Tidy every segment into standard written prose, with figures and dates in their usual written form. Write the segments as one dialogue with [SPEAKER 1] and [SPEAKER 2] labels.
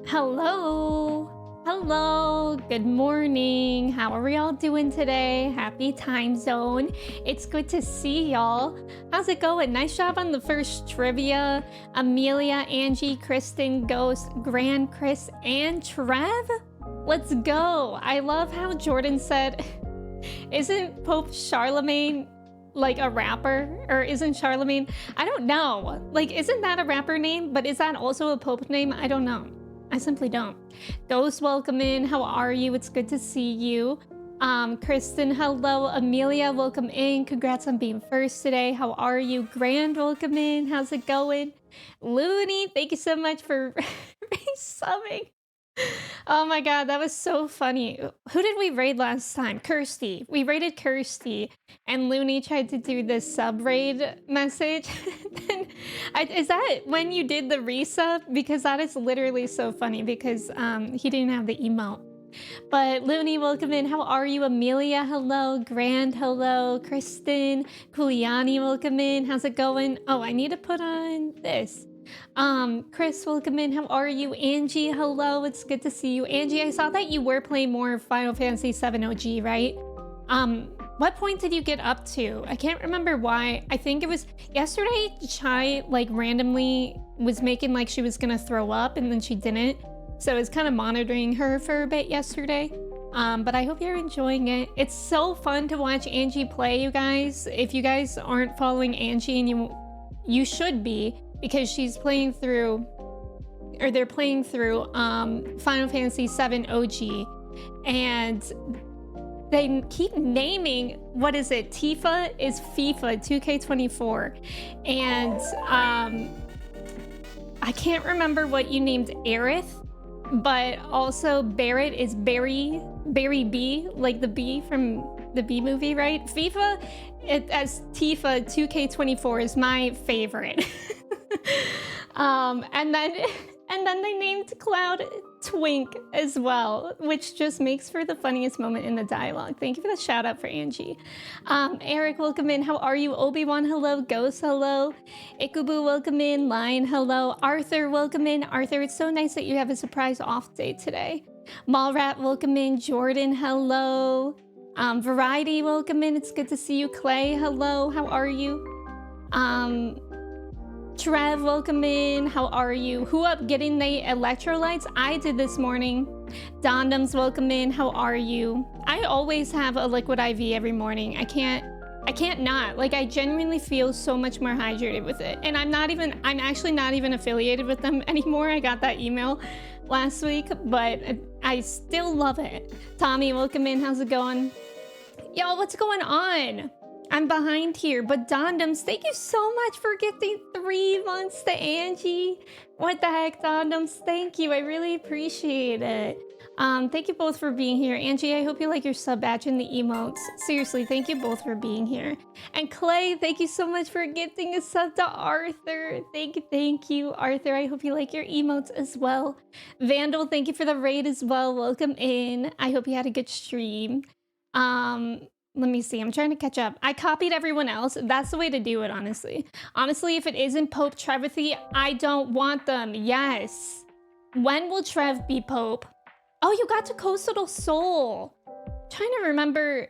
[SPEAKER 1] Hello. Hello. Good morning. How are we all doing today? Happy time zone. It's good to see y'all. How's it going? Nice job on the first trivia. Amelia, Angie, Kristen, Ghost, Grand, Chris, and Trev. Let's go. I love how Jordan said, isn't Pope Charlemagne like a rapper? Or isn't Charlemagne? I don't know. Like, isn't that a rapper name? But is that also a Pope name? I don't know. I simply don't. Ghost, welcome in. How are you? It's good to see you. Kristen, hello. Amelia, welcome in. Congrats on being first today. How are you? Grand, welcome in. How's it going? Looney, thank you so much for resubbing. Oh my god, that was so funny. Who did we raid last time? Kirsty. We raided Kirsty, and Looney tried to do the sub raid message. Is that when you did the resub? Because that is literally so funny because he didn't have the emote. But Looney, welcome in. How are you? Amelia, hello. Grand, hello. Kristen, Kuliani, welcome in. How's it going? Oh, I need to put on this. Chris, welcome in. How are you? Angie, hello. It's good to see you. Angie, I saw that you were playing more Final Fantasy VII OG, right? What point did you get up to? I can't remember why. I think it was yesterday. Chai like randomly was making like she was gonna throw up and then she didn't. So I was kind of monitoring her for a bit yesterday. But I hope you're enjoying it. It's so fun to watch Angie play, you guys. If you guys aren't following Angie, and you should be, because she's playing through, or they're playing through Final Fantasy VII OG, and they keep naming, what is it? Tifa is FIFA 2K24, and I can't remember what you named Aerith, but also Barrett is Barry B, like the B from the B movie, right? FIFA as Tifa 2K24 is my favorite. And then they named Cloud Twink as well, which just makes for the funniest moment in the dialogue. Thank you for the shout out for Angie. Eric, welcome in. How are you? Obi-Wan, hello. Ghost, hello. Ikubu, welcome in. Lion, hello. Arthur, welcome in. Arthur, it's so nice that you have a surprise off day today. Mallrat, welcome in. Jordan, hello. Variety, welcome in. It's good to see you. Clay, hello. How are you? Trev, welcome in. How are you? Who up getting the electrolytes? I did this morning. Dondoms, welcome in. How are you? I always have a liquid IV every morning. I can't not. Like, I genuinely feel so much more hydrated with it. And I'm actually not even affiliated with them anymore. I got that email last week, but I still love it. Tommy, welcome in. How's it going? Yo, what's going on? I'm behind here, but Dondoms, thank you so much for gifting 3 months to Angie. What the heck, Dondoms? Thank you. I really appreciate it. Thank you both for being here. Angie, I hope you like your sub badge and the emotes. Seriously, thank you both for being here. And Clay, thank you so much for gifting a sub to Arthur. Thank you, Arthur. I hope you like your emotes as well. Vandal, thank you for the raid as well. Welcome in. I hope you had a good stream. Let me see. I'm trying to catch up. I copied everyone else. That's the way to do it, honestly. Honestly, if it isn't Pope Trevathy, I don't want them. Yes. When will Trev be Pope? Oh, you got to Coastal Soul. Trying to remember,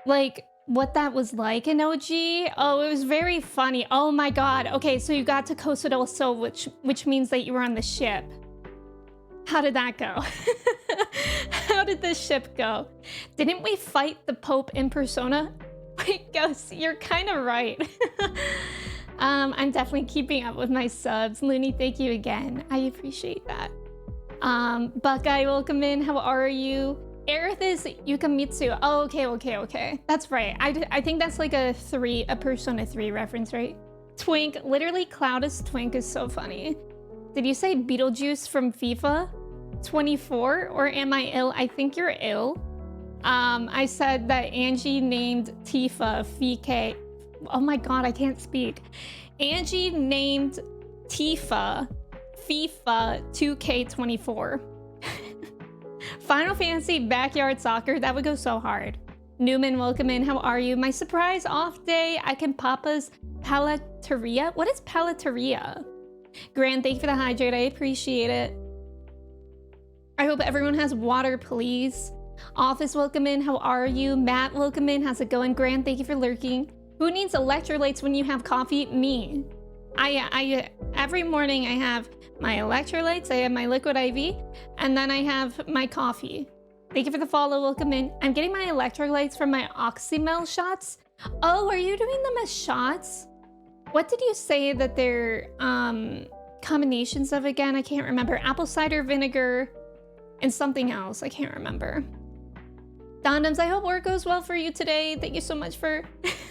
[SPEAKER 1] like, what that was like in OG. Oh, it was very funny. Oh my god. Okay, so you got to Coastal Soul, which means that you were on the ship. How did that go? How did the ship go? Didn't we fight the Pope in persona? Wait, Ghost, you're kind of right. I'm definitely keeping up with my subs. Looney, thank you again. I appreciate that. Buckeye, welcome in. How are you? Aerith is Yukamitsu. Oh, okay. That's right. I think that's like a Persona 3 reference, right? Twink, literally Cloudus Twink is so funny. Did you say Beetlejuice from FIFA 24, or am I ill? I think you're ill. I said that Angie named Tifa FK. Oh my god, I can't speak. Angie named Tifa FIFA 2K24. Final Fantasy Backyard Soccer, that would go so hard. Newman, welcome in. How are you? My surprise off day, I can Papa's Palateria. What is Palateria? Grand, thank you for the hydrate. I appreciate it. I hope everyone has water, please. Office, welcome in. How are you? Matt, welcome in. How's it going? Grant, thank you for lurking. Who needs electrolytes when you have coffee? Me. I every morning I have my electrolytes, I have my liquid IV, and then I have my coffee. Thank you for the follow, welcome in. I'm getting my electrolytes from my Oxymel shots. Oh, are you doing them as shots? What did you say that they're combinations of again? I can't remember. Apple cider vinegar and something else. I can't remember. Dondoms, I hope work goes well for you today. Thank you so much for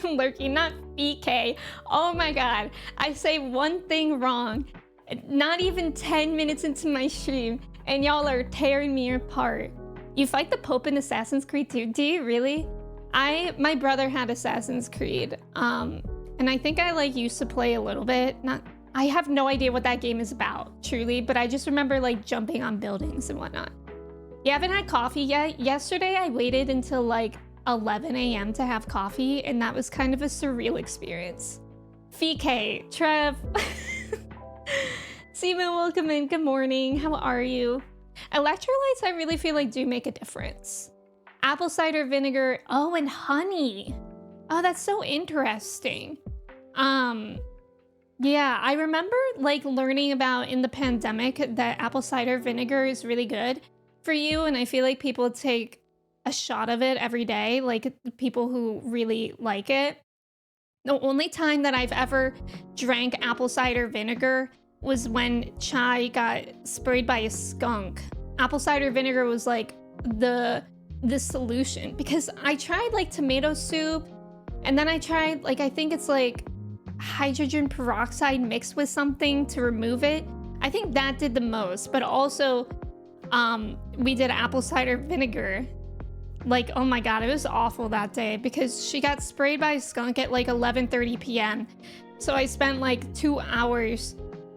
[SPEAKER 1] lurking. Not BK. Oh my god. I say one thing wrong. Not even 10 minutes into my stream, and y'all are tearing me apart. You fight the Pope in Assassin's Creed too? Do you really? My brother had Assassin's Creed, and I think I like used to play a little bit. I have no idea what that game is about, truly, but I just remember like jumping on buildings and whatnot. You haven't had coffee yet? Yesterday I waited until like 11 a.m. to have coffee, and that was kind of a surreal experience. FK, Trev. Seaman, welcome in. Good morning. How are you? Electrolytes, I really feel like do make a difference. Apple cider vinegar. Oh, and honey. Oh, that's so interesting. Yeah, I remember like learning about in the pandemic that apple cider vinegar is really good for you, and I feel like people take a shot of it every day, like people who really like it. The only time that I've ever drank apple cider vinegar was when Chai got sprayed by a skunk. Apple cider vinegar was like the solution, because I tried like tomato soup, and then I tried like, I think it's like hydrogen peroxide mixed with something to remove it. I think that did the most, but also we did apple cider vinegar. Like, oh my god, it was awful that day because she got sprayed by a skunk at like 11:30 p.m. So I spent like 2 hours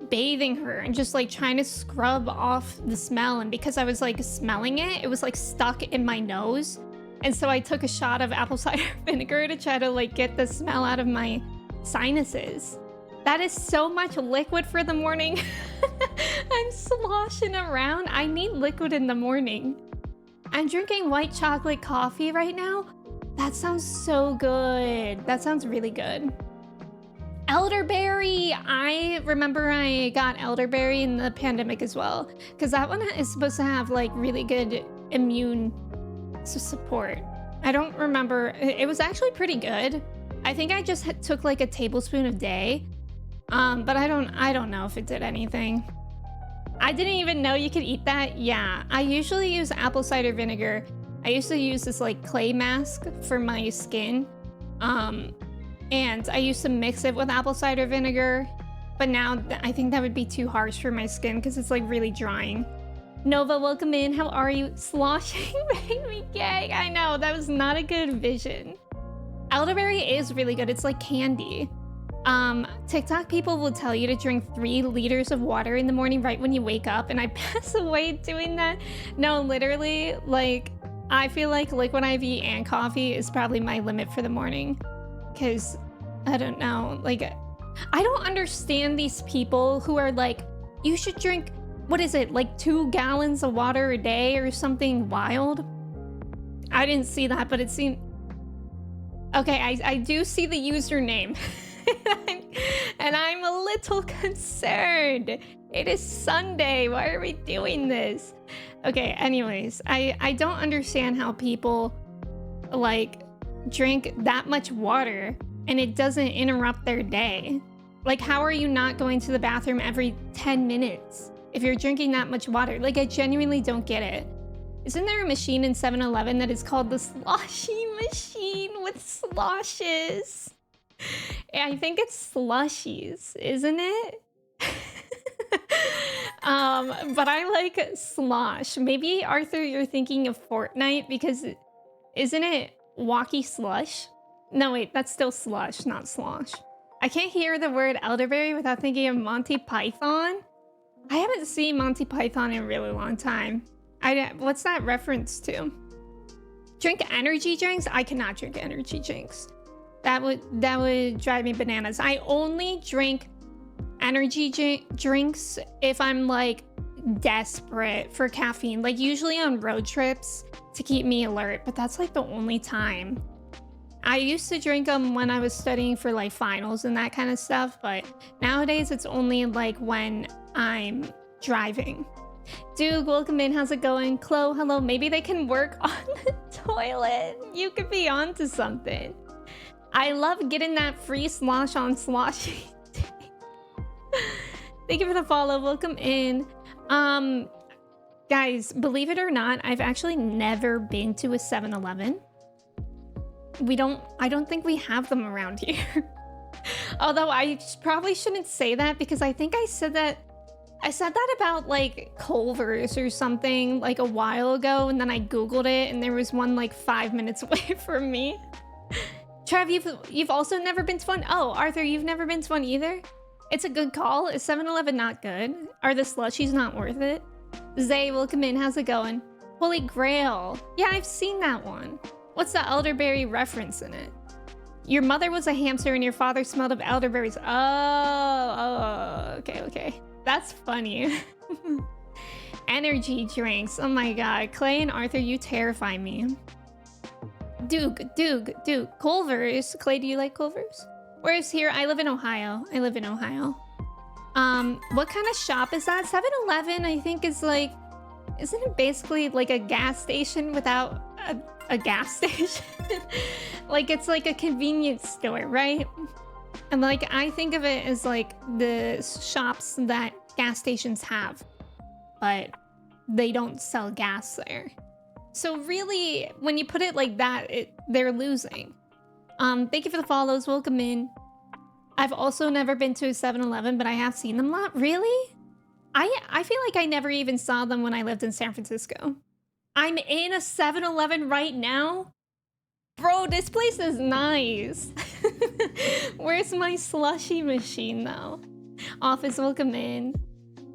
[SPEAKER 1] bathing her and just like trying to scrub off the smell, and because I was like smelling it, it was like stuck in my nose, and so I took a shot of apple cider vinegar to try to like get the smell out of my sinuses. That is so much liquid for the morning. I'm sloshing around. I need liquid in the morning. I'm drinking white chocolate coffee right now. That sounds so good. That sounds really good. Elderberry. I remember I got elderberry in the pandemic as well, because that one is supposed to have like really good immune support. I don't remember. It was actually pretty good. I think I just took like a tablespoon a day, but I don't know if it did anything. I didn't even know you could eat that. Yeah, I usually use apple cider vinegar. I used to use this like clay mask for my skin, and I used to mix it with apple cider vinegar, but now I think that would be too harsh for my skin because it's like really drying. Nova, welcome in. How are you? Sloshing made me gag. I know, that was not a good vision. Elderberry is really good. It's like candy. TikTok people will tell you to drink 3 liters of water in the morning right when you wake up, and I pass away doing that. No, literally, like, I feel like liquid IV and coffee is probably my limit for the morning, because I don't know, like, I don't understand these people who are like, you should drink, what is it, like 2 gallons of water a day or something wild. I didn't see that, but it seemed okay. I do see the username. And I'm a little concerned. It is Sunday. Why are we doing this? Okay, anyways, I don't understand how people like drink that much water and it doesn't interrupt their day. Like, how are you not going to the bathroom every 10 minutes if you're drinking that much water? Like, I genuinely don't get it. Isn't there a machine in 7-Eleven that is called the sloshy machine with sloshes? I think it's slushies, isn't it? But I like slosh. Maybe, Arthur, you're thinking of Fortnite, because isn't it walkie slush? No, wait, that's still slush, not slosh. I can't hear the word elderberry without thinking of Monty Python. I haven't seen Monty Python in a really long time. What's that reference to? Drink energy drinks? I cannot drink energy drinks. That would drive me bananas. I only drink energy drinks if I'm like desperate for caffeine, like usually on road trips to keep me alert, but that's like the only time. I used to drink them when I was studying for like finals and that kind of stuff, but nowadays it's only like when I'm driving. Dude, welcome in. How's it going? Chloe, hello. Maybe they can work on the toilet. You could be onto something. I love getting that free slosh on sloshy. Thank you for the follow. Welcome in. Guys, believe it or not, I've actually never been to a 7-Eleven. I don't think we have them around here. Although I probably shouldn't say that because I think I said that about like Culver's or something like a while ago, and then I googled it and there was one like 5 minutes away from me. Trev, you've also never been to one? Oh, Arthur, you've never been to one either? It's a good call. Is 7-Eleven not good? Are the slushies not worth it? Zay, welcome in. How's it going? Holy Grail. Yeah, I've seen that one. What's the elderberry reference in it? Your mother was a hamster and your father smelled of elderberries. Oh, okay. That's funny. Energy drinks. Oh my god. Clay and Arthur, you terrify me. Duke. Culver's. Clay, do you like Culver's? Where's here? I live in Ohio. What kind of shop is that? 7-Eleven, I think, is like... Isn't it basically like a gas station without a gas station? Like, it's like a convenience store, right? And like, I think of it as like the shops that gas stations have, but they don't sell gas there. So really, when you put it like that, they're losing. Thank you for the follows. Welcome in. I've also never been to a 7-Eleven, but I have seen them a lot. Really? I feel like I never even saw them when I lived in San Francisco. I'm in a 7-Eleven right now? Bro, this place is nice. Where's my slushy machine though? Office, welcome in.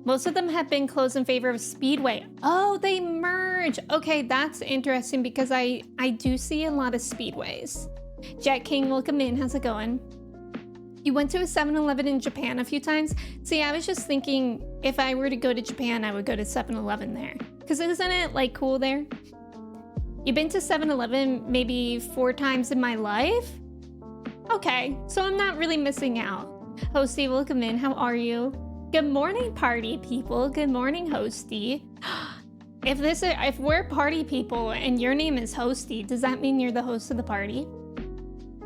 [SPEAKER 1] Most of them have been closed in favor of Speedway. Oh, they merge. Okay, that's interesting because I do see a lot of Speedways. Jet King, welcome in. How's it going? You went to a 7-Eleven in Japan a few times? See, I was just thinking if I were to go to Japan, I would go to 7-Eleven there. Because isn't it like cool there? You've been to 7-Eleven maybe 4 times in my life? Okay, so I'm not really missing out. Hosty, welcome in. How are you? Good morning, party people. Good morning, Hosty. If we're party people and your name is Hosty, does that mean you're the host of the party?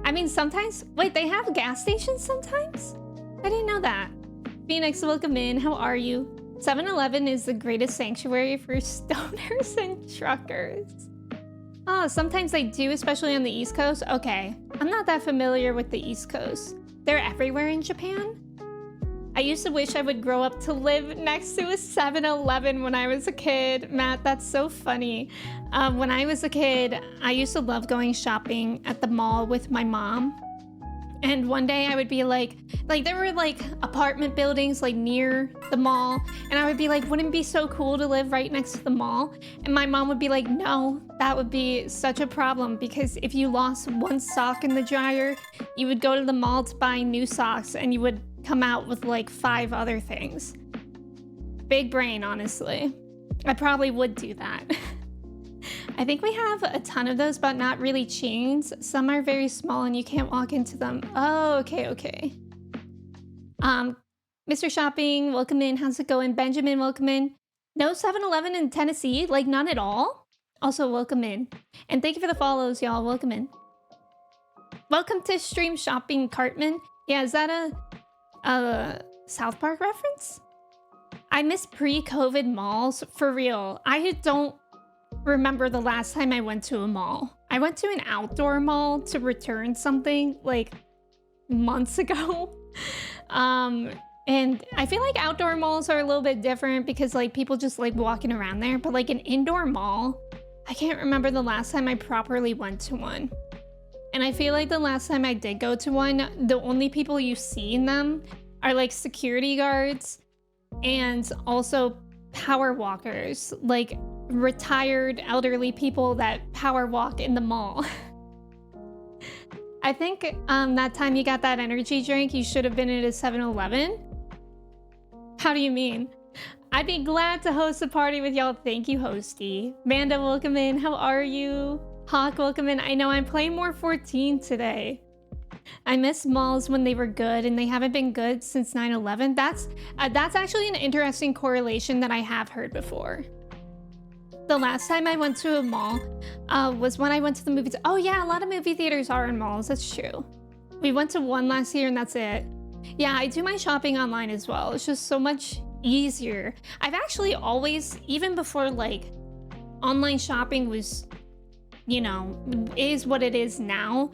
[SPEAKER 1] I mean, sometimes... Wait, they have gas stations sometimes? I didn't know that. Phoenix, welcome in. How are you? 7-Eleven is the greatest sanctuary for stoners and truckers. Oh, sometimes they do, especially on the East Coast. Okay, I'm not that familiar with the East Coast. They're everywhere in Japan? I used to wish I would grow up to live next to a 7-Eleven when I was a kid. Matt, that's so funny. When I was a kid, I used to love going shopping at the mall with my mom. And one day I would be like there were like apartment buildings like near the mall. And I would be like, wouldn't it be so cool to live right next to the mall? And my mom would be like, no, that would be such a problem because if you lost one sock in the dryer, you would go to the mall to buy new socks and you would come out with like 5 other things. Big brain, honestly. I probably would do that. I think we have a ton of those, but not really chains. Some are very small and you can't walk into them. Oh, okay. Mr. Shopping, welcome in. How's it going? Benjamin, welcome in. No 7-Eleven in Tennessee? Like none at all? Also, welcome in. And thank you for the follows, y'all. Welcome in. Welcome to Stream Shopping, Cartman. Yeah, is that a South Park reference? I miss pre-COVID malls, for real. I don't remember the last time I went to a mall. I went to an outdoor mall to return something like months ago. And I feel like outdoor malls are a little bit different because like people just like walking around there, but like an indoor mall, I can't remember the last time I properly went to one. And I feel like the last time I did go to one, the only people you see in them are like security guards and also power walkers, like retired elderly people that power walk in the mall. I think that time you got that energy drink, you should have been at a 7-Eleven. How do you mean? I'd be glad to host a party with y'all. Thank you, hosty. Manda, welcome in. How are you? Hawk, welcome in. I know I'm playing more 14 today. I miss malls when they were good, and they haven't been good since 9/11. That's actually an interesting correlation that I have heard before. The last time I went to a mall was when I went to the movies. Oh yeah, a lot of movie theaters are in malls. That's true. We went to one last year, and that's it. Yeah, I do my shopping online as well. It's just so much easier. I've actually always, even before like online shopping was, you know, is what it is now.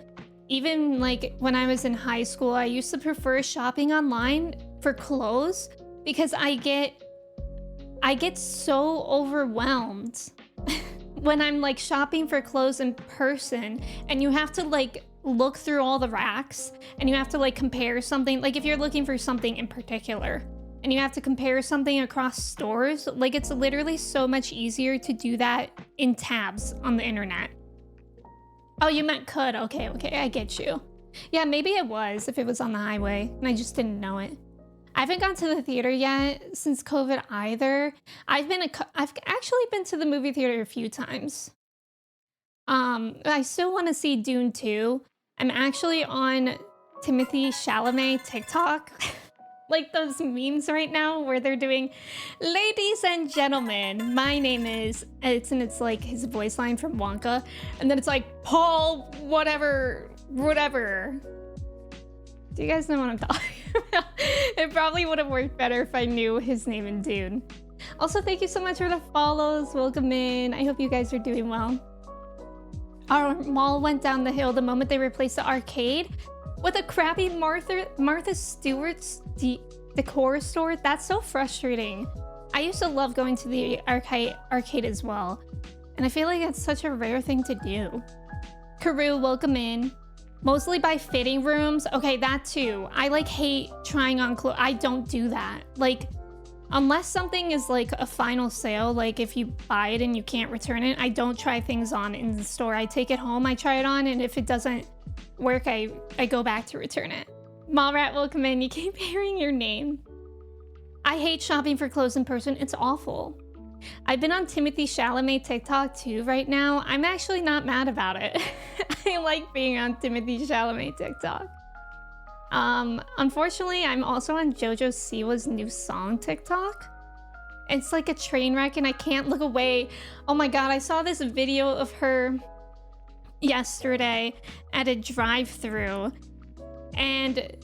[SPEAKER 1] Even like when I was in high school, I used to prefer shopping online for clothes because I get so overwhelmed when I'm like shopping for clothes in person, and you have to like look through all the racks, and you have to like compare something. Like if you're looking for something in particular and you have to compare something across stores, like it's literally so much easier to do that in tabs on the internet. Oh, you meant could. Okay, I get you. Yeah, maybe it was if it was on the highway and I just didn't know it. I haven't gone to the theater yet since COVID either. I've actually been to the movie theater a few times. I still want to see Dune 2. I'm actually on Timothy Chalamet TikTok. Like those memes right now where they're doing, ladies and gentlemen, my name is, it's like his voice line from Wonka, and then it's like Paul whatever. Do you guys know what I'm talking about? It probably would have worked better if I knew his name in Dune. Also, thank you so much for the follows. Welcome in. I hope you guys are doing well. Our mall went down the hill the moment they replaced the arcade with a crappy Martha Stewart's decor store. That's so frustrating. I used to love going to the arcade as well, and I feel like it's such a rare thing to do. Karu, welcome in. Mostly by fitting rooms. Okay, that too. I like hate trying on clothes. I don't do that. Like, unless something is like a final sale, like if you buy it and you can't return it, I don't try things on in the store. I take it home, I try it on, and if it doesn't work, I go back to return it. Mallrat, welcome in. You keep hearing your name. I hate shopping for clothes in person. It's awful. I've been on Timothy Chalamet TikTok too right now. I'm actually not mad about it. I like being on Timothy Chalamet TikTok. Unfortunately, I'm also on JoJo Siwa's new song TikTok. It's like a train wreck and I can't look away. Oh my god, I saw this video of her yesterday at a drive-thru, and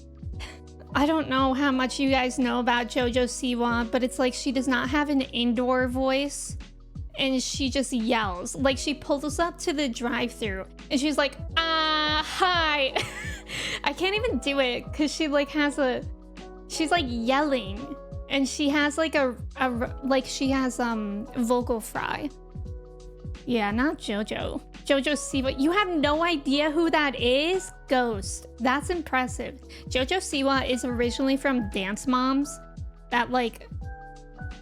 [SPEAKER 1] I don't know how much you guys know about JoJo Siwa, but it's like she does not have an indoor voice, and she just yells. Like, she pulls up to the drive-thru and she's like, hi. I can't even do it because she like has a, she's like yelling, and she has like she has vocal fry. Yeah, not JoJo. JoJo Siwa. You have no idea who that is? Ghost. That's impressive. JoJo Siwa is originally from Dance Moms, that like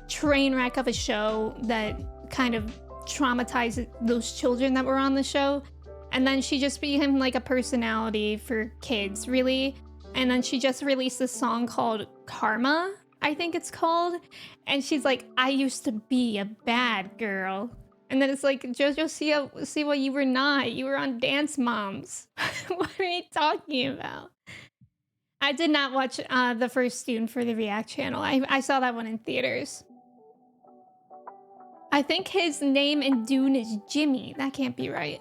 [SPEAKER 1] train wreck of a show that kind of traumatized those children that were on the show. And then she just became like a personality for kids, really. And then she just released a song called Karma, I think it's called. And she's like, I used to be a bad girl. And then it's like, JoJo Siwa, you were not. You were on Dance Moms. What are you talking about? I did not watch the first Dune for the React channel. I saw that one in theaters. I think his name in Dune is Jimmy. That can't be right.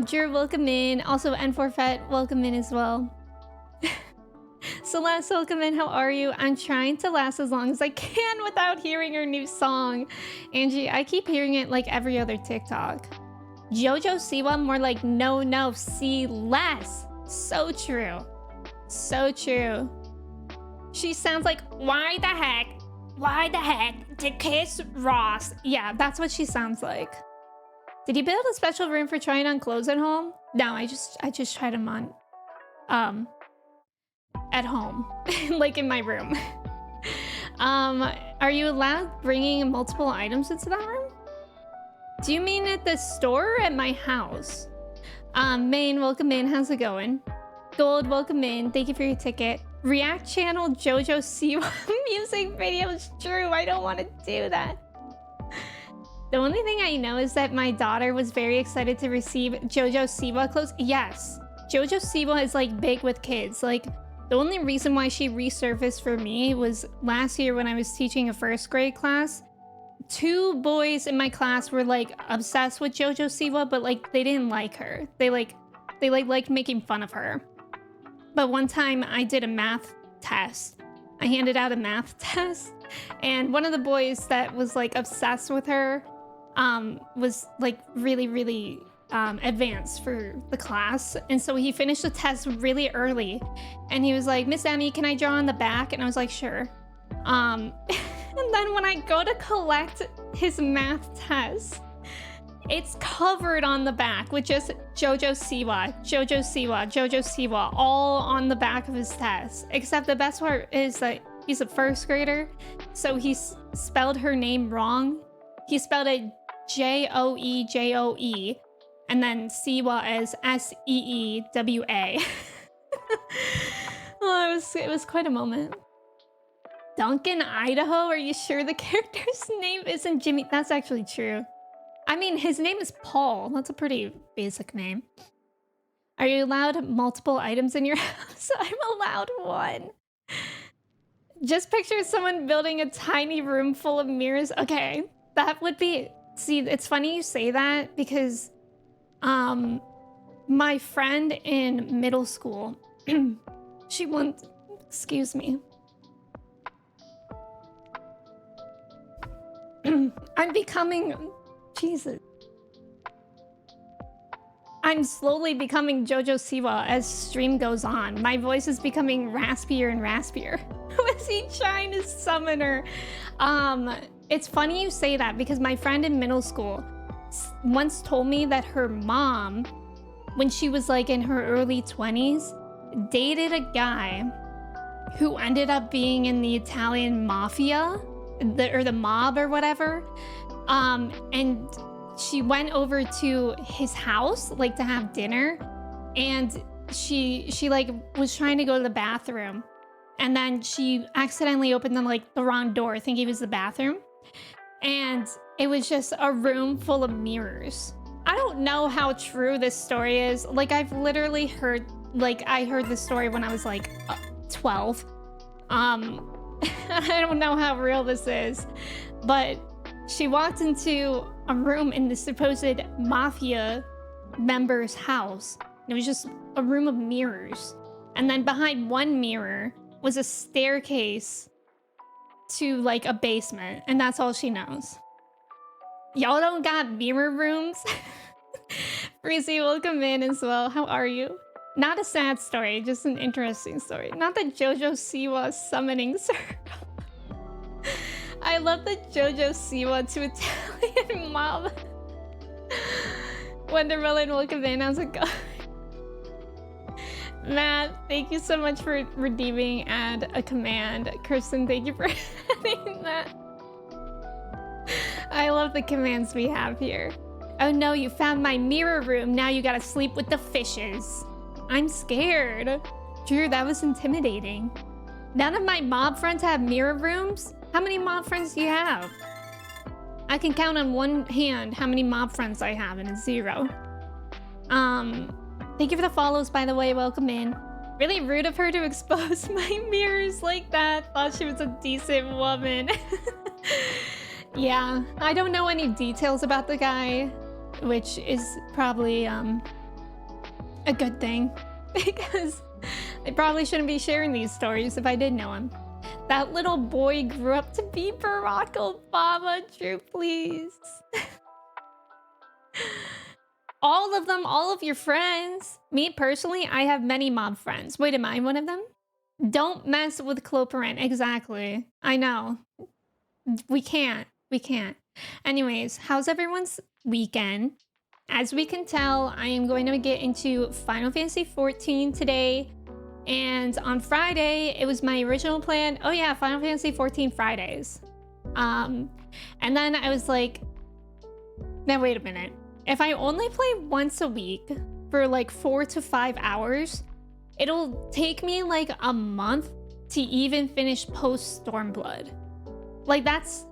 [SPEAKER 1] Jur, welcome in. Also, N4Fet, welcome in as well. Celeste, welcome in. How are you? I'm trying to last as long as I can without hearing her new song. Angie, I keep hearing it like every other TikTok. JoJo Siwa, more like no, see less. So true. So true. She sounds like, why the heck to kiss Ross? Yeah, that's what she sounds like. Did you build a special room for trying on clothes at home? No, I just tried them on at home. Like in my room. Are you allowed bringing multiple items into that room? Do you mean at the store or at my house? Maine, welcome in. How's it going? Gold, welcome in. Thank you for your ticket. React channel JoJo Siwa music videos. True, I don't want to do that. The only thing I know is that my daughter was very excited to receive JoJo Siwa clothes. Yes, JoJo Siwa is like big with kids. Like the only reason why she resurfaced for me was last year when I was teaching a first grade class. 2 boys in my class were like obsessed with JoJo Siwa, but like they didn't like her. They liked making fun of her. But one time I did a math test. I handed out a math test, and one of the boys that was like obsessed with her was like really advanced for the class. And so he finished the test really early, and he was like, "Miss Emmy, can I draw on the back?" And I was like, "Sure." And then when I go to collect his math test, it's covered on the back with just JoJo Siwa, JoJo Siwa, JoJo Siwa, all on the back of his test. Except the best part is that he's a first grader, so he spelled her name wrong. He spelled it Joejoe, and then Siwa as Seewa. Oh, it was quite a moment. Duncan, Idaho? Are you sure the character's name isn't Jimmy? That's actually true. I mean, his name is Paul. That's a pretty basic name. Are you allowed multiple items in your house? I'm allowed 1. Just picture someone building a tiny room full of mirrors. Okay, that would be... See, it's funny you say that because my friend in middle school, she once... Excuse me. I'm becoming... Jesus. I'm slowly becoming JoJo Siwa as stream goes on. My voice is becoming raspier and raspier. Was he trying to summon her? It's funny you say that because my friend in middle school once told me that her mom, when she was like in her early 20s, dated a guy who ended up being in the Italian mafia, or the mob or whatever. And she went over to his house, like to have dinner, and she like was trying to go to the bathroom, and then she accidentally opened the wrong door, thinking it was the bathroom, and it was just a room full of mirrors. I don't know how true this story is. Like I've literally heard, I heard this story when I was like 12. I don't know how real this is, but she walked into a room in the supposed mafia member's house. It was just a room of mirrors. And then behind one mirror was a staircase to like a basement. And that's all she knows. Y'all don't got mirror rooms? Breezy, welcome in as well. How are you? Not a sad story, just an interesting story. Not the JoJo Siwa summoning circle. I love the JoJo Siwa to Italian mob. Wondermelon, welcome in. How's it going? Matt, thank you so much for redeeming add a command. Kirsten, thank you for adding that. I love the commands we have here. Oh no, you found my mirror room. Now you gotta sleep with the fishes. I'm scared. Drew, that was intimidating. None of my mob friends have mirror rooms? How many mob friends do you have? I can count on one hand how many mob friends I have, and it's 0. Thank you for the follows, by the way. Welcome in. Really rude of her to expose my mirrors like that. Thought she was a decent woman. Yeah, I don't know any details about the guy, which is probably a good thing, because I probably shouldn't be sharing these stories if I did know him. That little boy grew up to be Barack Obama. Drew, please. All of them, all of your friends. Me personally, I have many mob friends. Wait, am I one of them? Don't mess with Cloparent. Exactly. I know. We can't. We can't. Anyways, how's everyone's weekend? As we can tell, I am going to get into Final Fantasy XIV today. And on Friday, it was my original plan. Oh yeah, Final Fantasy XIV Fridays. And then I was like, now wait a minute. If I only play once a week for like 4 to 5 hours, it'll take me like a month to even finish post Stormblood. Like that's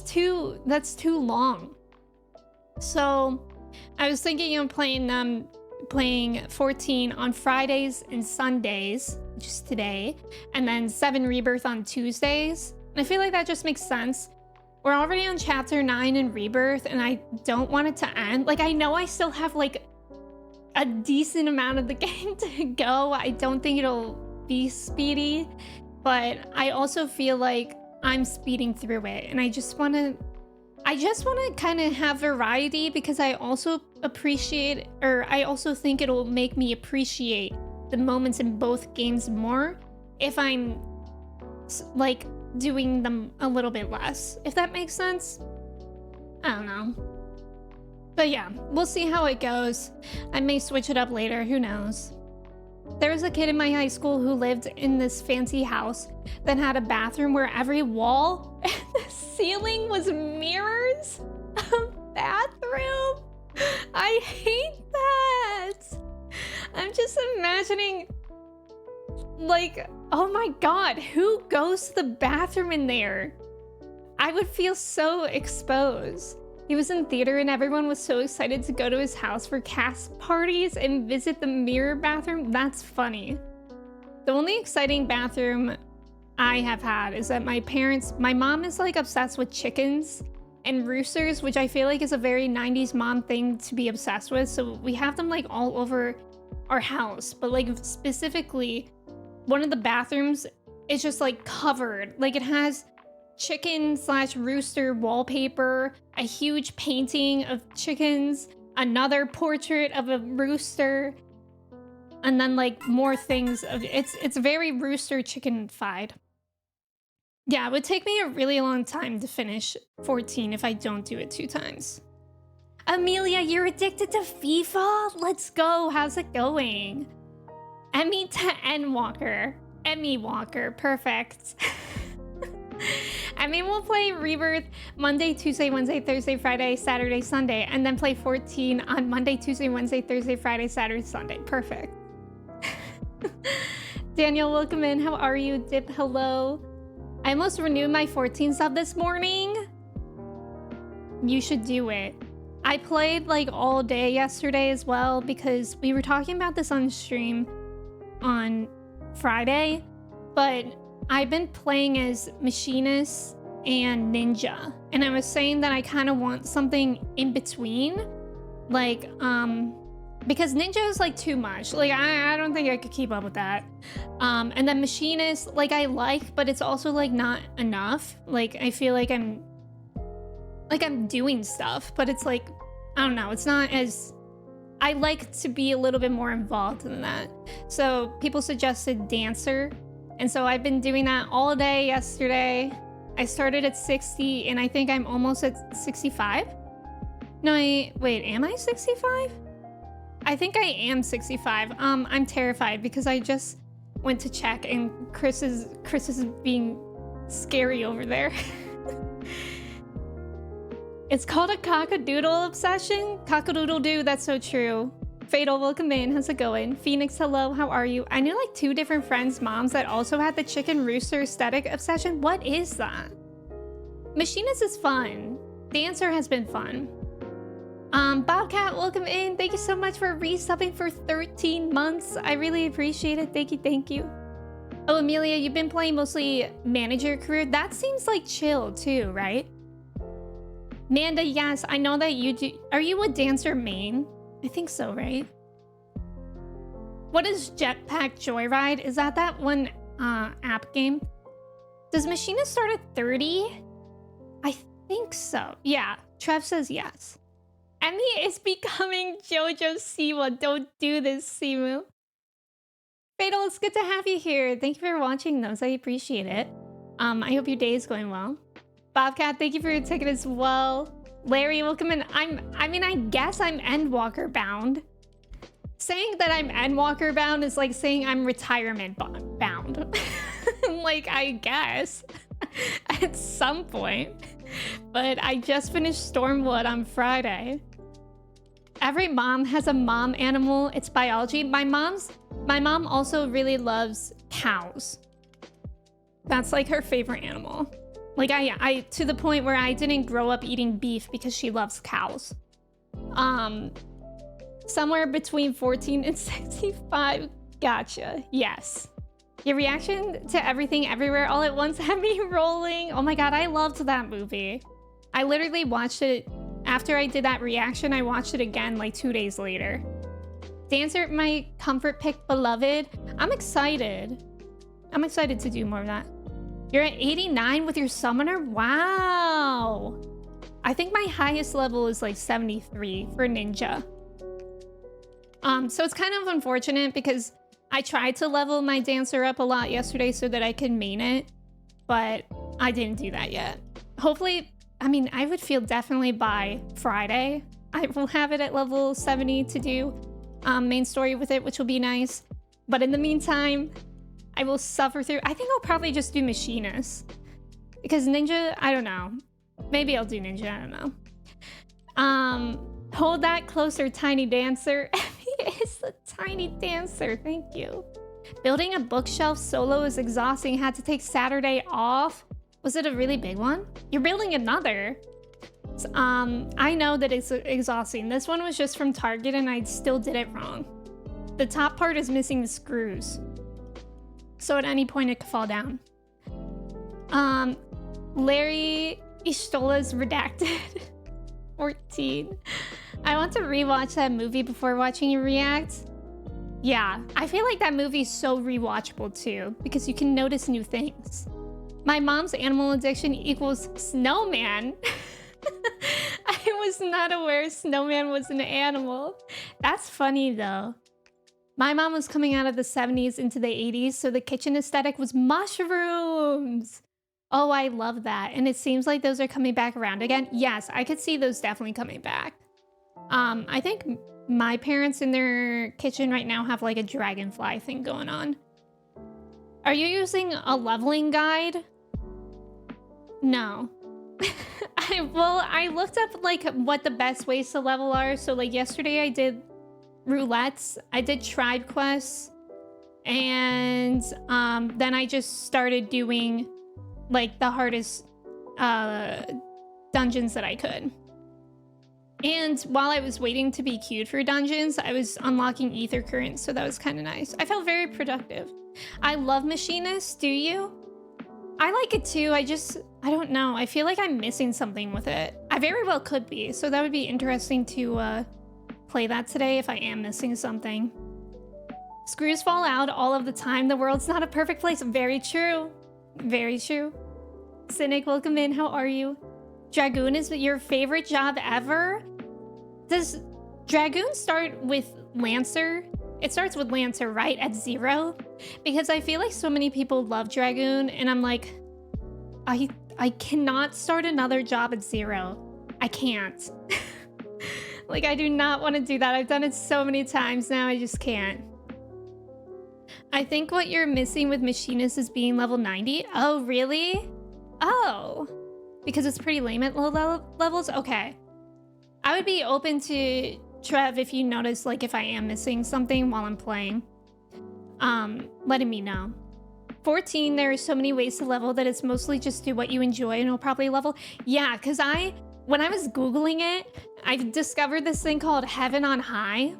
[SPEAKER 1] too long. So I was thinking of playing 14 on Fridays and Sundays, which is today, and then 7 Rebirth on Tuesdays. And I feel like that just makes sense. We're already on chapter 9 in Rebirth, and I don't want it to end. Like, I know I still have like a decent amount of the game to go. I don't think it'll be speedy, but I also feel like I'm speeding through it, and I just want to kind of have variety, because I also think it'll make me appreciate the moments in both games more if I'm like doing them a little bit less, if that makes sense. I don't know. But yeah, we'll see how it goes. I may switch it up later, who knows. There was a kid in my high school who lived in this fancy house that had a bathroom where every wall and the ceiling was mirrors. A bathroom? I hate that. I'm just imagining, like, oh my god, who goes to the bathroom in there? I would feel so exposed. He was in theater and everyone was so excited to go to his house for cast parties and visit the mirror bathroom. That's funny. The only exciting bathroom I have had is that my mom is like obsessed with chickens and roosters, which I feel like is a very 90s mom thing to be obsessed with. So we have them like all over our house, but like specifically one of the bathrooms is just like covered. Like it has chicken/rooster wallpaper, a huge painting of chickens, another portrait of a rooster, and then like more things of it's very rooster chicken-fied. Yeah, it would take me a really long time to finish 14 if I don't do it 2 times. Amelia, you're addicted to FIFA? Let's go. How's it going? Emmy to N Walker. Emmy Walker. Perfect. I mean, we'll play Rebirth Monday, Tuesday, Wednesday, Thursday, Friday, Saturday, Sunday, and then play 14 on Monday, Tuesday, Wednesday, Thursday, Friday, Saturday, Sunday. Perfect. Daniel, welcome in. How are you? Dip, hello. I almost renewed my 14 sub this morning. You should do it. I played like all day yesterday as well because we were talking about this on stream on Friday, but I've been playing as Machinist and Ninja, and I was saying that I kind of want something in between, like, because Ninja is like too much. Like, I don't think I could keep up with that. And then Machinist, like, I like, but it's also like not enough. Like, I feel like I'm doing stuff, but it's like, I don't know, it's not as, I like to be a little bit more involved than that. So people suggested Dancer. And so I've been doing that all day yesterday. I started at 60 and I think I'm almost at 65. No, wait, am I 65? I think I am 65. I'm terrified because I just went to check and Chris is being scary over there. It's called a cockadoodle obsession. Cockadoodle-doo, that's so true. Fatal, welcome in. How's it going? Phoenix, hello. How are you? I knew like 2 different friends' moms that also had the chicken rooster aesthetic obsession. What is that? Machinist is fun. Dancer has been fun. Bobcat, welcome in. Thank you so much for resubbing for 13 months. I really appreciate it. Thank you, thank you. Oh, Amelia, you've been playing mostly manager career. That seems like chill too, right? Manda, yes, I know that you do. Are you a Dancer main? I think so, right? What is Jetpack Joyride? Is that one app game? Does Machinist start at 30? I think so. Yeah, Trev says yes. Emmy is becoming JoJo Siwa. Don't do this, Simu. Fatal, it's good to have you here. Thank you for watching those. I appreciate it. I hope your day is going well. Bobcat, thank you for your ticket as well. Larry, welcome in. I mean, I guess I'm Endwalker bound. Saying that I'm Endwalker bound is like saying I'm retirement bound. Like, I guess. At some point. But I just finished Stormblood on Friday. Every mom has a mom animal. It's biology. My mom also really loves cows. That's like her favorite animal. Like I to the point where I didn't grow up eating beef because she loves cows. Somewhere between 14 and 65. Gotcha. Yes. Your reaction to Everything Everywhere All at Once had me rolling. Oh my god, I loved that movie. I literally watched it after I did that reaction. I watched it again like 2 days later. Dancer, my comfort pick, beloved. I'm excited. I'm excited to do more of that. You're at 89 with your summoner? Wow. I think my highest level is like 73 for ninja. So it's kind of unfortunate because I tried to level my dancer up a lot yesterday so that I could main it, but I didn't do that yet. Hopefully, I mean, I would feel definitely by Friday I will have it at level 70 to do main story with it, which will be nice. But in the meantime, I will suffer through. I think I'll probably just do machinist because ninja, I don't know. Maybe I'll do ninja, I don't know. Hold that closer, tiny dancer. It's a tiny dancer, thank you. Building a bookshelf solo is exhausting. Had to take Saturday off. Was it a really big one? You're building another. I know that it's exhausting. This one was just from Target and I still did it wrong. The top part is missing the screws. So at any point it could fall down. Larry Ishtola's redacted. 14. I want to rewatch that movie before watching you react. Yeah, I feel like that movie is so rewatchable too, because you can notice new things. My mom's animal addiction equals snowman. I was not aware snowman was an animal. That's funny though. My mom was coming out of the 70s into the 80s, so the kitchen aesthetic was mushrooms. Oh, I love that. And it seems like those are coming back around again. Yes, I could see those definitely coming back. I think my parents in their kitchen right now have like a dragonfly thing going on. Are you using a leveling guide? No. I looked up like what the best ways to level are. So like yesterday I did roulettes, I did tribe quests, and then I just started doing like the hardest dungeons that I could. And while I was waiting to be queued for dungeons, I was unlocking ether currents, so that was kind of nice. I felt very productive. I love machinist, do you? I like it too, I don't know. I feel like I'm missing something with it. I very well could be, so that would be interesting to play that today if I am missing something. Screws fall out all of the time. The world's not a perfect place. Very true. Very true. Cynic, welcome in. How are you? Dragoon is your favorite job ever? Does Dragoon start with Lancer? It starts with Lancer, right? At 0? Because I feel like so many people love Dragoon, and I'm like, I cannot start another job at 0. I can't. Like, I do not want to do that. I've done it so many times now, I just can't. I think what you're missing with Machinist is being level 90. Oh, really? Oh. Because it's pretty lame at low levels? Okay. I would be open to Trev if you notice, like, if I am missing something while I'm playing. Letting me know. 14, there are so many ways to level that it's mostly just do what you enjoy and it'll probably level. Yeah, because when I was Googling it, I discovered this thing called Heaven on High.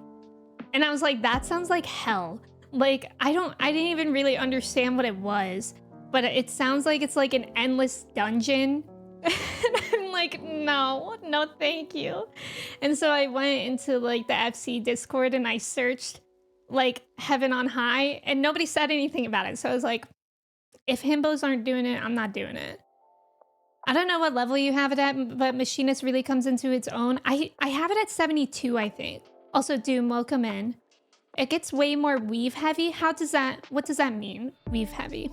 [SPEAKER 1] And I was like, that sounds like hell. Like, I didn't even really understand what it was, but it sounds like it's like an endless dungeon. And I'm like, no, thank you. And so I went into like the FC Discord and I searched like Heaven on High and nobody said anything about it. So I was like, if himbos aren't doing it, I'm not doing it. I don't know what level you have it at, but Machinist really comes into its own. I have it at 72, I think. Also, Doom, welcome in. It gets way more weave heavy. What does that mean? Weave heavy.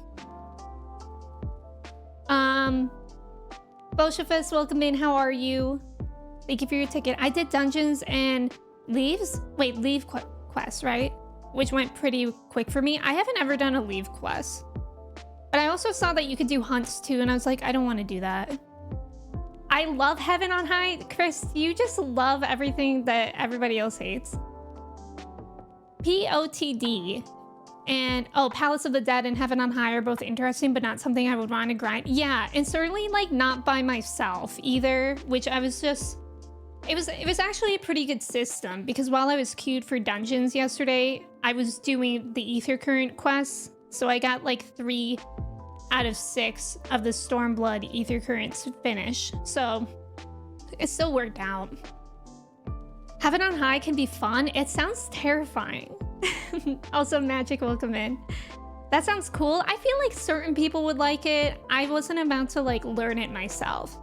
[SPEAKER 1] Bolshevist, welcome in. How are you? Thank you for your ticket. I did dungeons and leave quest, right? Which went pretty quick for me. I haven't ever done a leave quest. But I also saw that you could do hunts too, and I was like, I don't want to do that. I love Heaven on High. Chris, you just love everything that everybody else hates. POTD. And oh, Palace of the Dead and Heaven on High are both interesting, but not something I would want to grind. Yeah, and certainly like not by myself either, which I was just... It was actually a pretty good system, because while I was queued for dungeons yesterday, I was doing the Ether Current quests. So I got like 3 out of 6 of the Stormblood Ether Currents to finish. So it still worked out. Heaven on High can be fun. It sounds terrifying. Also, Magic, welcome in. That sounds cool. I feel like certain people would like it. I wasn't about to like learn it myself.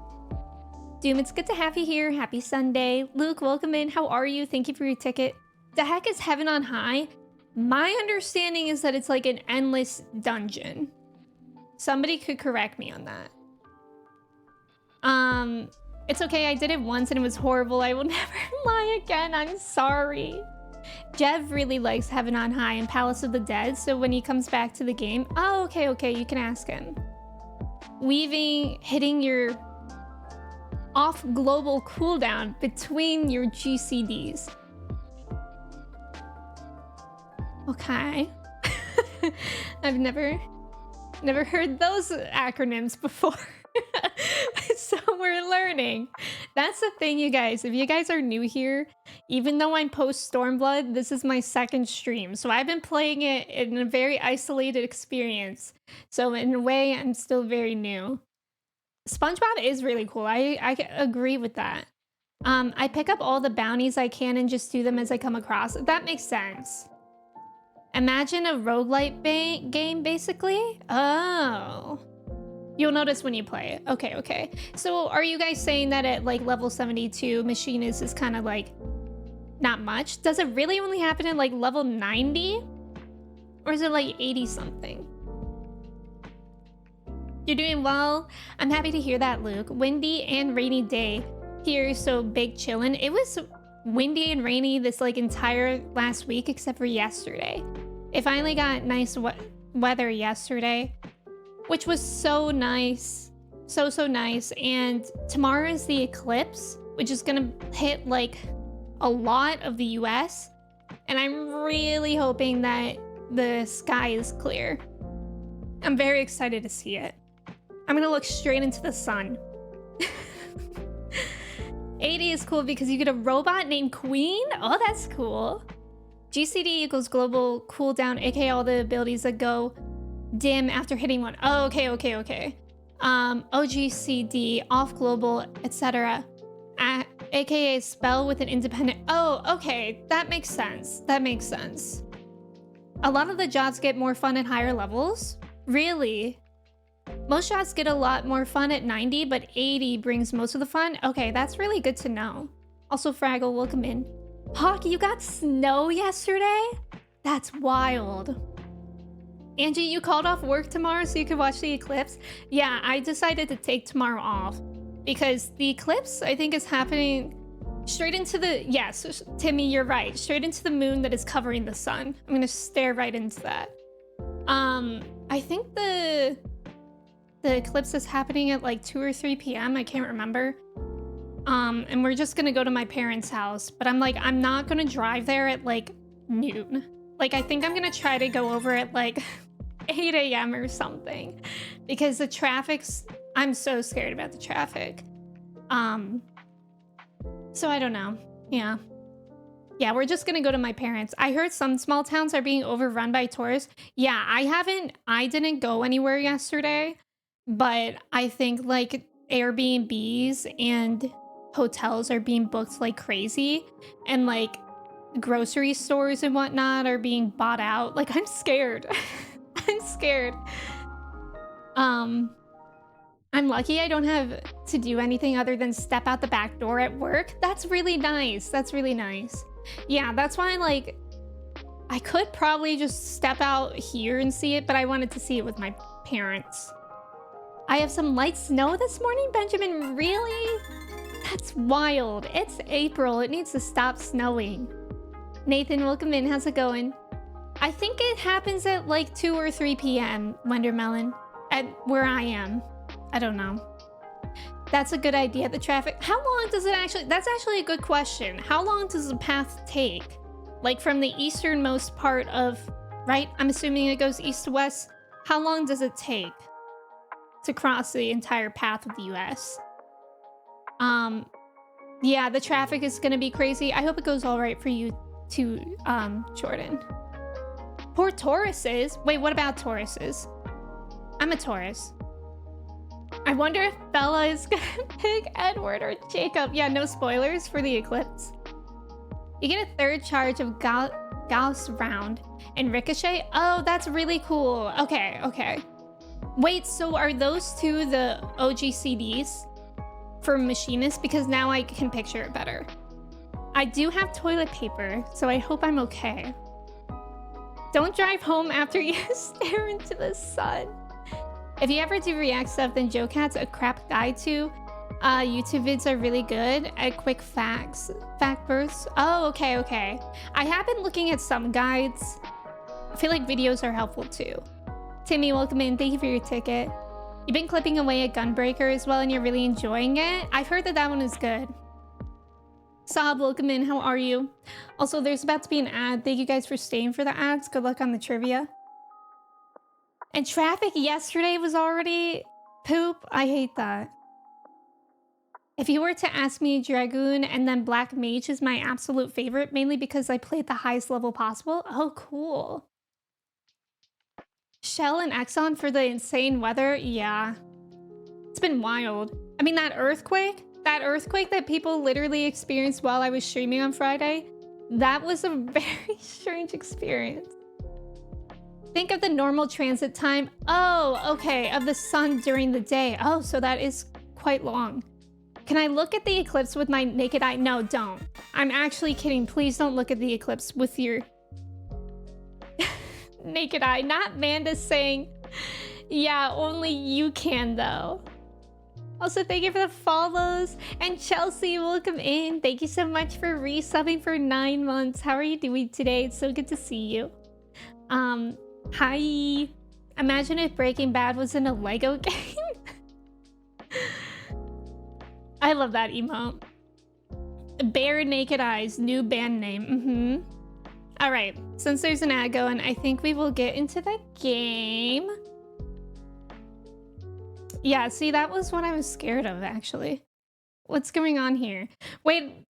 [SPEAKER 1] Doom, it's good to have you here. Happy Sunday. Luke, welcome in. How are you? Thank you for your ticket. The heck is Heaven on High? My understanding is that it's like an endless dungeon. Somebody could correct me on that. It's okay. I did it once and it was horrible. I will never lie again. I'm sorry. Jev really likes Heaven on High and Palace of the Dead, so when he comes back to the game... Oh, okay, you can ask him. Weaving, hitting your off-global cooldown between your GCDs. Okay. I've never heard those acronyms before. So we're learning. That's the thing, you guys. If you guys are new here, even though I'm post Stormblood, this is my second stream. So I've been playing it in a very isolated experience. So in a way, I'm still very new. SpongeBob is really cool. I agree with that. I pick up all the bounties I can and just do them as I come across. That makes sense. Imagine a roguelite game, basically. Oh. You'll notice when you play it. Okay. So are you guys saying that at like level 72, Machinist is kind of like not much? Does it really only happen at like level 90? Or is it like 80 something? You're doing well. I'm happy to hear that, Luke. Windy and rainy day here, so big chillin'. It was windy and rainy this like entire last week except for yesterday. It finally got nice weather yesterday, which was so nice. So nice. And tomorrow is the eclipse, which is gonna hit like a lot of the US. And I'm really hoping that the sky is clear. I'm very excited to see it. I'm gonna look straight into the sun. 80 is cool because you get a robot named Queen. Oh, that's cool. GCD equals global cooldown, aka all the abilities that go dim after hitting one. Oh, okay. OGCD, off global, etc. AKA spell with an independent... Oh, okay. That makes sense. A lot of the jobs get more fun at higher levels? Really? Most shots get a lot more fun at 90, but 80 brings most of the fun? Okay, that's really good to know. Also, Fraggle, welcome in. Hawk, you got snow yesterday? That's wild. Angie, you called off work tomorrow so you could watch the eclipse? Yeah, I decided to take tomorrow off because the eclipse, I think, is happening straight into the... Yes, Timmy, you're right. Straight into the moon that is covering the sun. I'm gonna stare right into that. I think the eclipse is happening at like 2 or 3 p.m. I can't remember. And we're just gonna go to my parents' house. But I'm like, I'm not gonna drive there at like noon. Like, I think I'm gonna try to go over at like 8 a.m. or something. Because the traffic's... I'm so scared about the traffic. So I don't know. Yeah, we're just gonna go to my parents. I heard some small towns are being overrun by tourists. Yeah, I didn't go anywhere yesterday. But I think like Airbnbs and hotels are being booked like crazy, and like grocery stores and whatnot are being bought out. Like, I'm scared. I'm scared. I'm lucky I don't have to do anything other than step out the back door at work. That's really nice. Yeah, that's why like I could probably just step out here and see it, but I wanted to see it with my parents. I have some light snow this morning, Benjamin. Really? That's wild. It's April. It needs to stop snowing. Nathan, welcome in. How's it going? I think it happens at like 2 or 3 p.m. Wendermelon, at where I am. I don't know. That's a good idea. The traffic. How long does it actually? That's actually a good question. How long does the path take? Like from the easternmost part of, right? I'm assuming it goes east to west. How long does it take to cross the entire path of the US? Yeah, the traffic is gonna be crazy. I hope it goes all right for you too, Jordan. Poor Tauruses. Wait, what about Tauruses? I'm a Taurus. I wonder if Bella is gonna pick Edward or Jacob. Yeah, no spoilers for the eclipse. You get a third charge of Gauss round and Ricochet. Oh, that's really cool. Okay, okay. Wait, so are those two the OG CDs for Machinist? Because now I can picture it better. I do have toilet paper, so I hope I'm okay. Don't drive home after you stare into the sun. If you ever do react stuff, then JoCat's a crap guide to. YouTube vids are really good at quick fact bursts. Oh, okay, okay. I have been looking at some guides. I feel like videos are helpful too. Timmy, welcome in. Thank you for your ticket. You've been clipping away at Gunbreaker as well, and you're really enjoying it. I've heard that that one is good. Saab, welcome in. How are you? Also, there's about to be an ad. Thank you guys for staying for the ads. Good luck on the trivia. And traffic yesterday was already poop. I hate that. If you were to ask me, Dragoon and then Black Mage is my absolute favorite, mainly because I played the highest level possible. Oh, cool. Shell and Exxon for the insane weather. Yeah. It's been wild. I mean, that earthquake that people literally experienced while I was streaming on Friday, that was a very strange experience. Think of the normal transit time. Oh, okay, of the sun during the day. Oh, so that is quite long. Can I look at the eclipse with my naked eye? No, don't. I'm actually kidding. Please don't look at the eclipse with your naked eye. Not Manda saying, yeah, only you can though. Also, thank you for the follows. And Chelsea, welcome in. Thank you so much for resubbing for 9 months. How are you doing today? It's so good to see you. Hi. Imagine if Breaking Bad was in a Lego game. I love that emote. Bare Naked Eyes, new band name. All right, since there's an ad going, I think we will get into the game. Yeah, see, that was what I was scared of, actually. What's going on here? Wait.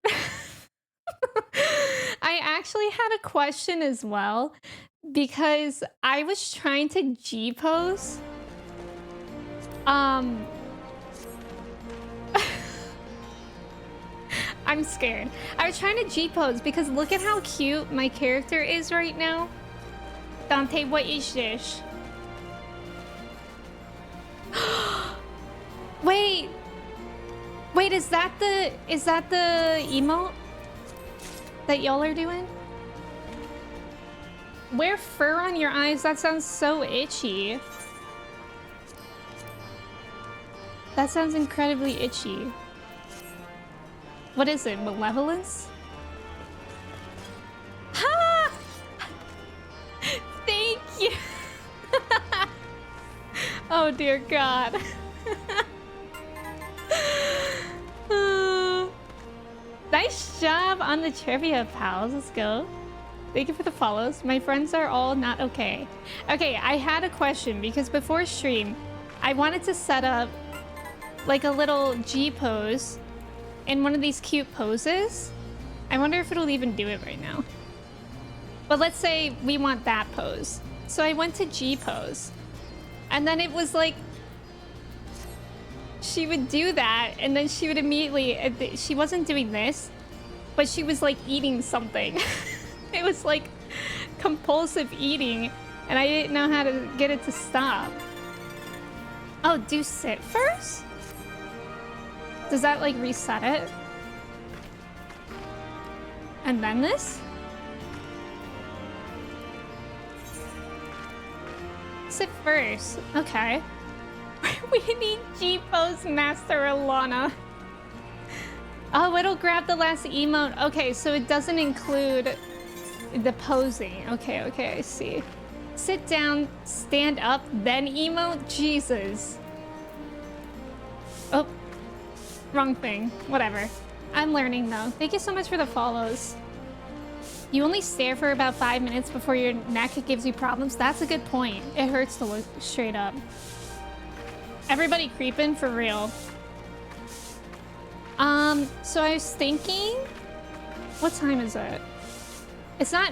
[SPEAKER 1] I actually had a question as well, because I was trying to G-pose. I'm scared. I was trying to G-pose because look at how cute my character is right now. Dante, what is this? Wait. Wait, is that the emote that y'all are doing? Wear fur on your eyes? That sounds so itchy. That sounds incredibly itchy. What is it? Malevolence? Ha! Thank you. Oh dear God. Nice job on the trivia, pals. Let's go. Thank you for the follows. My friends are all not okay. Okay, I had a question because before stream, I wanted to set up like a little G pose in one of these cute poses. I wonder if it'll even do it right now. But let's say we want that pose. So I went to G pose. And then it was like, she would do that and then she would immediately, she wasn't doing this, but she was like eating something. It was like compulsive eating and I didn't know how to get it to stop. Oh, do sit first? Does that like reset it? And then this? Sit first. Okay. We need G-pose Master Alana. Oh, it'll grab the last emote. Okay, so it doesn't include the posing. Okay, okay, I see. Sit down, stand up, then emote? Jesus. Oh. Wrong thing. Whatever. I'm learning though. Thank you so much for the follows. You only stare for about 5 minutes before your neck gives you problems. That's a good point. It hurts to look straight up. Everybody creeping for real. So I was thinking, what time is it? It's not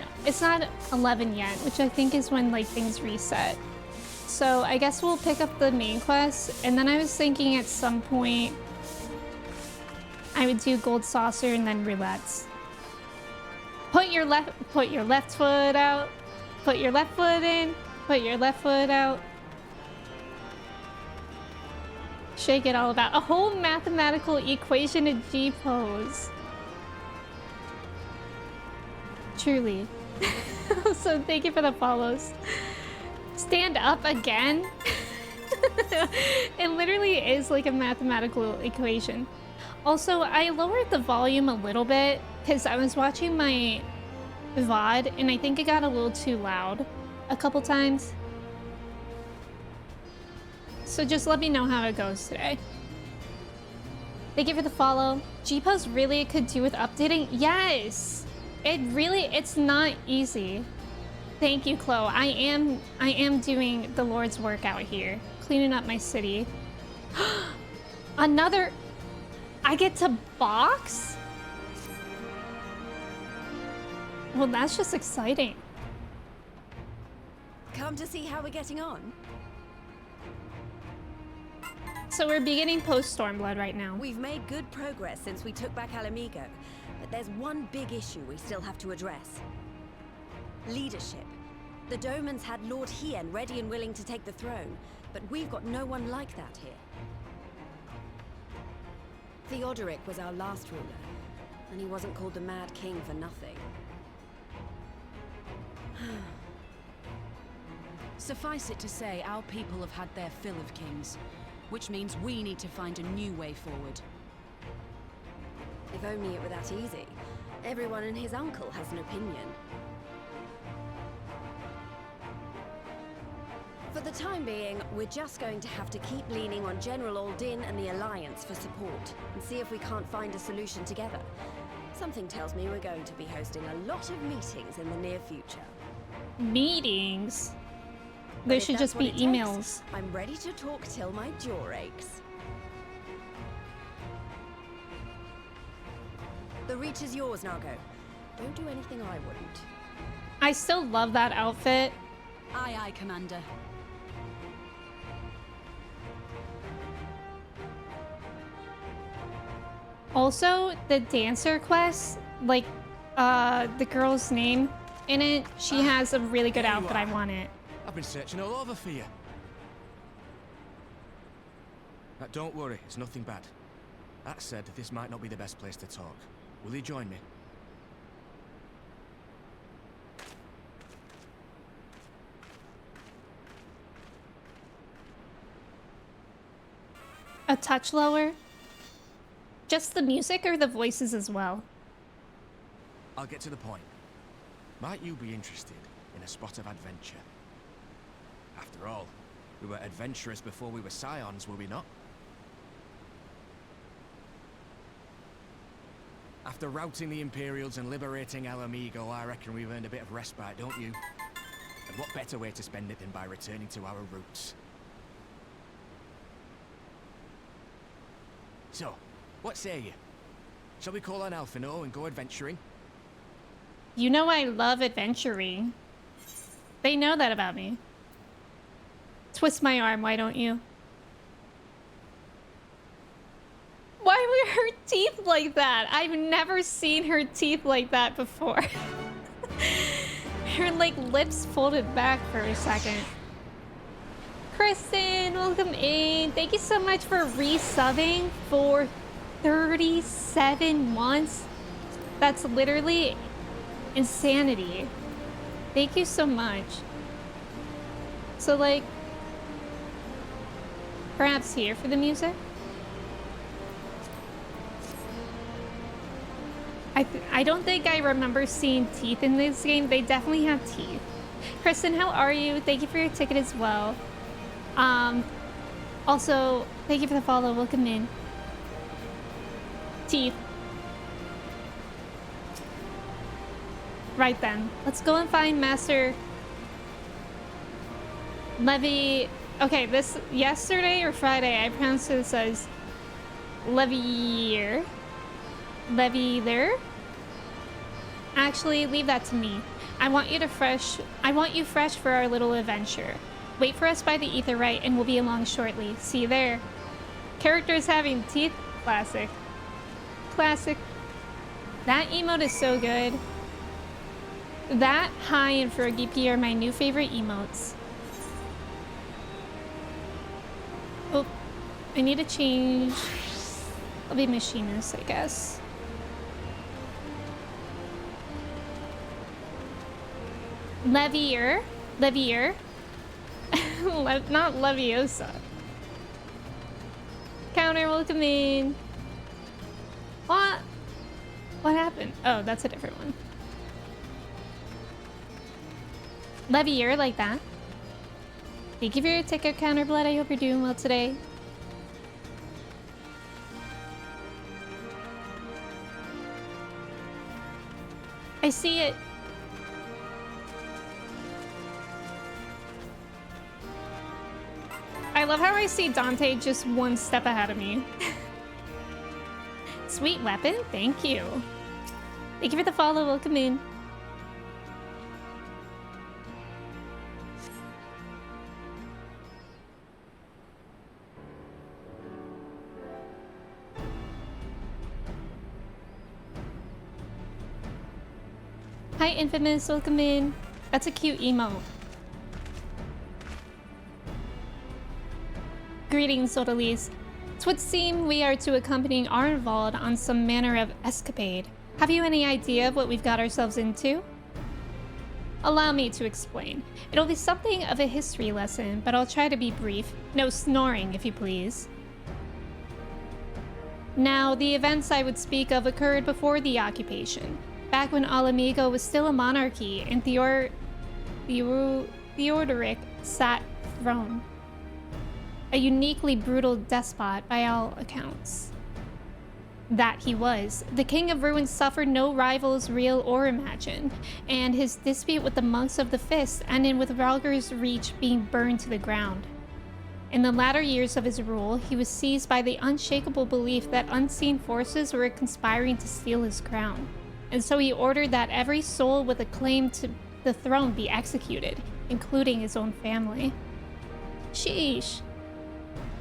[SPEAKER 1] 11 yet, which I think is when like things reset. So I guess we'll pick up the main quest, and then I was thinking at some point I would do gold saucer and then roulettes. Put your left foot out. Put your left foot in. Put your left foot out. Shake it all about. A whole mathematical equation of G pose. Truly. So thank you for the follows. Stand up again? It literally is like a mathematical equation. Also, I lowered the volume a little bit because I was watching my VOD and I think it got a little too loud a couple times. So just let me know how it goes today. Thank you for the follow. G-Pose really could do with updating? Yes! It's not easy. Thank you, Chloe. I am doing the Lord's work out here. Cleaning up my city. Another... I get to box? Well, that's just exciting.
[SPEAKER 2] Come to see how we're getting on?
[SPEAKER 1] So we're beginning post-Stormblood right now.
[SPEAKER 2] We've made good progress since we took back Alamigo, but there's one big issue we still have to address. Leadership. The Domans had Lord Hien ready and willing to take the throne, but we've got no one like that here. Theodoric was our last ruler, and he wasn't called the Mad King for nothing.
[SPEAKER 3] Suffice it to say, our people have had their fill of kings, which means we need to find a new way forward.
[SPEAKER 2] If only it were that easy. Everyone and his uncle has an opinion. For the time being, we're just going to have to keep leaning on General Aldin and the Alliance for support, and see if we can't find a solution together. Something tells me we're going to be hosting a lot of meetings in the near future.
[SPEAKER 1] Meetings? There should just be emails.
[SPEAKER 2] I'm ready to talk till my jaw aches. The reach is yours, Nago. Don't do anything I wouldn't.
[SPEAKER 1] I still love that outfit.
[SPEAKER 3] Aye, aye, Commander.
[SPEAKER 1] Also, the dancer quest, like, the girl's name in it, she has a really good outfit. I want it.
[SPEAKER 4] I've been searching all over for you. Don't worry, it's nothing bad. That said, this might not be the best place to talk. Will you join me?
[SPEAKER 1] A touch lower? Just the music or the voices as well?
[SPEAKER 4] I'll get to the point. Might you be interested in a spot of adventure? After all, we were adventurers before we were scions, were we not? After routing the Imperials and liberating Alamigo, I reckon we've earned a bit of respite, don't you? And what better way to spend it than by returning to our roots? So, what say you? Shall we call on Alphino and go adventuring?
[SPEAKER 1] You know I love adventuring. They know that about me. Twist my arm, why don't you? Why were her teeth like that? I've never seen her teeth like that before. Her like lips folded back for a second. Kristen, welcome in. Thank you so much for resubbing for 37 months. That's literally insanity. Thank you so much. So like, perhaps here for the music? I don't think I remember seeing teeth in this game. They definitely have teeth. Kristen, how are you? Thank you for your ticket as well. Also, thank you for the follow. Welcome in. Teeth. Right then. Let's go and find Master Levy. Okay, this yesterday or Friday, I pronounced this as Levier. Levier? Actually, leave that to me. I want you fresh for our little adventure. Wait for us by the Etherite and we'll be along shortly. See you there. Characters having teeth? Classic. Classic. That emote is so good. That, Hi, and Fergie P are my new favorite emotes. Oh, I need to change. I'll be machinist, I guess. Levier. Levier. Not Leviosa. Counter, welcome in. What? What happened? Oh, that's a different one. Levier, like that. Thank you for your ticket, Counterblood. I hope you're doing well today. I see it. I love how I see Dante just one step ahead of me. Sweet weapon, thank you. Thank you for the follow, welcome in. Hi Infamous, welcome in. That's a cute emote. Greetings, Odalise. It would seem we are to accompany Arnvald on some manner of escapade. Have you any idea of what we've got ourselves into? Allow me to explain. It'll be something of a history lesson, but I'll try to be brief. No snoring, if you please. Now, the events I would speak of occurred before the occupation, back when Alamigo was still a monarchy and Theodoric sat throne. A uniquely brutal despot by all accounts. That he was. The King of Ruin suffered no rivals, real or imagined, and his dispute with the monks of the Fist ended with Ralger's Reach being burned to the ground. In the latter years of his rule, he was seized by the unshakable belief that unseen forces were conspiring to steal his crown, and so he ordered that every soul with a claim to the throne be executed, including his own family. Sheesh.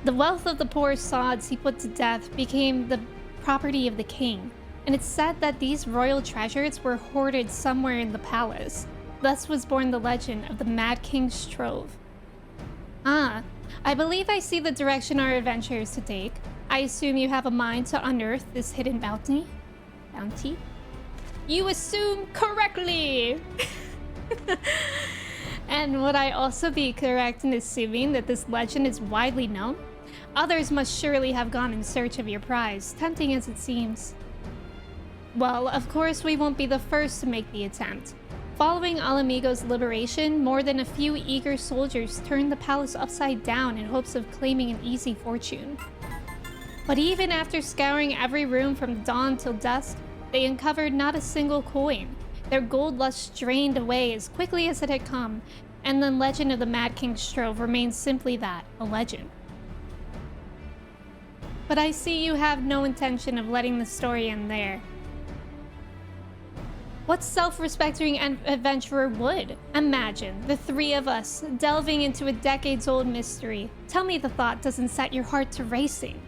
[SPEAKER 1] The wealth of the poor sods he put to death became the property of the king, and it's said that these royal treasures were hoarded somewhere in the palace. Thus was born the legend of the Mad King's Trove. Ah, I believe I see the direction our adventure is to take. I assume you have a mind to unearth this hidden bounty? Bounty? You assume correctly! And would I also be correct in assuming that this legend is widely known? Others must surely have gone in search of your prize, tempting as it seems. Well, of course we won't be the first to make the attempt. Following Alamigo's liberation, more than a few eager soldiers turned the palace upside down in hopes of claiming an easy fortune. But even after scouring every room from dawn till dusk, they uncovered not a single coin. Their gold lust drained away as quickly as it had come, and the legend of the Mad King's Trove remains simply that, a legend. But I see you have no intention of letting the story end there. What self-respecting adventurer would? Imagine the three of us delving into a decades-old mystery. Tell me the thought doesn't set your heart to racing.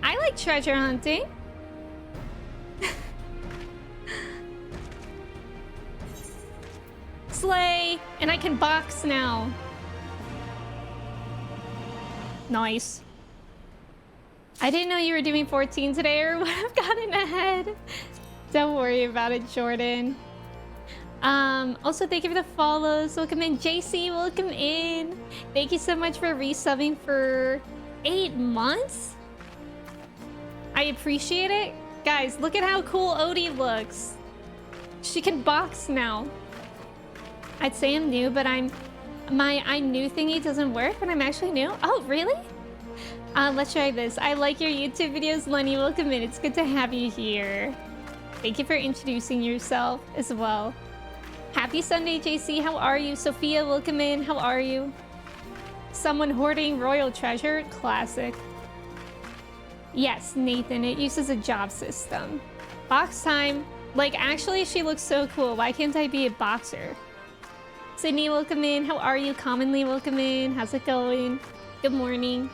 [SPEAKER 1] I like treasure hunting. Slay! And I can box now. Nice. I didn't know you were doing 14 today or would have gotten ahead. Don't worry about it, Jordan. Also, thank you for the follows. Welcome in, JC. Welcome in. Thank you so much for resubbing for 8 months. I appreciate it. Guys, look at how cool Odie looks. She can box now. I'd say I'm new, but my I knew thingy doesn't work when I'm actually new. Oh, really? Let's try this. I like your YouTube videos, Lenny. Welcome in. It's good to have you here. Thank you for introducing yourself as well. Happy Sunday, JC. How are you? Sophia, welcome in. How are you? Someone hoarding royal treasure? Classic. Yes, Nathan. It uses a job system. Box time. Like, actually, she looks so cool. Why can't I be a boxer? Sydney, welcome in. How are you? Commonly, welcome in. How's it going? Good morning.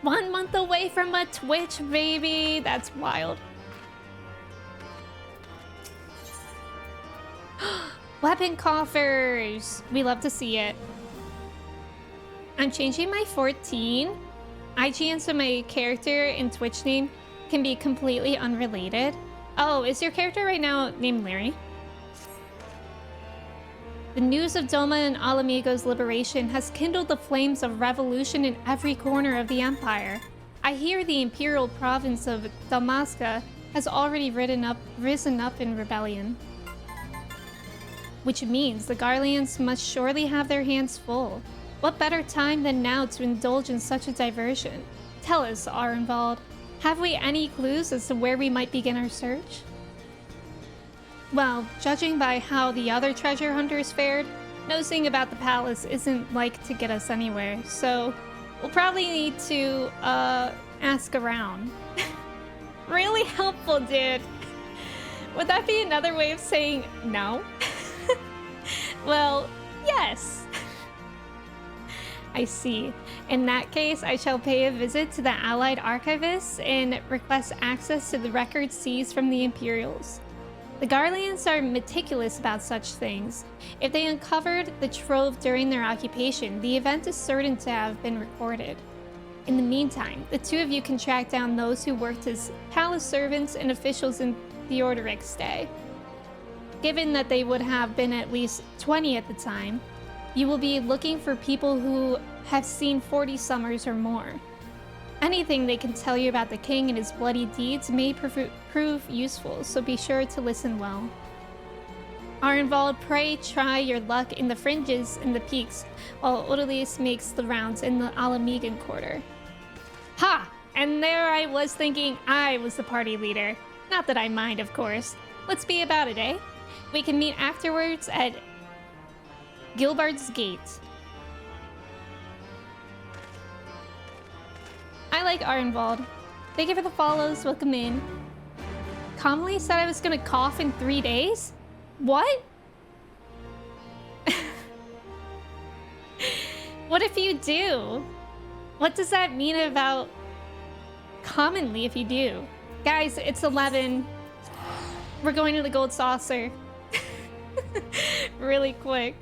[SPEAKER 1] 1 month away from a Twitch, baby. That's wild. Weapon coffers. We love to see it. I'm changing my 14. IGN, so my character and Twitch name can be completely unrelated. Oh, is your character right now named Larry? The news of Doma and Alamigo's liberation has kindled the flames of revolution in every corner of the Empire. I hear the imperial province of Dalmasca has already risen up in rebellion. Which means the Garleans must surely have their hands full. What better time than now to indulge in such a diversion? Tell us, Arenvald, have we any clues as to where we might begin our search? Well, judging by how the other treasure hunters fared, nosing about the palace isn't like to get us anywhere, so we'll probably need to, ask around. Really helpful, dude. Would that be another way of saying no? Well, yes. I see. In that case, I shall pay a visit to the Allied archivists and request access to the records seized from the Imperials. The Garleans are meticulous about such things. If they uncovered the trove during their occupation, the event is certain to have been recorded. In the meantime, the two of you can track down those who worked as palace servants and officials in Theodoric's day. Given that they would have been at least 20 at the time, you will be looking for people who have seen 40 summers or more. Anything they can tell you about the king and his bloody deeds may prove useful, so be sure to listen well. Arenvald, pray try your luck in the fringes and the peaks, while Odalisque makes the rounds in the Alamigan quarter. Ha! And there I was thinking I was the party leader. Not that I mind, of course. Let's be about it, eh? We can meet afterwards at Gilbard's Gate. I like Arenvald. Thank you for the follows. Welcome in. Commonly said I was gonna cough in 3 days? What? What if you do? What does that mean about commonly if you do? Guys, it's 11. We're going to the gold saucer. Really quick.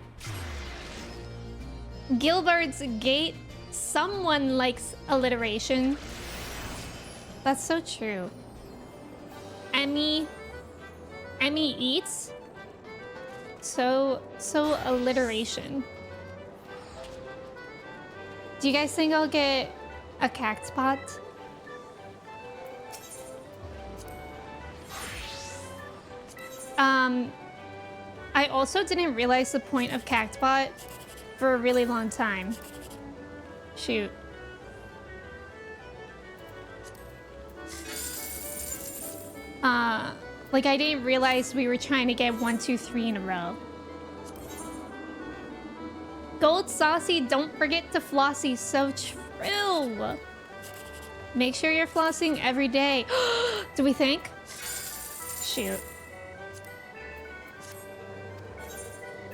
[SPEAKER 1] Gilbard's Gate. Someone likes alliteration. That's so true. Emmy eats. So alliteration. Do you guys think I'll get a cactpot? I also didn't realize the point of cactpot for a really long time. Shoot. Like I didn't realize we were trying to get 1, 2, 3 in a row. Gold Saucy, don't forget to flossy. So true. Make sure you're flossing every day. Do we think? Shoot.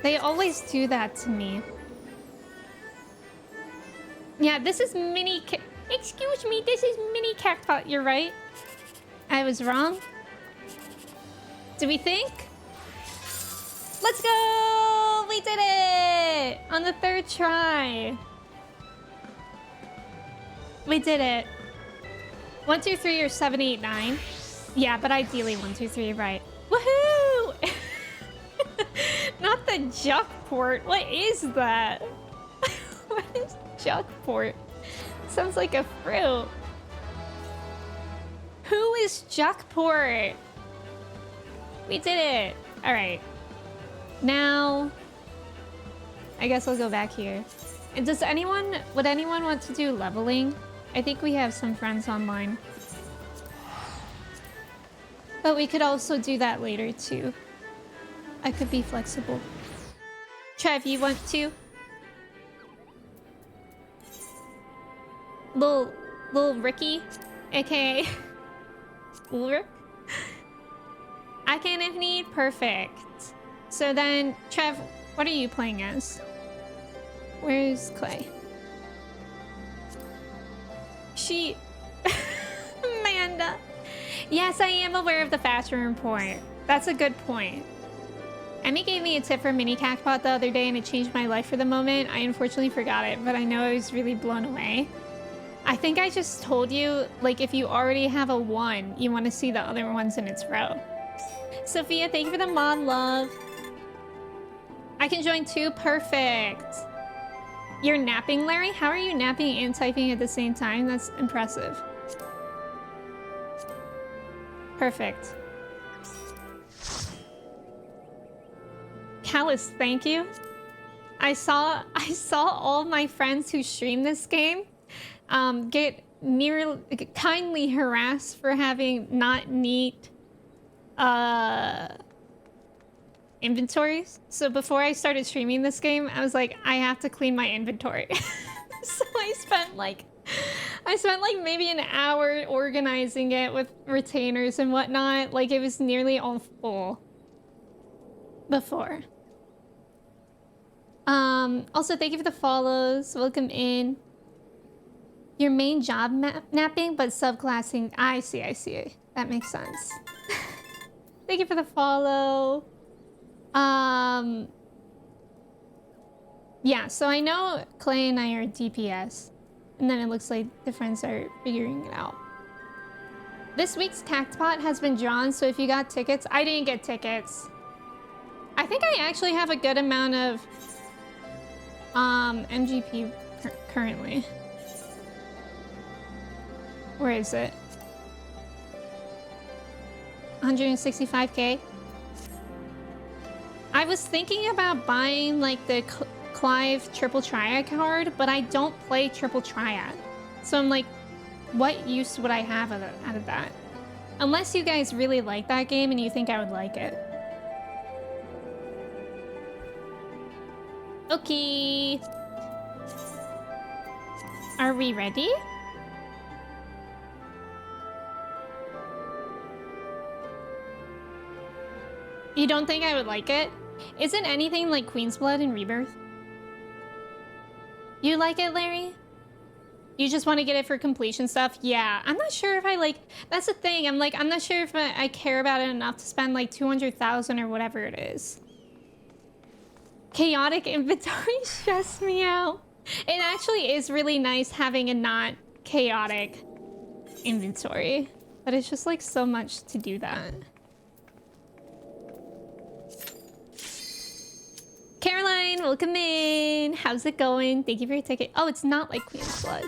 [SPEAKER 1] They always do that to me. Yeah, this is mini excuse me, this is mini cactpot. You're right. I was wrong. Do we think? Let's go! We did it! On the 3rd try. We did it. 1, 2, 3 or 7, 8, 9. Yeah, but ideally 1, 2, 3, right. Woohoo! Not the Juckport. What is that? What is Juckport? Sounds like a fruit. Who is Juckport? We did it. All right. Now, I guess I'll go back here. And would anyone want to do leveling? I think we have some friends online. But we could also do that later too. I could be flexible. Trev, you want to? Little Ricky, aka Ulrich. I can if need. Perfect. So then, Trev, what are you playing as? Where's Clay? She... Amanda. Yes, I am aware of the fashion report. That's a good point. Emmy gave me a tip for mini cactpot the other day and it changed my life for the moment. I unfortunately forgot it, but I know I was really blown away. I think I just told you, like, if you already have a 1, you want to see the other ones in its row. Sophia, thank you for the mod love. I can join too. Perfect. You're napping, Larry? How are you napping and typing at the same time? That's impressive. Perfect. Callus, thank you. I saw all my friends who stream this game get kindly harassed for having not neat inventories. So before I started streaming this game, I was like, I have to clean my inventory. So I spent like maybe an hour organizing it with retainers and whatnot. Like, it was nearly all full before. Also, thank you for the follows. Welcome in. Your main job napping, but subclassing. I see. That makes sense. Thank you for the follow. Yeah, so I know Clay and I are DPS. And then it looks like the friends are figuring it out. This week's cactpot has been drawn, so if you got tickets... I didn't get tickets. I think I actually have a good amount of MGP currently. Where is it? 165k. I was thinking about buying like the Clive Triple Triad card, but I don't play Triple Triad. So I'm like, what use would I have out of that? Unless you guys really like that game and you think I would like it. Okay. Are we ready? You don't think I would like it? Isn't anything like Queen's Blood and Rebirth? You like it, Larry? You just want to get it for completion stuff? Yeah, I'm not sure if I like... That's the thing, I'm not sure if I care about it enough to spend like 200,000 or whatever it is. Chaotic inventory stressed me out. It actually is really nice having a not chaotic inventory. But it's just like so much to do that. Caroline, welcome in. How's it going? Thank you for your ticket. Oh, it's not like Queen's Blood.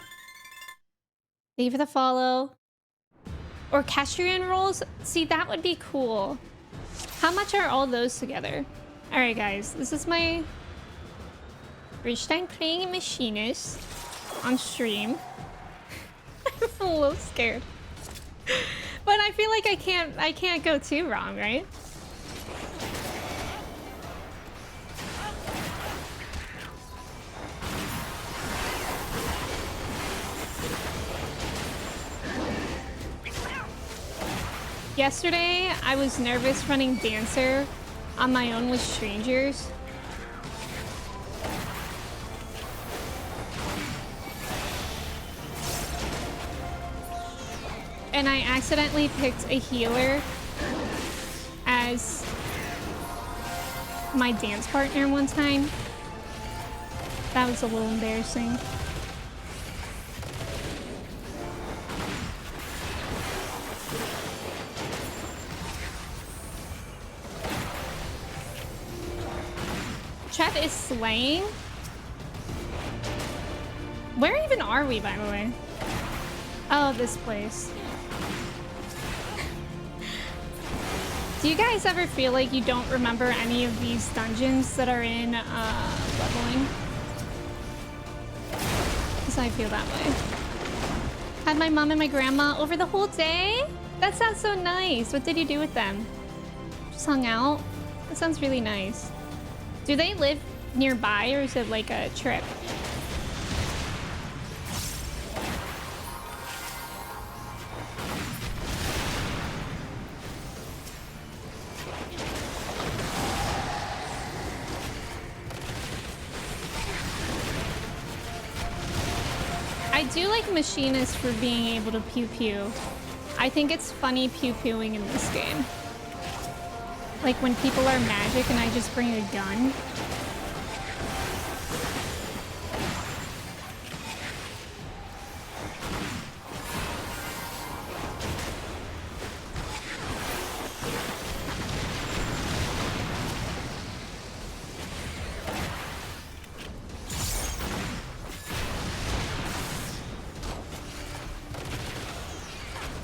[SPEAKER 1] Thank you for the follow. Orchestrion rolls? See, that would be cool. How much are all those together? Alright, guys. This is my first time playing Machinist on stream. I'm a little scared. But I feel like I can't go too wrong, right? Yesterday, I was nervous running Dancer on my own with strangers. And I accidentally picked a healer as my dance partner one time. That was a little embarrassing. Chat is slaying. Where even are we, by the way? Oh, this place. Do you guys ever feel like you don't remember any of these dungeons that are in leveling? because I feel that way. Had my mom and my grandma over the whole day? That sounds so nice. What did you do with them? Just hung out? That sounds really nice. Do they live nearby or is it like a trip? I do like Machinists for being able to pew-pew. I think it's funny pew-pewing in this game. Like when people are magic and I just bring a gun.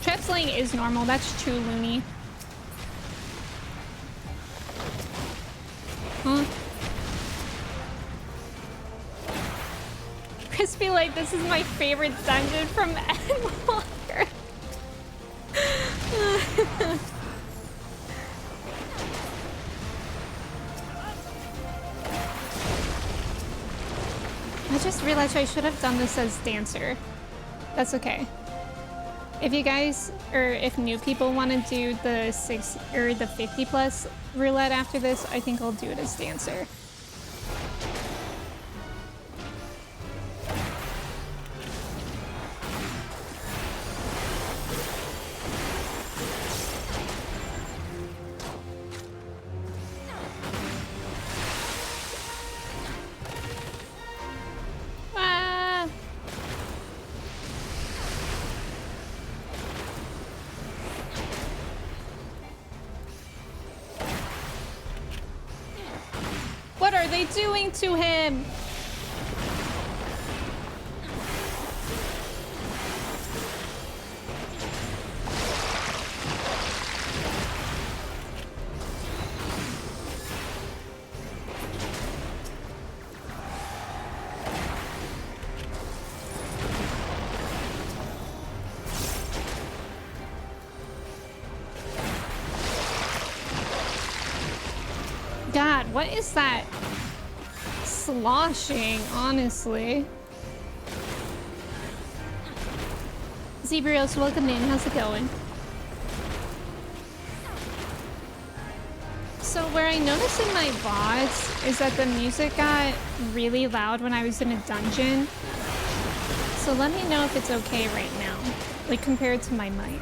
[SPEAKER 1] Trap-slaying is normal, that's true, Looney. Huh? Crispy like, this is my favorite dungeon from Endwalker. I just realized I should have done this as dancer. That's okay. If you guys, or if new people want to do the 6 or the 50 plus roulette after this, I think I'll do it as dancer. What are they doing to him? God, what is that? Sloshing, honestly. Zebrios, welcome in. How's it going? So where I noticed in my VODs is that the music got really loud when I was in a dungeon. So let me know if it's okay right now, like compared to my mic.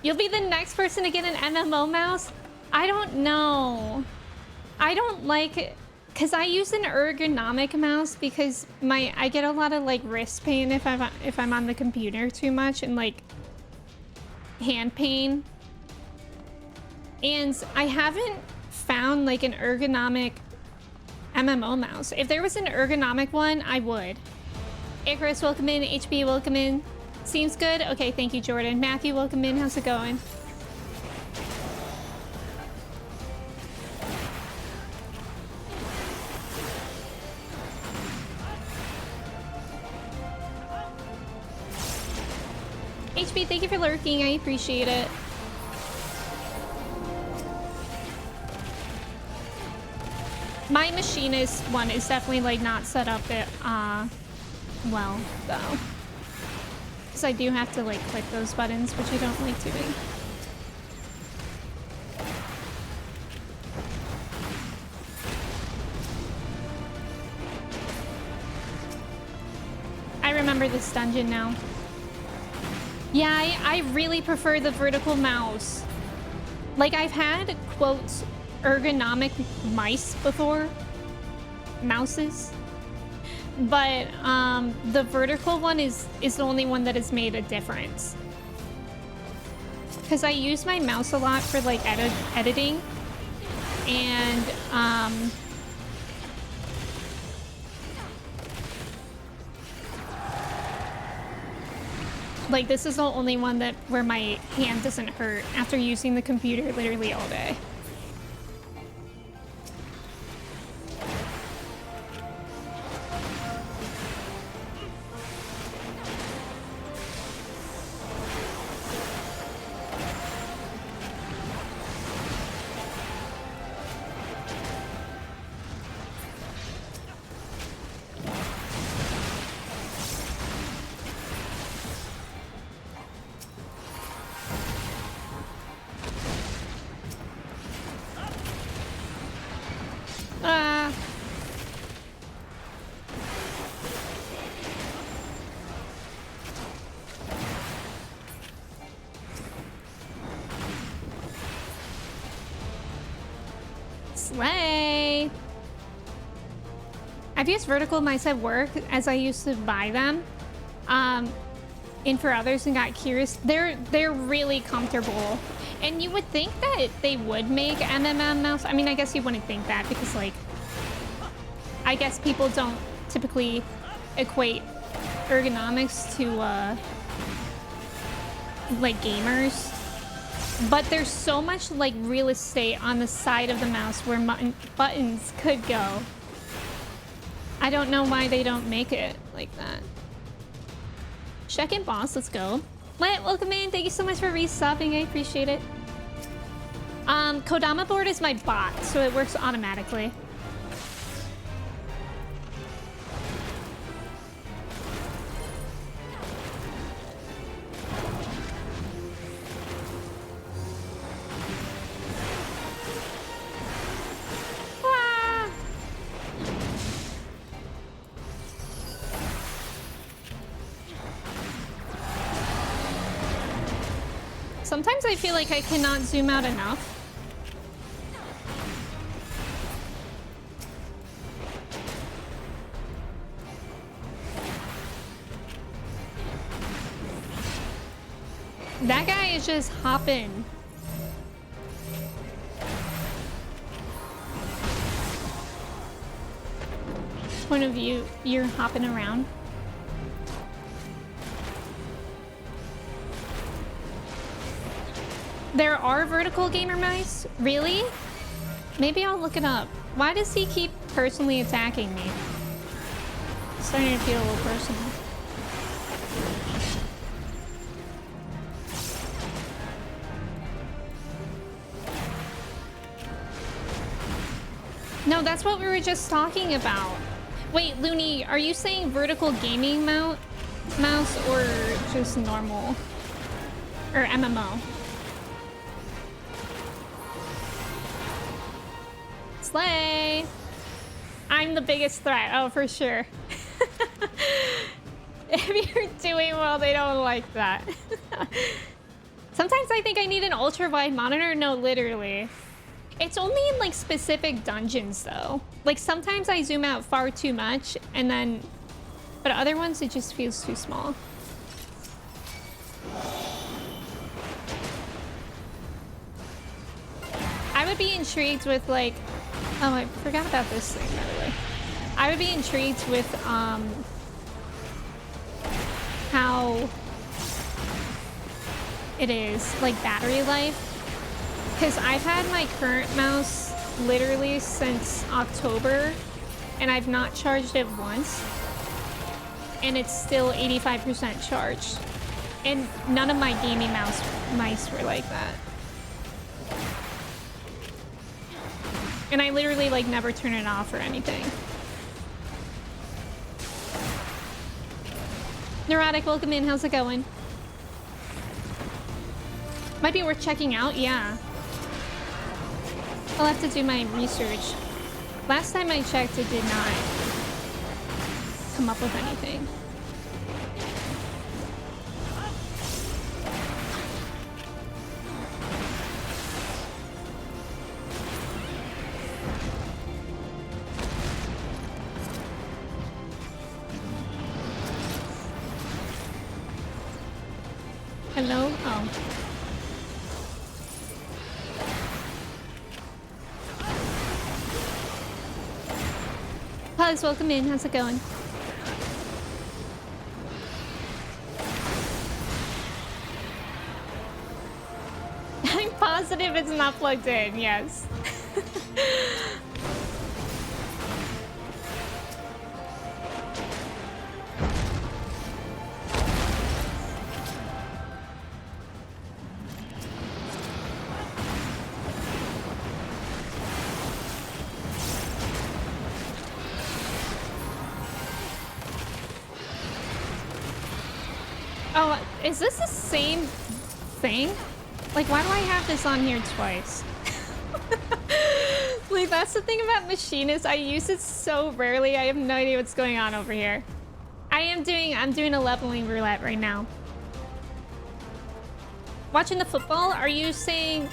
[SPEAKER 1] You'll be the next person to get an MMO mouse? I don't know. I don't like it because I use an ergonomic mouse because I get a lot of like wrist pain if I'm on the computer too much and like hand pain. And I haven't found like an ergonomic MMO mouse. If there was an ergonomic one, I would. Icarus, welcome in. HB, welcome in. Seems good? Okay, thank you, Jordan. Matthew, welcome in. How's it going? HB, thank you for lurking. I appreciate it. My Machinist one is definitely like not set up it well though. Because I do have to like click those buttons, which I don't like doing. I remember this dungeon now. Yeah, I really prefer the vertical mouse. Like I've had, quotes, ergonomic mice before. Mouses. But the vertical one is the only one that has made a difference. Because I use my mouse a lot for like editing. And like this is the only one where my hand doesn't hurt after using the computer literally all day. Slay! I've used vertical mice at work as I used to buy them. And for others and got curious. They're really comfortable. And you would think that they would make MMM mouse. I mean, I guess you wouldn't think that because, like, I guess people don't typically equate ergonomics to, like, gamers. But there's so much, like, real estate on the side of the mouse where buttons could go. I don't know why they don't make it like that. Second boss, let's go. Welcome in. Thank you so much for resubbing. I appreciate it. Kodama board is my bot, so it works automatically. Sometimes I feel like I cannot zoom out enough. That guy is just hopping. Point of view, you're hopping around. There are vertical gamer mice? Really? Maybe I'll look it up. Why does he keep personally attacking me? It's starting to feel a little personal. No, that's what we were just talking about. Wait, Looney, are you saying vertical gaming mouse or just normal? Or MMO? Slay! I'm the biggest threat. Oh, for sure. If you're doing well, they don't like that. Sometimes I think I need an ultra-wide monitor. No, literally. It's only in, like, specific dungeons, though. Like, sometimes I zoom out far too much, and then... But other ones, it just feels too small. I would be intrigued with, like... Oh, I forgot about this thing, by the way. I would be intrigued with, how it is, like, battery life. Because I've had my current mouse literally since October, and I've not charged it once. And it's still 85% charged. And none of my gaming mice were like that. And I literally, like, never turn it off or anything. Neurotic, welcome in. How's it going? Might be worth checking out, yeah. I'll have to do my research. Last time I checked, it did not come up with anything. Hello? Oh. Pugs, welcome in. How's it going? I'm positive it's not plugged in, yes. Oh, is this the same thing? Like, why do I have this on here twice? Like, that's the thing about Machinist. I use it so rarely. I have no idea what's going on over here. I'm doing a leveling roulette right now. Watching the football? Are you saying...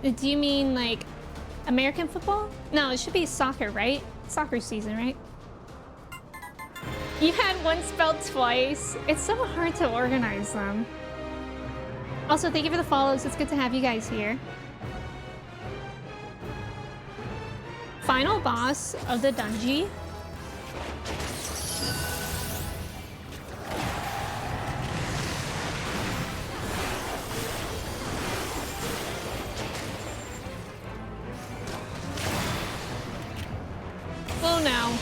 [SPEAKER 1] Do you mean, like, American football? No, it should be soccer, right? Soccer season, right? You had one spelled twice. It's so hard to organize them. Also, thank you for the follows. It's good to have you guys here. Final boss of the dungeon. Oh no.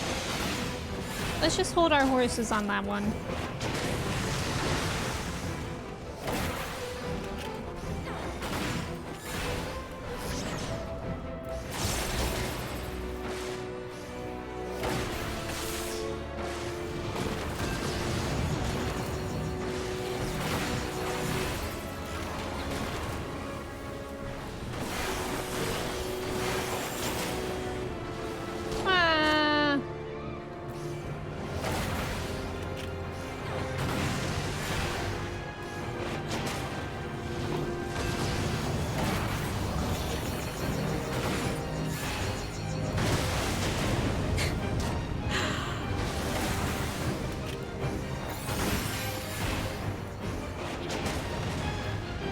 [SPEAKER 1] Let's just hold our horses on that one.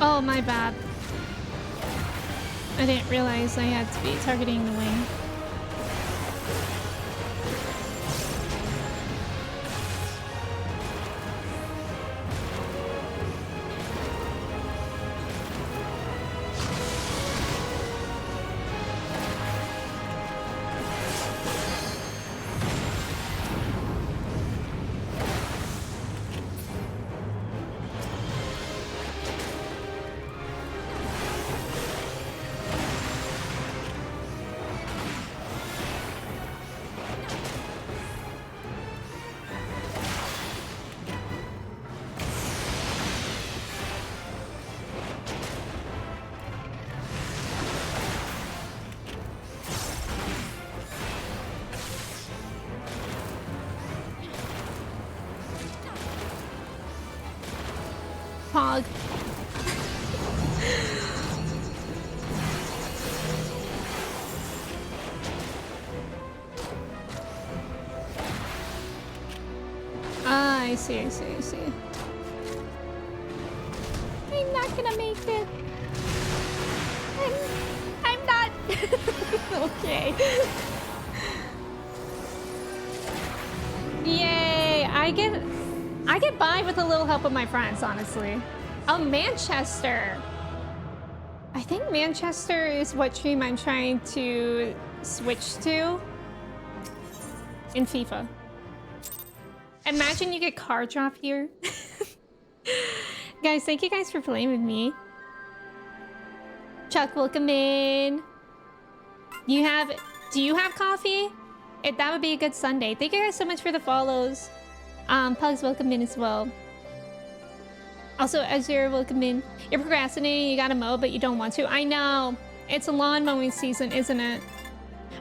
[SPEAKER 1] Oh, my bad. I didn't realize I had to be targeting the wing. Pog. Ah, I see. I'm not gonna make it. I'm not. Okay. Yay! I get by with a little help of my friends, honestly. Oh, Manchester. I think Manchester is what team I'm trying to switch to in FIFA. Imagine you get car drop here. Guys, thank you guys for playing with me. Chuck, welcome in. Do you have coffee? That would be a good Sunday. Thank you guys so much for the follows. Pugs, welcome in as well. Also, Azure, welcome in. You're procrastinating, you gotta mow, but you don't want to. I know. It's a lawn mowing season, isn't it?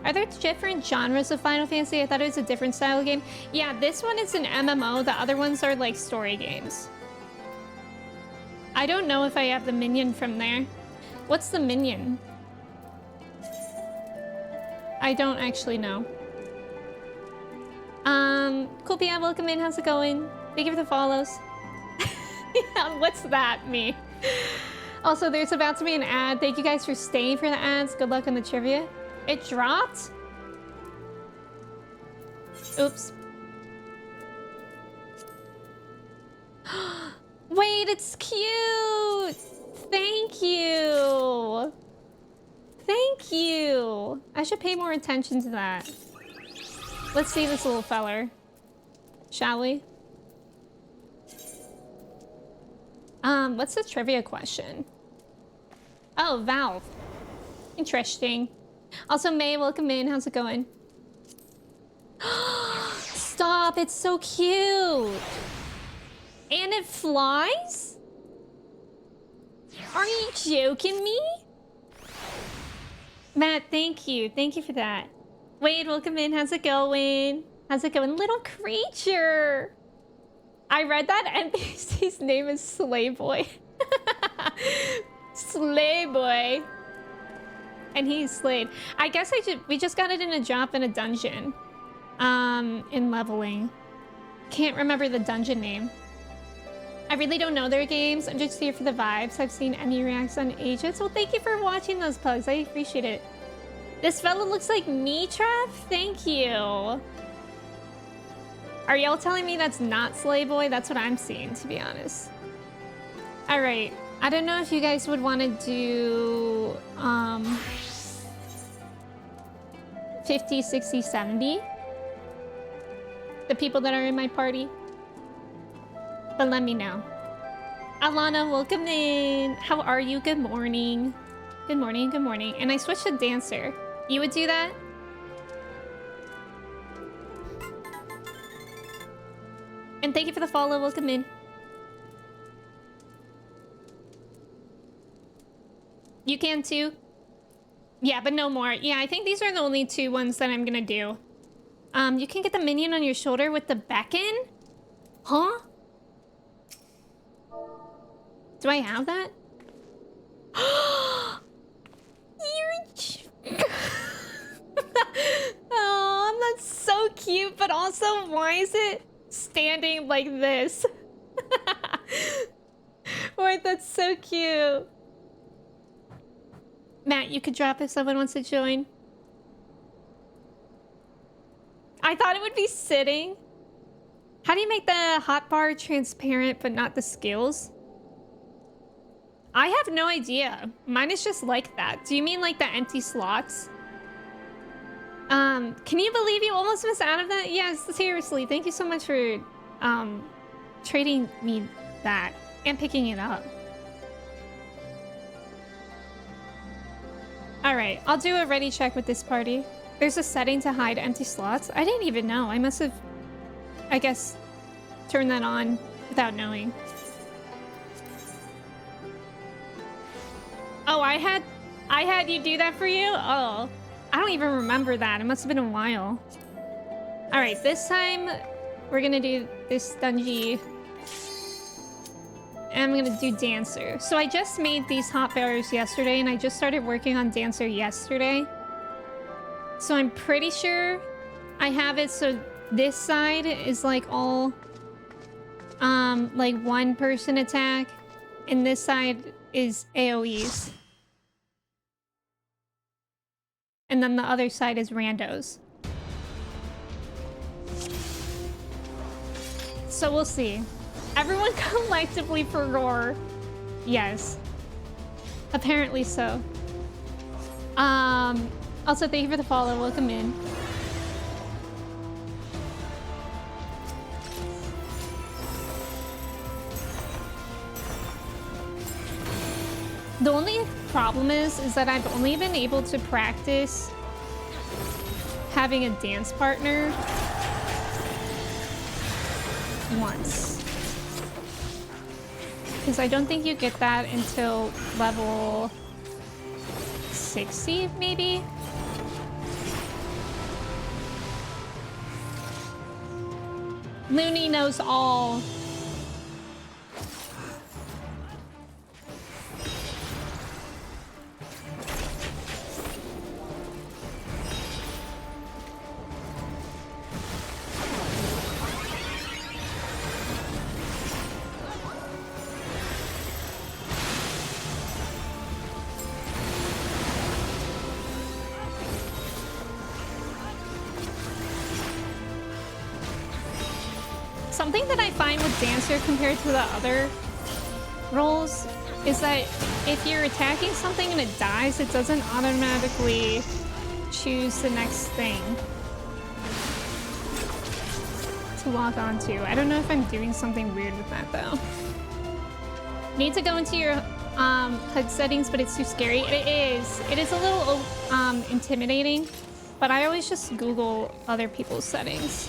[SPEAKER 1] Are there different genres of Final Fantasy? I thought it was a different style of game. Yeah, this one is an MMO. The other ones are like story games. I don't know if I have the minion from there. What's the minion? I don't actually know. Coolpia, welcome in. How's it going? Thank you for the follows. Yeah, what's that mean? Also, there's about to be an ad. Thank you guys for staying for the ads. Good luck on the trivia. It dropped? Oops. Wait, it's cute! Thank you! Thank you! I should pay more attention to that. Let's see this little feller. Shall we? What's the trivia question? Oh, Valve. Interesting. Also, May, welcome in. How's it going? Stop, it's so cute. And it flies? Are you joking me? Matt, thank you. Thank you for that. Wade, welcome in. How's it going? How's it going? Little creature. I read that NPC's name is Slayboy. Slayboy. And he's slayed. I guess we just got it in a drop in a dungeon. In leveling. Can't remember the dungeon name. I really don't know their games. I'm just here for the vibes. I've seen Emmy reacts on Ages. Well, thank you for watching those pugs. I appreciate it. This fella looks like me, Trev? Thank you. Are y'all telling me that's not Slayboy? That's what I'm seeing, to be honest. All right. I don't know if you guys would want to do 50, 60, 70. The people that are in my party. But let me know. Alana, welcome in. How are you? Good morning. Good morning, good morning. And I switched to dancer. You would do that? And thank you for the follow. Welcome in. You can too? Yeah, but no more. Yeah, I think these are the only two ones that I'm gonna do. You can get the minion on your shoulder with the beckon? Huh? Do I have that? Oh, that's so cute, but also, why is it standing like this? Wait, that's so cute. Matt, you could drop if someone wants to join. I thought it would be sitting. How do you make the hotbar transparent but not the skills? I have no idea. Mine is just like that. Do you mean like the empty slots? Can you believe you almost missed out of that? Yes, seriously. Thank you so much for trading me that and picking it up. All right, I'll do a ready check with this party. There's a setting to hide empty slots. I didn't even know. I must have, I guess, turned that on without knowing. Oh, I had you do that for you? Oh, I don't even remember that. It must have been a while. All right, this time we're gonna do this dungeon. And I'm gonna do dancer. So I just made these hot bars yesterday and I just started working on dancer yesterday. So I'm pretty sure I have it so this side is like all like one person attack and this side is AoEs. And then the other side is randos. So we'll see. Everyone collectively for roar. Yes. Apparently so. Also, thank you for the follow. Welcome in. The only problem is that I've only been able to practice having a dance partner once. Because I don't think you get that until level 60, maybe? Looney knows all. Something that I find with dancer compared to the other roles is that if you're attacking something and it dies, it doesn't automatically choose the next thing to lock onto. I don't know if I'm doing something weird with that though. Need to go into your HUD settings, but it's too scary. It is a little intimidating, but I always just Google other people's settings.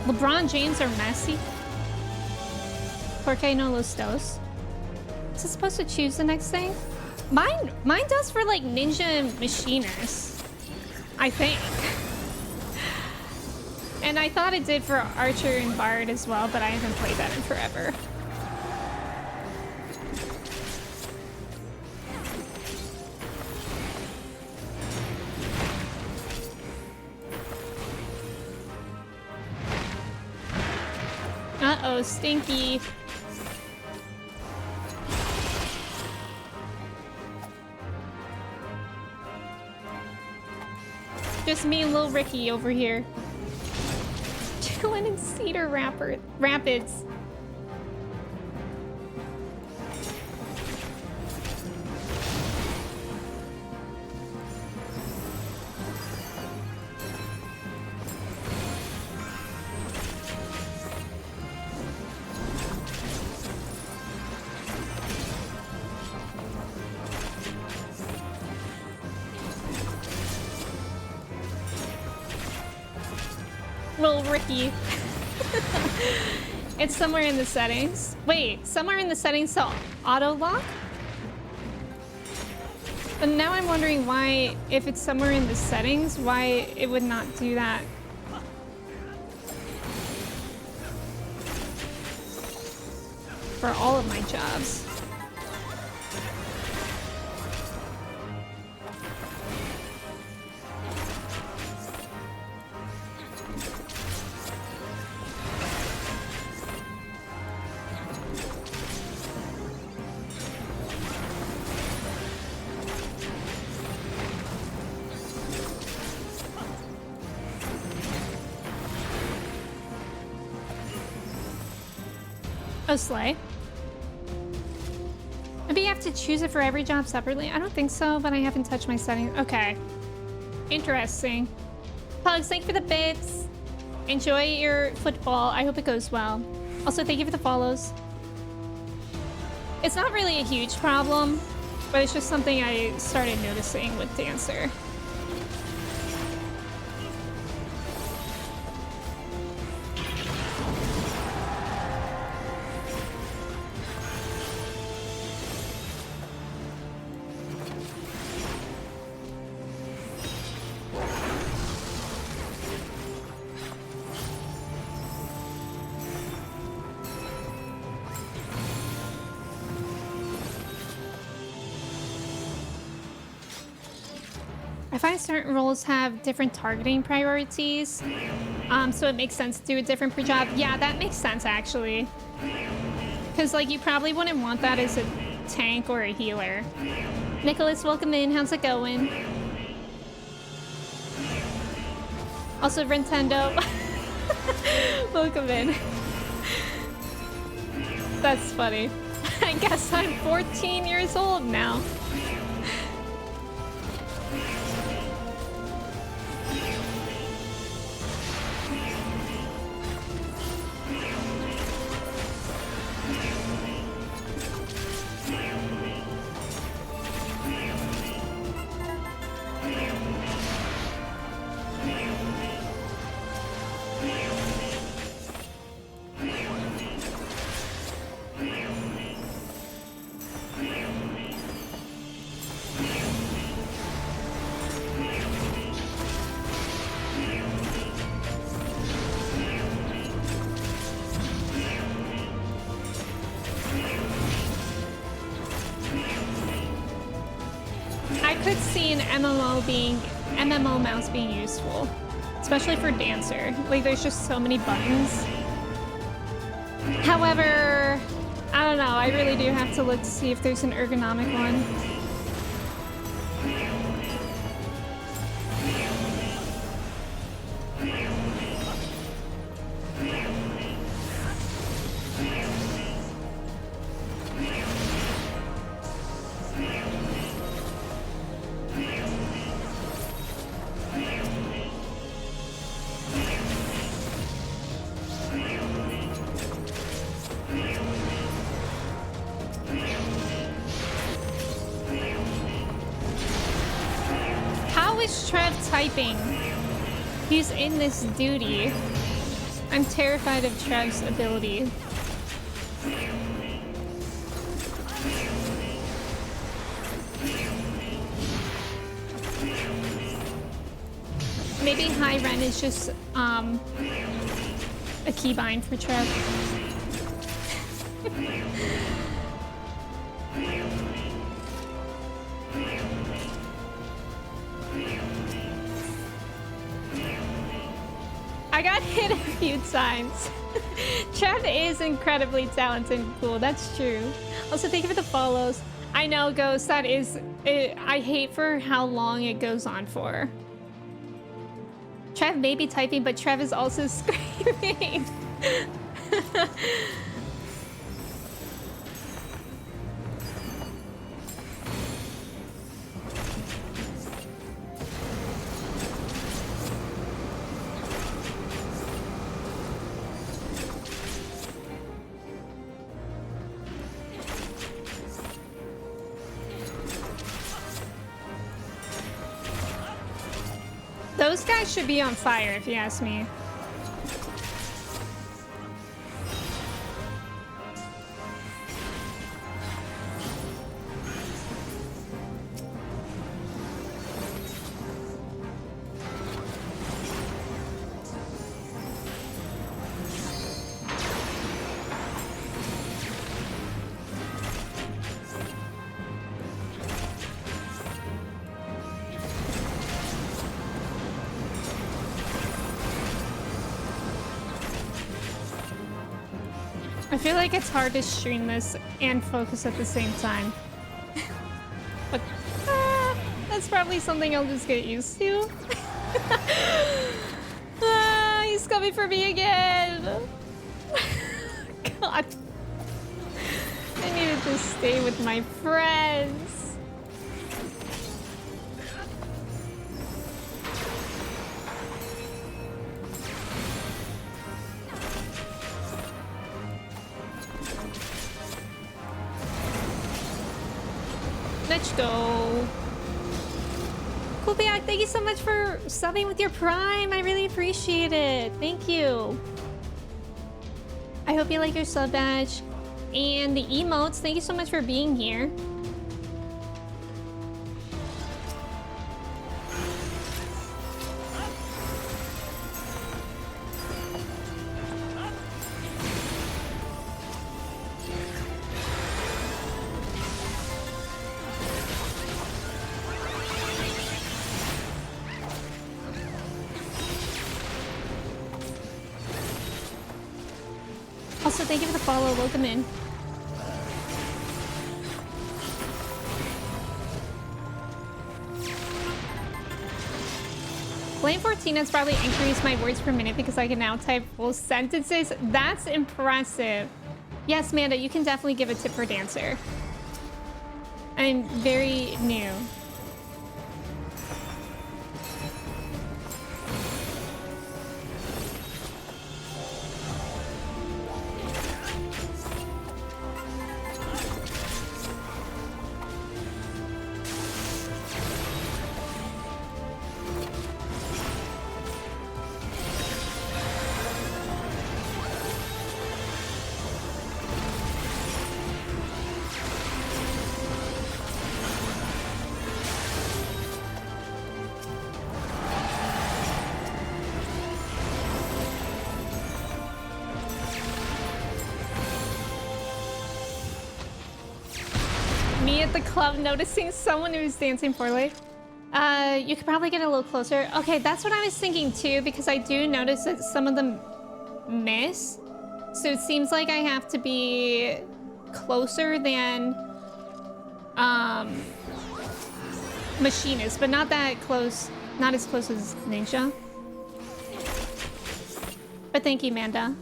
[SPEAKER 1] LeBron James or Messi? Porque no los dos? Is it supposed to choose the next thing? Mine does for like ninja machinist, I think. And I thought it did for Archer and Bard as well, but I haven't played that in forever. Uh-oh, stinky. Just me and little Ricky over here. Chilling in Cedar Rapids. Little Ricky. It's somewhere in the settings. Wait, somewhere in the settings to auto lock? But now I'm wondering why, if it's somewhere in the settings, why it would not do that. For all of my jobs. Oh, slay. Maybe you have to choose it for every job separately? I don't think so, but I haven't touched my settings. Okay. Interesting. Pugs, thank you for the bits. Enjoy your football. I hope it goes well. Also, thank you for the follows. It's not really a huge problem, but it's just something I started noticing with Dancer. I find certain roles have different targeting priorities, so it makes sense to do a different per job. Yeah, that makes sense actually, because like you probably wouldn't want that as a tank or a healer. Nicholas, welcome in. How's it going? Also, Nintendo, welcome in. That's funny. I guess I'm 14 years old now. MMO mouse being useful, especially for Dancer. Like, there's just so many buttons. However, I don't know. I really do have to look to see if there's an ergonomic one. He's in this duty. I'm terrified of Trev's ability. Maybe High Ren is just a keybind for Trev. I got hit a few times. Trev is incredibly talented and cool, that's true. Also, thank you for the follows. I know, Ghost, that is... I hate for how long it goes on for. Trev may be typing, but Trev is also screaming. Those guys should be on fire, if you ask me. I feel like it's hard to stream this and focus at the same time. But that's probably something I'll just get used to. He's coming for me again. God. I needed to stay with my friends. Let's go. Kubiak, thank you so much for subbing with your Prime. I really appreciate it. Thank you. I hope you like your sub badge. And the emotes, thank you so much for being here. Also, thank you for the follow. Welcome in. Flame 14 has probably increased my words per minute because I can now type full sentences. That's impressive. Yes, Manda, you can definitely give a tip for Dancer. I'm very new. The club noticing someone who's dancing poorly. You could probably get a little closer. Okay, that's what I was thinking too, because I do notice that some of them miss. So it seems like I have to be closer than Machinist, but not that close, not as close as Ninja. But thank you, Manda.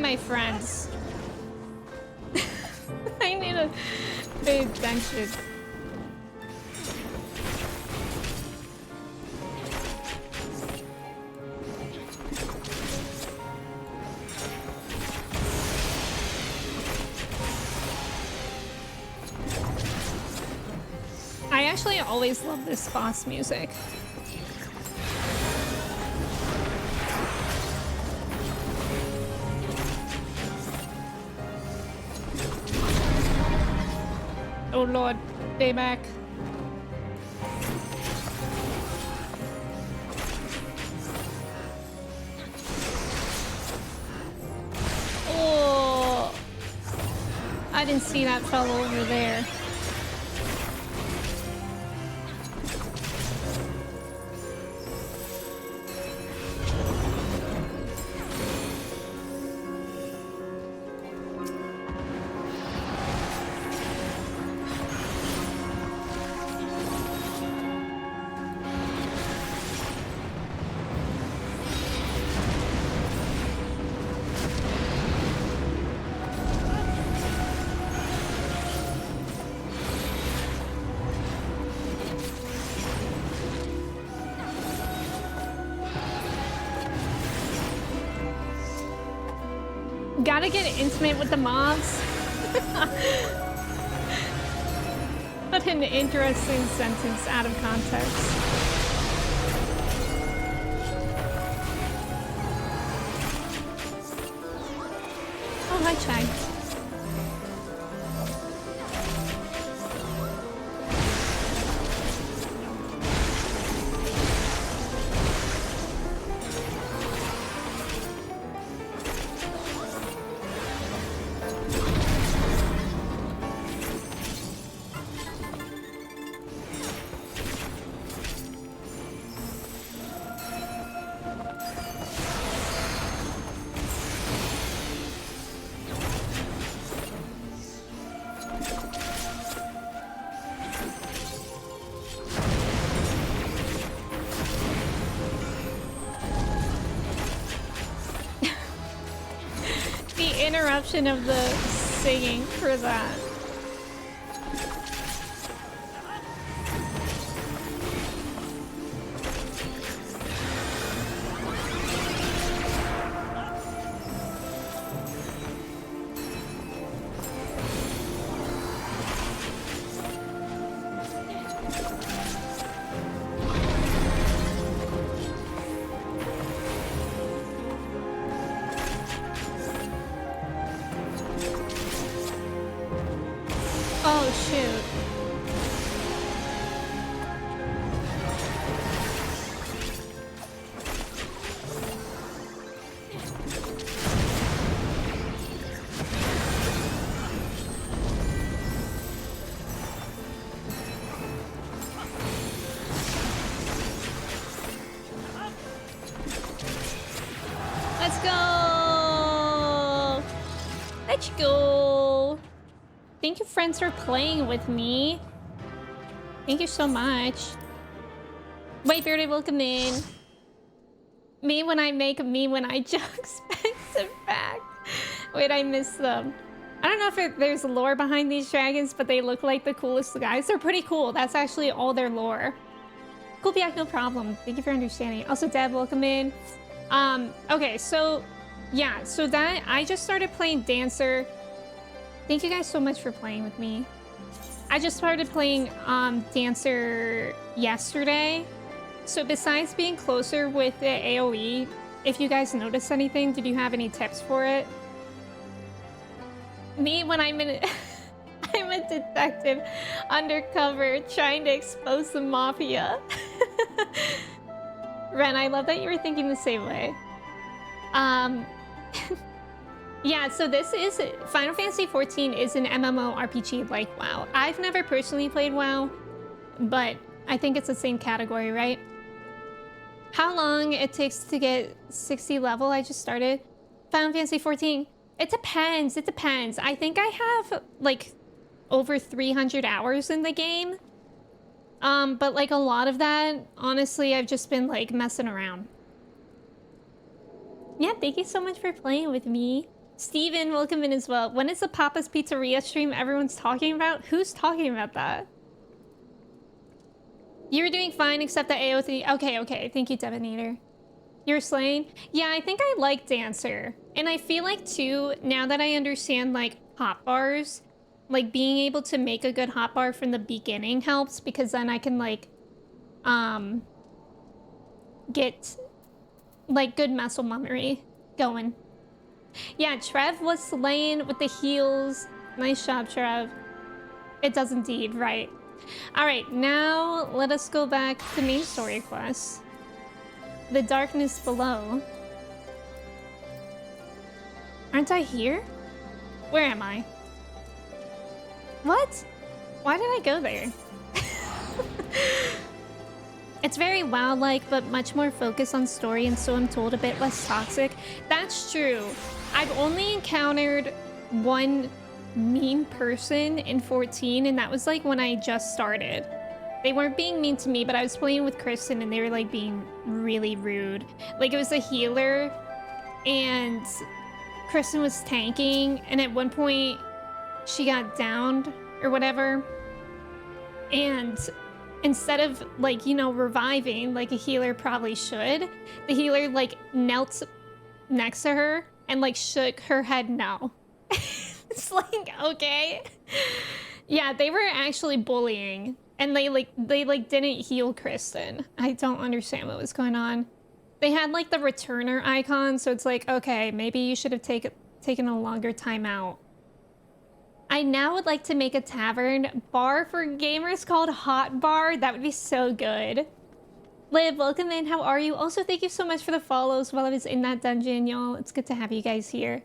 [SPEAKER 1] My friends. Pay attention. I actually always love this boss music. Oh lord, stay back. Oh, I didn't see that fellow over there. Gotta get intimate with the mobs. What an interesting sentence out of context. Oh, hi, Chai. Interruption of the singing for that. Thank you, friends, for playing with me. Thank you so much. Wait, Bearded, welcome in. Me when I make, me when I jug expensive back. Wait, I missed them. I don't know if there's lore behind these dragons, but they look like the coolest guys. They're pretty cool. That's actually all their lore. Cool, Biak, no problem. Thank you for understanding. Also, Deb, welcome in. Okay, so yeah, so that I just started playing Dancer. Thank you guys so much for playing with me. I just started playing Dancer yesterday. So besides being closer with the AoE, if you guys notice anything, did you have any tips for it? Me when I'm in I'm a detective undercover trying to expose the mafia. Ren, I love that you were thinking the same way. Yeah, so this is Final Fantasy XIV is an MMORPG like WoW. I've never personally played WoW, but I think it's the same category, right? How long it takes to get 60 level? I just started Final Fantasy XIV. It depends. It depends. I think I have like over 300 hours in the game. But like a lot of that, honestly, I've just been like messing around. Yeah, thank you so much for playing with me. Steven, welcome in as well. When is the Papa's Pizzeria stream everyone's talking about? Who's talking about that? You were doing fine except the AO3. Okay. Thank you, Devinator. You're slaying? Yeah, I think I like Dancer. And I feel like, too, now that I understand, like, hot bars, like, being able to make a good hot bar from the beginning helps, because then I can, like, get, like, good muscle memory going. Yeah, Trev was slaying with the heels. Nice job, Trev. It does indeed, right. Alright, now let us go back to main story quest. The darkness below. Aren't I here? Where am I? What? Why did I go there? It's very WoW-like, but much more focused on story, and so I'm told a bit less toxic. That's true. I've only encountered one mean person in 14, and that was like when I just started. They weren't being mean to me, but I was playing with Kristen and they were like being really rude. Like, it was a healer and Kristen was tanking, and at one point she got downed or whatever, and instead of, like, you know, reviving like a healer probably should, the healer like knelt next to her and like shook her head no. It's like, okay. Yeah, they were actually bullying, and they didn't heal Kristen. I don't understand what was going on. They had like the returner icon, so it's like, okay, maybe you should have taken a longer time out. I now would like to make a tavern bar for gamers called Hot Bar. That would be so good. Liv, welcome in. How are you? Also, thank you so much for the follows while I was in that dungeon, y'all. It's good to have you guys here.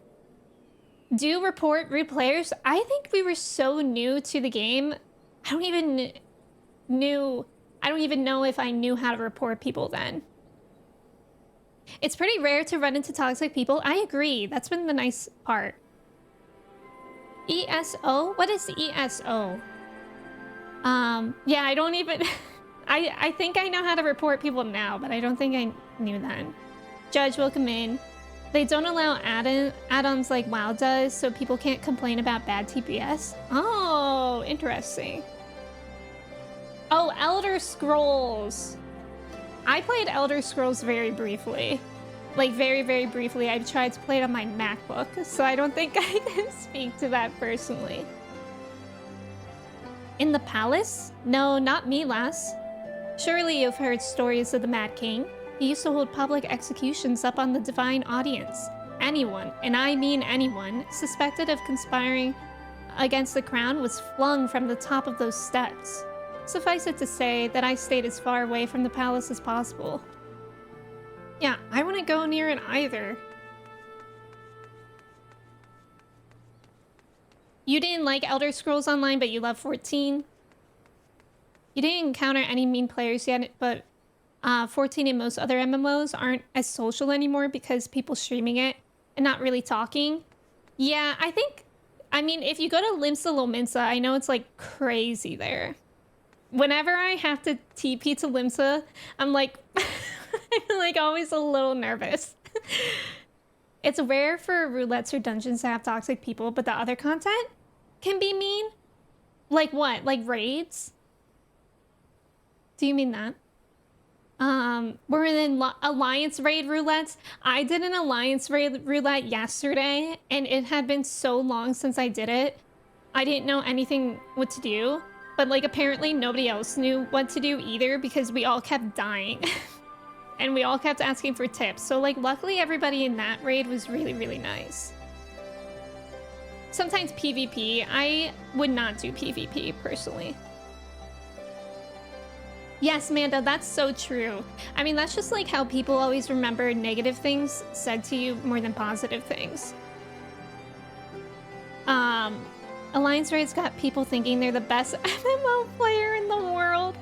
[SPEAKER 1] Do report rude players. I think we were so new to the game. I don't even know if I knew how to report people then. It's pretty rare to run into toxic people. I agree. That's been the nice part. ESO? What is ESO? Yeah, I don't even... I think I know how to report people now, but I don't think I knew then. Judge, welcome in. They don't allow add-ons like WoW does, so people can't complain about bad TPS. Oh, interesting. Oh, Elder Scrolls. I played Elder Scrolls very briefly. Like, very, very briefly. I've tried to play it on my MacBook, so I don't think I can speak to that personally. In the palace? No, not me, lass. Surely you've heard stories of the Mad King. He used to hold public executions up on the divine audience. Anyone, and I mean anyone, suspected of conspiring against the crown was flung from the top of those steps. Suffice it to say that I stayed as far away from the palace as possible. Yeah, I wouldn't go near it either. You didn't like Elder Scrolls Online, but you love 14? You didn't encounter any mean players yet, but 14 and most other MMOs aren't as social anymore because people streaming it and not really talking. Yeah, I mean, if you go to Limsa Lominsa, I know it's like crazy there. Whenever I have to TP to Limsa, I'm like, I'm like always a little nervous. It's rare for roulettes or dungeons to have toxic people, but the other content can be mean. Like what? Like raids? Do you mean that? We're in Alliance raid roulettes. I did an Alliance raid roulette yesterday, and it had been so long since I did it. I didn't know anything what to do, but like apparently nobody else knew what to do either because we all kept dying. And we all kept asking for tips. So like luckily everybody in that raid was really, really nice. Sometimes PvP. I would not do PvP personally. Yes, Manda, that's so true. I mean, that's just like how people always remember negative things said to you more than positive things. Alliance raids got people thinking they're the best MMO player in the world.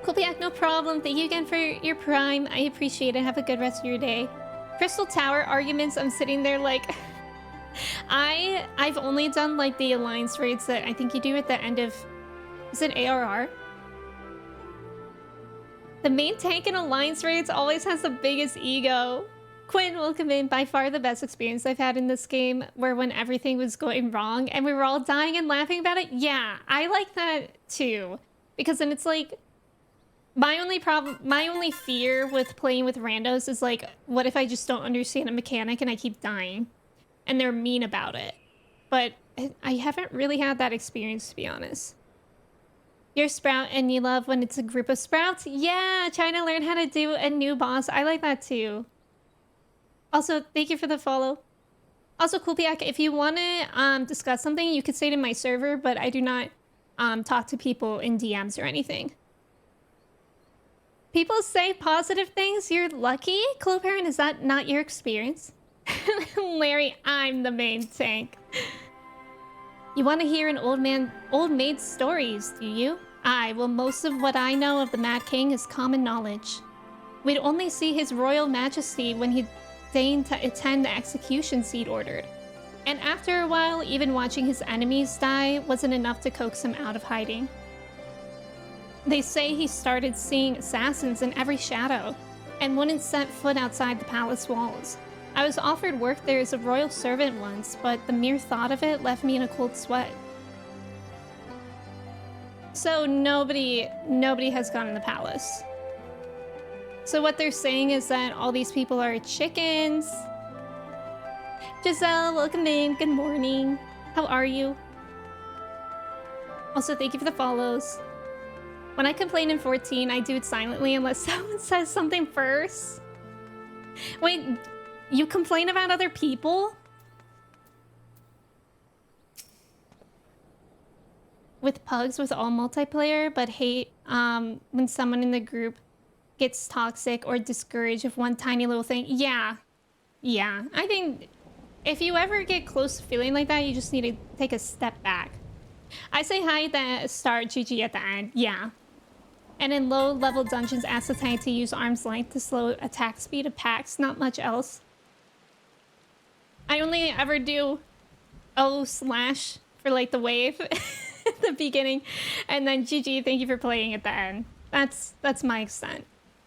[SPEAKER 1] Kupiak, no problem. Thank you again for your prime. I appreciate it. Have a good rest of your day. Crystal Tower arguments, I'm sitting there like... I've only done like the Alliance raids that I think you do at the end of... Is it ARR? The main tank in Alliance raids always has the biggest ego. Quinn, welcome in. By far the best experience I've had in this game, where when everything was going wrong and we were all dying and laughing about it. Yeah, I like that too. Because then it's like, my only fear with playing with randos is like, what if I just don't understand a mechanic and I keep dying? And they're mean about it. But I haven't really had that experience, to be honest. You're Sprout and you love when it's a group of Sprouts? Yeah, trying to learn how to do a new boss. I like that too. Also, thank you for the follow. Also, Coolpiak, if you want to discuss something, you could say it in my server, but I do not talk to people in DMs or anything. People say positive things. You're lucky? Cloparent, is that not your experience? Larry, I'm the main tank. You want to hear an old maid's stories, do you? Aye, well, most of what I know of the Mad King is common knowledge. We'd only see his royal majesty when he deigned to attend the executions he'd ordered. And after a while, even watching his enemies die wasn't enough to coax him out of hiding. They say he started seeing assassins in every shadow, and wouldn't set foot outside the palace walls. I was offered work there as a royal servant once, but the mere thought of it left me in a cold sweat. So nobody has gone in the palace. So what they're saying is that all these people are chickens. Giselle, welcome in. Good morning. How are you? Also, thank you for the follows. When I complain in 14, I do it silently unless someone says something first. Wait, you complain about other people? With pugs with all multiplayer, but hate when someone in the group gets toxic or discouraged of one tiny little thing. Yeah. I think if you ever get close to feeling like that, you just need to take a step back. I say hi at the start, GG at the end. Yeah. And in low-level dungeons, ask the tank to use arm's length to slow attack speed of packs. Not much else. I only ever do O/ for like the wave at the beginning, and then GG, thank you for playing at the end. That's my extent.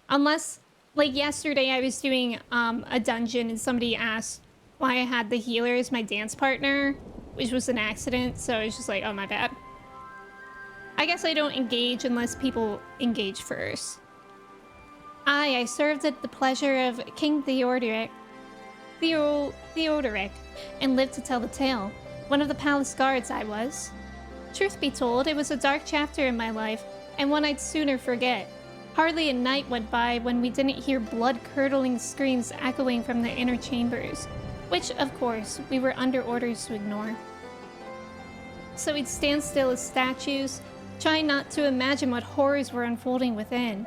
[SPEAKER 1] Unless, like yesterday, I was doing a dungeon and somebody asked why I had the healer as my dance partner, which was an accident, so it's just like, oh, my bad. I guess I don't engage unless people engage first. I served at the pleasure of King Theodoric, and lived to tell the tale. One of the palace guards I was. Truth be told, it was a dark chapter in my life, and one I'd sooner forget. Hardly a night went by when we didn't hear blood-curdling screams echoing from the inner chambers, which, of course, we were under orders to ignore. So we'd stand still as statues, trying not to imagine what horrors were unfolding within.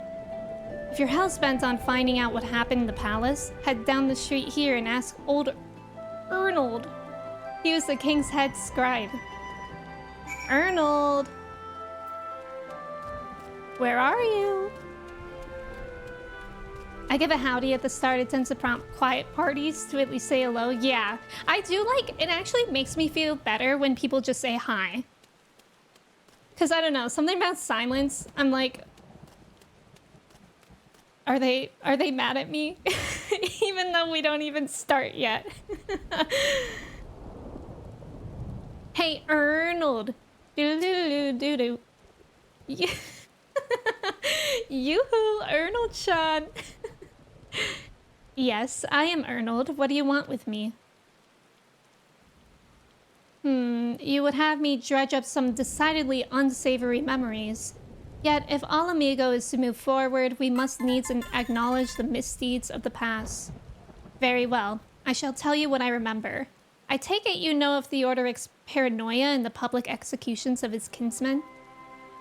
[SPEAKER 1] If you're hell-bent on finding out what happened in the palace, head down the street here and ask old Arnold. He was the king's head scribe. Arnold! Where are you? I give a howdy at the start. It tends to prompt quiet parties to at least say hello. Yeah, I do like, it actually makes me feel better when people just say hi. Because I don't know, something about silence, I'm like, are they mad at me? Even though we don't even start yet. Hey, Arnold. Doo-doo-doo-doo-doo. Yoo-hoo, Arnold-chan. Yes, I am Arnold. What do you want with me? You would have me dredge up some decidedly unsavory memories. Yet, if All Amigo is to move forward, we must needs acknowledge the misdeeds of the past. Very well. I shall tell you what I remember. I take it you know of Theodoric's paranoia and the public executions of his kinsmen?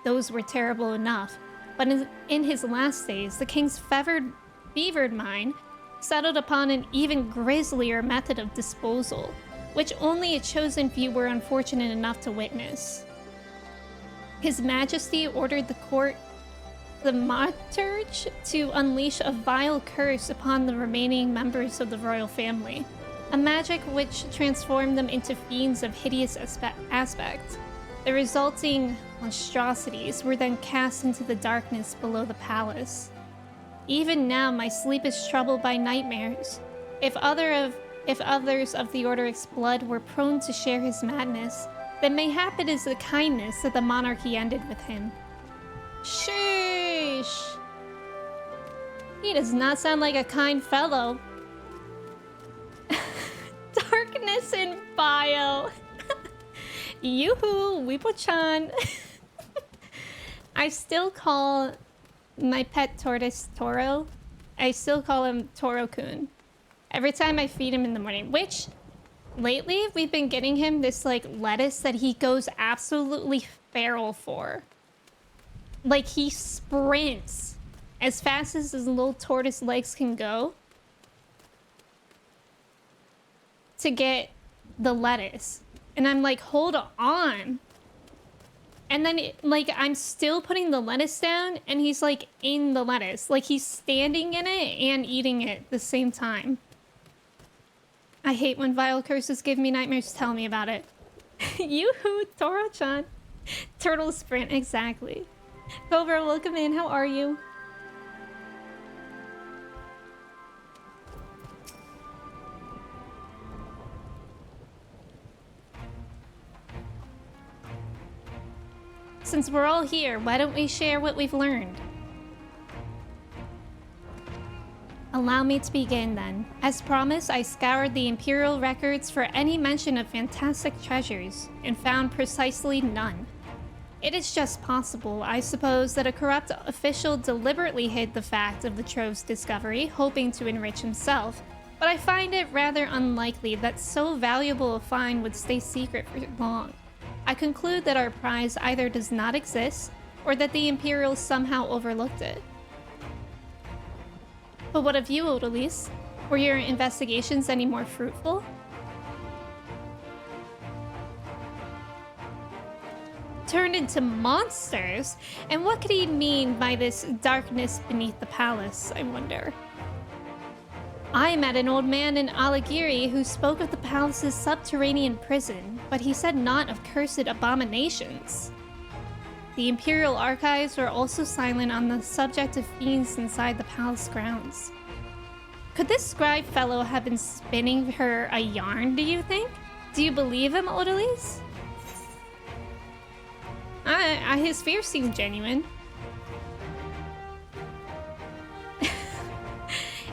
[SPEAKER 1] Those were terrible enough, but in his last days, the king's fevered mind settled upon an even grislier method of disposal, which only a chosen few were unfortunate enough to witness. His Majesty ordered the court, the Materge, to unleash a vile curse upon the remaining members of the royal family, a magic which transformed them into fiends of hideous aspect. The resulting monstrosities were then cast into the darkness below the palace. Even now, my sleep is troubled by nightmares. If others of the Orderic's blood were prone to share his madness, then mayhap it is the kindness that the monarchy ended with him. Sheesh! He does not sound like a kind fellow. Darkness in bio. Yoo-hoo, Weepo-chan. I still call my pet tortoise Toro. I still call him Toro-kun. Every time I feed him in the morning, which lately we've been getting him this like lettuce that he goes absolutely feral for. Like he sprints as fast as his little tortoise legs can go to get the lettuce. And I'm like, hold on. And then I'm still putting the lettuce down and he's like in the lettuce. Like he's standing in it and eating it at the same time. I hate when vile curses give me nightmares. Tell me about it. Yoo-hoo, Toro-chan. Turtle sprint, exactly. Cobra, welcome in. How are you? Since we're all here, why don't we share what we've learned? Allow me to begin then. As promised, I scoured the Imperial records for any mention of fantastic treasures, and found precisely none. It is just possible, I suppose, that a corrupt official deliberately hid the fact of the trove's discovery, hoping to enrich himself, but I find it rather unlikely that so valuable a find would stay secret for long. I conclude that our prize either does not exist, or that the Imperials somehow overlooked it. But what of you, Odalise? Were your investigations any more fruitful? Turned into monsters? And what could he mean by this darkness beneath the palace, I wonder? I met an old man in Alagiri who spoke of the palace's subterranean prison, but he said not of cursed abominations. The Imperial archives were also silent on the subject of fiends inside the palace grounds. Could this scribe fellow have been spinning her a yarn, do you think? Do you believe him, Odalise? His fear seems genuine.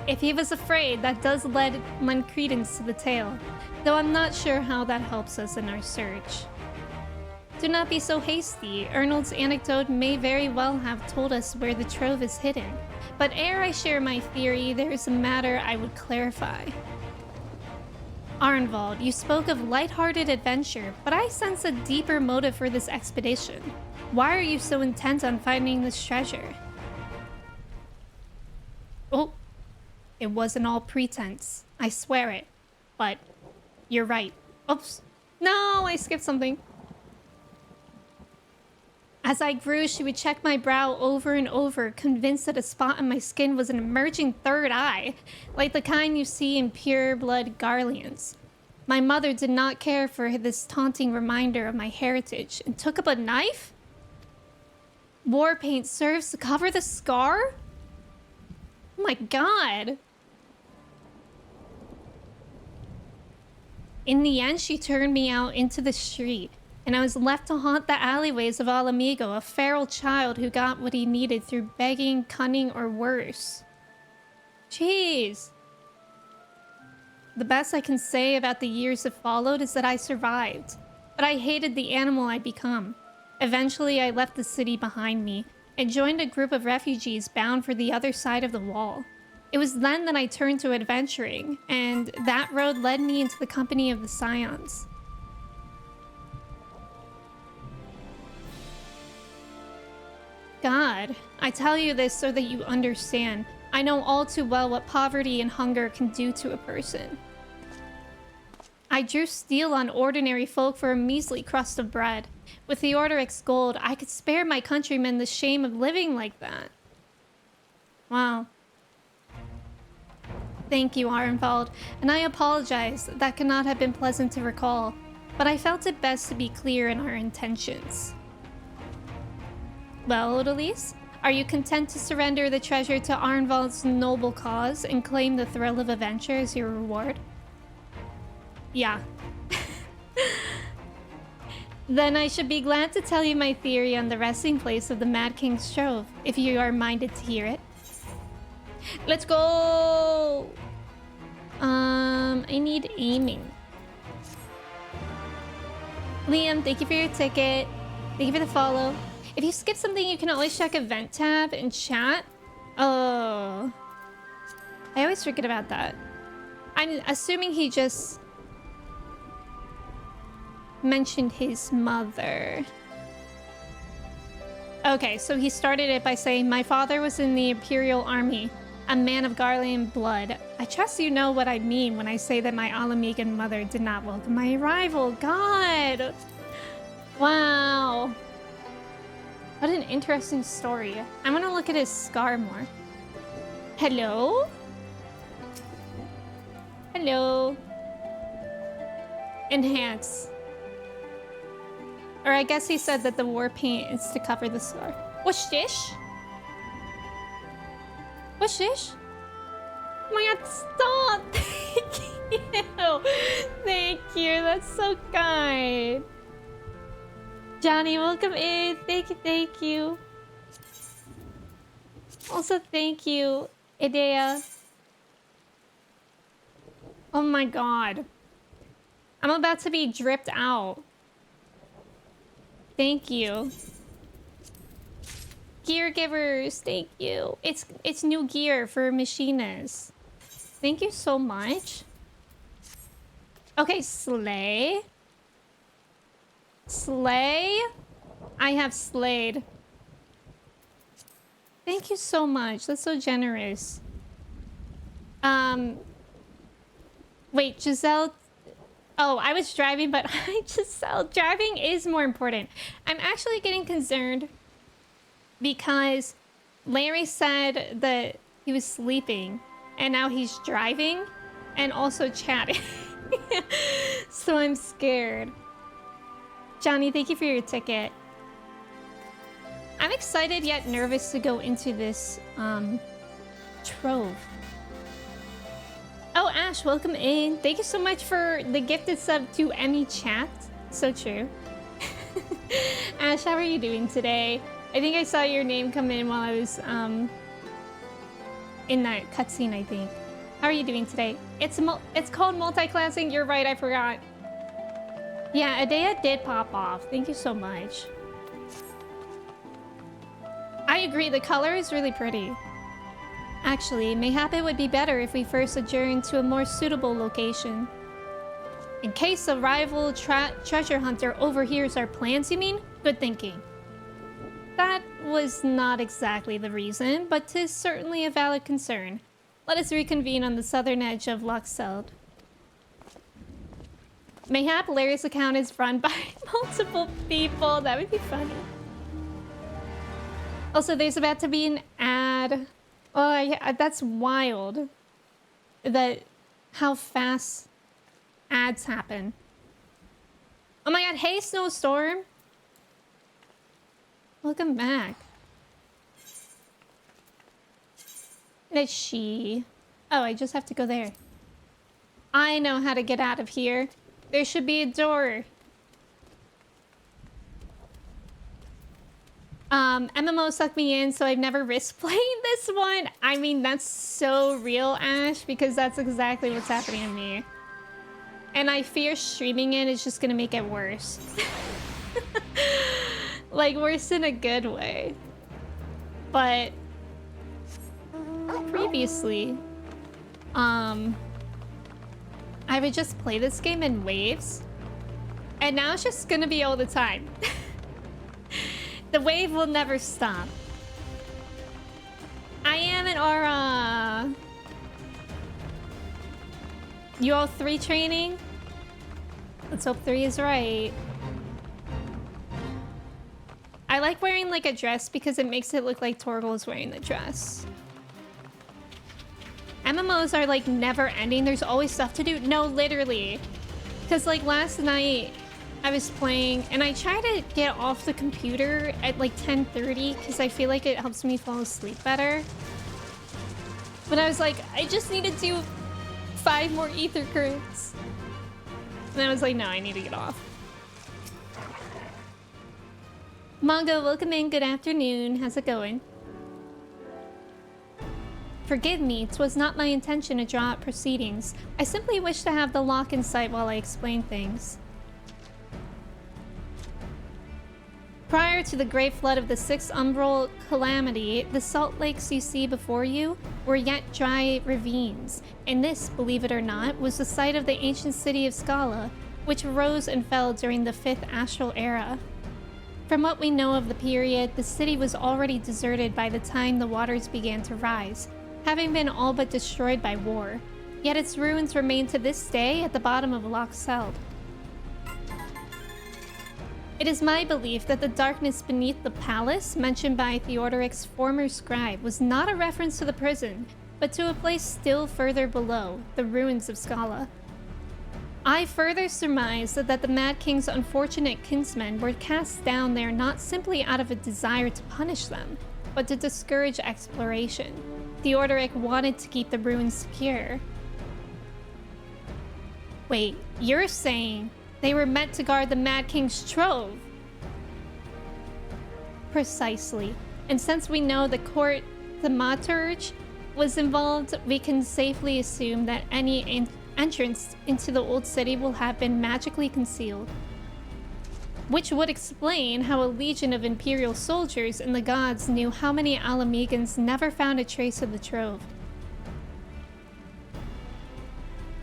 [SPEAKER 1] If he was afraid, that does lend credence to the tale, though I'm not sure how that helps us in our search. Do not be so hasty. Ernald's anecdote may very well have told us where the trove is hidden, but ere I share my theory, there is a matter I would clarify. Arnvald, you spoke of light-hearted adventure, but I sense a deeper motive for this expedition. Why are you so intent on finding this treasure? Oh, it wasn't all pretense. I swear it. But you're right. Oops. No, I skipped something. As I grew, she would check my brow over and over, convinced that a spot on my skin was an emerging third eye, like the kind you see in pure-blood Garleans. My mother did not care for this taunting reminder of my heritage, and took up a knife? War paint serves to cover the scar? Oh my god. In the end, she turned me out into the street, and I was left to haunt the alleyways of Alamigo, a feral child who got what he needed through begging, cunning, or worse. Jeez. The best I can say about the years that followed is that I survived, but I hated the animal I'd become. Eventually, I left the city behind me and joined a group of refugees bound for the other side of the wall. It was then that I turned to adventuring, and that road led me into the company of the Scions. God, I tell you this so that you understand. I know all too well what poverty and hunger can do to a person. I drew steel on ordinary folk for a measly crust of bread. With the Orderic's gold, I could spare my countrymen the shame of living like that. Wow. Thank you, Arnvald, and I apologize. That could not have been pleasant to recall, but I felt it best to be clear in our intentions. Well, Odalise, Are you content to surrender the treasure to Arnvald's noble cause and claim the thrill of adventure as your reward? Yeah. Then I should be glad to tell you my theory on the resting place of the Mad King's Trove, if you are minded to hear it. Let's go! I need aiming. Liam, thank you for your ticket. Thank you for the follow. If you skip something, you can always check event tab and chat. Oh. I always forget about that. I'm assuming he just mentioned his mother. Okay, so he started it by saying, my father was in the Imperial Army, a man of Garlean blood. I trust you know what I mean when I say that my Alamegan mother did not welcome my arrival. God! Wow. What an interesting story. I want to look at his scar more. Hello? Hello? Enhance. Or I guess he said that the war paint is to cover the scar. What's this? What's this? Oh my god, stop! Thank you! Thank you, that's so kind. Johnny, welcome in. Thank you, thank you. Also, thank you, Idea. Oh my god. I'm about to be dripped out. Thank you. Gear givers, thank you. It's new gear for machinists. Thank you so much. Okay, slay. Slay. I have slayed. Thank you so much. That's so generous. Wait, Giselle. Oh, I was driving, but Giselle, driving is more important. I'm actually getting concerned because Larry said that he was sleeping and now he's driving and also chatting. So I'm scared. Johnny, thank you for your ticket. I'm excited yet nervous to go into this trove. Oh, Ash, welcome in. Thank you so much for the gifted sub to Emmy Chat. So true. Ash, how are you doing today? I think I saw your name come in while I was in that cutscene, I think. How are you doing today? It's called multi-classing. You're right, I forgot. Yeah, Adea did pop off. Thank you so much. I agree, the color is really pretty. Actually, mayhap it would be better if we first adjourn to a more suitable location. In case a rival treasure hunter overhears our plans, you mean? Good thinking. That was not exactly the reason, but 'tis certainly a valid concern. Let us reconvene on the southern edge of Lochseld. Mayhap Larry's account is run by multiple people. That would be funny. Also, there's about to be an ad. Oh, yeah, that's wild. How fast ads happen. Oh my god, hey Snowstorm. Welcome back. It's she. Oh, I just have to go there. I know how to get out of here. There should be a door. MMO sucked me in, so I've never risked playing this one. I mean, that's so real, Ash, because that's exactly what's happening to me. And I fear streaming it is just gonna make it worse. Like, worse in a good way. But previously, I would just play this game in waves. And now it's just gonna be all the time. The wave will never stop. I am an aura. You all 3 training? Let's hope 3 is right. I like wearing like a dress because it makes it look like Torgal is wearing the dress. MMOs are like never ending. There's always stuff to do. No, literally. Because like last night, I was playing, and I try to get off the computer at like 10:30 because I feel like it helps me fall asleep better. But I was like, I just need to do 5 more ether currents. And I was like, no, I need to get off. Mongo, welcome in. Good afternoon. How's it going? Forgive me, 'twas not my intention to draw out proceedings. I simply wish to have the lock in sight while I explain things. Prior to the great flood of the 6th umbral calamity, the salt lakes you see before you were yet dry ravines, and this, believe it or not, was the site of the ancient city of Scala, which rose and fell during the 5th astral era. From what we know of the period, the city was already deserted by the time the waters began to rise, having been all but destroyed by war. Yet its ruins remain to this day at the bottom of Loch Seld. It is my belief that the darkness beneath the palace, mentioned by Theodoric's former scribe, was not a reference to the prison, but to a place still further below, the ruins of Scala. I further surmise that the Mad King's unfortunate kinsmen were cast down there not simply out of a desire to punish them, but to discourage exploration. Theodoric wanted to keep the ruins secure. Wait, you're saying they were meant to guard the Mad King's trove? Precisely. And since we know the court thaumaturge was involved, we can safely assume that any entrance into the old city will have been magically concealed. Which would explain how a legion of Imperial soldiers and the gods knew how many Alamegans never found a trace of the trove.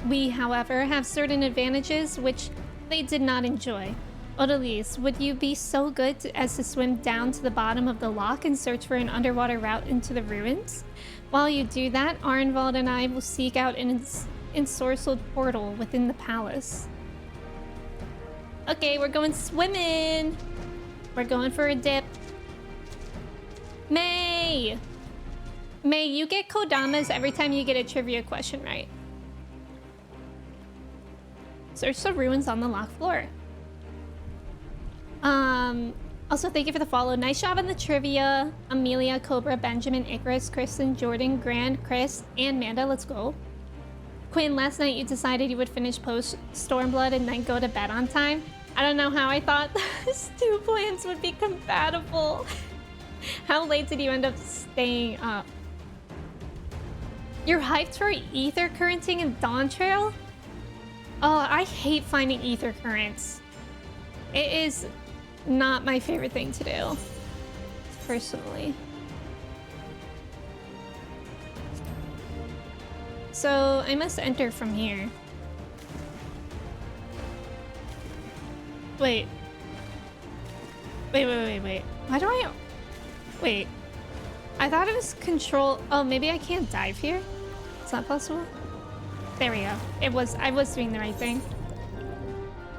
[SPEAKER 1] We, however, have certain advantages which they did not enjoy. Odalise, would you be so good as to swim down to the bottom of the loch and search for an underwater route into the ruins? While you do that, Arnvald and I will seek out an ensorcelled portal within the palace. Okay, we're going swimming! We're going for a dip. May! May, you get kodamas every time you get a trivia question right. Search the ruins on the loch floor. Also, thank you for the follow. Nice job on the trivia. Amelia, Cobra, Benjamin, Icarus, Kristen, Jordan, Grand, Chris, and Manda. Let's go. Quinn, last night you decided you would finish post Stormblood and then go to bed on time. I don't know how I thought those 2 plans would be compatible. How late did you end up staying up? You're hyped for ether currenting and Dawn Trail? Oh, I hate finding ether currents. It is not my favorite thing to do, personally. So I must enter from here. Wait. Wait. Why do I... Wait. I thought it was control... Oh, maybe I can't dive here? It's not possible? There we go. I was doing the right thing.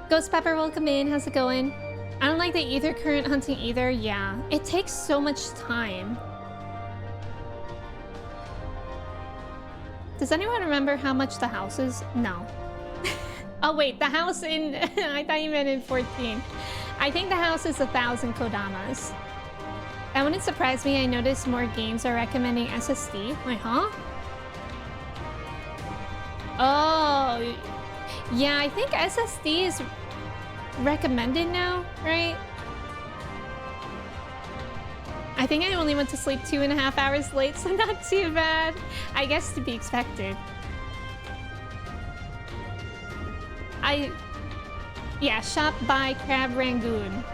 [SPEAKER 1] Ghost Pepper, welcome in. How's it going? I don't like the ether current hunting either. Yeah. It takes so much time. Does anyone remember how much the house is? No. Oh wait, the house in... I thought you meant in 14. I think the house is 1,000 kodamas. That wouldn't surprise me. I noticed more games are recommending SSD. Wait, huh? Oh, yeah, I think SSD is recommended now, right? I think I only went to sleep 2.5 hours late, so not too bad. I guess to be expected. Yeah, shop by Crab Rangoon.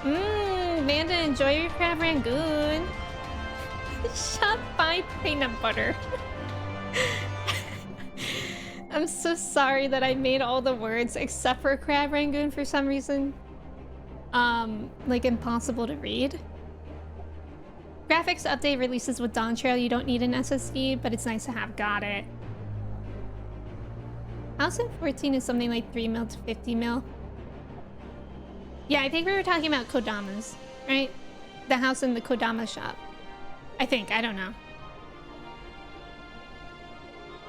[SPEAKER 1] Amanda, enjoy your Crab Rangoon. Shop by peanut butter. I'm so sorry that I made all the words except for Crab Rangoon for some reason. Like impossible to read. Graphics update releases with Dawn Trail. You don't need an SSD, but it's nice to have. Got it. House in 14 is something like 3 mil to 50 mil. Yeah, I think we were talking about kodamas, right? The house in the kodama shop. I think, I don't know.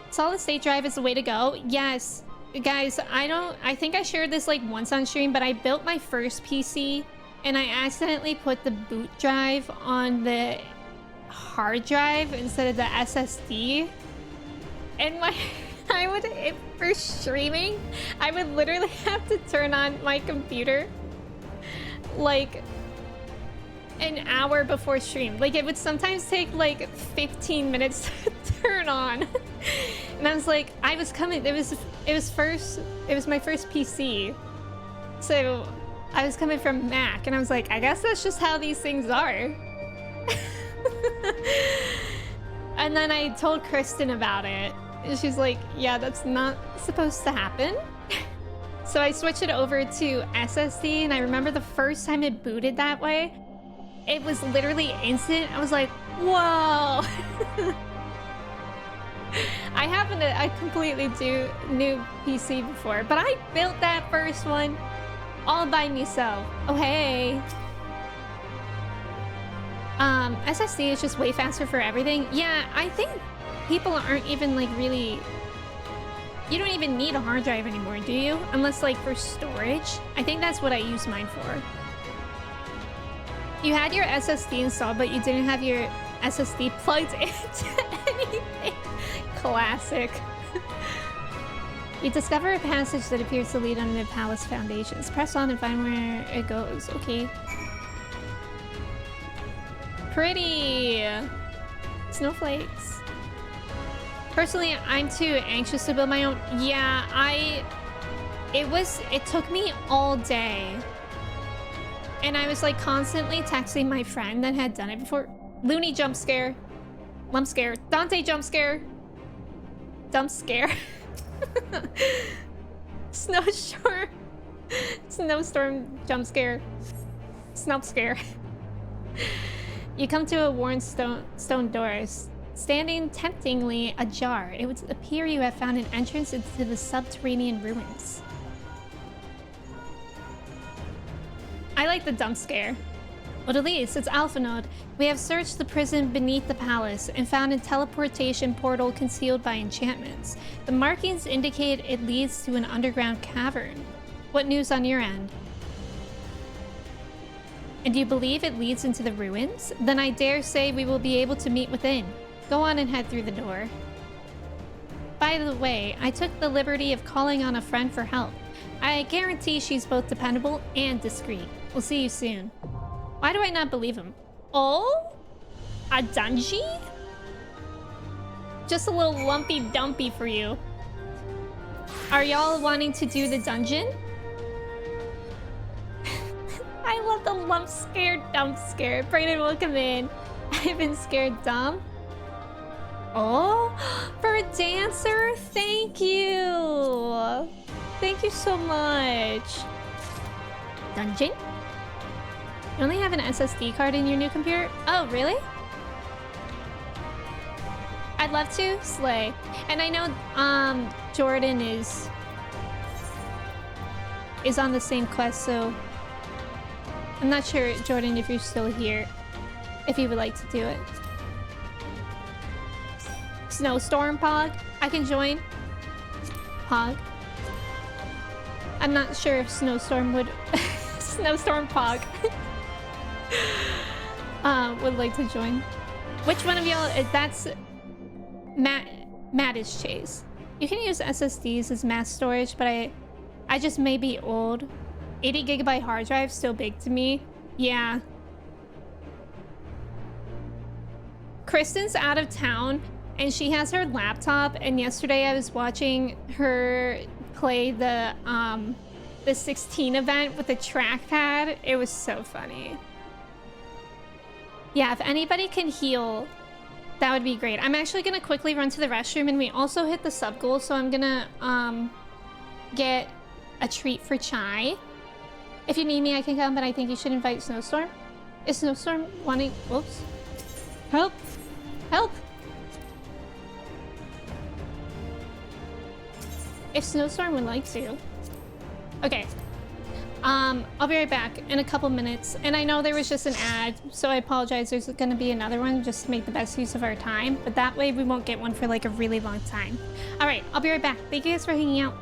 [SPEAKER 1] Solid state drive is the way to go. Yes, guys, I think I shared this like once on stream, but I built my first PC and I accidentally put the boot drive on the hard drive instead of the SSD. And for streaming, I would literally have to turn on my computer like an hour before stream. Like, it would sometimes take like 15 minutes to turn on. And I was like, it was my first PC. So I was coming from Mac and I was like, I guess that's just how these things are. And then I told Kristen about it. And she's like, yeah, that's not supposed to happen. So I switched it over to SSD, and I remember the first time it booted that way, it was literally instant. I was like, whoa. I have a completely new PC before, but I built that first one all by myself. Oh, hey. SSD is just way faster for everything. Yeah, I think people aren't even like really... You don't even need a hard drive anymore, do you? Unless like for storage. I think that's what I use mine for. You had your SSD installed, but you didn't have your SSD plugged into anything. Classic. You discover a passage that appears to lead under the palace foundations. Press on and find where it goes. Okay. Pretty. Snowflakes. Personally, I'm too anxious to build my own. Yeah, it took me all day. And I was like constantly texting my friend that had done it before. Looney jump scare. Lump scare. Dante jump scare. Dump scare. Snowstorm. Snowstorm jump scare. Snump scare. You come to a worn stone doors. Standing temptingly ajar, it would appear you have found an entrance into the subterranean ruins. I like the dump scare. Well, at least it's Alphanode. We have searched the prison beneath the palace and found a teleportation portal concealed by enchantments. The markings indicate it leads to an underground cavern. What news on your end? And do you believe it leads into the ruins? Then I dare say we will be able to meet within. Go on and head through the door. By the way, I took the liberty of calling on a friend for help. I guarantee she's both dependable and discreet. We'll see you soon. Why do I not believe him? Oh? A dungeon? Just a little lumpy dumpy for you. Are y'all wanting to do the dungeon? I love the lump scare, dump scare. Brayden, welcome in. I've been scared dumb. Oh, for a dancer, thank you. Thank you so much. Dungeon? You only have an SSD card in your new computer? Oh, really? I'd love to. Slay. And I know Jordan is on the same quest, so I'm not sure, Jordan, if you're still here, if you would like to do it. Snowstorm Pog? I can join. Pog. I'm not sure if Snowstorm would... Snowstorm Pog. Would like to join. Which one of y'all... That's... Matt is Chase. You can use SSDs as mass storage, but I just may be old. 80 gigabyte hard drive, still big to me. Yeah. Kristen's out of town, and she has her laptop, and yesterday I was watching her play the 16 event with the trackpad. It was so funny. Yeah, if anybody can heal, that would be great. I'm actually gonna quickly run to the restroom, and we also hit the sub goal, so I'm gonna get a treat for Chai. If you need me, I can come, but I think you should invite Snowstorm. Is Snowstorm wanting... Whoops. Help! Help! If Snowstorm would like to. Okay. I'll be right back in a couple minutes. And I know there was just an ad, so I apologize. There's gonna be another one just to make the best use of our time. But that way we won't get one for like a really long time. Alright, I'll be right back. Thank you guys for hanging out.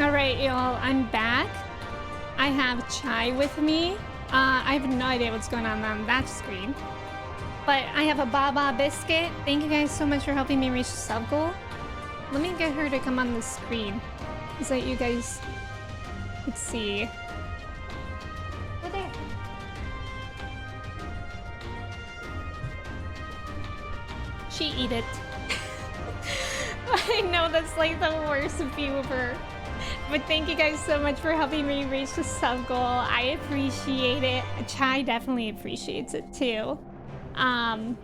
[SPEAKER 1] Alright, y'all, I'm back. I have chai with me. I have no idea what's going on that screen. But I have a Baba biscuit. Thank you guys so much for helping me reach the sub goal. Let me get her to come on the screen so that you guys could see. Go there. She eat it. I know that's like the worst view of her. But thank you guys so much for helping me reach the sub goal. I appreciate it. Chai definitely appreciates it too. And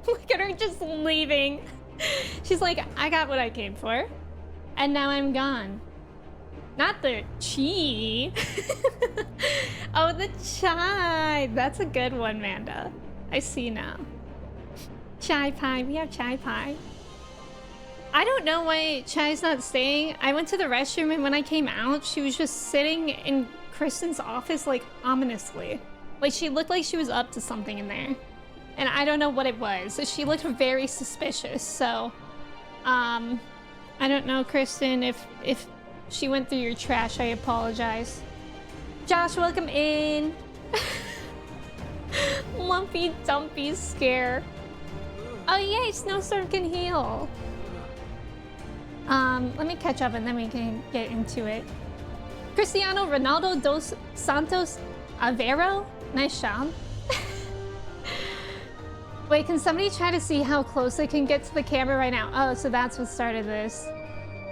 [SPEAKER 1] look at her just leaving. She's like, I got what I came for. And now I'm gone. Not the chi. Oh, the chai. That's a good one, Manda. I see now. Chai pie. We have chai pie. I don't know why Chai's not staying. I went to the restroom and when I came out, she was just sitting in Kristen's office like ominously. Like she looked like she was up to something in there. And I don't know what it was. So she looked very suspicious. So, I don't know, Kristen, if she went through your trash, I apologize. Josh, welcome in. Lumpy Dumpy scare. Oh yay, Snowstorm can heal. Let me catch up and then we can get into it. Cristiano Ronaldo dos Santos Aveiro? Nice job. Wait, can somebody try to see how close they can get to the camera right now? Oh, so that's what started this.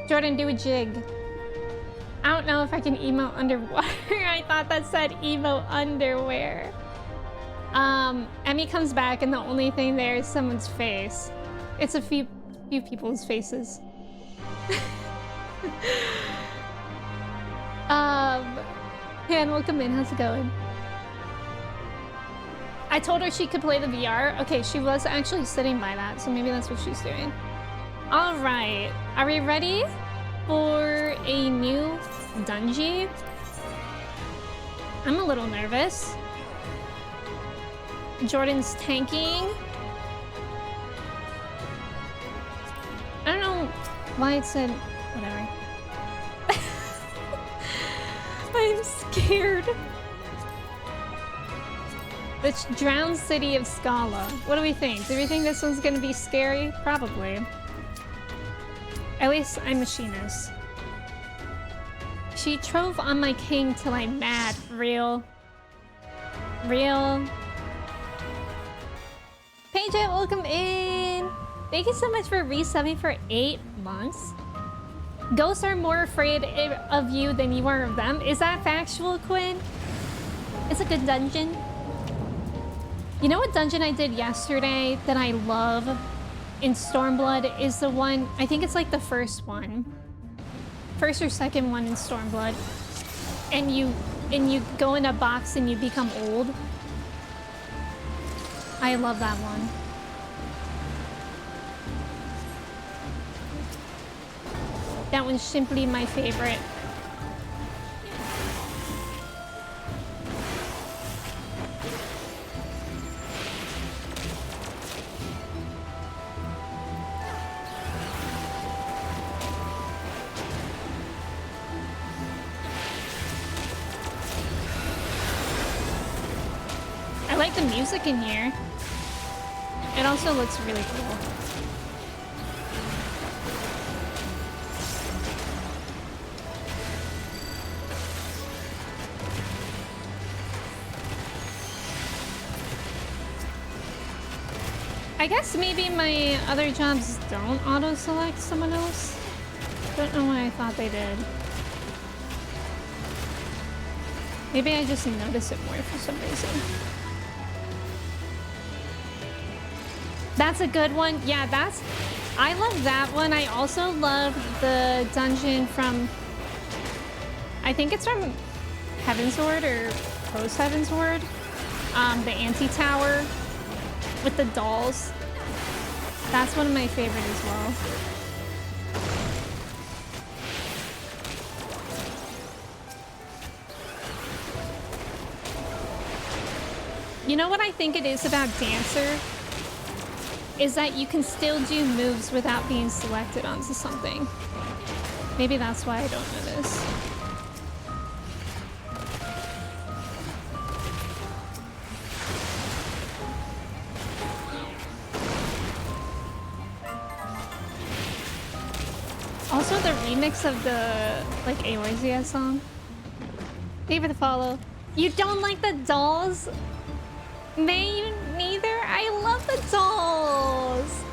[SPEAKER 1] Jordan, do a jig. I don't know if I can emote underwater. I thought that said emo underwear. Emmy comes back and the only thing there is someone's face. It's a few people's faces. Han, welcome in. How's it going? I told her she could play the VR. Okay, she was actually sitting by that, so maybe that's what she's doing. All right, are we ready for a new dungeon? I'm a little nervous. Jordan's tanking. I don't know why it said whatever. I'm scared. The drowned city of Scala. What do we think? Do we think this one's gonna be scary? Probably. At least I'm machinist. She trove on my king till I'm mad. Real. Real. Paige, welcome in. Thank you so much for resubbing for 8 months. Ghosts are more afraid of you than you are of them. Is that factual, Quinn? It's a good dungeon. You know what dungeon I did yesterday that I love in Stormblood is the one, I think it's like the first one. First or second one in Stormblood. And you go in a box and you become old. I love that one. That one's simply my favorite. I like the music in here. It also looks really cool. I guess maybe my other jobs don't auto-select someone else. Don't know why I thought they did. Maybe I just notice it more for some reason. That's a good one. Yeah, I love that one. I also love the dungeon from, I think it's from Heavensward or post Heavensward. The anti-tower with the dolls. That's one of my favorite as well. You know what I think it is about Dancer? is that you can still do moves without being selected onto something. Maybe that's why I don't know this. Also, the remix of the, like, AYZS song. Thank you for the follow. You don't like the dolls? Me neither. I love the dolls.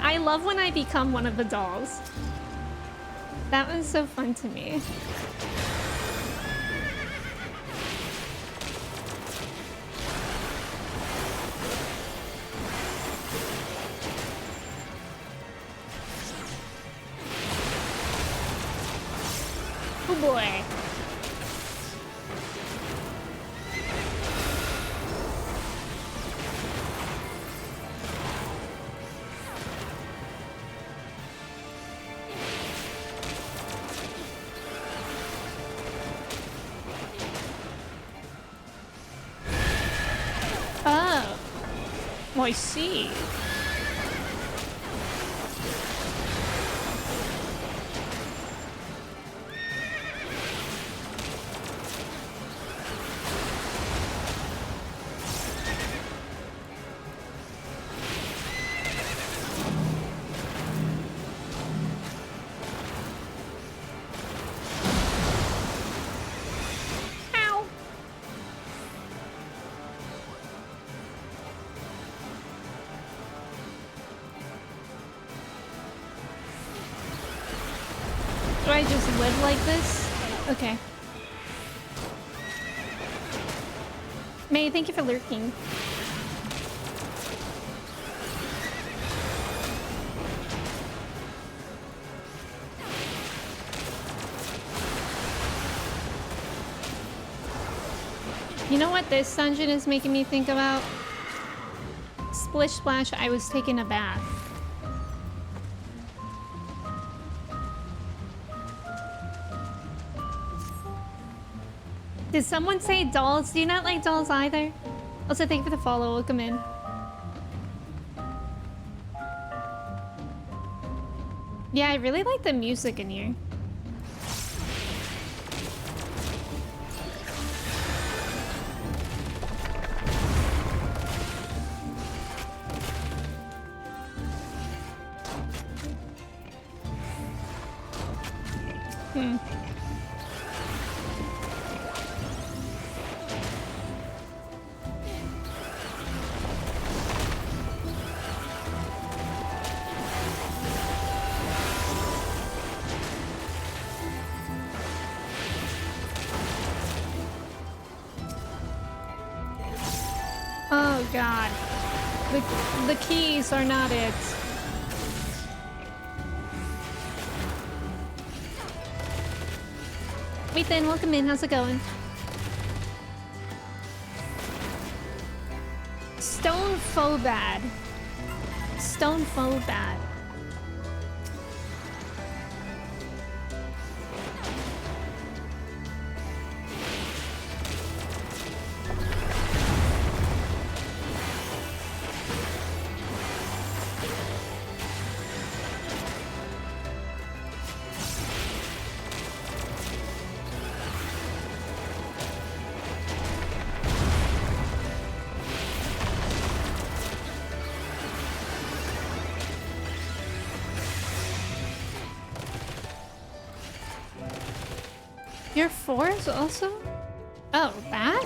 [SPEAKER 1] I love when I become one of the dolls. That was so fun to me. Oh boy. Oh, I see. Do I just live like this? Okay. May, thank you for lurking. You know what this dungeon is making me think about? Splish Splash, I was taking a bath. Did someone say dolls? Do you not like dolls either? Also, thank you for the follow. Welcome in. Yeah, I really like the music in here. Oh god. The keys are not it. Ethan, welcome in. How's it going? Stone Phobad. Stone Phobad. You're fours also? Oh, that?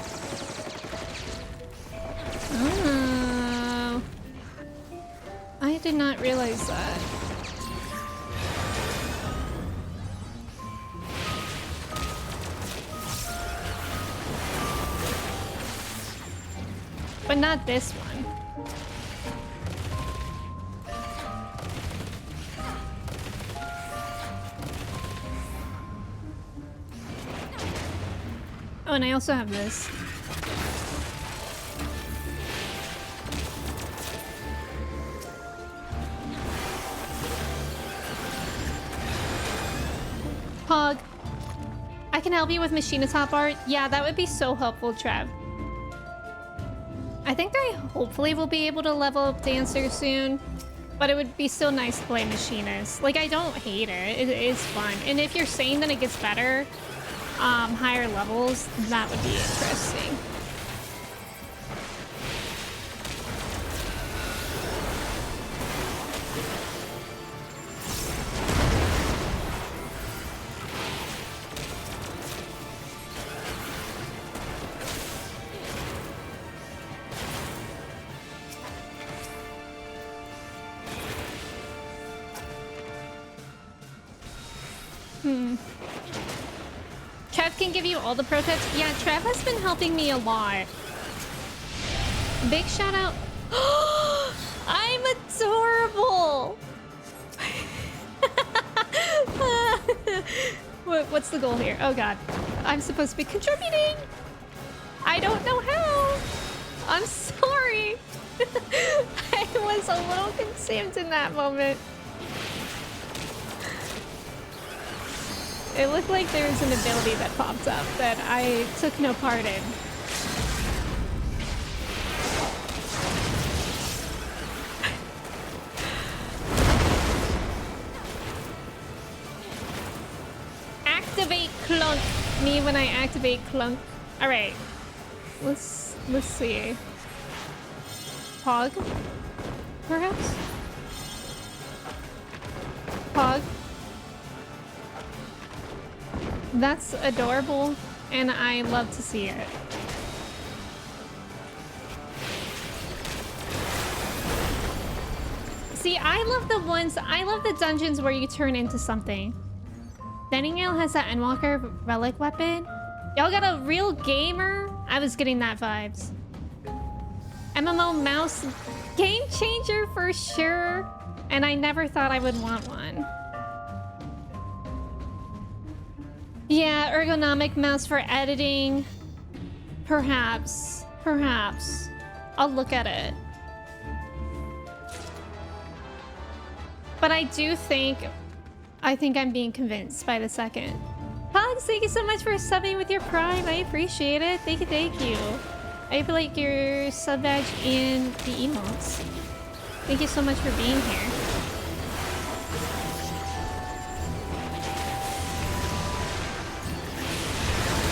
[SPEAKER 1] Oh. I did not realize that. But not this one. Oh, and I also have this. Pog, I can help you with Machinatop art. Yeah, that would be so helpful, Trev. I think I hopefully will be able to level up Dancer soon, but it would be still nice to play Machinist. Like, I don't hate it. It is fun. And if you're saying that it gets better, higher levels, that would be interesting. Trev can give you all the pro tips. Yeah, Trev has been helping me a lot. Big shout out. I'm adorable. What's the goal here? Oh god. I'm supposed to be contributing. I don't know how. I'm sorry. I was a little consumed in that moment. It looked like there was an ability that popped up that I took no part in. Activate clunk. Me when I activate clunk. All right. Let's see. Pog? Perhaps? Pog? That's adorable, and I love to see it. See, I love the dungeons where you turn into something. Nightingale has that Endwalker relic weapon. Y'all got a real gamer? I was getting that vibes. MMO mouse, game changer for sure. And I never thought I would want one. Yeah, ergonomic mouse for editing. Perhaps. Perhaps. I'll look at it. But I think I'm being convinced by the second. Pogs, thank you so much for subbing with your Prime. I appreciate it. Thank you, thank you. I like your sub badge and the emotes. Thank you so much for being here.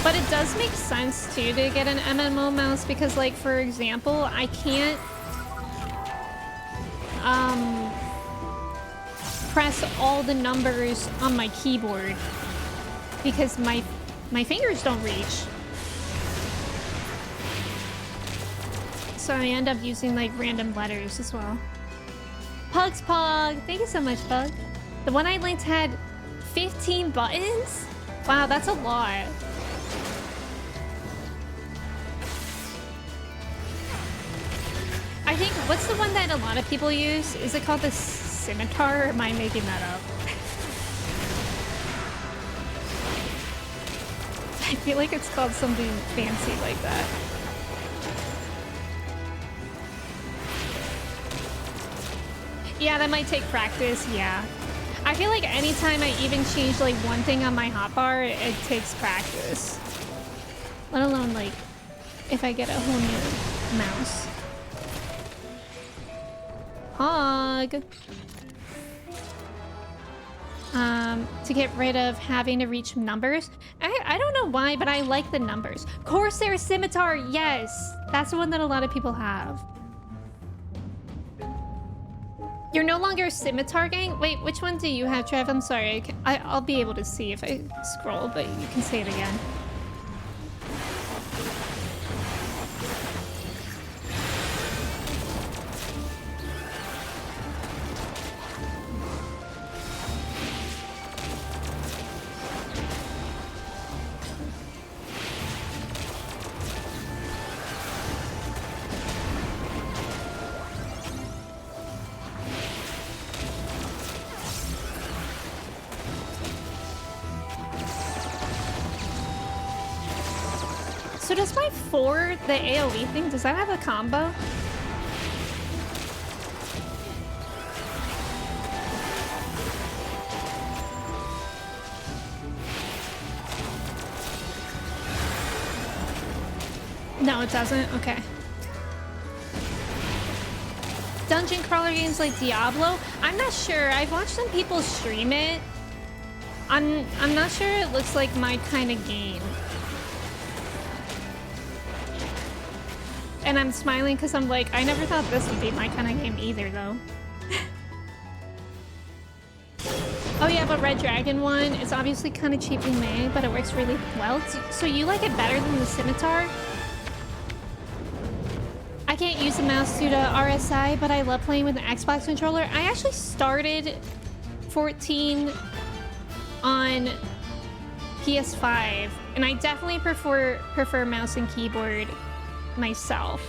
[SPEAKER 1] But it does make sense too to get an MMO mouse because, like, for example, I can't press all the numbers on my keyboard because my fingers don't reach. So I end up using like random letters as well. Pugs Pog, thank you so much, Pug. The one I linked had 15 buttons? Wow, that's a lot. I think, what's the one that a lot of people use? Is it called the scimitar, or am I making that up? I feel like it's called something fancy like that. Yeah, that might take practice, yeah. I feel like anytime I even change like one thing on my hotbar, it takes practice. Let alone like, if I get a whole new mouse. Hog. To get rid of having to reach numbers. I don't know why, but I like the numbers. Corsair Scimitar, yes! That's the one that a lot of people have. You're no longer a Scimitar gang? Wait, which one do you have, Trev? I'm sorry. I'll be able to see if I scroll, but you can say it again. So does my 4, the AoE thing, does that have a combo? No, it doesn't? Okay. dungeon crawler games like Diablo? I'm not sure. I've watched some people stream it. I'm not sure it looks like my kind of game. And I'm smiling because I'm like, I never thought this would be my kind of game either, though. Oh yeah, but Red Dragon one, it's obviously kind of cheaply made, but it works really well. So you like it better than the Scimitar? I can't use the mouse due to RSI, but I love playing with the Xbox controller. I actually started 14 on PS5, and I definitely prefer mouse and keyboard myself.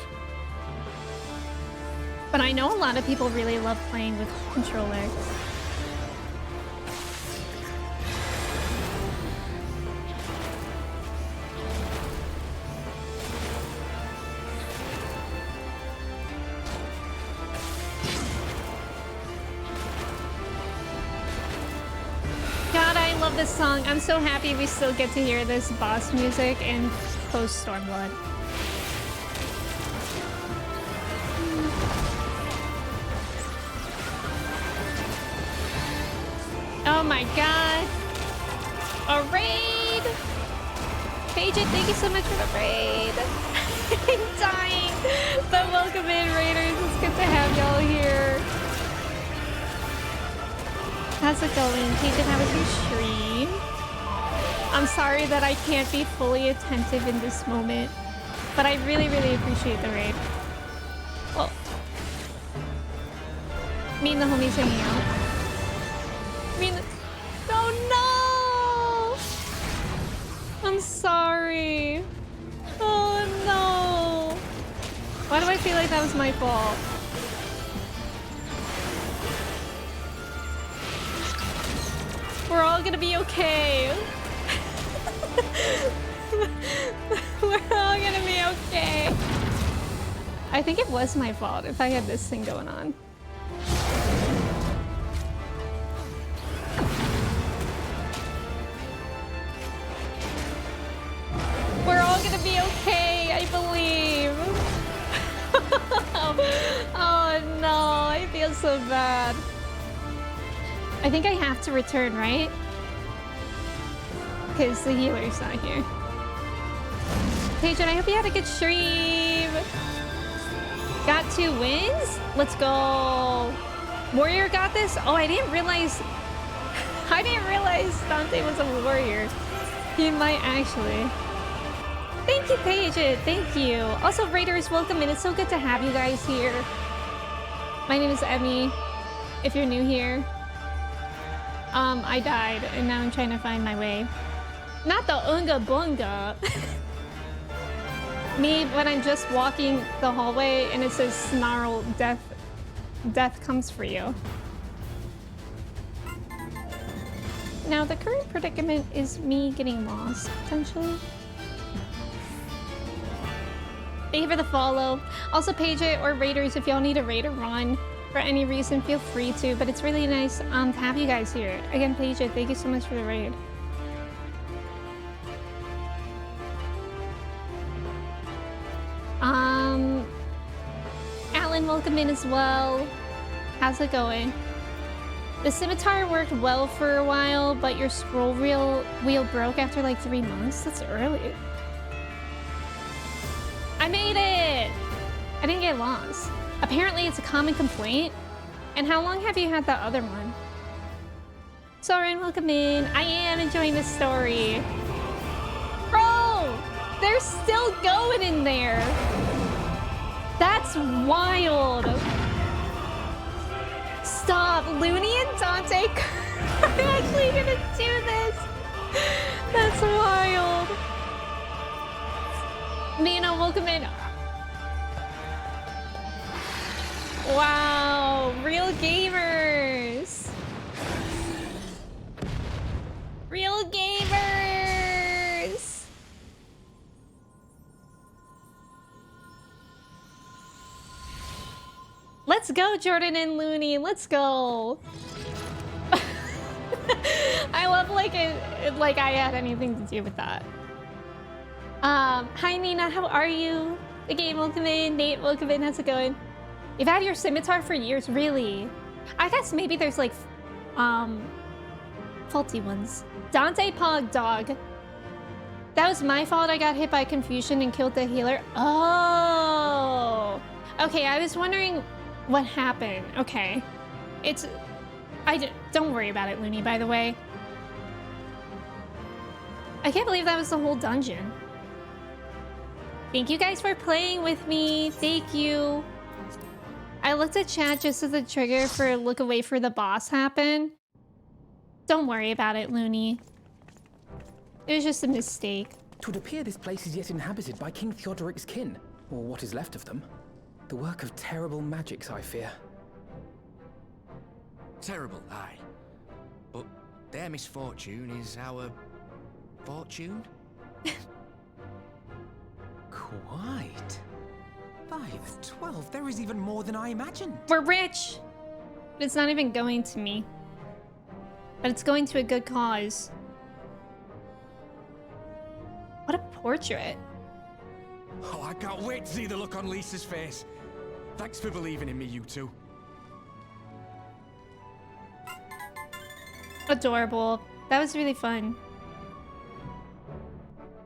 [SPEAKER 1] But I know a lot of people really love playing with controller. God, I love this song. I'm so happy we still get to hear this boss music and post Stormblood. Oh my god. A raid! Paige, thank you so much for the raid. I'm dying. But welcome in, raiders. It's good to have y'all here. How's it going? Paige, how was your stream? I'm sorry that I can't be fully attentive in this moment, but I really, really appreciate the raid. Well, me and the homies hanging out. Oh no! I'm sorry. Oh no! Why do I feel like that was my fault? We're all gonna be okay. We're all gonna be okay. I think it was my fault if I had this thing going on. We're all gonna be okay, I believe. Oh no, I feel so bad. I think I have to return, right? Because the healer's not here. Paige, I hope you had a good stream. Got 2 wins? Let's go. Warrior got this? Oh, I didn't realize Dante was a warrior. He might actually. Thank you, Paige. Thank you. Also, Raiders, welcome in. It's so good to have you guys here. My name is Emmy, if you're new here. I died, and now I'm trying to find my way. Not the Unga Bunga. Me, when I'm just walking the hallway and it says snarl, death comes for you. Now, the current predicament is me getting lost, potentially. Thank you for the follow. Also, Paige or Raiders, if y'all need a raid or run for any reason, feel free to, but it's really nice to have you guys here. Again, Paige, thank you so much for the raid. Alan, welcome in as well. How's it going? The Scimitar worked well for a while, but your scroll wheel broke after like 3 months. That's early. I made it! I didn't get lost. Apparently it's a common complaint. And how long have you had that other one? Soren, welcome in. I am enjoying this story. Bro! They're still going in there! That's wild! Stop! Looney and Dante are actually gonna do this! That's wild! Nina, welcome in. Wow, real gamers. Real gamers. Let's go, Jordan and Looney. Let's go. I love like it like I had anything to do with that. Hi Nina, how are you? The game, welcome in. Nate, welcome in. How's it going? You've had your scimitar for years, really? I guess maybe there's like, faulty ones. Dante Pog Dog. That was my fault. I got hit by confusion and killed the healer. Oh. Okay, I was wondering what happened. Okay. Don't worry about it, Looney, by the way. I can't believe that was the whole dungeon. Thank you guys for playing with me. Thank you. I looked at chat just as the trigger for look away for the boss happened. Don't worry about it, Looney. It was just a mistake.
[SPEAKER 5] It would appear this place is yet inhabited by King Theodoric's kin, or what is left of them. The work of terrible magics, I fear.
[SPEAKER 4] Terrible, aye. But their misfortune is our fortune?
[SPEAKER 5] Quite. By the 12, there is even more than I imagined.
[SPEAKER 1] We're rich! But it's not even going to me. But it's going to a good cause. What a portrait.
[SPEAKER 4] Oh, I can't wait to see the look on Lisa's face. Thanks for believing in me, you two.
[SPEAKER 1] Adorable. That was really fun.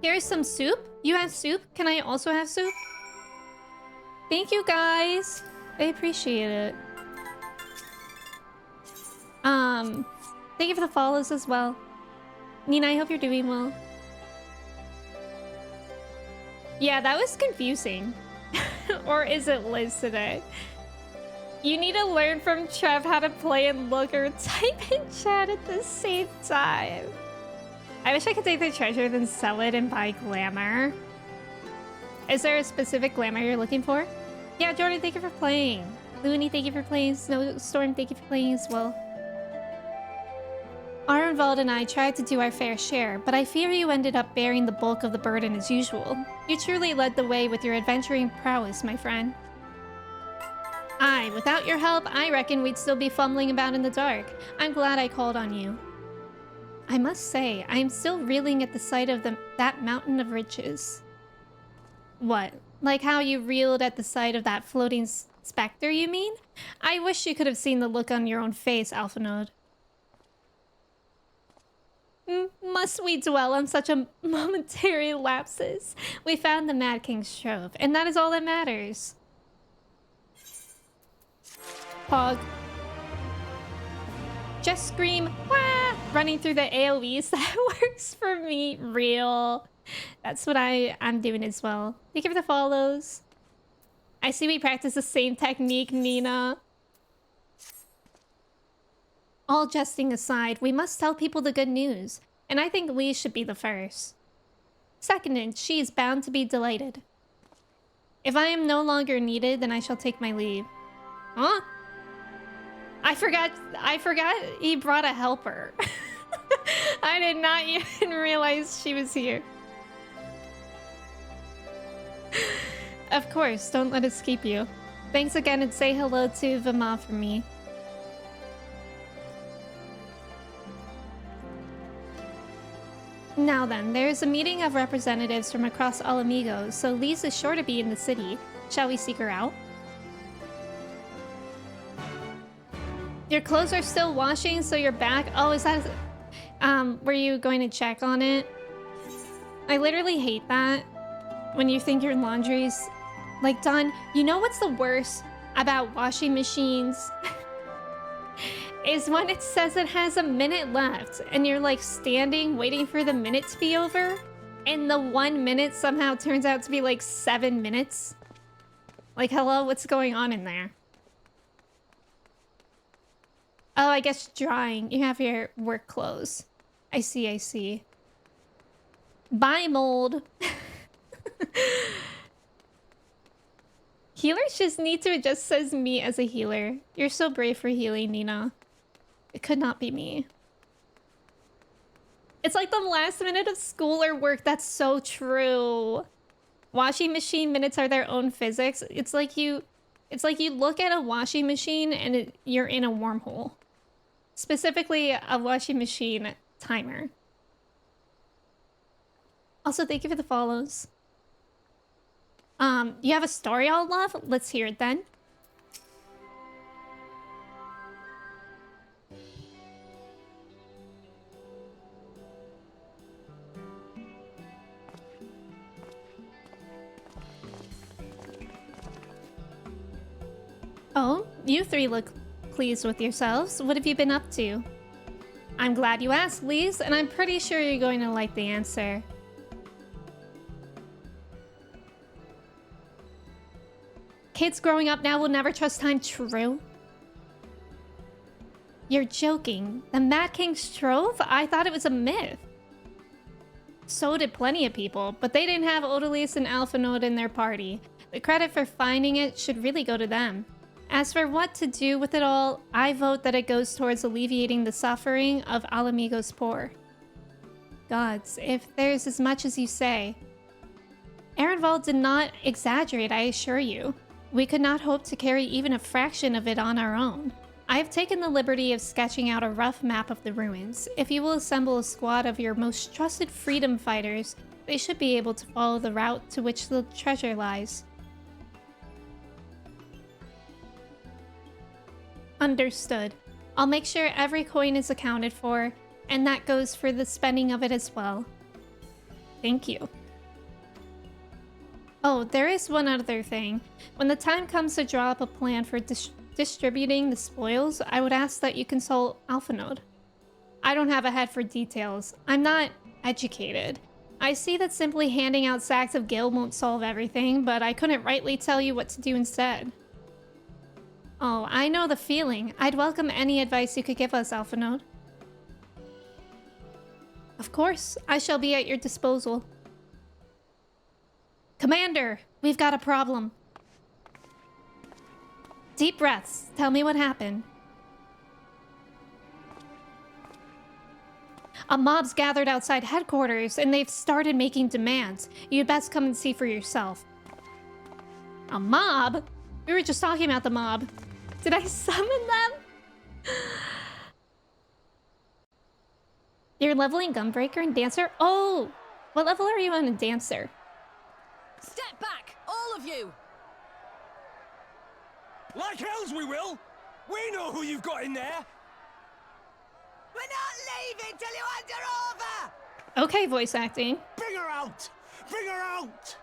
[SPEAKER 1] Here's some soup. You have soup? Can I also have soup? Thank you, guys. I appreciate it. Thank you for the follows as well. Nina, I hope you're doing well. Yeah, that was confusing. Or is it Liz today? You need to learn from Trev how to play and look or type in chat at the same time. I wish I could take the treasure, then sell it and buy glamour. Is there a specific glamour you're looking for? Yeah, Jordan, thank you for playing. Looney, thank you for playing. Snowstorm, thank you for playing as well. Arenvald and I tried to do our fair share, but I fear you ended up bearing the bulk of the burden as usual. You truly led the way with your adventuring prowess, my friend. Aye, without your help, I reckon we'd still be fumbling about in the dark. I'm glad I called on you. I must say, I am still reeling at the sight of that mountain of riches. What? Like how you reeled at the sight of that floating specter, you mean? I wish you could have seen the look on your own face, Alphanode. Must we dwell on such a momentary lapses? We found the Mad King's trove, and that is all that matters. Pog. Just scream, wah! Running through the AoEs, that works for me. Real. That's what I'm doing as well. Thank you for the follows. I see we practice the same technique, Nina. All jesting aside, we must tell people the good news, and I think Lee should be the first. Seconded, she is bound to be delighted. If I am no longer needed, then I shall take my leave. Huh? I forgot he brought a helper. I did not even realize she was here. Of course, don't let it escape you. Thanks again and say hello to Vima for me. Now then, there is a meeting of representatives from across Alamigos, so Lise is sure to be in the city. Shall we seek her out? Your clothes are still washing, so you're back? Oh, is that... were you going to check on it? I literally hate that. When you think your laundry's, like, done. You know what's the worst about washing machines? Is when it says it has a minute left and you're like standing waiting for the minute to be over and the 1 minute somehow turns out to be like 7 minutes. Like, hello, what's going on in there? Oh, I guess drying. You have your work clothes. I see, I see. Bye, mold. Healers just need to adjust, says me as a healer. You're so brave for healing, Nina. It could not be me. It's like the last minute of school or work. That's so true. Washing machine minutes are their own physics. It's like you look at a washing machine and you're in a wormhole. Specifically, a washing machine timer. Also, thank you for the follows. You have a story I'll love? Let's hear it then. Oh, you three look pleased with yourselves. What have you been up to? I'm glad you asked, Lise, and I'm pretty sure you're going to like the answer. Kids growing up now will never trust time. True. You're joking. The Mad King's Trove? I thought it was a myth. So did plenty of people, but they didn't have Odalise and Alphinaud in their party. The credit for finding it should really go to them. As for what to do with it all, I vote that it goes towards alleviating the suffering of Alamigo's poor. Gods, if there's as much as you say. Ehrenwald did not exaggerate, I assure you. We could not hope to carry even a fraction of it on our own. I have taken the liberty of sketching out a rough map of the ruins. If you will assemble a squad of your most trusted freedom fighters, they should be able to follow the route to which the treasure lies. Understood. I'll make sure every coin is accounted for, and that goes for the spending of it as well. Thank you. Oh, there is one other thing. When the time comes to draw up a plan for distributing the spoils, I would ask that you consult Alphinaud. I don't have a head for details. I'm not educated. I see that simply handing out sacks of gil won't solve everything, but I couldn't rightly tell you what to do instead. Oh, I know the feeling. I'd welcome any advice you could give us, Alphinaud. Of course, I shall be at your disposal. Commander, we've got a problem. Deep breaths. Tell me what happened. A mob's gathered outside headquarters, and they've started making demands. You'd best come and see for yourself. A mob? We were just talking about the mob. Did I summon them? You're leveling Gunbreaker and Dancer? Oh! What level are you on in Dancer?
[SPEAKER 3] Step back, all of you!
[SPEAKER 6] Like hells we will! We know who you've got in there!
[SPEAKER 2] We're not leaving till you hand her over!
[SPEAKER 1] Okay, voice acting.
[SPEAKER 6] Bring her out! Bring her out!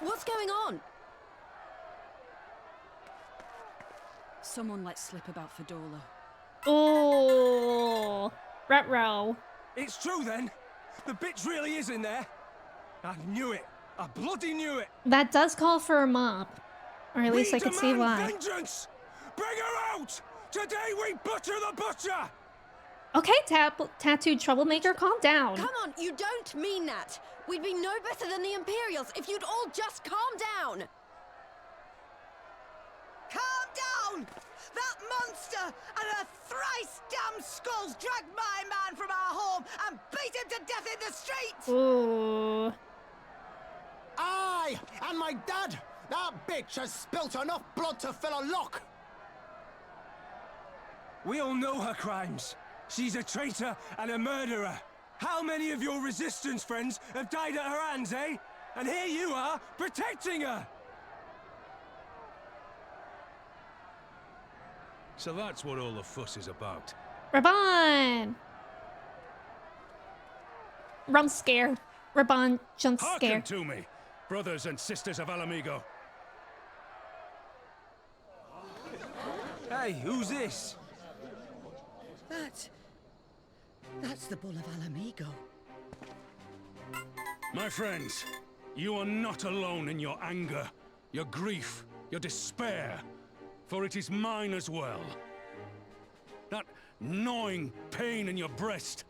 [SPEAKER 2] What's going on?
[SPEAKER 3] Someone let slip about Fedorla.
[SPEAKER 1] Oh, Retro.
[SPEAKER 6] It's true then! The bitch really is in there! I knew it! I bloody knew it!
[SPEAKER 1] That does call for a mob. Or at least I could see why.
[SPEAKER 6] Vengeance! Bring her out! Today we butcher the butcher!
[SPEAKER 1] Okay, tattooed troublemaker, calm down.
[SPEAKER 2] Come on, you don't mean that! We'd be no better than the Imperials if you'd all just calm down! Calm down! That monster and her thrice damned skulls dragged my man from our home and beat him to death in the street!
[SPEAKER 1] Ooh.
[SPEAKER 7] Aye, and my dad! That bitch has spilt enough blood to fill a lock!
[SPEAKER 6] We all know her crimes. She's a traitor and a murderer. How many of your resistance friends have died at her hands, eh? And here you are, protecting her!
[SPEAKER 8] So that's what all the fuss is about.
[SPEAKER 1] Raban! Rum scare. Raban jump scare.
[SPEAKER 8] Hearken to me, brothers and sisters of Alamigo.
[SPEAKER 6] Hey, who's this?
[SPEAKER 2] That's the Bull of Alamigo.
[SPEAKER 8] My friends, you are not alone in your anger, your grief, your despair, for it is mine as well. That gnawing pain in your breast,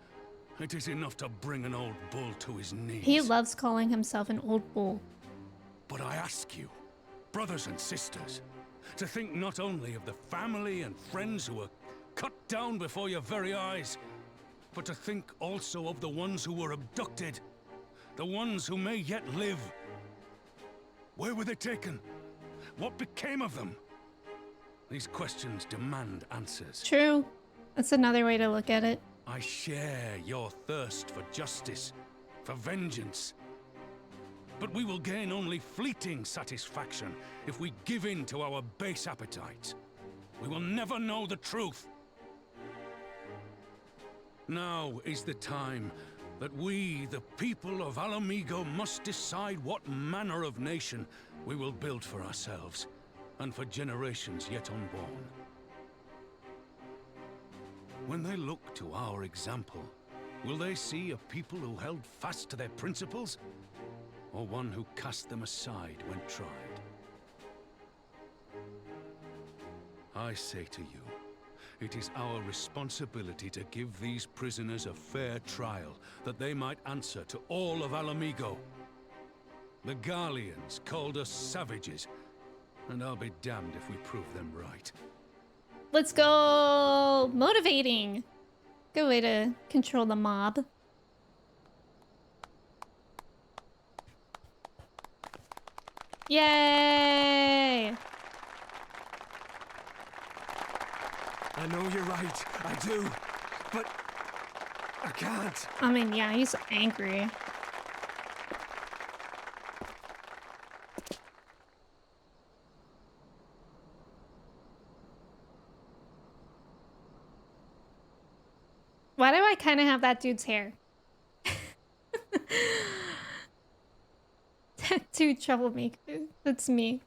[SPEAKER 8] it is enough to bring an old bull to his knees.
[SPEAKER 1] He loves calling himself an old bull.
[SPEAKER 8] But I ask you, brothers and sisters, to think not only of the family and friends who were cut down before your very eyes, but to think also of the ones who were abducted, the ones who may yet live. Where were they taken? What became of them? These questions demand answers.
[SPEAKER 1] True. That's another way to look at it.
[SPEAKER 8] I share your thirst for justice, for vengeance. But we will gain only fleeting satisfaction if we give in to our base appetites. We will never know the truth. Now is the time that we, the people of Alamigo, must decide what manner of nation we will build for ourselves, and for generations yet unborn. When they look to our example, will they see a people who held fast to their principles, or one who cast them aside when tried? I say to you, it is our responsibility to give these prisoners a fair trial, that they might answer to all of Alamigo. The Garleans called us savages, and I'll be damned if we prove them right.
[SPEAKER 1] Let's go! Motivating! Good way to control the mob. Yay!
[SPEAKER 6] I know you're right. I do. But I can't.
[SPEAKER 1] I mean, yeah, he's angry. Why do I kind of have that dude's hair? Tattoo troublemaker. That's me.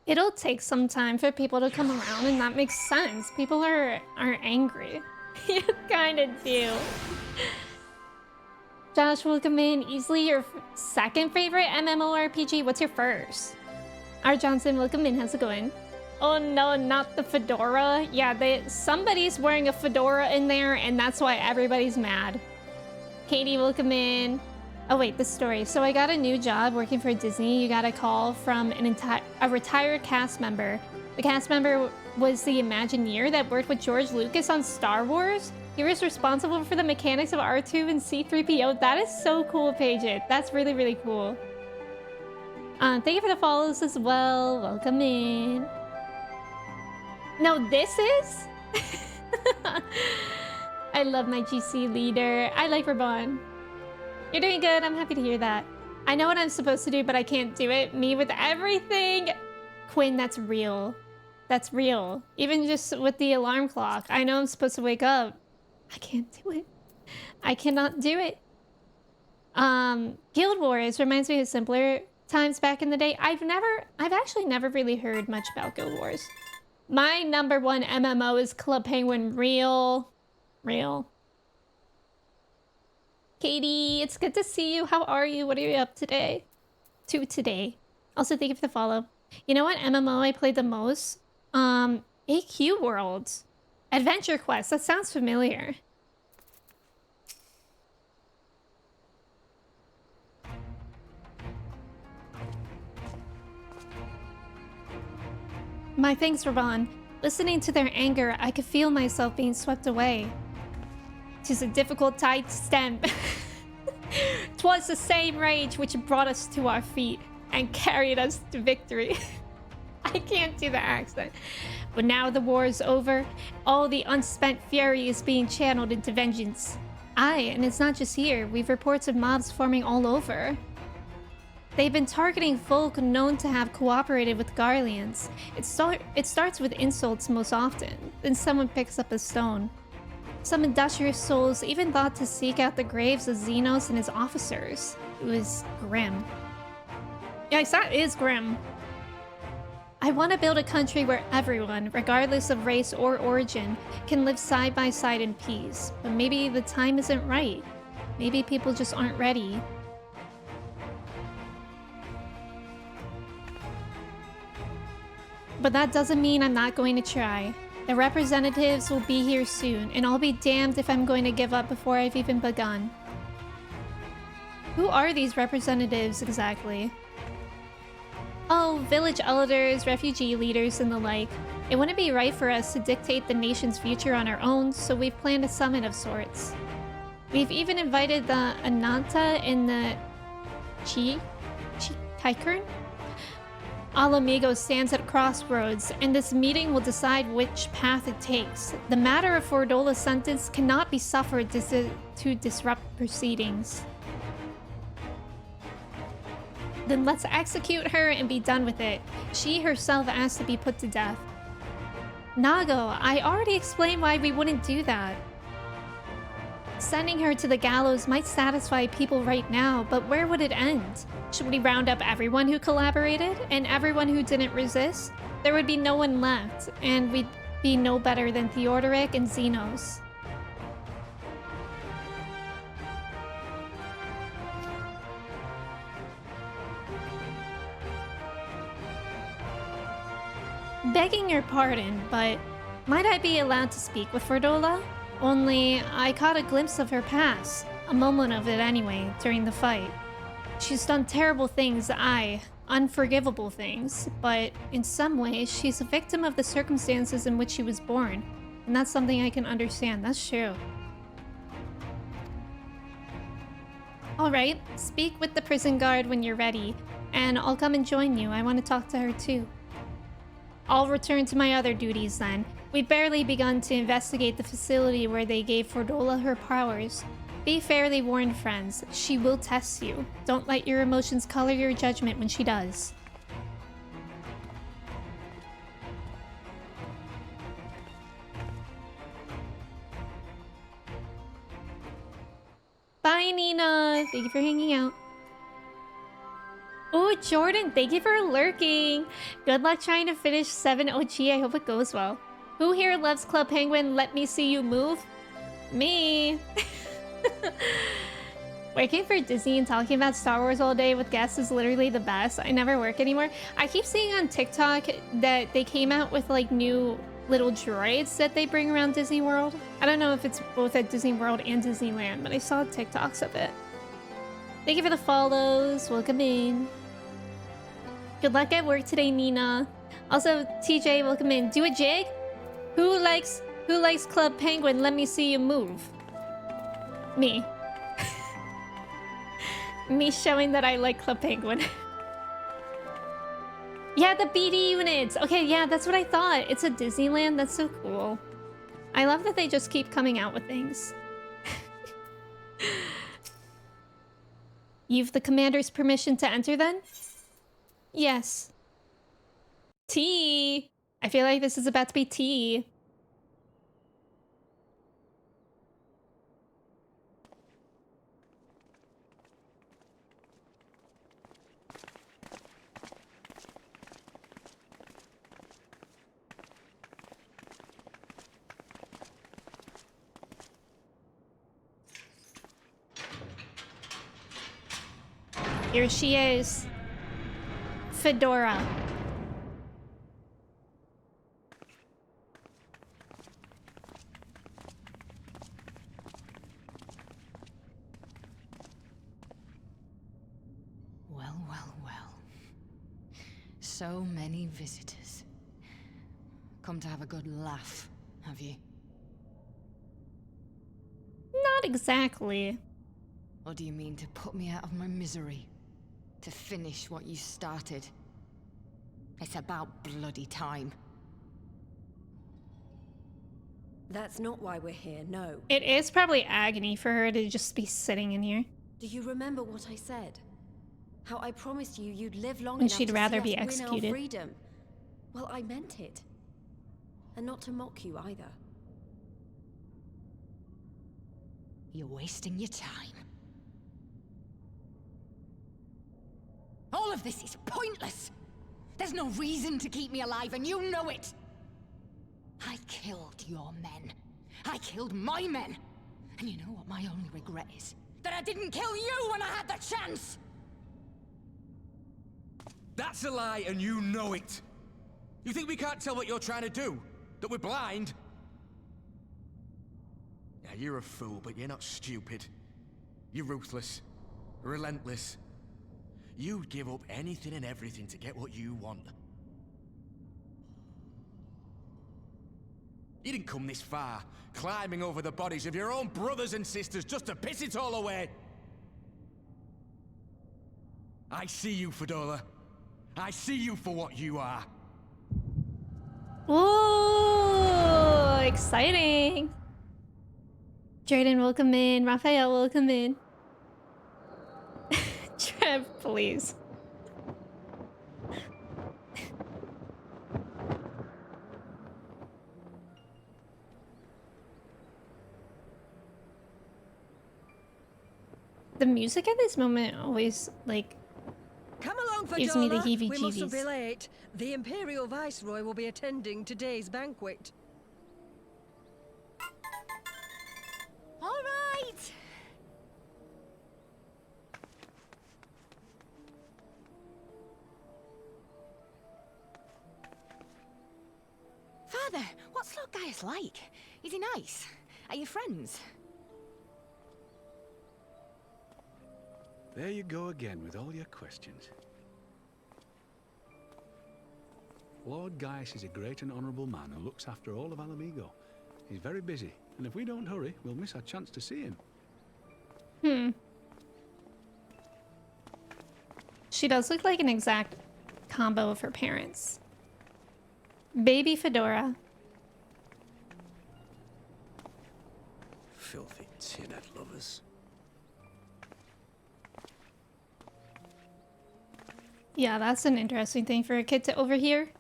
[SPEAKER 1] It'll take some time for people to come around, and that makes sense. People are angry. You kind of do. Josh, welcome in. Easily your second favorite MMORPG. What's your first? R. Johnson, welcome in. How's it going? Oh no, not the fedora. Yeah, somebody's wearing a fedora in there, and that's why everybody's mad. Katie, welcome in. Oh wait, the story. So I got a new job working for Disney. You got a call from a retired cast member. The cast member was the Imagineer that worked with George Lucas on Star Wars. He was responsible for the mechanics of R2 and C-3PO. That is so cool, Paige. That's really, really cool. Thank you for the follows as well. Welcome in. No, this is? I love my GC leader. I like Rabon. You're doing good. I'm happy to hear that. I know what I'm supposed to do, but I can't do it. Me with everything. Quinn, that's real. That's real. Even just with the alarm clock. I know I'm supposed to wake up. I can't do it. I cannot do it. Guild Wars reminds me of simpler times back in the day. I've actually never really heard much about Guild Wars. My #1 MMO is Club Penguin. Real. Katie, it's good to see you. How are you? What are you up today? Also, thank you for the follow. You know what MMO I played the most? AQ Worlds. Adventure Quest. That sounds familiar. My thanks, Rabon. Listening to their anger, I could feel myself being swept away. 'Tis a difficult tide to stem. 'Twas the same rage which brought us to our feet and carried us to victory. I can't do the accent. But now the war is over, all the unspent fury is being channeled into vengeance. Aye, and it's not just here. We've reports of mobs forming all over. They've been targeting folk known to have cooperated with Garleans. It starts with insults most often, then someone picks up a stone. Some industrious souls even thought to seek out the graves of Xenos and his officers. It was grim. Yikes, that is grim. I want to build a country where everyone, regardless of race or origin, can live side by side in peace. But maybe the time isn't right. Maybe people just aren't ready. But that doesn't mean I'm not going to try. The representatives will be here soon, and I'll be damned if I'm going to give up before I've even begun. Who are these representatives exactly? Oh, village elders, refugee leaders, and the like. It wouldn't be right for us to dictate the nation's future on our own, so we've planned a summit of sorts. We've even invited the Ananta and the Kaikern? Alamigo stands at crossroads, and this meeting will decide which path it takes. The matter of Fordola's sentence cannot be suffered to disrupt proceedings. Then let's execute her and be done with it. She herself asked to be put to death. Nago, I already explained why we wouldn't do that. Sending her to the gallows might satisfy people right now, but where would it end? Should we round up everyone who collaborated and everyone who didn't resist? There would be no one left, and we'd be no better than Theodoric and Xenos. Begging your pardon, but might I be allowed to speak with Ferdola? Only I caught a glimpse of her past, a moment of it anyway, during the fight. She's done terrible things, unforgivable things, but in some ways she's a victim of the circumstances in which she was born, and that's something I can understand, that's true. Alright, speak with the prison guard when you're ready, and I'll come and join you. I want to talk to her too. I'll return to my other duties then. We've barely begun to investigate the facility where they gave Ferdola her powers. Be fairly warned, friends. She will test you. Don't let your emotions color your judgment when she does. Bye, Nina. Thank you for hanging out. Oh, Jordan, thank you for lurking. Good luck trying to finish 7 OG. I hope it goes well. Who here loves Club Penguin? Let me see you move. Me. Working for Disney and talking about Star Wars all day with guests is literally the best. I never work anymore. I keep seeing on TikTok that they came out with like new little droids that they bring around Disney World. I don't know if it's both at Disney World and Disneyland, but I saw TikToks of it. Thank you for the follows. Welcome in. Good luck at work today, Nina. Also, TJ, welcome in. Do a jig? Who likes Club Penguin? Let me see you move. Me. Me showing that I like Club Penguin. Yeah, the BD units. Okay, yeah, that's what I thought. It's a Disneyland. That's so cool. I love that they just keep coming out with things. You've the commander's permission to enter then? Yes. Tea. I feel like this is about to be tea. Here she is. Fedora.
[SPEAKER 3] Well, well, well. So many visitors. Come to have a good laugh, have you?
[SPEAKER 1] Not exactly.
[SPEAKER 3] Or do you mean to put me out of my misery? To finish what you started? It's about bloody time.
[SPEAKER 2] That's not why we're here, no.
[SPEAKER 1] It is probably agony for her to just be sitting in here.
[SPEAKER 2] Do you remember what I said? How I promised you you'd live long
[SPEAKER 1] And
[SPEAKER 2] enough
[SPEAKER 1] she'd
[SPEAKER 2] to
[SPEAKER 1] rather
[SPEAKER 2] see
[SPEAKER 1] be
[SPEAKER 2] us win
[SPEAKER 1] executed.
[SPEAKER 2] our freedom. Well, I meant it. And not to mock you either.
[SPEAKER 3] You're wasting your time. All of this is pointless! There's no reason to keep me alive, and you know it! I killed your men. I killed my men! And you know what my only regret is? That I didn't kill you when I had the chance!
[SPEAKER 4] That's a lie, and you know it! You think we can't tell what you're trying to do? That we're blind? Yeah, you're a fool, but you're not stupid. You're ruthless. Relentless. You'd give up anything and everything to get what you want. You didn't come this far, climbing over the bodies of your own brothers and sisters just to piss it all away. I see you, Fedora. I see you for what you are.
[SPEAKER 1] Ooh, exciting. Jordan, welcome in. Raphael, welcome in. Trev, please. The music at this moment always, like,
[SPEAKER 9] Come along,
[SPEAKER 1] gives me the
[SPEAKER 9] Fadola. We mustn't be
[SPEAKER 1] heebie-jeebies.
[SPEAKER 9] late. The Imperial Viceroy will be attending today's banquet.
[SPEAKER 2] All right.
[SPEAKER 3] Father, what's Lord Gaius like? Is he nice? Are you friends?
[SPEAKER 8] There you go again with all your questions. Lord Gaius is a great and honourable man who looks after all of Alamigo. He's very busy, and if we don't hurry, we'll miss our chance to see him.
[SPEAKER 1] She does look like an exact combo of her parents. Baby Fedora.
[SPEAKER 4] Filthy tin-head lovers.
[SPEAKER 1] Yeah, that's an interesting thing for a kid to overhear.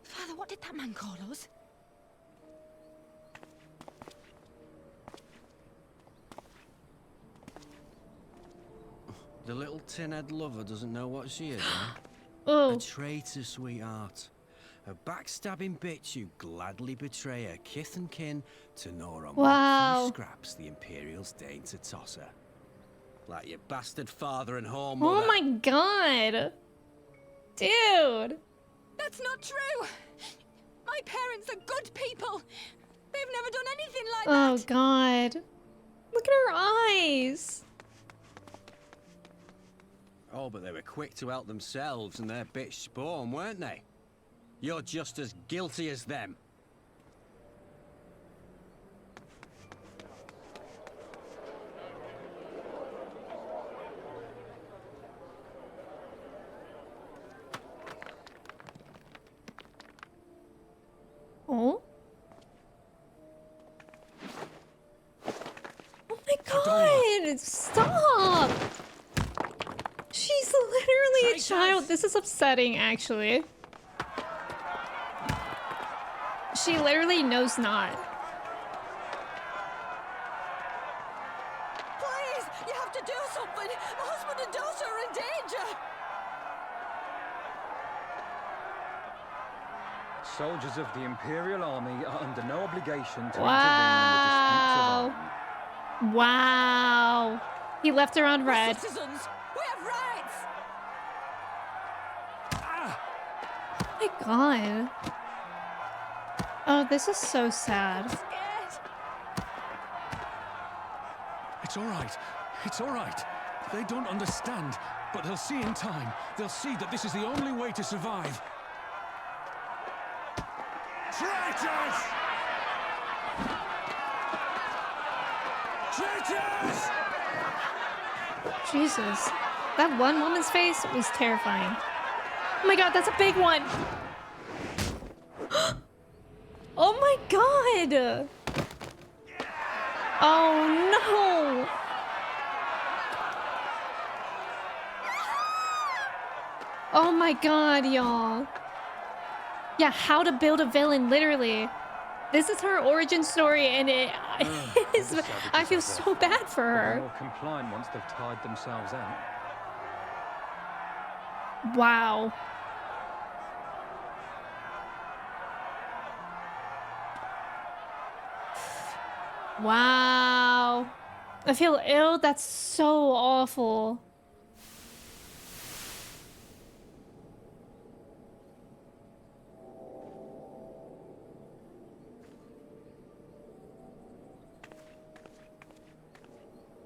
[SPEAKER 3] Father, what did that man call us?
[SPEAKER 4] The little tin-head lover doesn't know what she is, huh?
[SPEAKER 1] Oh,
[SPEAKER 4] A traitor, sweetheart. A backstabbing bitch who gladly betray her kith and kin to gnaw on
[SPEAKER 1] Wow.
[SPEAKER 4] what few scraps the Imperials deign to toss her. Like your bastard father and whore
[SPEAKER 1] oh
[SPEAKER 4] mother.
[SPEAKER 1] my god. Dude.
[SPEAKER 3] That's not true! My parents are good people! They've never done anything like
[SPEAKER 1] Oh
[SPEAKER 3] that!
[SPEAKER 1] god. Look at her eyes.
[SPEAKER 4] Oh, but they were quick to help themselves and their bitch spawn, weren't they? You're just as guilty as them.
[SPEAKER 1] Oh? Oh my god! Stop! She's literally a child. This is upsetting, actually. She literally knows not.
[SPEAKER 9] Please, you have to do something. My husband and daughter are in danger.
[SPEAKER 10] Soldiers of the Imperial Army are under no obligation to
[SPEAKER 1] Wow.
[SPEAKER 10] intervene in the disputes of arms.
[SPEAKER 1] Wow. He left her on red.
[SPEAKER 9] Citizens, we have rights.
[SPEAKER 1] Oh my god. Oh, this is so sad.
[SPEAKER 8] It's all right. It's all right. They don't understand, but they'll see in time. They'll see that this is the only way to survive.
[SPEAKER 6] Traitors! Traitors!
[SPEAKER 1] Jesus. That one woman's face was terrifying. Oh my god, that's a big one. Oh my god. Oh no. Oh my god, y'all. Yeah, how to build a villain, literally. This is her origin story, and I feel so bad for
[SPEAKER 10] They're
[SPEAKER 1] her.
[SPEAKER 10] more compliant once they've tied themselves out.
[SPEAKER 1] Wow. Wow. I feel ill. That's so awful.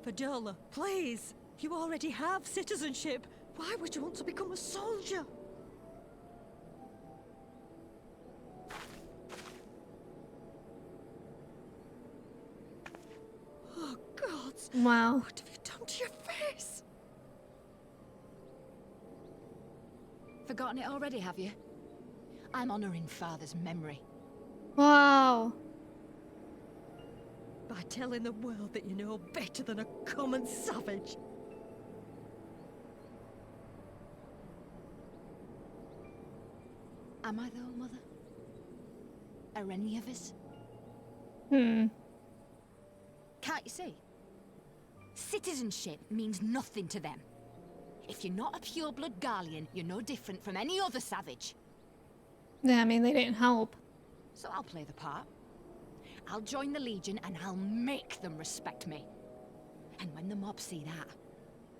[SPEAKER 9] Fadola, please. You already have citizenship. Why would you want to become a soldier? Oh, God.
[SPEAKER 1] Wow.
[SPEAKER 9] What have you done to your face?
[SPEAKER 3] Forgotten it already, have you? I'm honouring Father's memory.
[SPEAKER 1] Wow.
[SPEAKER 9] By telling the world that you know better than a common savage.
[SPEAKER 3] Am I though, Mother? Are any of us? Can't you see? Citizenship means nothing to them. If you're not a pure-blood Garlean, you're no different from any other savage.
[SPEAKER 1] Yeah, I mean, they didn't help.
[SPEAKER 3] So I'll play the part. I'll join the Legion and I'll make them respect me. And when the mob see that,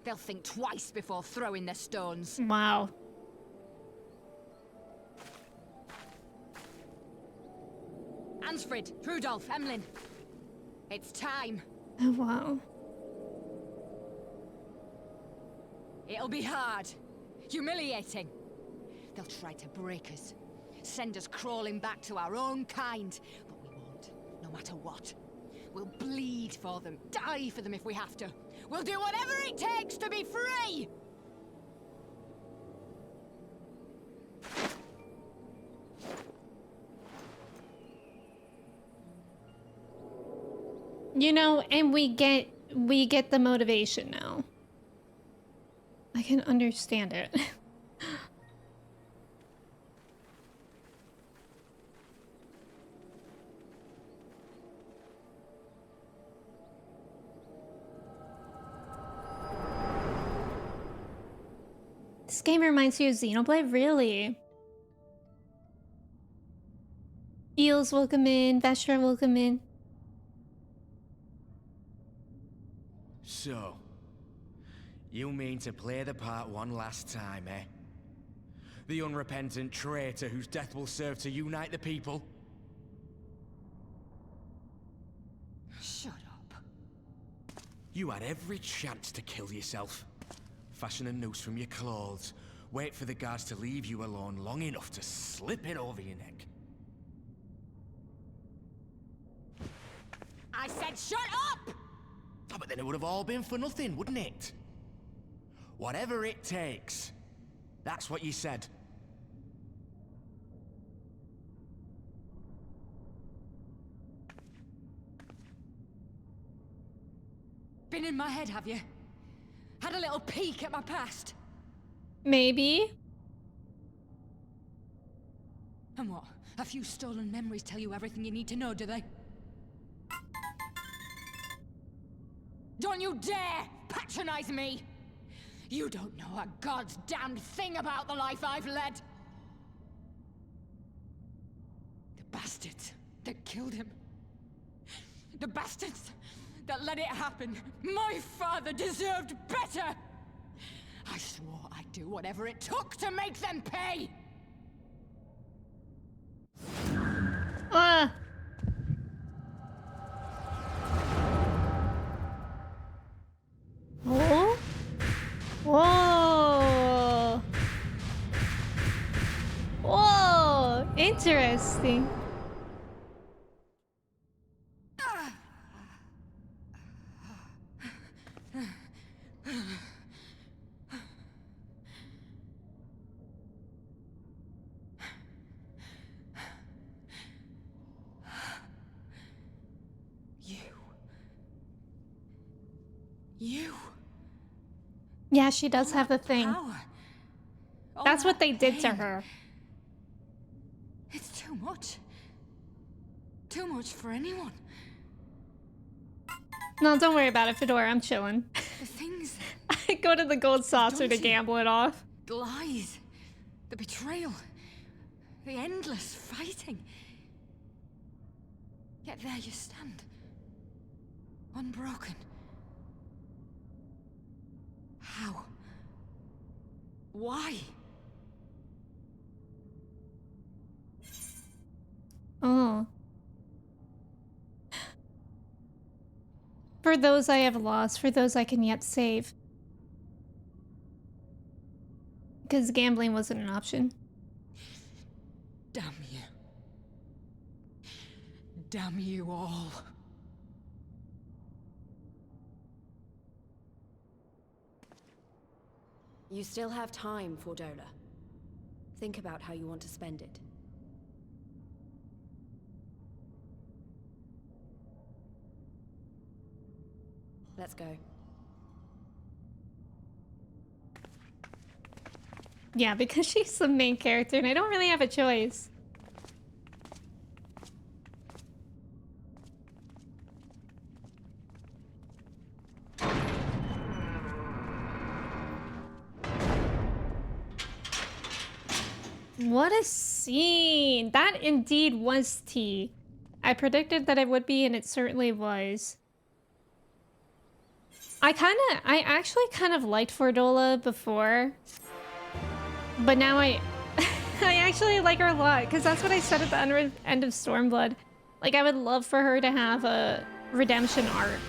[SPEAKER 3] they'll think twice before throwing their stones.
[SPEAKER 1] Wow.
[SPEAKER 3] Ansfrid, Rudolph, Emlyn. It's time.
[SPEAKER 1] Oh, wow.
[SPEAKER 3] It'll be hard. Humiliating. They'll try to break us. Send us crawling back to our own kind. But we won't, no matter what. We'll bleed for them, die for them if we have to. We'll do whatever it takes to be free!
[SPEAKER 1] You know, and we get the motivation now. I can understand it. This game reminds you of Xenoblade, really? Eels, welcome in. Vestra, welcome in.
[SPEAKER 4] So, you mean to play the part one last time, eh? The unrepentant traitor whose death will serve to unite the people?
[SPEAKER 3] Shut up.
[SPEAKER 4] You had every chance to kill yourself. Fashion a noose from your clothes. Wait for the guards to leave you alone long enough to slip it over your neck.
[SPEAKER 3] I said shut up!
[SPEAKER 4] Oh, but then it would have all been for nothing, wouldn't it? Whatever it takes. That's what you said.
[SPEAKER 3] Been in my head, have you? Had a little peek at my past?
[SPEAKER 1] Maybe.
[SPEAKER 3] And what? A few stolen memories tell you everything you need to know, do they? Don't you dare patronize me! You don't know a god's damned thing about the life I've led! The bastards that killed him. The bastards that let it happen. My father deserved better! I swore I'd do whatever it took to make them pay!
[SPEAKER 1] Ah! Oh? Whoa! Whoa! Interesting.
[SPEAKER 3] You.
[SPEAKER 1] Yeah, she does have the thing.
[SPEAKER 3] Power.
[SPEAKER 1] That's what they did to
[SPEAKER 3] pain.
[SPEAKER 1] her.
[SPEAKER 3] It's too much. Too much for anyone.
[SPEAKER 1] No, don't worry about it, Fedora. I'm chilling.
[SPEAKER 3] The things.
[SPEAKER 1] I go to the gold saucer to gamble it off.
[SPEAKER 3] The lies. The betrayal. The endless fighting. Yet there you stand. Unbroken. How? Why?
[SPEAKER 1] Oh. For those I have lost, for those I can yet save. Because gambling wasn't an option.
[SPEAKER 3] Damn you. Damn you all.
[SPEAKER 2] You still have time, Fordola. Think about how you want to spend it. Let's go.
[SPEAKER 1] Yeah, because she's the main character and I don't really have a choice. What a scene! That indeed was tea. I predicted that it would be, and it certainly was. I actually kind of liked Fordola before, but now I actually like her a lot, because that's what I said at the end of Stormblood. Like, I would love for her to have a redemption arc.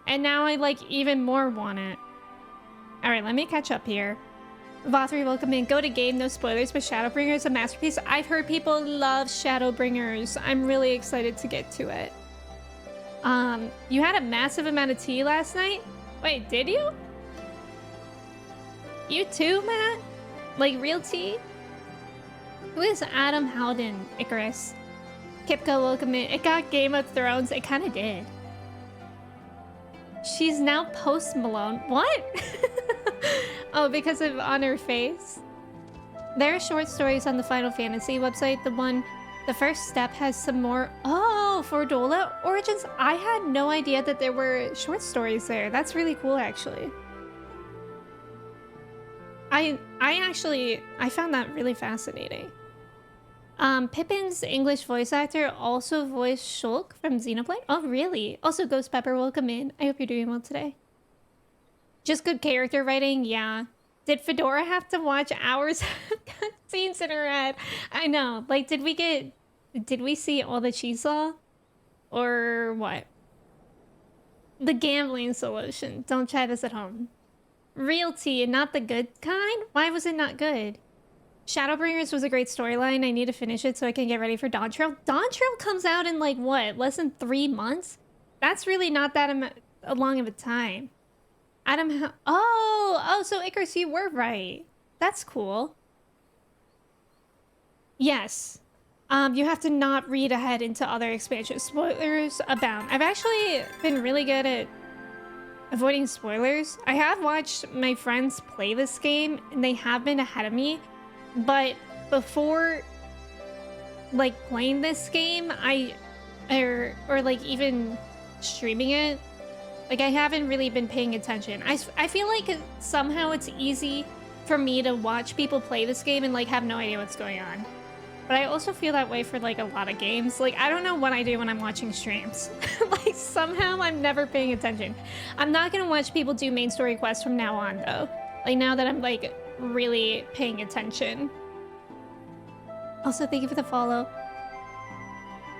[SPEAKER 1] And now I, like, even more want it. Alright, let me catch up here. Vothri, welcome in. Go to game, no spoilers, but Shadowbringer is a masterpiece. I've heard people love Shadowbringers. I'm really excited to get to it. You had a massive amount of tea last night? Wait, did you? You too, Matt? Like, real tea? Who is Adam Howden, Icarus? Kipka, welcome in. It got Game of Thrones. It kind of did. She's now Post Malone. What? Oh, because of on her face? There are short stories on the Final Fantasy website. The first step has some more. Oh, Fordola Origins. I had no idea that there were short stories there. That's really cool, actually. I found that really fascinating. Pippin's English voice actor also voiced Shulk from Xenoblade. Oh, really? Also, Ghost Pepper, welcome in. I hope you're doing well today. Just good character writing, yeah. Did Fedora have to watch hours of cutscenes in her head? I know. Like, did we see all that she saw? Or what? The gambling solution. Don't try this at home. Real tea and not the good kind? Why was it not good? Shadowbringers was a great storyline. I need to finish it so I can get ready for Dawn Trail. Dawn Trail comes out in, like, what? Less than 3 months? That's really not that long of a time. So Icarus, you were right. That's cool. Yes. You have to not read ahead into other expansions. Spoilers abound. I've actually been really good at avoiding spoilers. I have watched my friends play this game, and they have been ahead of me. But before, like, playing this game, or like even streaming it, like, I haven't really been paying attention. I feel like somehow it's easy for me to watch people play this game and, like, have no idea what's going on. But I also feel that way for, like, a lot of games. Like, I don't know what I do when I'm watching streams. Like, somehow I'm never paying attention. I'm not gonna watch people do main story quests from now on, though. Like, now that I'm, like, really paying attention. Also, thank you for the follow.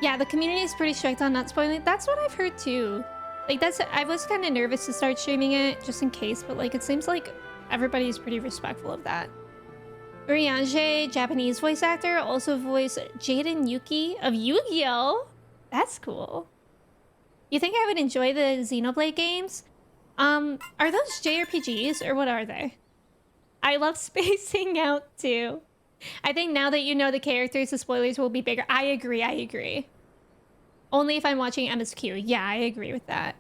[SPEAKER 1] Yeah, the community is pretty strict on not spoiling. That's what I've heard, too. Like, I was kind of nervous to start streaming it, just in case, but, like, it seems like everybody's pretty respectful of that. Uriange, Japanese voice actor, also voiced Jaden Yuki of Yu-Gi-Oh! That's cool. You think I would enjoy the Xenoblade games? Are those JRPGs, or what are they? I love spacing out, too. I think now that you know the characters, the spoilers will be bigger. I agree. Only if I'm watching MSQ. Yeah, I agree with that.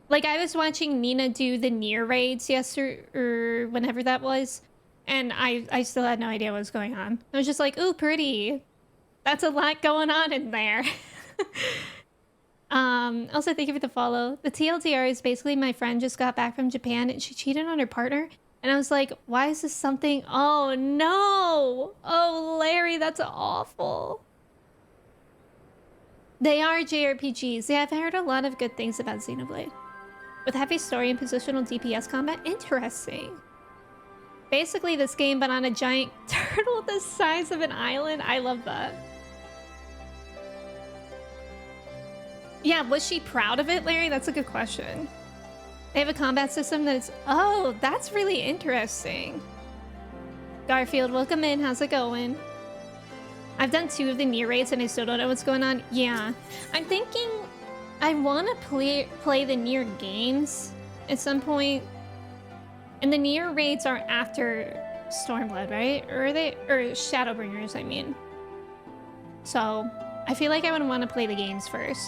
[SPEAKER 1] Like, I was watching Nina do the Nier raids yesterday, or whenever that was, and I still had no idea what was going on. I was just like, ooh, pretty. That's a lot going on in there. Also, thank you for the follow. The TLDR is basically my friend just got back from Japan, and she cheated on her partner. And I was like, why is this something? Oh, no. Oh, Larry, that's awful. They are JRPGs. Yeah, I've heard a lot of good things about Xenoblade. With heavy story and positional DPS combat. Interesting. Basically this game, but on a giant turtle the size of an island. I love that. Yeah, was she proud of it, Larry? That's a good question. They have a combat system that's... Oh, that's really interesting. Garfield, welcome in. How's it going? I've done 2 of the Nier raids and I still don't know what's going on. Yeah. I'm thinking I want to play the Nier games at some point. And the Nier raids are after Stormblood, right? Or are they... Or Shadowbringers, I mean. So, I feel like I would want to play the games first.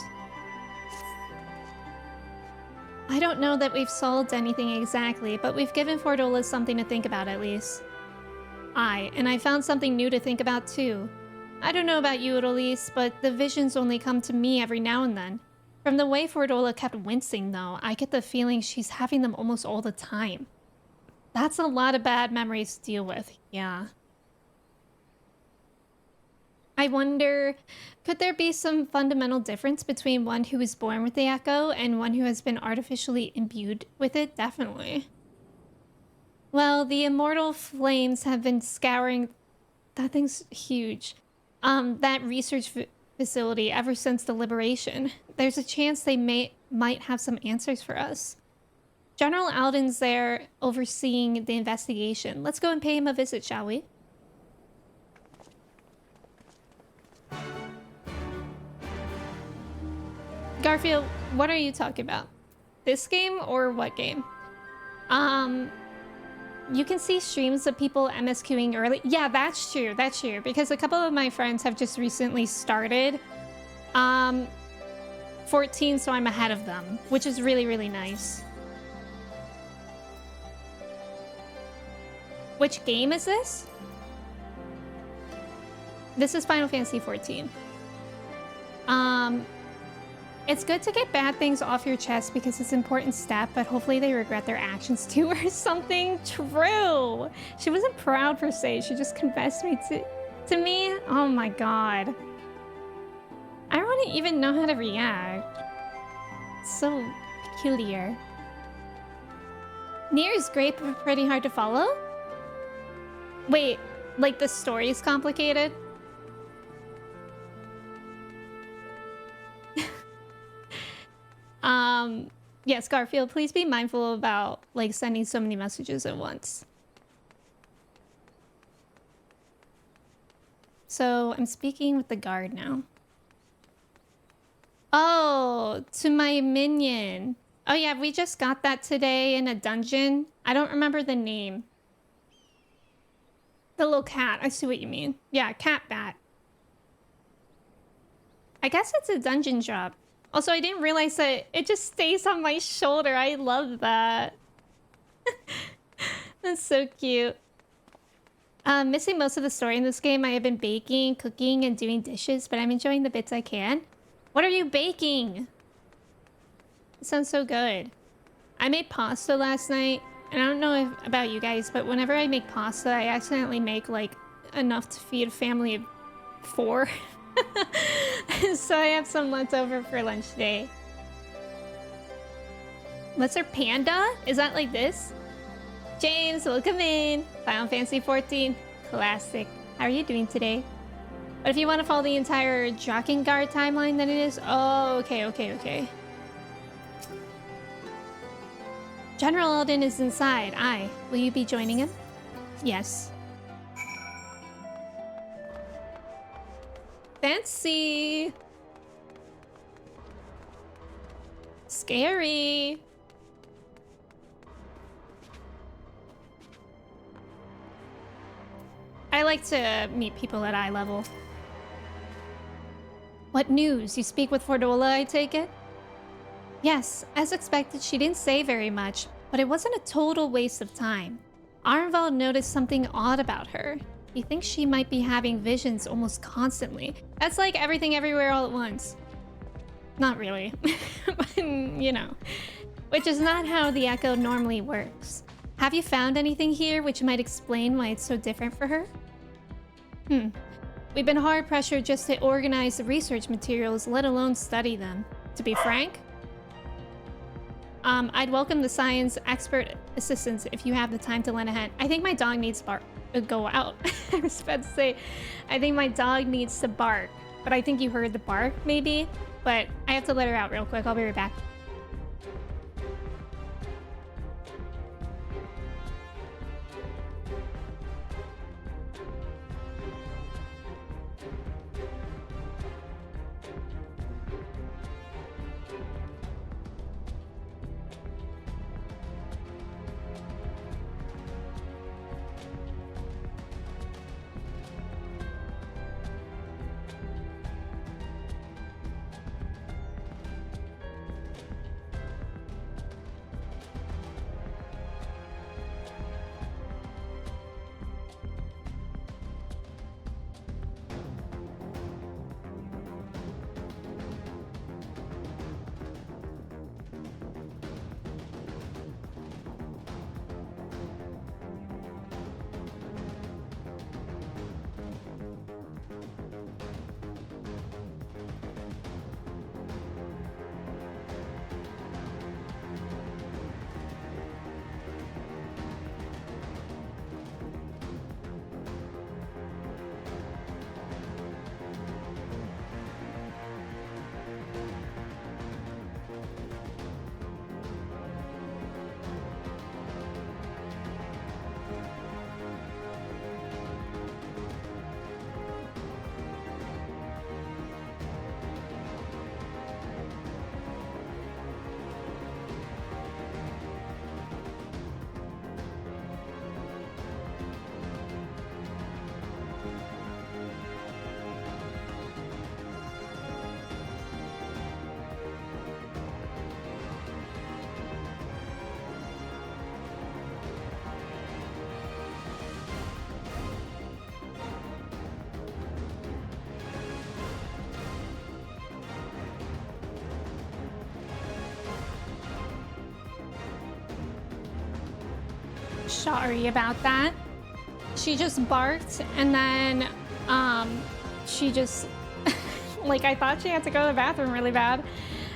[SPEAKER 1] I don't know that we've solved anything exactly, but we've given Fordola something to think about at least. And I found something new to think about too. I don't know about you, Elise, but the visions only come to me every now and then. From the way Fordola kept wincing though, I get the feeling she's having them almost all the time. That's a lot of bad memories to deal with, yeah. I wonder, could there be some fundamental difference between one who was born with the echo and one who has been artificially imbued with it? Definitely. Well, the immortal flames have been scouring, that thing's huge, that research facility ever since the liberation. There's a chance they might have some answers for us. General Alden's there overseeing the investigation. Let's go and pay him a visit, shall we? Garfield, what are you talking about? This game or what game? You can see streams of people MSQing early. Yeah, that's true. That's true. Because a couple of my friends have just recently started 14, so I'm ahead of them, which is really, really nice. Which game is this? This is Final Fantasy 14. It's good to get bad things off your chest because it's an important step, but hopefully they regret their actions too or something. True. She wasn't proud per se. She just confessed me to me. Oh my god. I don't want to even know how to react. It's so peculiar. Nier is great, but pretty hard to follow? Wait, like the story is complicated? Yes, Garfield, please be mindful about like sending so many messages at once. So I'm speaking with the guard now. Oh, to my minion. Oh yeah, we just got that today in a dungeon. I don't remember the name. The little cat, I see what you mean. Yeah, cat bat. I guess it's a dungeon drop. Also, I didn't realize that it just stays on my shoulder. I love that. That's so cute. Missing most of the story in this game. I have been baking, cooking, and doing dishes, but I'm enjoying the bits I can. What are you baking? It sounds so good. I made pasta last night, and I don't know about you guys, but whenever I make pasta, I accidentally make like enough to feed a family of 4. So I have some left over for lunch today. Lesser Panda? Is that like this? James, welcome in. Final Fantasy 14. Classic. How are you doing today? But if you want to follow the entire Drakengard timeline, then it is... Oh, okay. General Alden is inside. Aye. Will you be joining him? Yes. Fancy. Scary. I like to meet people at eye level. What news? You speak with Fordola, I take it? Yes, as expected, she didn't say very much, but it wasn't a total waste of time. Arnvald noticed something odd about her. He thinks she might be having visions almost constantly. That's like everything everywhere all at once. Not really. But, you know. Which is not how the Echo normally works. Have you found anything here which might explain why it's so different for her? We've been hard pressured just to organize the research materials, let alone study them. To be frank, I'd welcome the science expert assistance if you have the time to lend a hand. I think my dog needs to go out. I was about to say, I think my dog needs to bark, but I think you heard the bark maybe, but I have to let her out real quick. I'll be right back. sorry about that. She just barked and then she just like I thought she had to go to the bathroom really bad,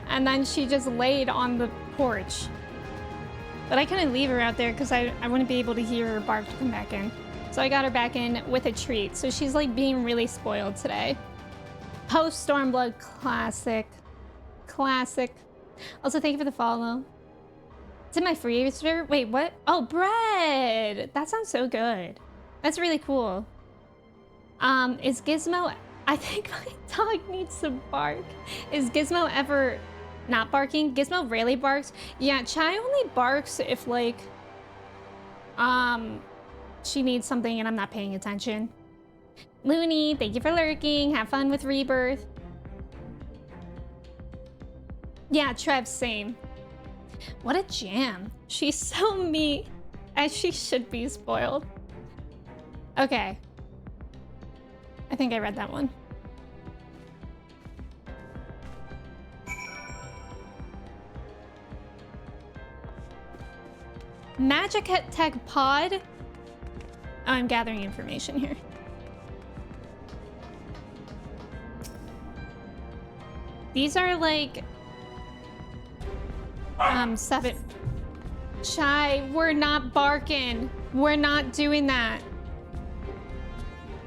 [SPEAKER 1] and then she just laid on the porch. But I couldn't leave her out there because I wouldn't be able to hear her bark to come back in. So I got her back in with a treat. So she's like being really spoiled today. Post Stormblood classic. Classic. Also, thank you for the follow. It's in my freezer. Wait, what? Oh, bread! That sounds so good. That's really cool. Is Gizmo... I think my dog needs to bark. Is Gizmo ever not barking? Gizmo rarely barks. Yeah, Chai only barks if, like... she needs something and I'm not paying attention. Looney, thank you for lurking. Have fun with Rebirth. Yeah, Trev, same. What a jam. She's so me, as she should be spoiled. Okay. I think I read that one. Magic Tech Pod. Oh, I'm gathering information here. These are like 7. Chai, we're not barking. We're not doing that.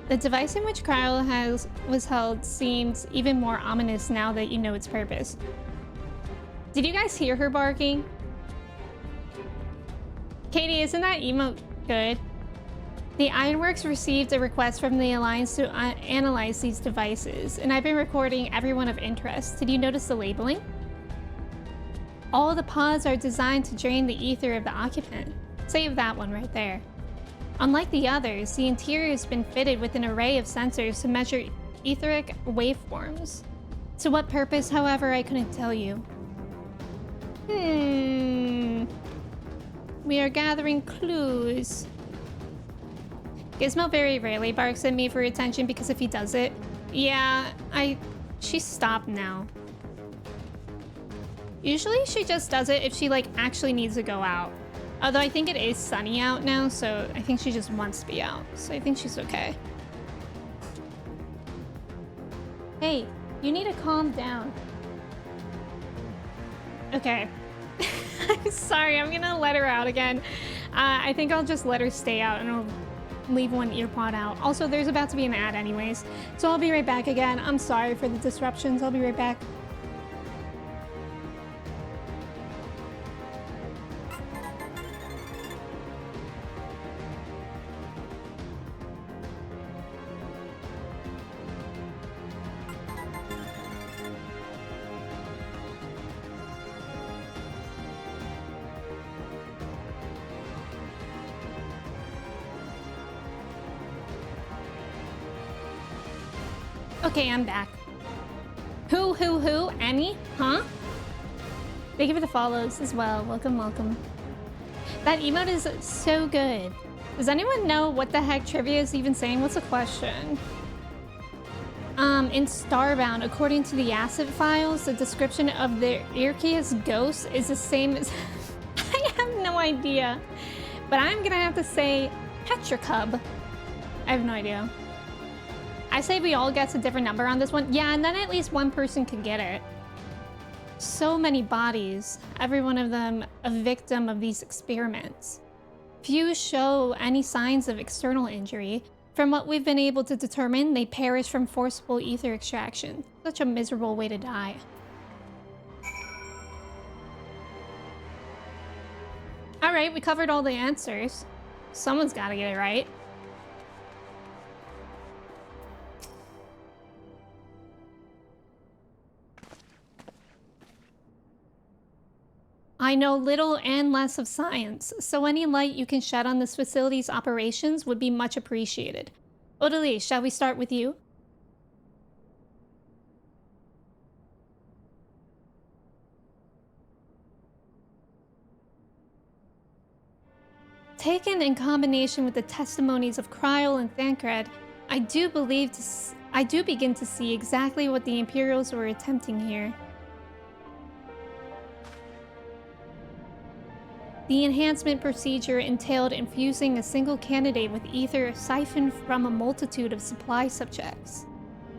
[SPEAKER 1] The device in which Cryo was held seems even more ominous now that you know its purpose. Did you guys hear her barking? Katie, isn't that emote good? The Ironworks received a request from the Alliance to analyze these devices, and I've been recording everyone of interest. Did you notice the labeling? All the pods are designed to drain the ether of the occupant. Save that one right there. Unlike the others, the interior has been fitted with an array of sensors to measure etheric waveforms. To what purpose, however, I couldn't tell you. We are gathering clues. Gizmo very rarely barks at me for attention because if he does it... Yeah, she stopped now. Usually she just does it if she like actually needs to go out. Although I think it is sunny out now, so I think she just wants to be out. So I think she's okay. Hey, you need to calm down. Okay. I'm sorry, I'm gonna let her out again. I think I'll just let her stay out and I'll leave one earpod out. Also, there's about to be an ad anyways. So I'll be right back again. I'm sorry for the disruptions. I'll be right back. Okay, I'm back. Who? Annie? Huh? Thank you for the follows as well. Welcome, welcome. That emote is so good. Does anyone know what the heck trivia is even saying? What's the question? In Starbound, according to the asset files, the description of the Irkias ghost is the same as... I have no idea. But I'm gonna have to say Petrocub. I have no idea. I say we all get a different number on this one. Yeah, and then at least one person could get it. So many bodies, every one of them a victim of these experiments. Few show any signs of external injury. From what we've been able to determine, they perish from forcible ether extraction. Such a miserable way to die. All right, we covered all the answers. Someone's got to get it right. I know little and less of science, so any light you can shed on this facility's operations would be much appreciated. Odalie, shall we start with you? Taken in combination with the testimonies of Kryl and Thancred, I do begin to see exactly what the Imperials were attempting here. The enhancement procedure entailed infusing a single candidate with ether siphoned from a multitude of supply subjects.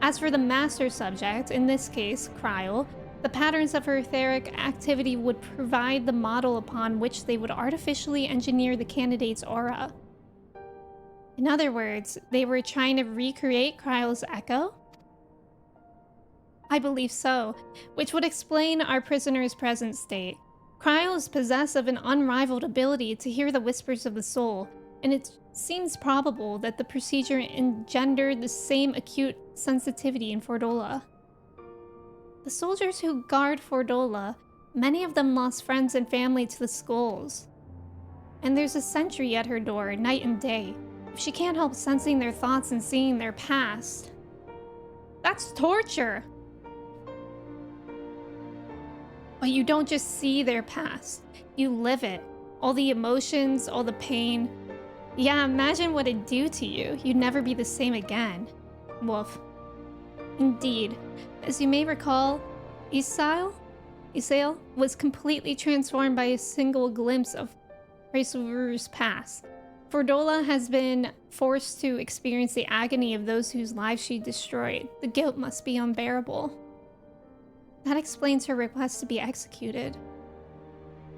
[SPEAKER 1] As for the master subject, in this case, Cryo, the patterns of her etheric activity would provide the model upon which they would artificially engineer the candidate's aura. In other words, they were trying to recreate Cryo's echo? I believe so, which would explain our prisoner's present state. Cryo is possessed of an unrivaled ability to hear the whispers of the soul, and it seems probable that the procedure engendered the same acute sensitivity in Fordola. The soldiers who guard Fordola, many of them lost friends and family to the skulls. And there's a sentry at her door, night and day. If she can't help sensing their thoughts and seeing their past, that's torture! But you don't just see their past, you live it. All the emotions, all the pain. Yeah, imagine what it'd do to you. You'd never be the same again. Woof. Indeed. As you may recall, Isail was completely transformed by a single glimpse of Reisuru's past. Fordola has been forced to experience the agony of those whose lives she destroyed. The guilt must be unbearable. That explains her request to be executed.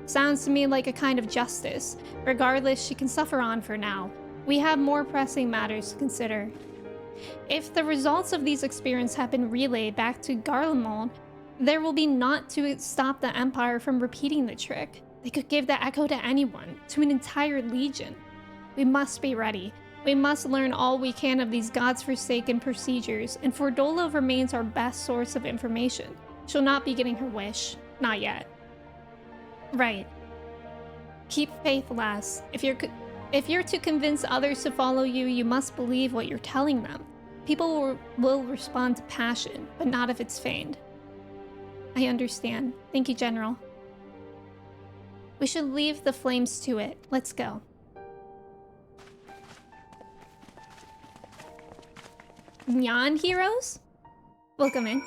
[SPEAKER 1] Sounds to me like a kind of justice. Regardless, she can suffer on for now. We have more pressing matters to consider. If the results of these experiments have been relayed back to Garlemald, there will be naught to stop the Empire from repeating the trick. They could give the echo to anyone, to an entire legion. We must be ready. We must learn all we can of these god's-forsaken procedures, and Fordola remains our best source of information. She'll not be getting her wish. Not yet. Right. Keep faith, lass. If you're to convince others to follow you, you must believe what you're telling them. People will respond to passion, but not if it's feigned. I understand. Thank you, General. We should leave the flames to it. Let's go. Nyan heroes? Welcome in.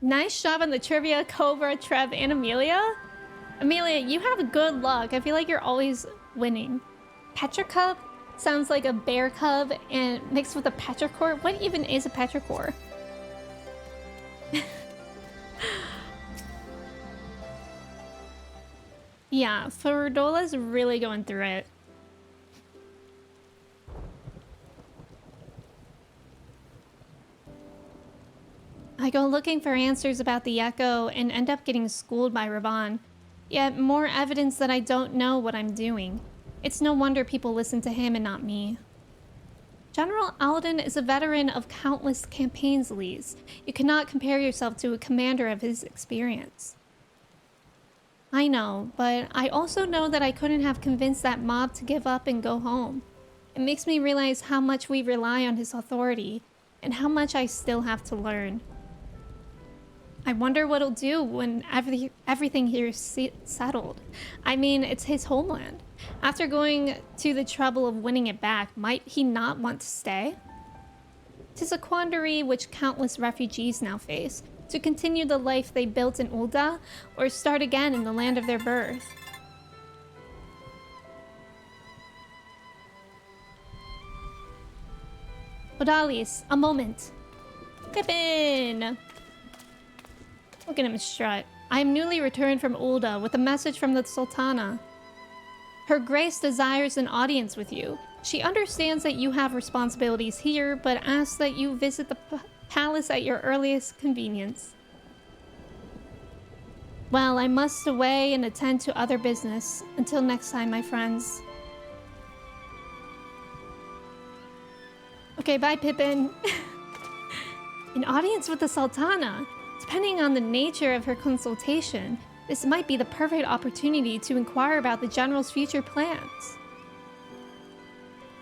[SPEAKER 1] Nice job on the trivia, Cobra, Trev, and Amelia. Amelia, you have good luck. I feel like you're always winning. Petricup sounds like a bear cub and mixed with a petrichor. What even is a petrichor? Yeah, Ferdola's really going through it. I go looking for answers about the Echo and end up getting schooled by Ravan. Yet more evidence that I don't know what I'm doing. It's no wonder people listen to him and not me. General Alden is a veteran of countless campaigns, Lise. You cannot compare yourself to a commander of his experience. I know, but I also know that I couldn't have convinced that mob to give up and go home. It makes me realize how much we rely on his authority, and how much I still have to learn. I wonder what he'll do when everything here is settled. I mean, it's his homeland. After going to the trouble of winning it back, might he not want to stay? 'Tis a quandary which countless refugees now face, to continue the life they built in Ul'dah, or start again in the land of their birth. Odalis, a moment. Pippin! Look at him strut. I am newly returned from Ul'dah with a message from the Sultana. Her Grace desires an audience with you. She understands that you have responsibilities here, but asks that you visit the palace at your earliest convenience. Well, I must away and attend to other business. Until next time, my friends. Okay, bye, Pippin. An audience with the Sultana. Depending on the nature of her consultation, this might be the perfect opportunity to inquire about the General's future plans.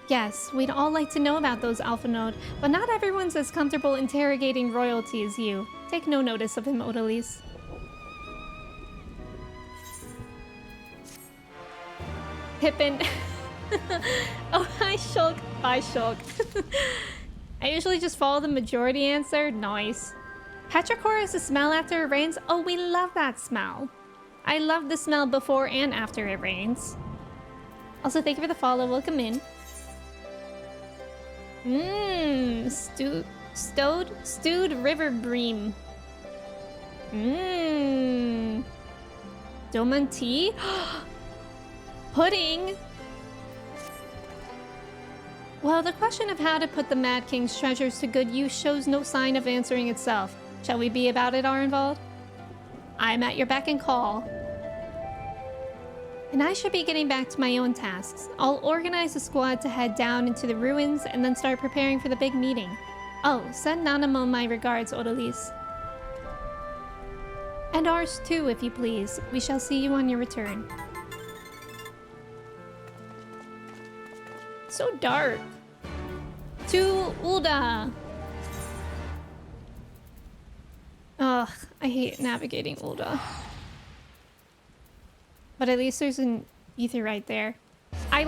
[SPEAKER 1] Yes, we'd all like to know about those, Alpha Node, but not everyone's as comfortable interrogating royalty as you. Take no notice of him, Odalis. Pippin. Oh, hi, Shulk. Bye, Shulk. I usually just follow the majority answer. Nice. Petrichor is the smell after it rains. Oh, we love that smell. I love the smell before and after it rains. Also, thank you for the follow. Welcome in. Mmm, stewed river bream. Mmm. Doman tea? Pudding? Well, the question of how to put the Mad King's treasures to good use shows no sign of answering itself. Shall we be about it, Arenvald? I'm at your beck and call. And I should be getting back to my own tasks. I'll organize a squad to head down into the ruins and then start preparing for the big meeting. Oh, send Nanamo my regards, Odalise. And ours too, if you please. We shall see you on your return. So dark. To Ulda. Ugh, I hate navigating Ulda. But at least there's an ether right there. I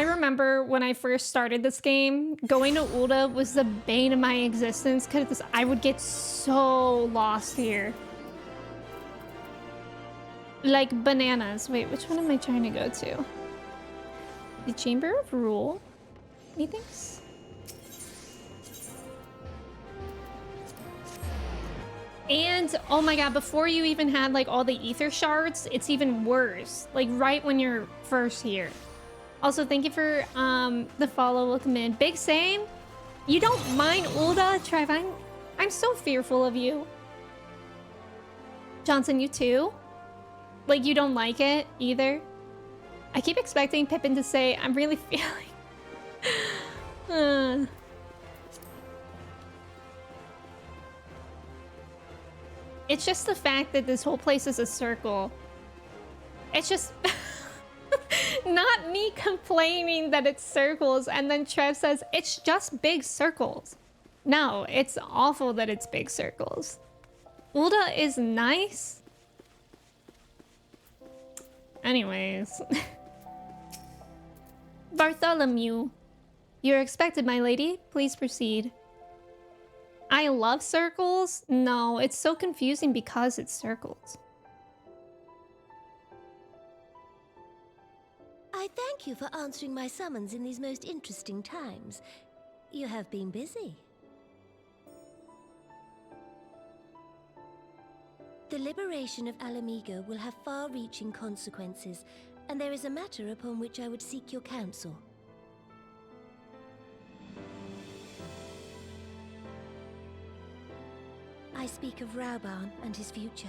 [SPEAKER 1] remember when I first started this game, going to Ulda was the bane of my existence because I would get so lost here. Like bananas. Wait, which one am I trying to go to? The Chamber of Rule? Methinks? And, oh my god, before you even had, like, all the ether shards, it's even worse. Like, right when you're first here. Also, thank you for, the follow. Welcome in. Big Same? You don't mind Ulda, Trev? I'm so fearful of you. Johnson, you too? Like, you don't like it, either? I keep expecting Pippin to say, I'm really feeling... It's just the fact that this whole place is a circle. It's just... Not me complaining that it's circles, and then Trev says, it's just big circles. No, it's awful that it's big circles. Ulda is nice. Anyways. Bartholomew. You're expected, my lady. Please proceed. I love circles? No, it's so confusing because it's circles.
[SPEAKER 11] I thank you for answering my summons in these most interesting times. You have been busy. The liberation of Alamigo will have far-reaching consequences, and there is a matter upon which I would seek your counsel. I speak of Rauban and his future.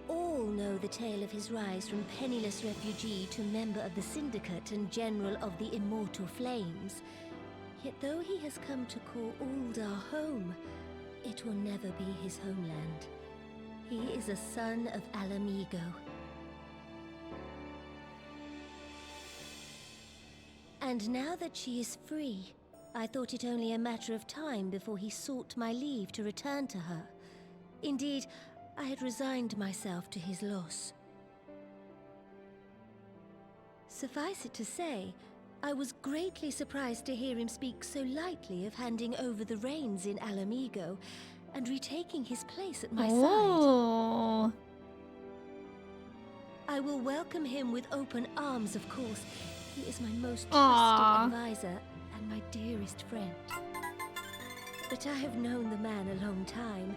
[SPEAKER 11] All know the tale of his rise from penniless refugee to member of the Syndicate and General of the Immortal Flames. Yet though he has come to call Ulda home, it will never be his homeland. He is a son of Alamigo. And now that she is free, I thought it only a matter of time before he sought my leave to return to her. Indeed, I had resigned myself to his loss. Suffice it to say, I was greatly surprised to hear him speak so lightly of handing over the reins in Alamigo and retaking his place at my side. I will welcome him with open arms, of course. He is my most trusted advisor and my dearest friend. But I have known the man a long time,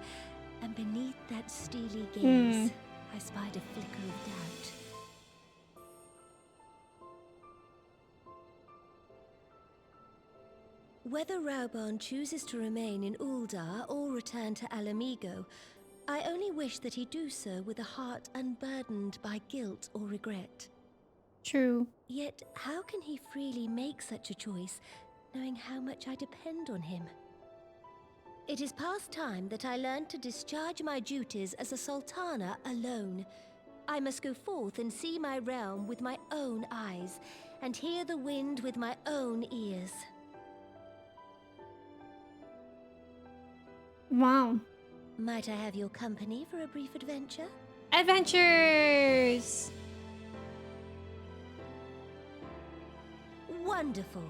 [SPEAKER 11] and beneath that steely gaze, I spied a flicker of doubt. Whether Rauban chooses to remain in Ulda or return to Alamigo, I only wish that he do so with a heart unburdened by guilt or regret.
[SPEAKER 1] True.
[SPEAKER 11] Yet, how can he freely make such a choice, knowing how much I depend on him? It is past time that I learned to discharge my duties as a sultana alone. I must go forth and see my realm with my own eyes, and hear the wind with my own ears.
[SPEAKER 1] Wow.
[SPEAKER 11] Might I have your company for a brief adventure?
[SPEAKER 1] Adventures!
[SPEAKER 11] Wonderful.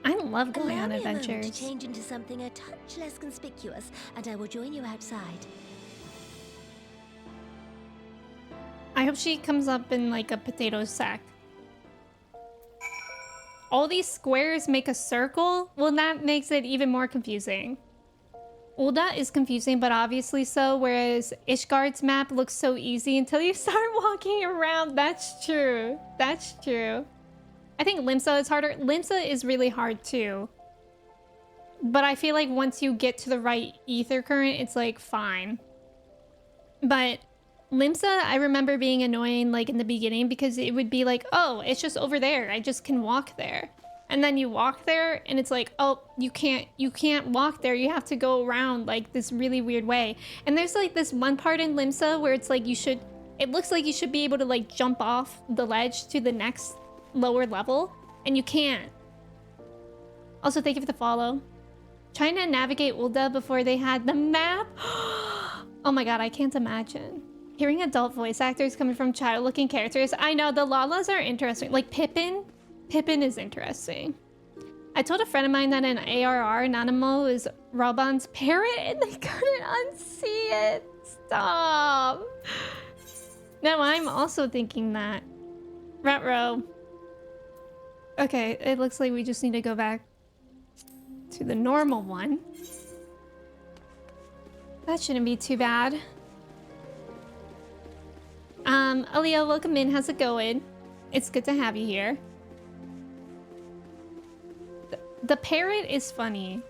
[SPEAKER 1] I love going on
[SPEAKER 11] Allow me a moment
[SPEAKER 1] adventures.
[SPEAKER 11] to change into something a touch less conspicuous, and I will join you outside.
[SPEAKER 1] I hope she comes up in like a potato sack. All these squares make a circle? Well, that makes it even more confusing. Ulda is confusing, but obviously so, whereas Ishgard's map looks so easy until you start walking around. That's true. That's true. I think Limsa is harder. Limsa is really hard too. But I feel like once you get to the right ether current, it's like fine. But Limsa, I remember being annoying like in the beginning because it would be like, oh, it's just over there. I just can walk there. And then you walk there and it's like, oh, you can't walk there. You have to go around like this really weird way. And there's like this one part in Limsa where it's like it looks like you should be able to like jump off the ledge to the next lower level and you can't. Also, thank you for the follow. Trying to navigate Ulda before they had the map. Oh my god, I can't imagine. Hearing adult voice actors coming from child-looking characters. I know, the Lalas are interesting. Like Pippin. Pippin is interesting. I told a friend of mine that in ARR, Nanamo is Robon's parrot and they couldn't unsee it. Stop. No, I'm also thinking that. Retro. Okay, it looks like we just need to go back to the normal one. That shouldn't be too bad. Aliyah, welcome in. How's it going? It's good to have you here. The parrot is funny.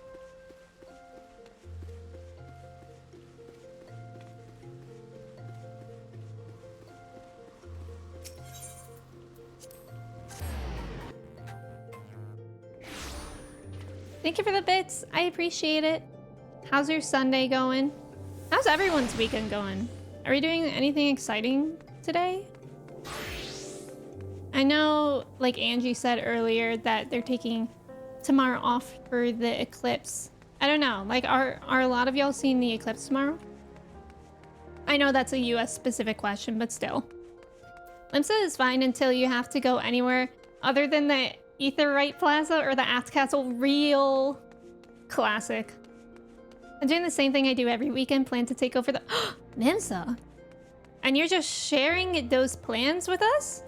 [SPEAKER 1] Thank you for the bits. I appreciate it. How's your Sunday going? How's everyone's weekend going? Are we doing anything exciting today? I know, like Angie said earlier, that they're taking tomorrow off for the eclipse. I don't know, like are a lot of y'all seeing the eclipse tomorrow? I know that's a US specific question, but still. Limsa is fine until you have to go anywhere other than the Aetheryte Plaza or the Aft Castle. Real classic. I'm doing the same thing I do every weekend, plan to take over the Limsa. And you're just sharing those plans with us?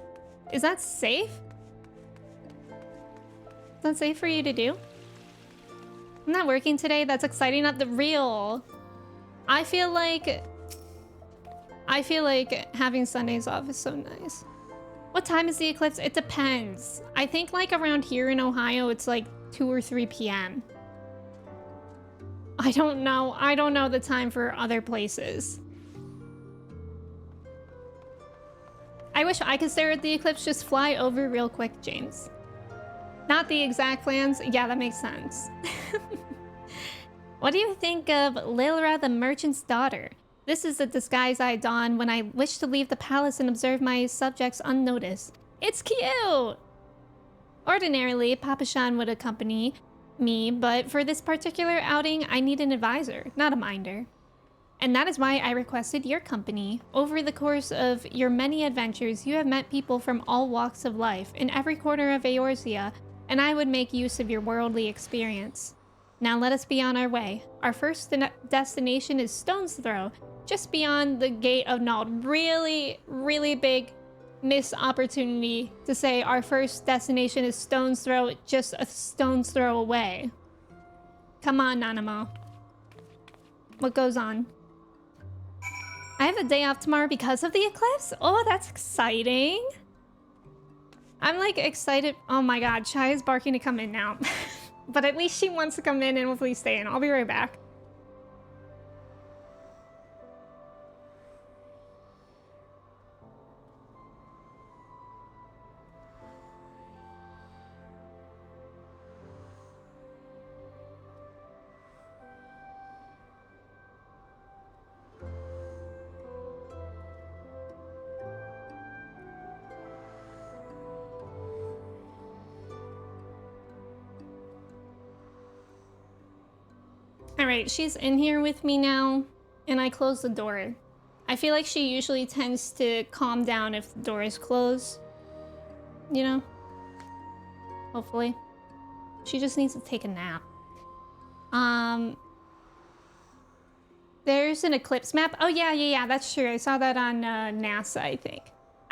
[SPEAKER 1] Is that safe? Is that safe for you to do? I'm not working today. That's exciting. Not the real. I feel like having Sundays off is so nice. What time is the eclipse? It depends. I think like around here in Ohio, it's like 2 or 3 p.m. I don't know. I don't know the time for other places. I wish I could stare at the eclipse. Just fly over real quick, James. Not the exact plans. Yeah, that makes sense. What do you think of Lilra the Merchant's Daughter? This is the disguise I don when I wish to leave the palace and observe my subjects unnoticed. It's cute! Ordinarily, Papa Shan would accompany me, but for this particular outing, I need an advisor, not a minder. And that is why I requested your company. Over the course of your many adventures, you have met people from all walks of life in every corner of Eorzea, and I would make use of your worldly experience. Now let us be on our way. Our first destination is Stone's Throw, just beyond the Gate of Nald. Really, really big missed opportunity to say our first destination is Stone's Throw, just a stone's throw away. Come on, Nanamo. What goes on? I have a day off tomorrow because of the eclipse? Oh, that's exciting. I'm like excited. Oh my god, Shai is barking to come in now. But at least she wants to come in and hopefully stay in. I'll be right back. Alright, she's in here with me now, and I closed the door. I feel like she usually tends to calm down if the door is closed. You know? Hopefully. She just needs to take a nap. There's an eclipse map. Oh, yeah, that's true. I saw that on NASA, I think.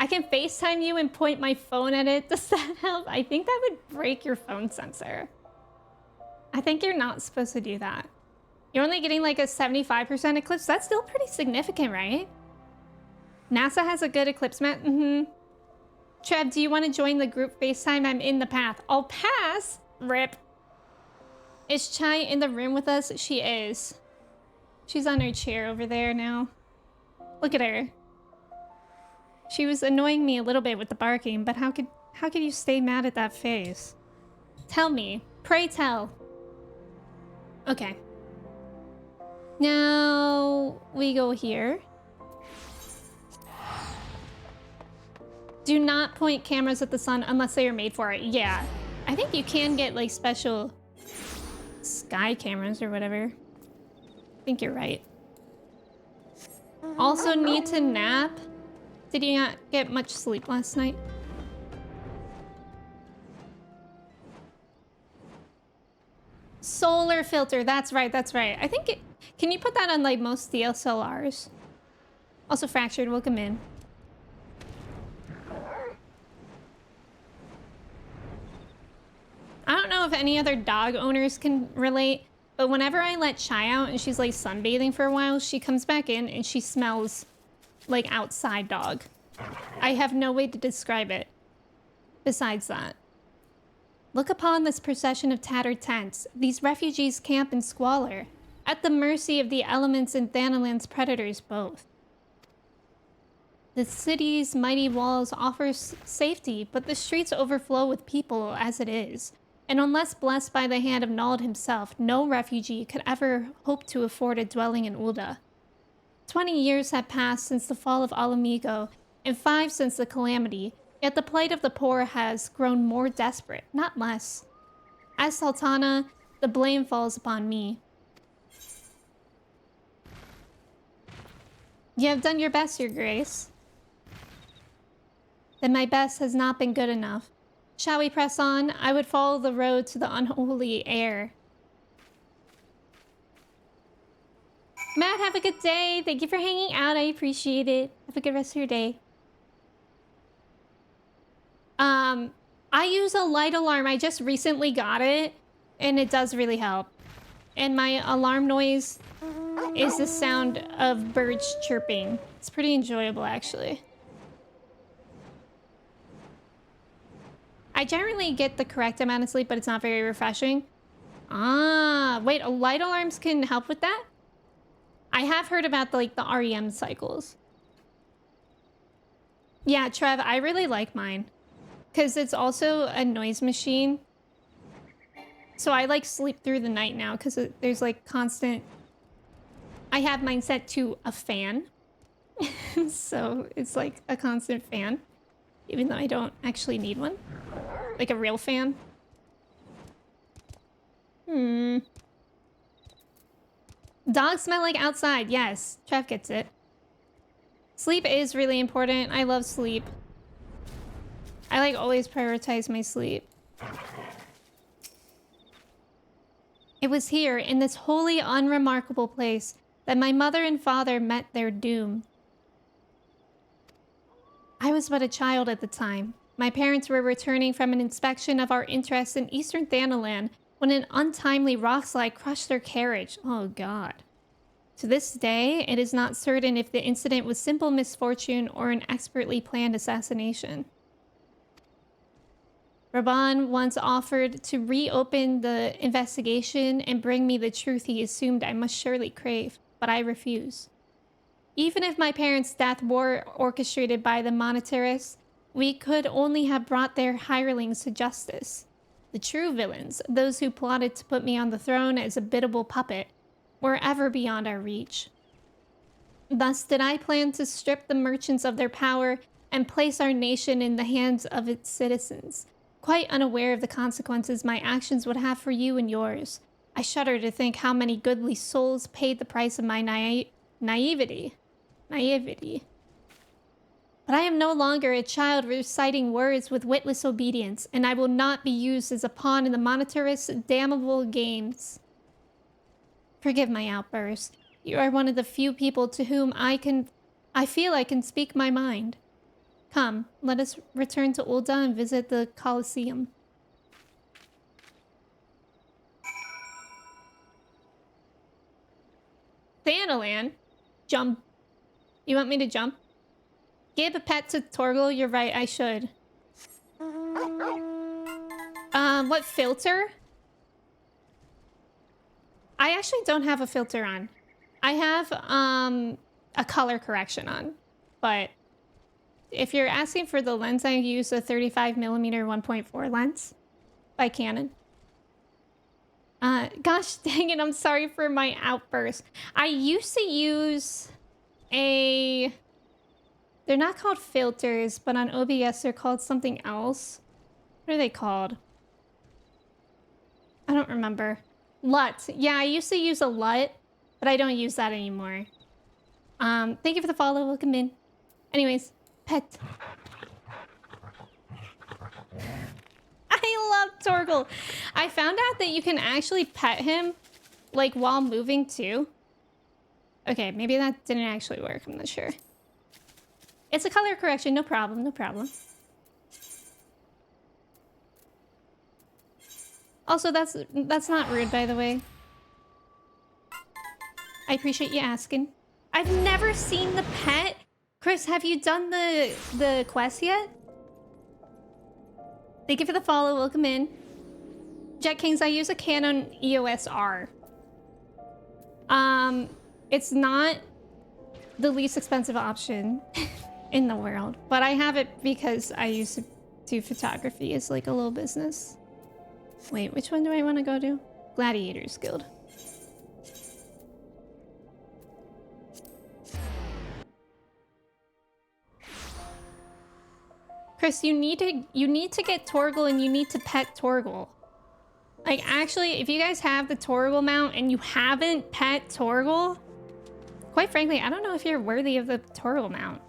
[SPEAKER 1] I can FaceTime you and point my phone at it. Does that help? I think that would break your phone sensor. I think you're not supposed to do that. You're only getting like a 75% eclipse. That's still pretty significant, right? NASA has a good eclipse map. Trev, do you want to join the group FaceTime? I'm in the path. I'll pass. Rip. Is Chai in the room with us? She is. She's on her chair over there now. Look at her. She was annoying me a little bit with the barking, but how could you stay mad at that face? Tell me. Pray tell. Okay. Now we go here. Do not point cameras at the sun unless they are made for it. Yeah. I think you can get like special sky cameras or whatever. I think you're right. Also need to nap. Did you not get much sleep last night? Solar filter, that's right. I think it... Can you put that on like most DSLRs? Also Fractured, welcome in. I don't know if any other dog owners can relate, but whenever I let Chai out and she's like sunbathing for a while, she comes back in and she smells like outside dog. I have no way to describe it besides that. Look upon this procession of tattered tents. These refugees camp in squalor, at the mercy of the elements and Thanaland's predators both. The city's mighty walls offer safety, but the streets overflow with people as it is. And unless blessed by the hand of Nald himself, no refugee could ever hope to afford a dwelling in Ulda. 20 years have passed since the fall of Alamigo, and 5 since the calamity, yet the plight of the poor has grown more desperate, not less. As Sultana, the blame falls upon me. You have done your best, Your Grace. Then my best has not been good enough. Shall we press on? I would follow the road to the unholy air. Matt, have a good day. Thank you for hanging out. I appreciate it. Have a good rest of your day. I use a light alarm. I just recently got it, and it does really help. And my alarm noise is the sound of birds chirping. It's pretty enjoyable, actually. I generally get the correct amount of sleep, but it's not very refreshing. Ah, wait, light alarms can help with that? I have heard about the REM cycles. Yeah, Trev, I really like mine. Because it's also a noise machine. So I like sleep through the night now because there's like constant... I have mine set to a fan. So it's like a constant fan. Even though I don't actually need one. Like a real fan. Dogs smell like outside. Yes, Trev gets it. Sleep is really important. I love sleep. I like always prioritize my sleep. It was here, in this wholly unremarkable place, that my mother and father met their doom. I was but a child at the time. My parents were returning from an inspection of our interests in eastern Thanaland when an untimely rockslide crushed their carriage. Oh god. To this day, it is not certain if the incident was simple misfortune or an expertly planned assassination. Raban once offered to reopen the investigation and bring me the truth he assumed I must surely crave, but I refuse. Even if my parents' death were orchestrated by the monetarists, we could only have brought their hirelings to justice. The true villains, those who plotted to put me on the throne as a biddable puppet, were ever beyond our reach. Thus did I plan to strip the merchants of their power and place our nation in the hands of its citizens, quite unaware of the consequences my actions would have for you and yours. I shudder to think how many goodly souls paid the price of my naivety. But I am no longer a child reciting words with witless obedience, and I will not be used as a pawn in the monotonous, damnable games. Forgive my outburst. You are one of the few people to whom I feel I can speak my mind. Come, let us return to Ul'dah and visit the Colosseum. Thanalan? Jump. You want me to jump? Give a pet to Torgal? You're right, I should. What filter? I actually don't have a filter on. I have, a color correction on. But if you're asking for the lens, I use a 35mm 1.4 lens by Canon. Gosh dang it, I'm sorry for my outburst. I used to use a... They're not called filters, but on OBS they're called something else. What are they called? I don't remember. LUT. Yeah, I used to use a LUT, but I don't use that anymore. Thank you for the follow. Welcome in. Anyways, pet. I love Torgal. I found out that you can actually pet him, like, while moving, too. Okay, maybe that didn't actually work. I'm not sure. It's a color correction. No problem. No problem. Also, that's not rude, by the way. I appreciate you asking. I've never seen the pet. Chris, have you done the quest yet? Thank you for the follow. Welcome in. Jet Kings, I use a Canon EOS R. It's not the least expensive option in the world, but I have it because I used to do photography as like a little business. Wait, which one do I want to go to? Gladiators Guild. Chris, you need to get Torgal and you need to pet Torgal. Like, actually, if you guys have the Torgal mount and you haven't pet Torgal, quite frankly, I don't know if you're worthy of the Torgal mount.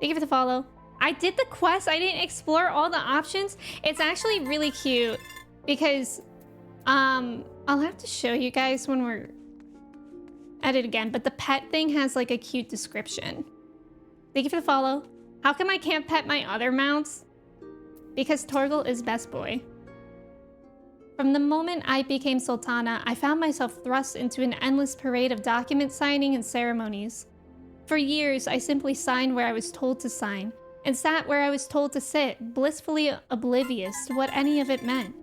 [SPEAKER 1] Thank you for the follow. I did the quest. I didn't explore all the options. It's actually really cute because I'll have to show you guys when we're at it again, but the pet thing has like a cute description. Thank you for the follow. How come I can't pet my other mounts? Because Torgal is best boy. From the moment I became Sultana, I found myself thrust into an endless parade of document signing and ceremonies. For years, I simply signed where I was told to sign, and sat where I was told to sit, blissfully oblivious to what any of it meant.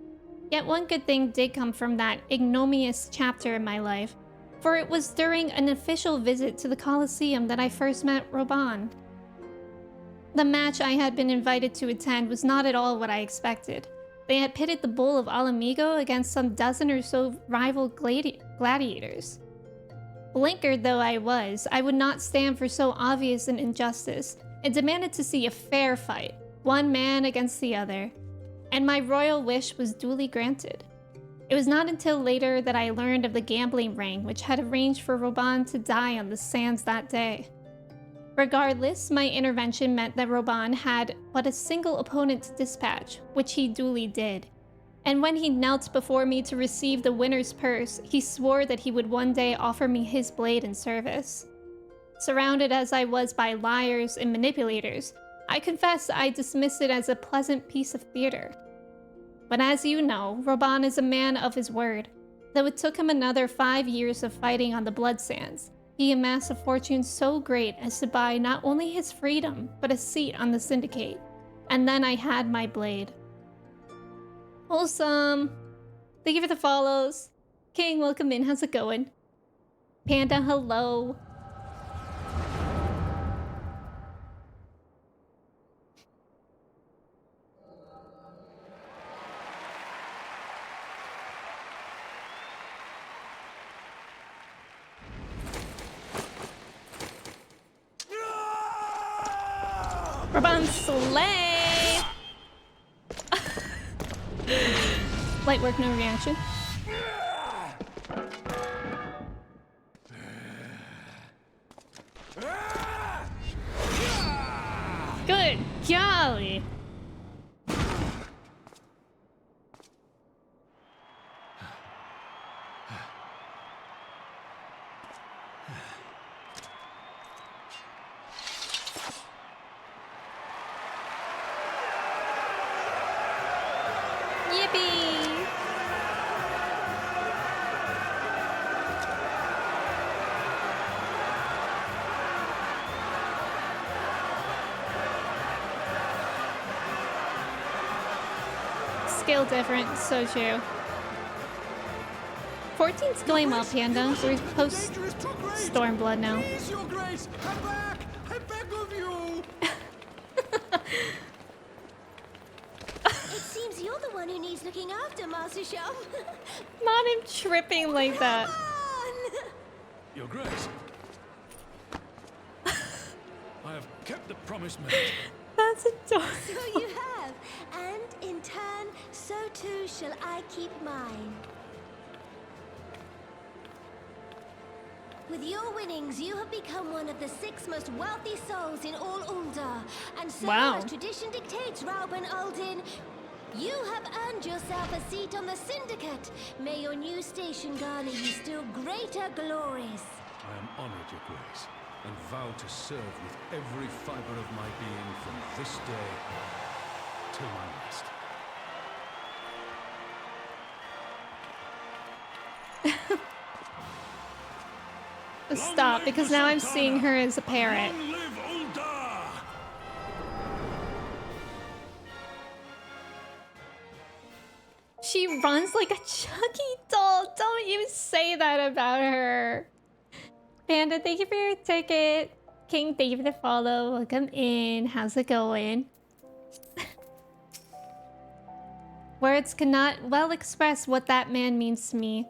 [SPEAKER 1] Yet one good thing did come from that ignominious chapter in my life, for it was during an official visit to the Colosseum that I first met Roban. The match I had been invited to attend was not at all what I expected. They had pitted the bull of Alamigo against some dozen or so rival gladiators. Blinkered though I was, I would not stand for so obvious an injustice, and demanded to see a fair fight, one man against the other. And my royal wish was duly granted. It was not until later that I learned of the gambling ring which had arranged for Roban to die on the sands that day. Regardless, my intervention meant that Roban had but a single opponent to dispatch, which he duly did. And when he knelt before me to receive the winner's purse, he swore that he would one day offer me his blade in service. Surrounded as I was by liars and manipulators, I confess I dismissed it as a pleasant piece of theater. But as you know, Roban is a man of his word. Though it took him another 5 years of fighting on the blood sands, he amassed a fortune so great as to buy not only his freedom, but a seat on the Syndicate. And then I had my blade. Wholesome. Thank you for the follows. King, welcome in. How's it going? Panda, hello. Roban slay! Light work, no reaction. Good golly. Yippee! Skill different, so true. 14's going well, Panda. We're post Stormblood now.
[SPEAKER 6] Please, Your Grace, come back! I beg of you!
[SPEAKER 11] It seems you're the one who needs looking after, Master Sham.
[SPEAKER 1] Not him tripping like that.
[SPEAKER 8] Your Grace. I have kept the promise made.
[SPEAKER 1] That's adorable.
[SPEAKER 11] So you have, and in turn, so too shall I keep mine. With your winnings, you have become one of the 6 most wealthy souls in all Ul'dah. And so,
[SPEAKER 1] Wow.
[SPEAKER 11] as tradition dictates, Rauben Aldin, you have earned yourself a seat on the Syndicate. May your new station garner you still greater glories.
[SPEAKER 8] I am honored, Your Grace, and vow to serve with every fiber of my being from this day till my last.
[SPEAKER 1] Stop, because now I'm seeing her as a parrot.
[SPEAKER 8] Long live Ul'dah!
[SPEAKER 1] She runs like a Chucky doll. Don't you say that about her. Panda, thank you for your ticket. King, thank you for the follow. Welcome in. How's it going? Words cannot well express what that man means to me.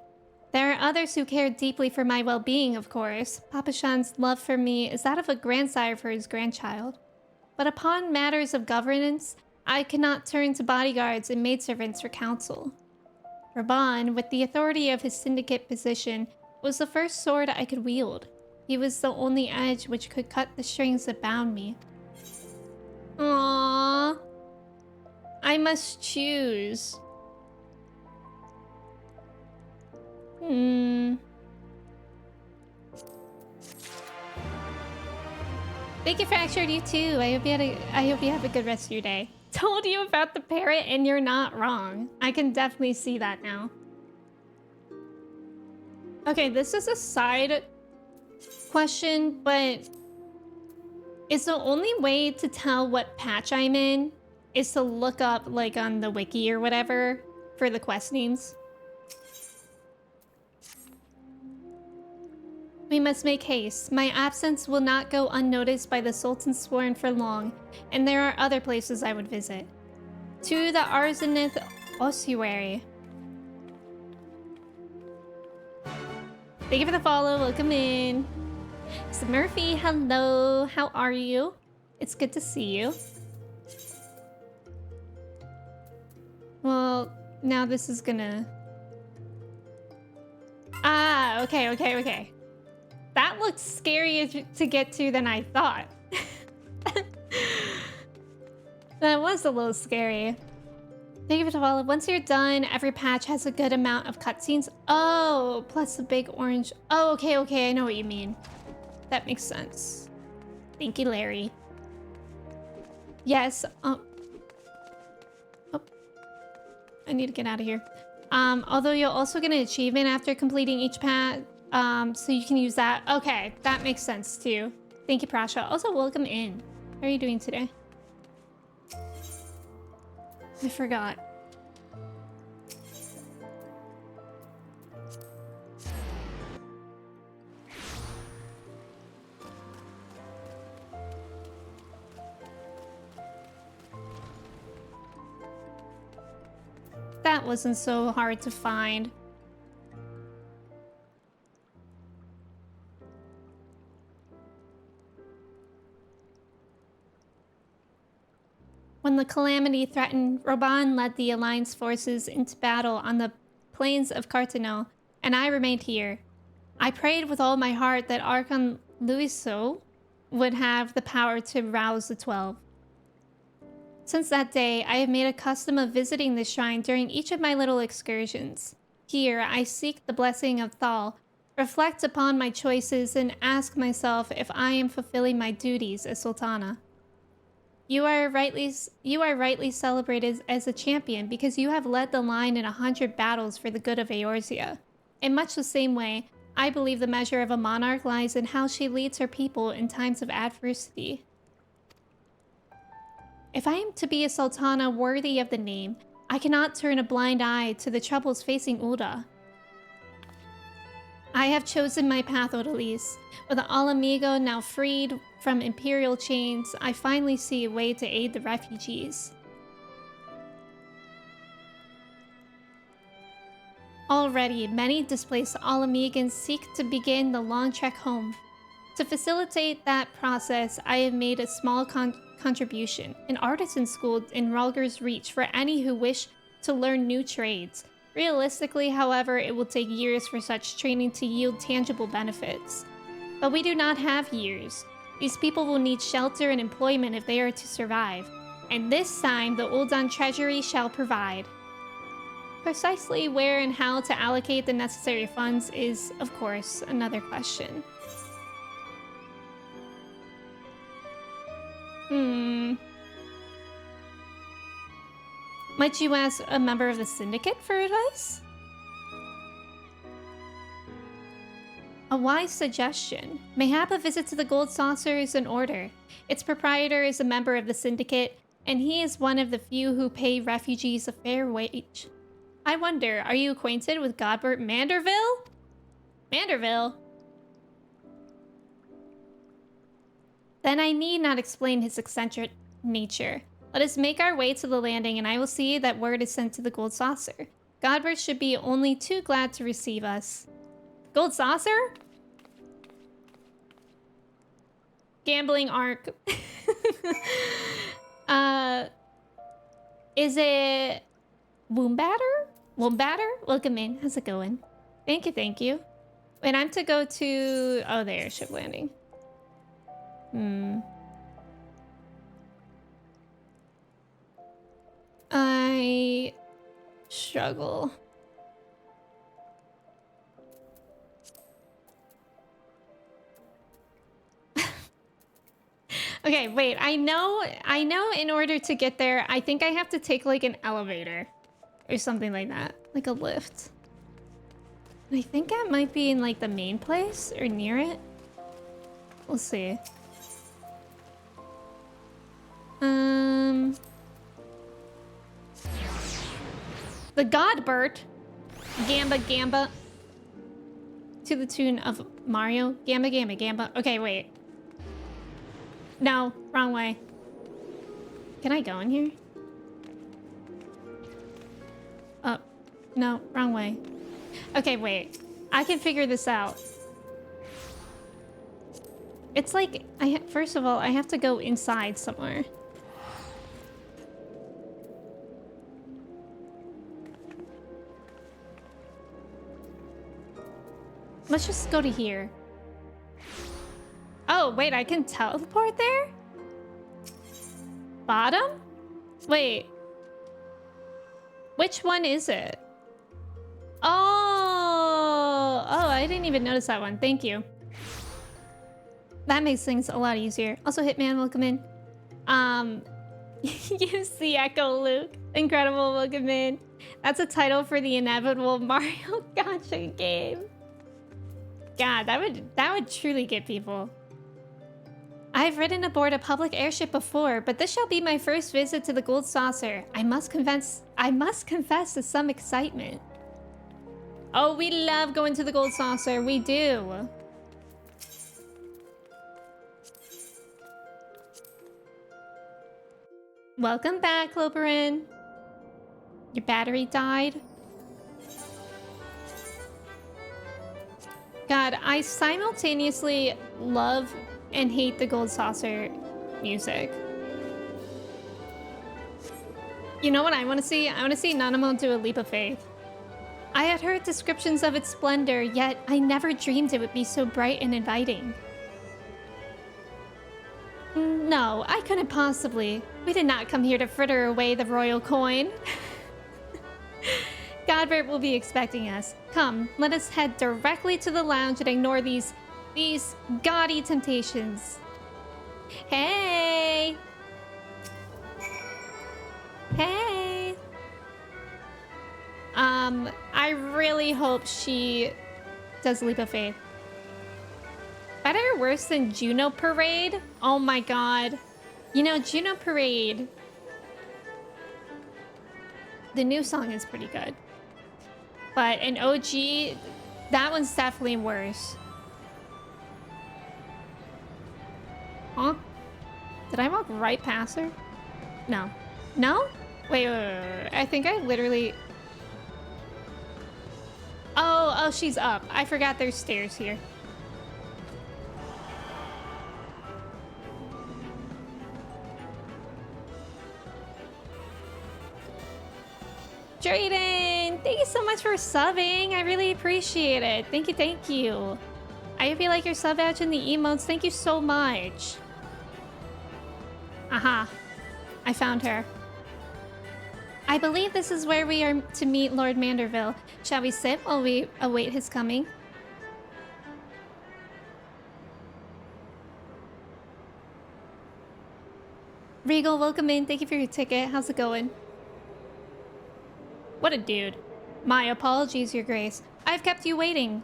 [SPEAKER 1] There are others who care deeply for my well-being, of course. Papa Shan's love for me is that of a grandsire for his grandchild. But upon matters of governance, I cannot turn to bodyguards and maidservants for counsel. Raban, with the authority of his syndicate position, was the first sword I could wield. He was the only edge which could cut the strings that bound me. Aww. I must choose. Thank you for Fractured, you too. I hope you have a good rest of your day. Told you about the parrot and you're not wrong. I can definitely see that now. Okay, this is a side question, but it's the only way to tell what patch I'm in is to look up like on the wiki or whatever for the quest names. We must make haste. My absence will not go unnoticed by the Sultan's Sworn for long, and there are other places I would visit. To the Arzanith Ossuary. Thank you for the follow. Welcome in. Mr. Murphy, hello. How are you? It's good to see you. Well, now this is gonna... Ah, okay. That looked scarier to get to than I thought. That was a little scary. Thank you for the follow. Once you're done, every patch has a good amount of cutscenes. Oh, plus the big orange. Oh, okay. I know what you mean. That makes sense. Thank you, Larry. Yes. Oh. I need to get out of here. Although you'll also get an achievement after completing each patch. So you can use that. Okay, that makes sense too. Thank you, Prasha. Also, welcome in. How are you doing today? I forgot. That wasn't so hard to find. When the calamity threatened, Raban led the Alliance forces into battle on the plains of Cartano, and I remained here. I prayed with all my heart that Archon Luiso would have the power to rouse the 12. Since that day, I have made a custom of visiting the shrine during each of my little excursions. Here, I seek the blessing of Thal, reflect upon my choices, and ask myself if I am fulfilling my duties as Sultana. You are rightly celebrated as a champion because you have led the line in 100 battles for the good of Eorzea. In much the same way, I believe the measure of a monarch lies in how she leads her people in times of adversity. If I am to be a sultana worthy of the name, I cannot turn a blind eye to the troubles facing Ul'dah. I have chosen my path, Odalise. With Ala Mhigo now freed from imperial chains, I finally see a way to aid the refugees. Already, many displaced Ala Mhigans seek to begin the long trek home. To facilitate that process, I have made a small contribution, an artisan school in Rhalgr's Reach for any who wish to learn new trades. Realistically, however, it will take years for such training to yield tangible benefits. But we do not have years. These people will need shelter and employment if they are to survive. And this time, the Ul'dah Treasury shall provide. Precisely where and how to allocate the necessary funds is, of course, another question. Might you ask a member of the Syndicate for advice? A wise suggestion. Mayhap a visit to the Gold Saucer is in order. Its proprietor is a member of the Syndicate, and he is one of the few who pay refugees a fair wage. I wonder, are you acquainted with Godbert Manderville? Manderville? Then I need not explain his eccentric nature. Let us make our way to the landing and I will see that word is sent to the Gold Saucer. Godbert should be only too glad to receive us. Gold Saucer? Gambling Arc. Is it Woombatter? Woombatter? Welcome in. How's it going? Thank you, thank you. Wait, I'm to go to... Oh, there, ship landing. I struggle. Okay, wait. I know in order to get there, I think I have to take like an elevator or something like that, like a lift. And I think that might be in like the main place or near it. We'll see. The Godbert. Gamba Gamba. To the tune of Mario. Gamba Gamba Gamba. Okay, wait. No, wrong way. Can I go in here? Oh, no, wrong way. Okay, wait. I can figure this out. It's like, first of all, I have to go inside somewhere. Let's just go to here. Oh, wait, I can teleport there? Bottom? Wait. Which one is it? Oh, I didn't even notice that one. Thank you. That makes things a lot easier. Also, Hitman, welcome in. You see Echo Luke. Incredible, welcome in. That's a title for the inevitable Mario Gacha game. God, that would truly get people. I've ridden aboard a public airship before, but this shall be my first visit to the Gold Saucer. I must confess to some excitement. Oh, we love going to the Gold Saucer. We do. Welcome back, Loperin. Your battery died. God, I simultaneously love and hate the Gold Saucer music. You know what I want to see? I want to see Nanamo do a leap of faith. I had heard descriptions of its splendor, yet I never dreamed it would be so bright and inviting. no, I couldn't possibly. We did not come here to fritter away the royal coin. Godbert will be expecting us. Come, let us head directly to the lounge and ignore these gaudy temptations. Hey! Hey! I really hope she does Leap of Faith. Better or worse than Juno Parade? Oh my god. You know, Juno Parade, the new song is pretty good. But an OG, that one's definitely worse. Huh? Did I walk right past her? No. No? Wait. I think I literally... Oh, she's up. I forgot there's stairs here. Drayden, thank you so much for subbing. I really appreciate it. Thank you, thank you. I hope you like your sub badge and the emotes. Thank you so much. Aha. I found her. I believe this is where we are to meet Lord Manderville. Shall we sit while we await his coming? Regal, welcome in. Thank you for your ticket. How's it going? What a dude. My apologies, Your Grace. I've kept you waiting.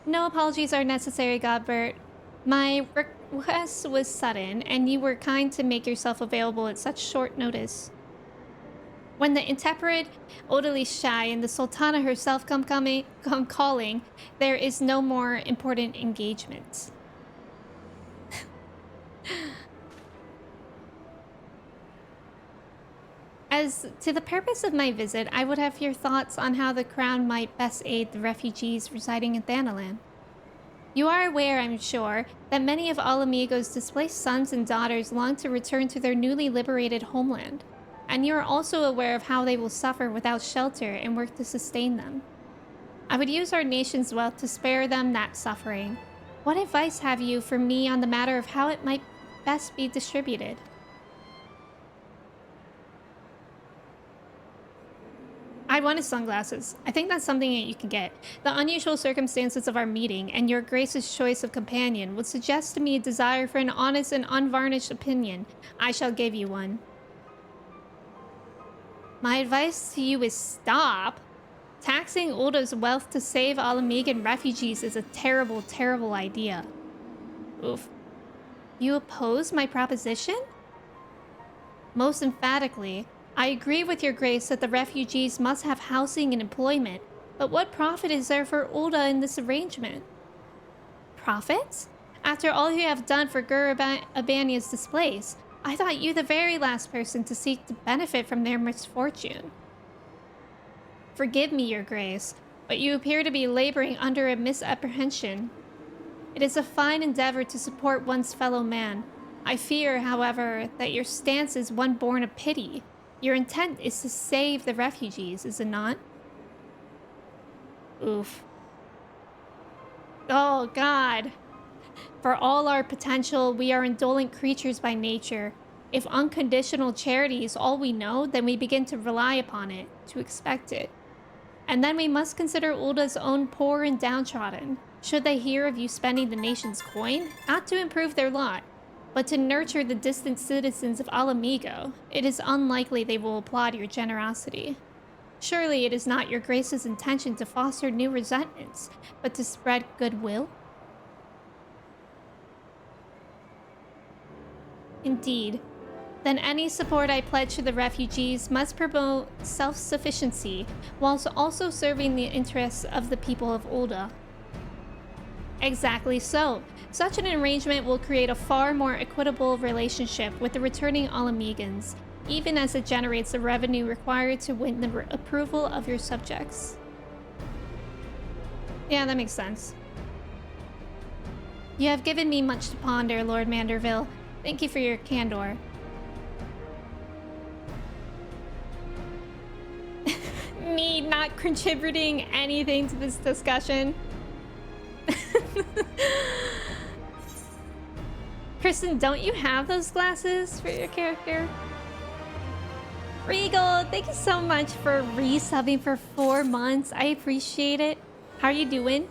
[SPEAKER 1] No apologies are necessary, Godbert. My request was sudden, and you were kind to make yourself available at such short notice. When the intemperate Odalisque and the Sultana herself come calling, there is no more important engagement. As to the purpose of my visit, I would have your thoughts on how the crown might best aid the refugees residing in Thanalan. You are aware, I'm sure, that many of Alamigo's displaced sons and daughters long to return to their newly liberated homeland, and you are also aware of how they will suffer without shelter and work to sustain them. I would use our nation's wealth to spare them that suffering. What advice have you for me on the matter of how it might best be distributed? I wanted sunglasses. I think that's something that you can get. The unusual circumstances of our meeting and your Grace's choice of companion would suggest to me a desire for an honest and unvarnished opinion. I shall give you one. My advice to you is stop. Taxing Ulda's wealth to save Alamigan refugees is a terrible, terrible idea. Oof. You oppose my proposition? Most emphatically. I agree with your Grace that the refugees must have housing and employment, but what profit is there for Ulda in this arrangement? Profits? After all you have done for Abania's displaced, I thought you the very last person to seek to benefit from their misfortune. Forgive me, your Grace, but you appear to be laboring under a misapprehension. It is a fine endeavor to support one's fellow man. I fear, however, that your stance is one born of pity. Your intent is to save the refugees, is it not? Oof. Oh, God. For all our potential, we are indolent creatures by nature. If unconditional charity is all we know, then we begin to rely upon it, to expect it. And then we must consider Ulda's own poor and downtrodden. Should they hear of you spending the nation's coin, not to improve their lot, but to nurture the distant citizens of Alamigo, it is unlikely they will applaud your generosity. Surely it is not your Grace's intention to foster new resentments, but to spread goodwill? Indeed. Then any support I pledge to the refugees must promote self-sufficiency, whilst also serving the interests of the people of Ulda. Exactly so. Such an arrangement will create a far more equitable relationship with the returning Alamigans, even as it generates the revenue required to win the approval of your subjects. Yeah, that makes sense. You have given me much to ponder, Lord Manderville. Thank you for your candor. Me not contributing anything to this discussion. Kristen, don't you have those glasses for your character? Regal, thank you so much for resubbing for 4 months. I appreciate it. How are you doing?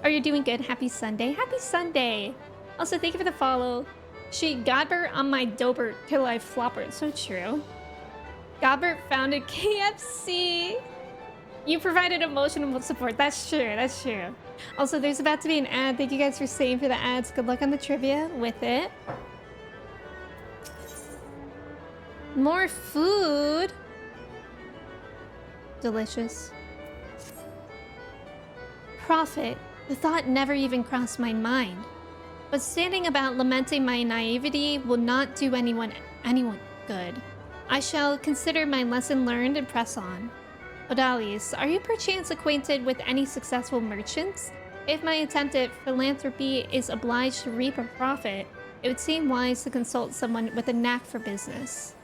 [SPEAKER 1] Are you doing good? Happy Sunday. Happy Sunday. Also, thank you for the follow. She Godbert on my Dobert till I floppered. So true. Godbert founded KFC. You provided emotional support. That's true. That's true. Also, there's about to be an ad. Thank you guys for staying for the ads. Good luck on the trivia with it. More food. Delicious. Profit. The thought never even crossed my mind. But standing about lamenting my naivety will not do anyone good. I shall consider my lesson learned and press on. Odalis, are you perchance acquainted with any successful merchants? If my attempt at philanthropy is obliged to reap a profit, it would seem wise to consult someone with a knack for business.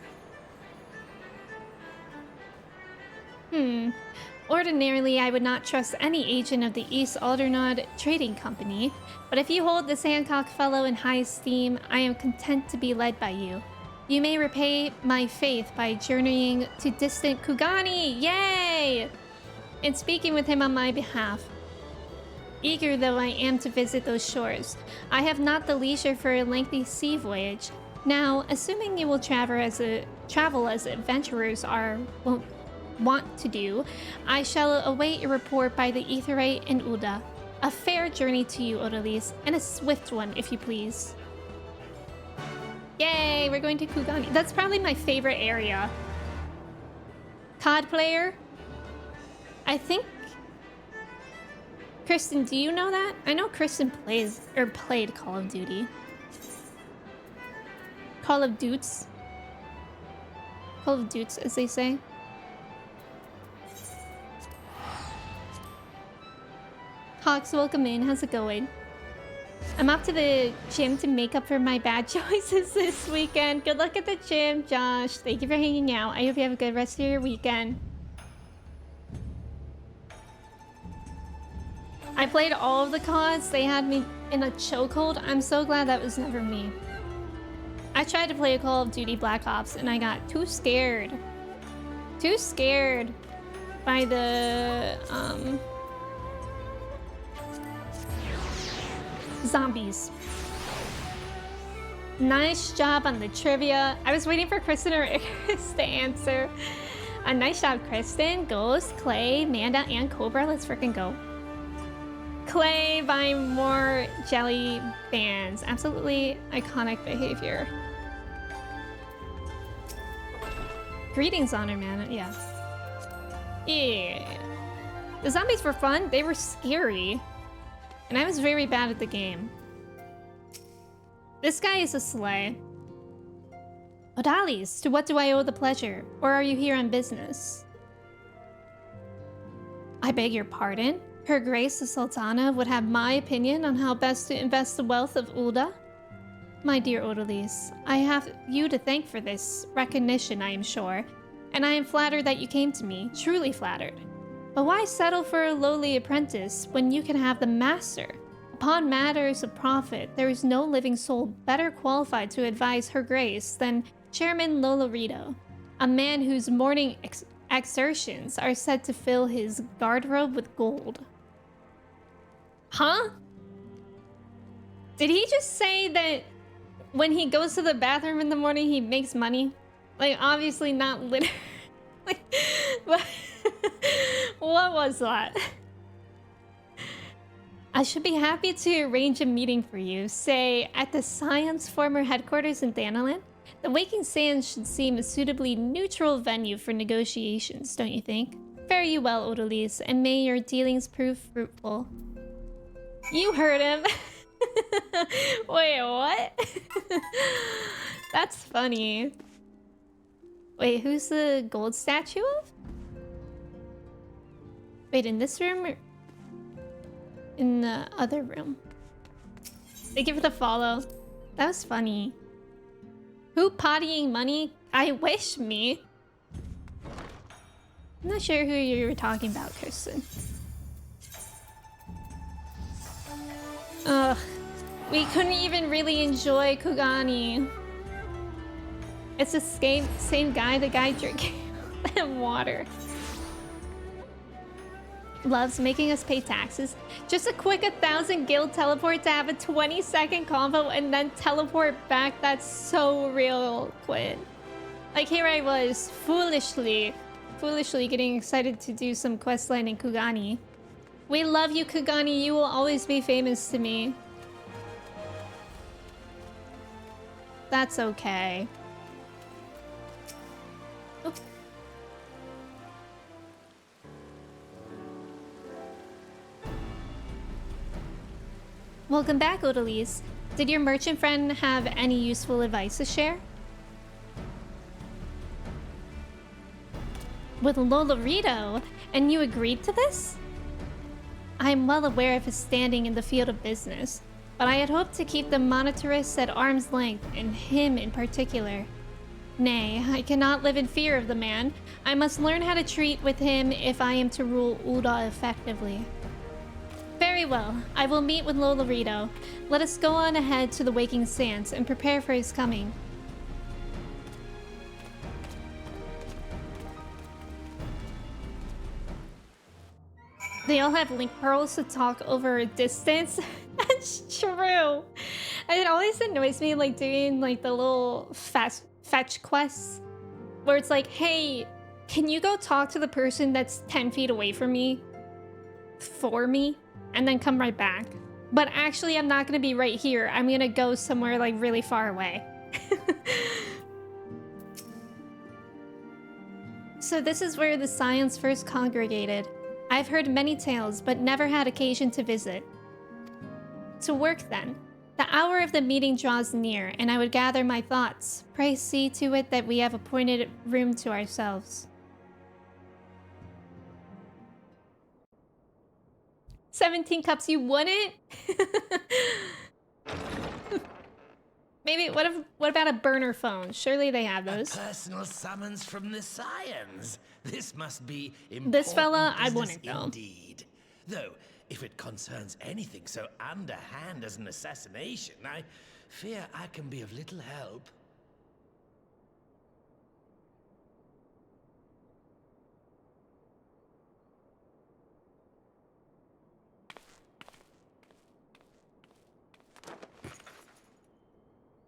[SPEAKER 1] Ordinarily, I would not trust any agent of the East Aldernod Trading Company, but if you hold this Hancock fellow in high esteem, I am content to be led by you. You may repay my faith by journeying to distant Kugani, yay! And speaking with him on my behalf. Eager though I am to visit those shores, I have not the leisure for a lengthy sea voyage. Now, assuming you will travel as adventurers want to do, I shall await your report by the Aetheryte and Uda. A fair journey to you, Odalis, and a swift one, if you please. Yay, we're going to Kugani. That's probably my favorite area. COD player? I think... Kristen, do you know that? I know Kristen played Call of Duty. Call of Dutes. Call of Dutes, as they say. Hawks, welcome in. How's it going? I'm off to the gym to make up for my bad choices this weekend. Good luck at the gym, Josh. Thank you for hanging out. I hope you have a good rest of your weekend. I played all of the CODs. They had me in a chokehold. I'm so glad that was never me. I tried to play a Call of Duty Black Ops and I got too scared. Too scared by the zombies. Nice job on the trivia. I was waiting for Kristen or Icarus to answer. A nice job, Kristen. Ghost, Clay, Manda, and Cobra. Let's freaking go. Clay buying more jelly bands. Absolutely iconic behavior. Greetings, Honor Man. Yeah. Yeah. The zombies were fun. They were scary. And I was very bad at the game. This guy is a sleigh. Odalis, to what do I owe the pleasure? Or are you here on business? I beg your pardon? Her Grace the Sultana would have my opinion on how best to invest the wealth of Ulda? My dear Odalis, I have you to thank for this recognition, I am sure. And I am flattered that you came to me, truly flattered. But why settle for a lowly apprentice when you can have the master? Upon matters of profit, there is no living soul better qualified to advise Her Grace than Chairman Lolorito, a man whose morning exertions are said to fill his garderobe with gold. Huh? Did he just say that when he goes to the bathroom in the morning, he makes money? Like, obviously not literally. But what was that? I should be happy to arrange a meeting for you, say, at the Scion's former headquarters in Thanalan. The Waking Sands should seem a suitably neutral venue for negotiations, don't you think? Fare you well, Odalis, and may your dealings prove fruitful. You heard him. Wait, what? That's funny. Wait, who's the gold statue of? Wait, in this room or in the other room? Thank you for the follow. That was funny. Who pottying money? I wish me. I'm not sure who you were talking about, Kristen. Ugh. We couldn't even really enjoy Kugani. It's the same guy, the guy drinking water. Loves making us pay taxes. Just a quick 1,000 guild teleport to have a 20-second combo and then teleport back. That's so real, Quinn. Like, here I was, foolishly getting excited to do some questline in Kugani. We love you, Kugani. You will always be famous to me. That's okay. Oop. Welcome back, Odalise. Did your merchant friend have any useful advice to share? With Lolorito, and you agreed to this? I am well aware of his standing in the field of business, but I had hoped to keep the monitorists at arm's length, and him in particular. Nay, I cannot live in fear of the man. I must learn how to treat with him if I am to rule Ul'dah effectively. Very well, I will meet with Lolorito. Let us go on ahead to the Waking Sands and prepare for his coming. They all have link pearls to talk over a distance. That's true. And it always annoys me, like, doing, like, the little fetch quests where it's like, hey, can you go talk to the person that's 10 feet away from me for me and then come right back? But actually, I'm not going to be right here. I'm going to go somewhere, like, really far away. So this is where the Scions first congregated. I've heard many tales, but never had occasion to visit. To work then. The hour of the meeting draws near, and I would gather my thoughts. Pray see to it that we have appointed room to ourselves. 17 cups, you wouldn't? Maybe, what about a burner phone? Surely they have those.
[SPEAKER 12] A personal summons from the Scions. This must be important.
[SPEAKER 1] This fella, I wouldn't go.
[SPEAKER 12] Indeed. Though, if it concerns anything so underhand as an assassination, I fear I can be of little help.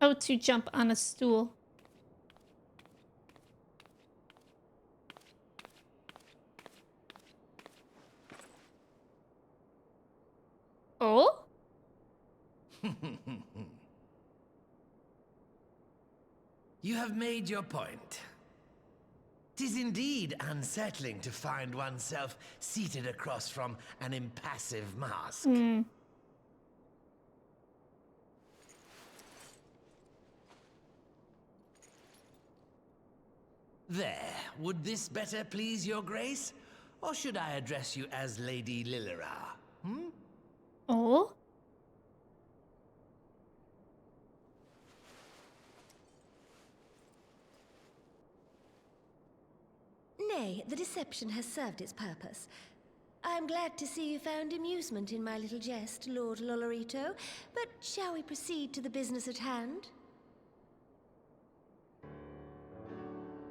[SPEAKER 1] Oh, to jump on a stool. Oh?
[SPEAKER 12] You have made your point. 'Tis indeed unsettling to find oneself seated across from an impassive mask. There, would this better please your grace? Or should I address you as Lady Lilira?
[SPEAKER 1] Oh?
[SPEAKER 11] Nay, the deception has served its purpose. I am glad to see you found amusement in my little jest, Lord Lolorito, but shall we proceed to the business at hand?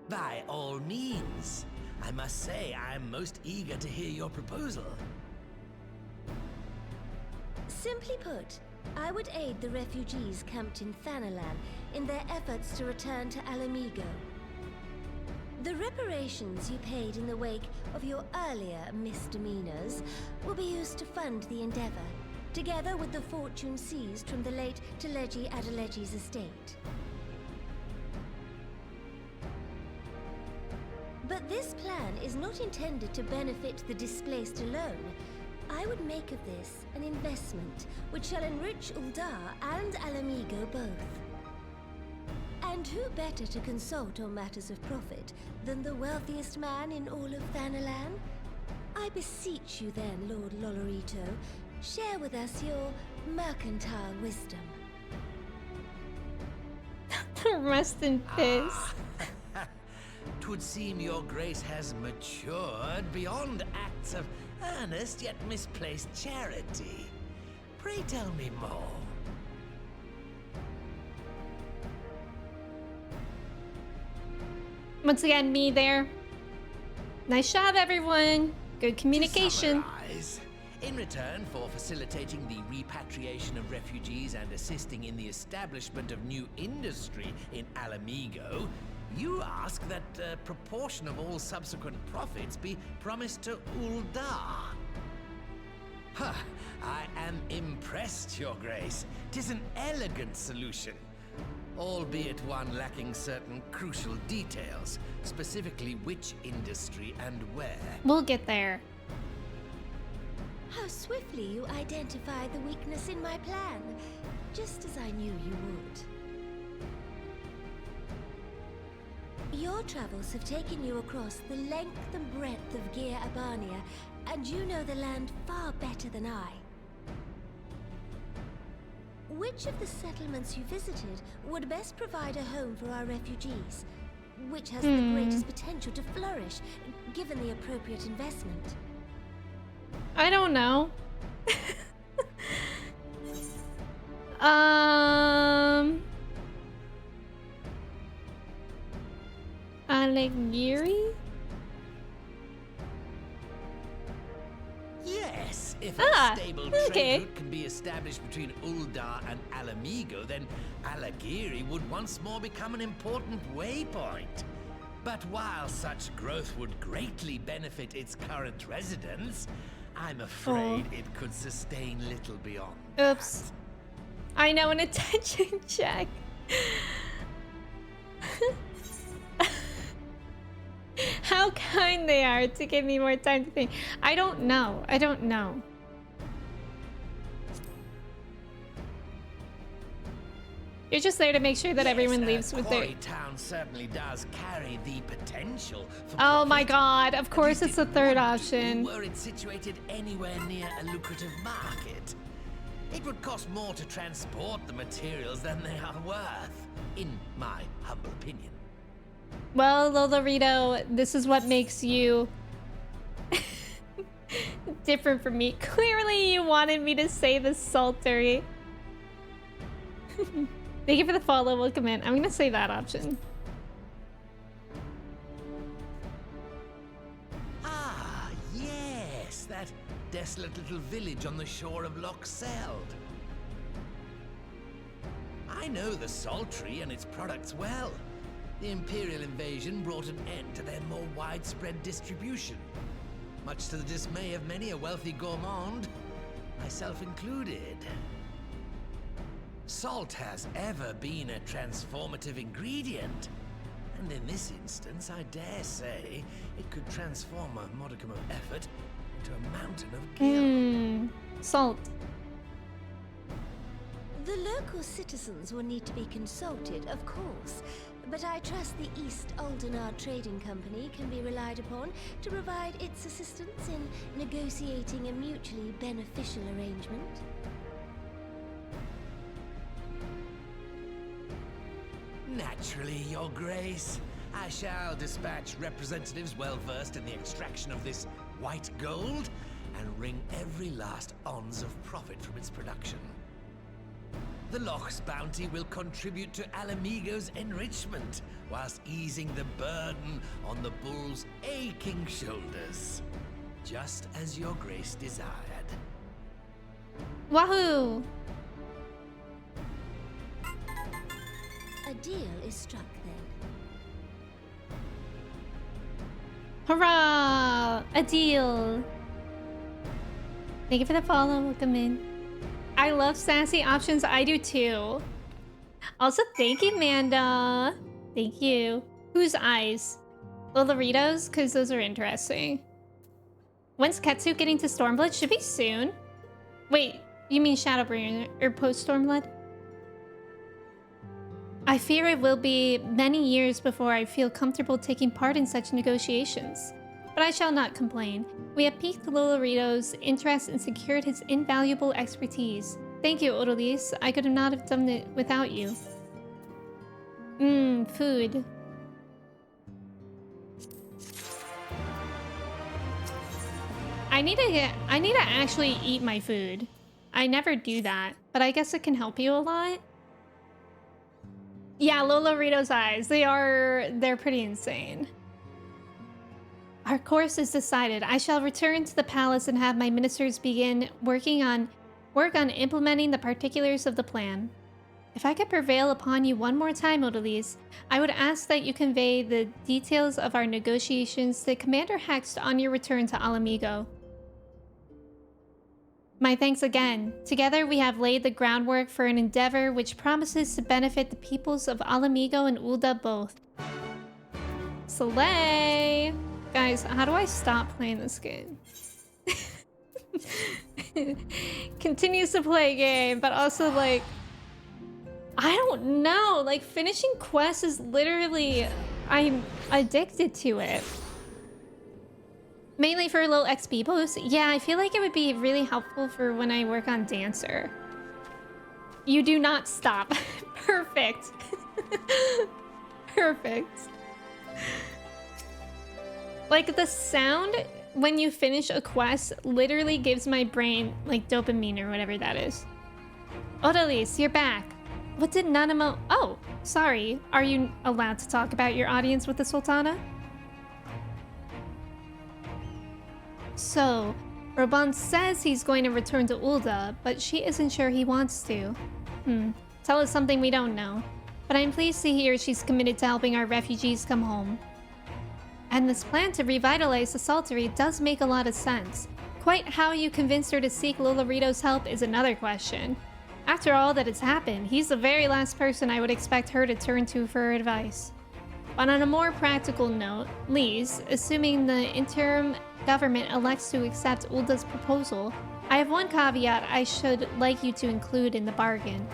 [SPEAKER 12] By all means. I must say I am most eager to hear your proposal.
[SPEAKER 11] Simply put, I would aid the refugees camped in Thanalan in their efforts to return to Alamigo. The reparations you paid in the wake of your earlier misdemeanors will be used to fund the endeavor, together with the fortune seized from the late Teleji Adeleji's estate. But this plan is not intended to benefit the displaced alone. I would make of this an investment which shall enrich Ul'dah and Alamigo both. And who better to consult on matters of profit than the wealthiest man in all of Thanalan? I beseech you then, Lord Lolorito, share with us your mercantile wisdom.
[SPEAKER 1] Rest in peace.
[SPEAKER 12] 'Twould seem your grace has matured beyond acts of earnest yet misplaced charity. Pray tell me more.
[SPEAKER 1] Once again, me there. Nice job, everyone. Good communication.
[SPEAKER 12] To summarize, in return for facilitating the repatriation of refugees and assisting in the establishment of new industry in Alamigo, you ask that a proportion of all subsequent profits be promised to Uldar. Huh, I am impressed, Your Grace. 'Tis an elegant solution, albeit one lacking certain crucial details, specifically which industry and where.
[SPEAKER 1] We'll get there.
[SPEAKER 11] How swiftly you identify the weakness in my plan, just as I knew you would. Your travels have taken you across the length and breadth of Gir Abania, and you know the land far better than I. Which of the settlements you visited would best provide a home for our refugees? Which has the greatest potential to flourish, given the appropriate investment?
[SPEAKER 1] I don't know. Aligiri?
[SPEAKER 12] Yes, if a stable trade route can be established between Uldar and Alamigo, then Aligiri would once more become an important waypoint. But while such growth would greatly benefit its current residents, I'm afraid it could sustain little beyond.
[SPEAKER 1] Oops. I know, an attention check. How kind they are to give me more time to think. I don't know. I don't know. You're just there to make sure that everyone leaves with their...
[SPEAKER 12] Town certainly does carry the potential for
[SPEAKER 1] Oh my god, of course it's the third option.
[SPEAKER 12] Were it situated anywhere near a lucrative market, it would cost more to transport the materials than they are worth, in my humble opinion.
[SPEAKER 1] Well, Lolorito, this is what makes you different from me. Clearly you wanted me to say the Saltery. Thank you for the follow. Welcome in. I'm gonna say that option.
[SPEAKER 12] Ah, yes, that desolate little village on the shore of Loch Seld. I know the Saltery and its products well. The Imperial invasion brought an end to their more widespread distribution, much to the dismay of many a wealthy gourmand, myself included. Salt has ever been a transformative ingredient, and in this instance, I dare say, it could transform a modicum of effort into a mountain of guilt.
[SPEAKER 1] Salt.
[SPEAKER 11] The local citizens will need to be consulted, of course, but I trust the East Aldenar Trading Company can be relied upon to provide its assistance in negotiating a mutually beneficial arrangement.
[SPEAKER 12] Naturally, Your Grace. I shall dispatch representatives well versed in the extraction of this white gold and wring every last ounce of profit from its production. The Loch's bounty will contribute to Alamigo's enrichment, whilst easing the burden on the bull's aching shoulders. Just as Your Grace desired.
[SPEAKER 1] Wahoo!
[SPEAKER 11] A deal is struck then.
[SPEAKER 1] Hurrah! A deal! Thank you for the follow. Welcome in. I love sassy options. I do too. Also, thank you, Manda. Thank you. Whose eyes? Loloritos? Because those are interesting. When's Ketsu getting to Stormblood? Should be soon. Wait, you mean Shadowbringer or post Stormblood? I fear it will be many years before I feel comfortable taking part in such negotiations. But I shall not complain. We have piqued Lolorito's interest and secured his invaluable expertise. Thank you, Odolis. I could not have done it without you. Food. I need to actually eat my food. I never do that, but I guess it can help you a lot. Yeah, Lolorito's eyes. They're pretty insane. Our course is decided. I shall return to the palace and have my ministers begin work on implementing the particulars of the plan. If I could prevail upon you one more time, Odalise, I would ask that you convey the details of our negotiations to Commander Hext on your return to Alamigo. My thanks again. Together we have laid the groundwork for an endeavor which promises to benefit the peoples of Alamigo and Ul'dah both. Slay! Guys, how do I stop playing this game? Continues to play a game, but also like, I don't know, like finishing quests is literally, I'm addicted to it. Mainly for a little XP boost. Yeah, I feel like it would be really helpful for when I work on Dancer. You do not stop. Perfect. Perfect. Like the sound when you finish a quest literally gives my brain like dopamine or whatever that is. Odalise, you're back. What did Nanamo... Oh, sorry. Are you allowed to talk about your audience with the Sultana? So, Raban says he's going to return to Ul'dah, but she isn't sure he wants to. Tell us something we don't know. But I'm pleased to hear she's committed to helping our refugees come home. And this plan to revitalize the Saltery does make a lot of sense. Quite how you convinced her to seek Lolorito's help is another question. After all that has happened, he's the very last person I would expect her to turn to for advice. But on a more practical note, Lise, assuming the interim government elects to accept Ul'dah's proposal, I have one caveat I should like you to include in the bargain.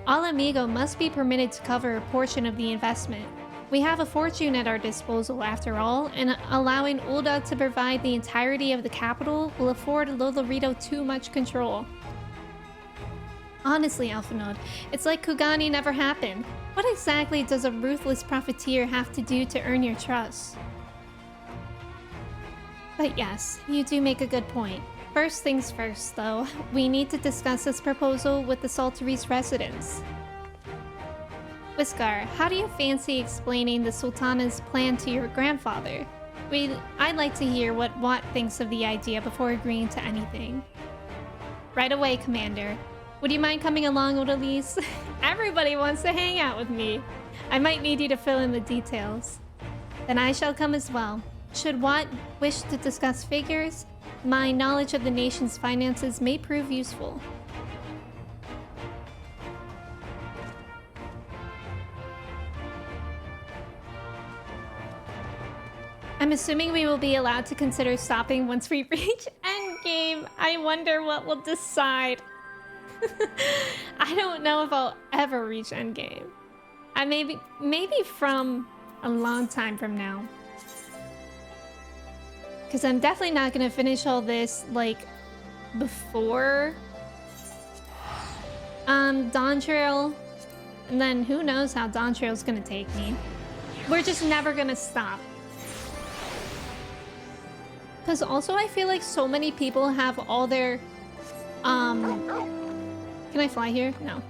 [SPEAKER 1] Alamigo must be permitted to cover a portion of the investment. We have a fortune at our disposal after all, and allowing Ul'dah to provide the entirety of the capital will afford Lolorito too much control. Honestly, Alphanode, it's like Kugani never happened. What exactly does a ruthless profiteer have to do to earn your trust? But yes, you do make a good point. First things first, though, we need to discuss this proposal with the Saltery's residents. Whiskar, how do you fancy explaining the Sultana's plan to your grandfather? I'd like to hear what Watt thinks of the idea before agreeing to anything. Right away, Commander. Would you mind coming along, Odalise? Everybody wants to hang out with me. I might need you to fill in the details. Then I shall come as well. Should Watt wish to discuss figures, my knowledge of the nation's finances may prove useful. I'm assuming we will be allowed to consider stopping once we reach endgame. I wonder what we'll decide. I don't know if I'll ever reach endgame. Maybe from a long time from now. Because I'm definitely not going to finish all this, like, before Dawn Trail. And then who knows how Dawn Trail's going to take me. We're just never going to stop. Because also I feel like so many people have all their, can I fly here? No.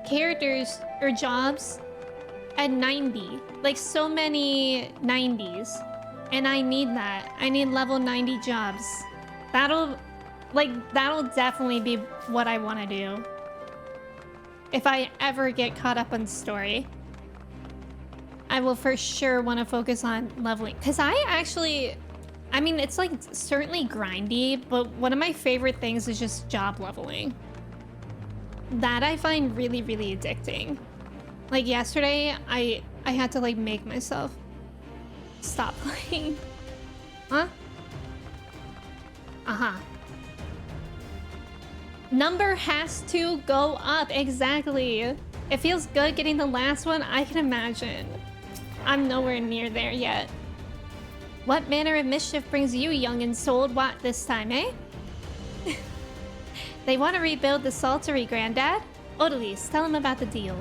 [SPEAKER 1] Characters or jobs at 90. Like so many 90s. And I need that. I need level 90 jobs. That'll definitely be what I want to do. If I ever get caught up on story. I will for sure want to focus on leveling. Because I mean, it's like certainly grindy, but one of my favorite things is just job leveling. That I find really, really addicting. Like yesterday, I had to like make myself stop playing. Huh? Uh-huh. Number has to go up, exactly. It feels good getting the last one, I can imagine. I'm nowhere near there yet. What manner of mischief brings you, young and sold Watt, this time, eh? They want to rebuild the Saltery, Granddad? Odalise, tell him about the deal.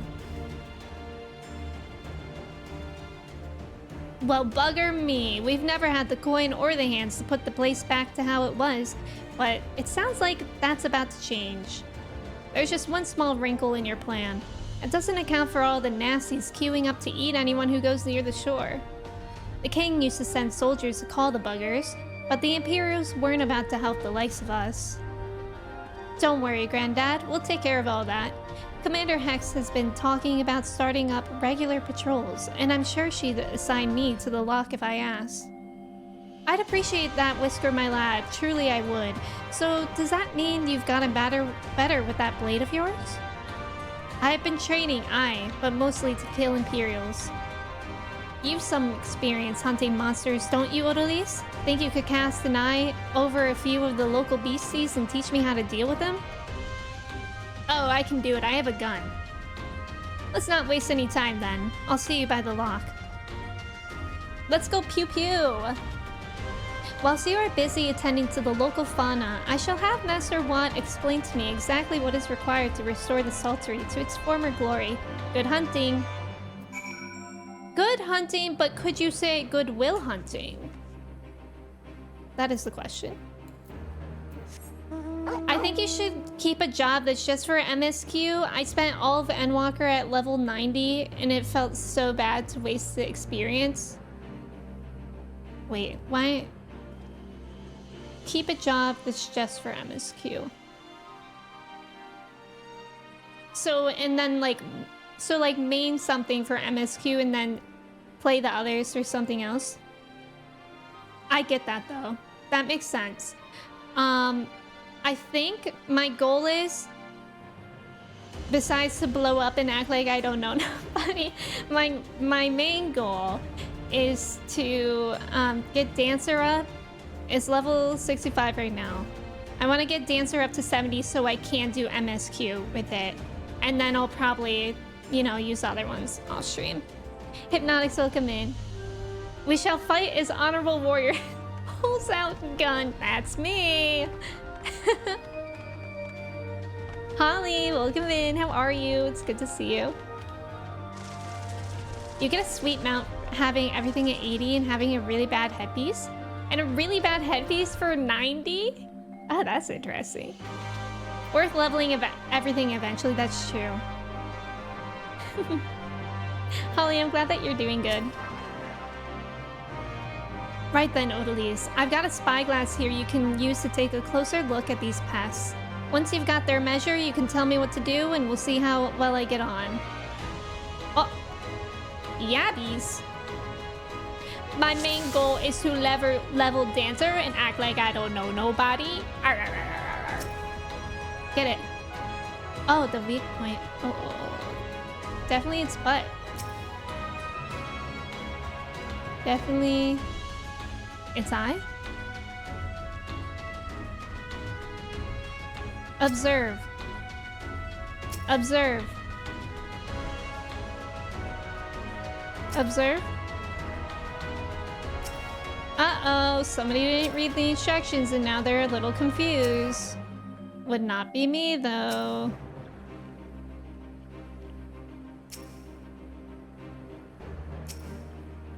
[SPEAKER 1] Well, bugger me. We've never had the coin or the hands to put the place back to how it was, but it sounds like that's about to change. There's just one small wrinkle in your plan. It doesn't account for all the nasties queuing up to eat anyone who goes near the shore. The king used to send soldiers to call the buggers, but the Imperials weren't about to help the likes of us. Don't worry, Granddad, we'll take care of all that. Commander Hex has been talking about starting up regular patrols, and I'm sure she'd assign me to the lock if I asked. I'd appreciate that, Whisker, my lad. Truly I would. So, does that mean you've gotten better with that blade of yours? I've been training, aye, but mostly to kill Imperials. You've some experience hunting monsters, don't you, Odalise? Think you could cast an eye over a few of the local beasties and teach me how to deal with them? Oh, I can do it. I have a gun. Let's not waste any time then. I'll see you by the lock. Let's go pew pew! Whilst you are busy attending to the local fauna, I shall have Master Watt explain to me exactly what is required to restore the Saltery to its former glory. Good hunting. Good hunting, but could you say goodwill hunting? That is the question. I think you should keep a job that's just for MSQ. I spent all of Endwalker at level 90, and it felt so bad to waste the experience. Wait, why? Keep a job that's just for MSQ. So, and then like main something for MSQ and then play the others or something else. I get that though. That makes sense. I think my goal is, besides to blow up and act like I don't know nobody, my main goal is to get Dancer up. It's level 65 right now. I want to get Dancer up to 70 so I can do MSQ with it. And then I'll probably, you know, use other ones off stream. Hypnotics, welcome in. We shall fight as honorable warrior. Pulls out gun. That's me. Holly, welcome in. How are you? It's good to see you. You get a sweet mount having everything at 80 and having a really bad headpiece. And a really bad headpiece for 90? Oh, that's interesting. Worth leveling everything eventually, that's true. Holly, I'm glad that you're doing good. Right then, Odalise. I've got a spyglass here you can use to take a closer look at these pests. Once you've got their measure, you can tell me what to do and we'll see how well I get on. Oh! Yabbies! My main goal is to level Dancer and act like I don't know nobody. Arr, arr, arr, arr. Get it. Oh, the weak point. Oh. Definitely its butt. Definitely its eye. Observe. Observe. Observe. Uh-oh, somebody didn't read the instructions and now they're a little confused. Would not be me, though.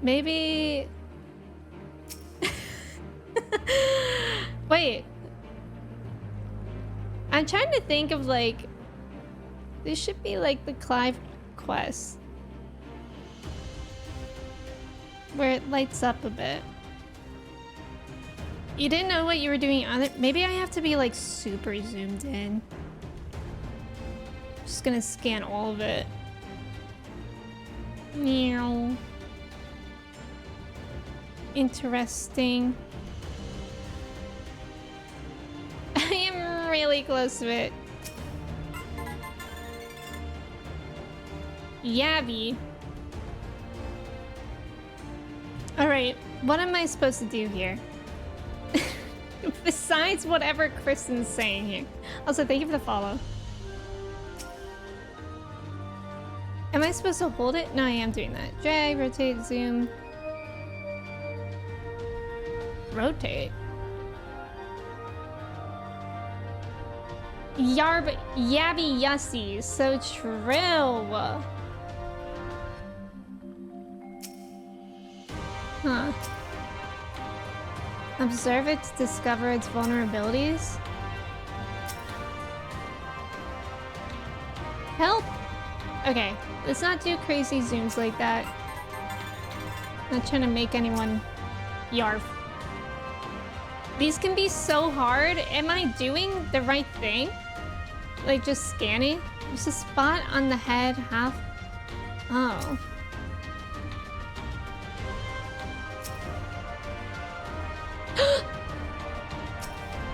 [SPEAKER 1] Maybe... Wait. I'm trying to think of, like... This should be, like, the Clive quest. Where it lights up a bit. You didn't know what you were doing on it? Maybe I have to be, like, super zoomed in. Just gonna scan all of it. Meow. Interesting. I am really close to it. Yabby. Alright, what am I supposed to do here? Besides whatever Kristen's saying here. Also, thank you for the follow. Am I supposed to hold it? No, I am doing that. Drag, rotate, zoom. Rotate. Yarb, yabby yussy. So true. Huh. Observe it to discover its vulnerabilities. Help! Okay, let's not do crazy zooms like that. Not trying to make anyone yarf. These can be so hard. Am I doing the right thing? Like just scanning? There's a spot on the head half. Oh.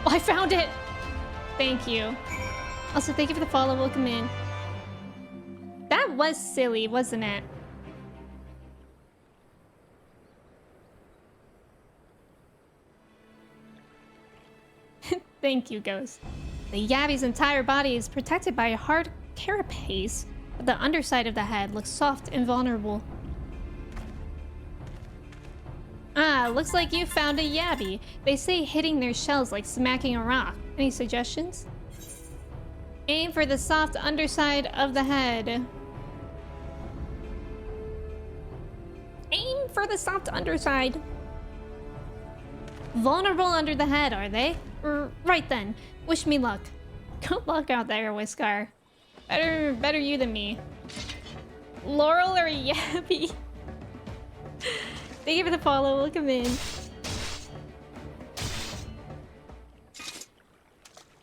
[SPEAKER 1] Oh, I found it! Thank you. Also, thank you for the follow. Welcome in. That was silly, wasn't it? Thank you, Ghost. The Yabby's entire body is protected by a hard carapace, but the underside of the head looks soft and vulnerable. Ah, looks like you found a Yabby. They say hitting their shells like smacking a rock. Any suggestions? Aim for the soft underside of the head. Aim for the soft underside. Vulnerable under the head, are they? Right then. Wish me luck. Good luck out there, Whiskar. Better you than me. Laurel or Yabby? Thank you for the follow. Welcome in.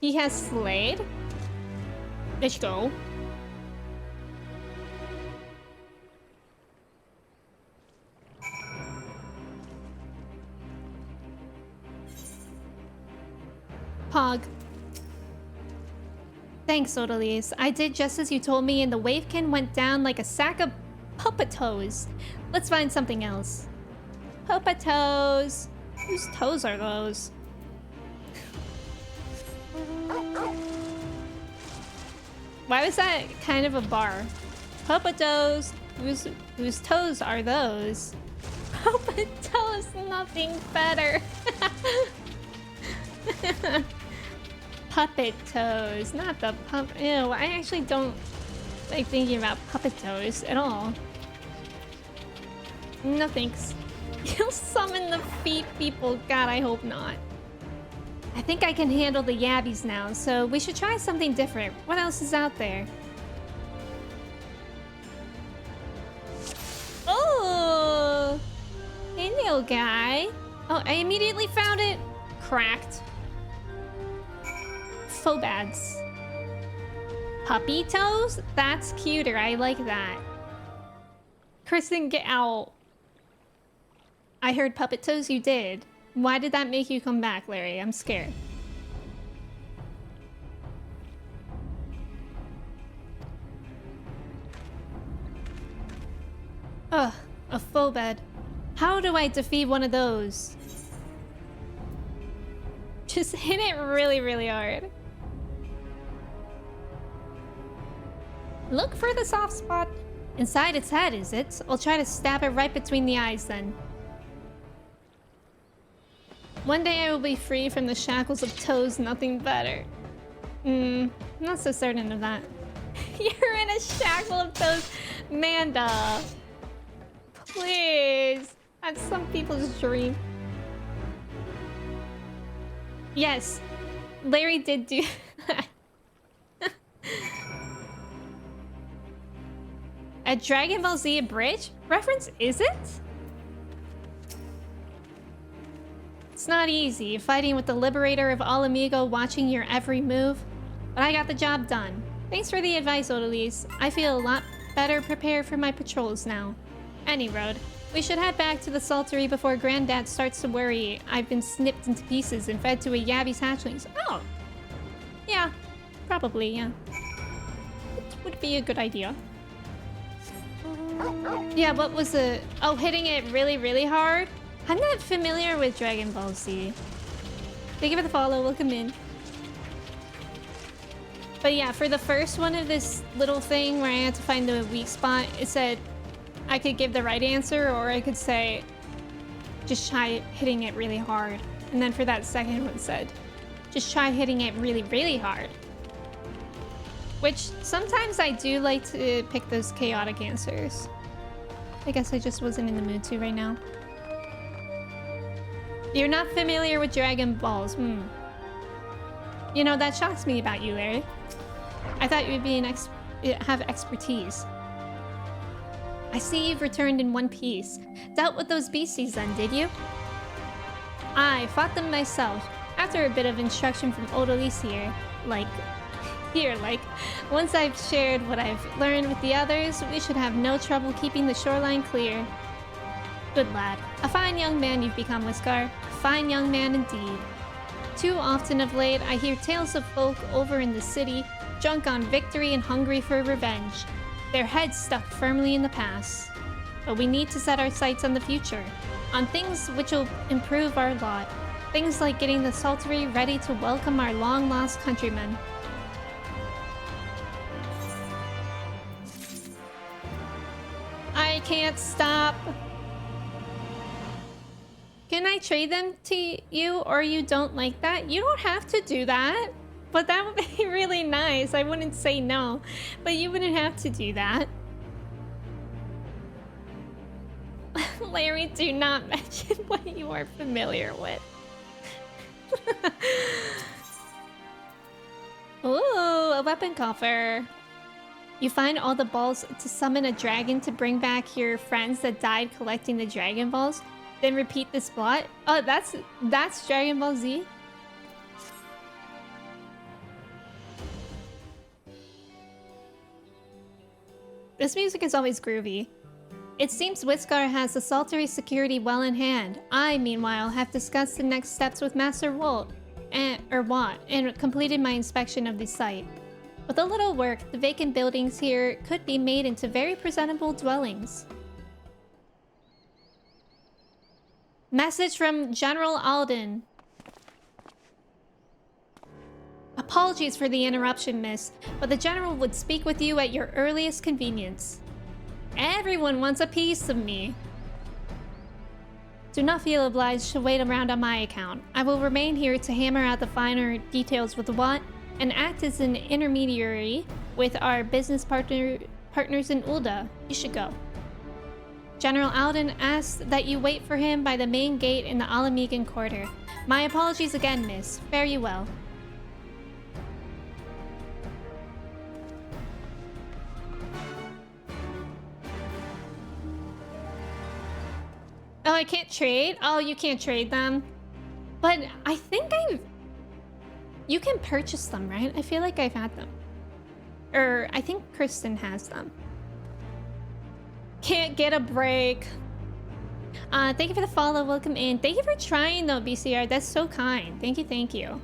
[SPEAKER 1] He has Slade. Let's go. Pog. Thanks, Odalise. I did just as you told me and the wavekin went down like a sack of puppet toes. Let's find something else. Puppet toes. Whose toes are those? Why was that kind of a bar? Puppet toes. Whose toes are those? Puppet toes, nothing better. Puppet toes, not the pup. Ew, I actually don't like thinking about puppet toes at all. No thanks. You'll summon the feet people. God, I hope not. I think I can handle the Yabbies now, so we should try something different. What else is out there? Oh! Hey, little guy. Oh, I immediately found it. Cracked. Phobads. Puppy toes? That's cuter. I like that. Kristen, get out. I heard puppet toes you did. Why did that make you come back, Larry? I'm scared. Ugh, a phobad. How do I defeat one of those? Just hit it really, really hard. Look for the soft spot. Inside its head, is it? I'll try to stab it right between the eyes then. One day I will be free from the shackles of toes, nothing better. I'm not so certain of that. You're in a shackle of toes. Manda. Please. That's some people's dream. Yes. Larry did do that. A Dragon Ball Z bridge? Reference, is it? It's not easy, fighting with the Liberator of All Amigo watching your every move. But I got the job done. Thanks for the advice, Odalise. I feel a lot better prepared for my patrols now. Any road. We should head back to the Saltery before Granddad starts to worry I've been snipped into pieces and fed to a Yabby's hatchlings. Oh. Yeah. Probably, yeah. It would be a good idea. Yeah, what was the... Oh, hitting it really, really hard? I'm not familiar with Dragon Ball Z. Thank you for the follow. Welcome in. But yeah, for the first one of this little thing where I had to find the weak spot, it said I could give the right answer or I could say just try hitting it really hard. And then for that second one said just try hitting it really, really hard. Which sometimes I do like to pick those chaotic answers. I guess I just wasn't in the mood to right now. You're not familiar with Dragon Balls. You know, that shocks me about you, Larry. I thought you would be have expertise. I see you've returned in one piece. Dealt with those beasties then, did you? I fought them myself, after a bit of instruction from Odalise here. Once I've shared what I've learned with the others, we should have no trouble keeping the shoreline clear. Good lad. A fine young man you've become, Whiskar. A fine young man indeed. Too often of late, I hear tales of folk over in the city, drunk on victory and hungry for revenge. Their heads stuck firmly in the past. But we need to set our sights on the future, on things which will improve our lot. Things like getting the Saltery ready to welcome our long-lost countrymen. I can't stop. Can I trade them to you, or you don't like that? You don't have to do that, but that would be really nice. I wouldn't say no, but you wouldn't have to do that. Larry, do not mention what you are familiar with. Ooh, a weapon coffer. You find all the balls to summon a dragon to bring back your friends that died collecting the Dragon Balls. Then repeat this plot. Oh, that's Dragon Ball Z. This music is always groovy. It seems Whiskar has the Saltery security well in hand. I, meanwhile, have discussed the next steps with Master Watt and completed my inspection of the site. With a little work, the vacant buildings here could be made into very presentable dwellings. Message from General Alden. Apologies for the interruption, miss, but the General would speak with you at your earliest convenience. Everyone wants a piece of me. Do not feel obliged to wait around on my account. I will remain here to hammer out the finer details with Watt and act as an intermediary with our business partners in Ulda. You should go. General Alden asks that you wait for him by the main gate in the Alamegan Quarter. My apologies again, miss. Fare you well. Oh, I can't trade? Oh, you can't trade them. But I think you can purchase them, right? I feel like I've had them. Or I think Kristen has them. Can't get a break. Thank you for the follow. Welcome in. Thank you for trying though, BCR. That's so kind. Thank you, thank you.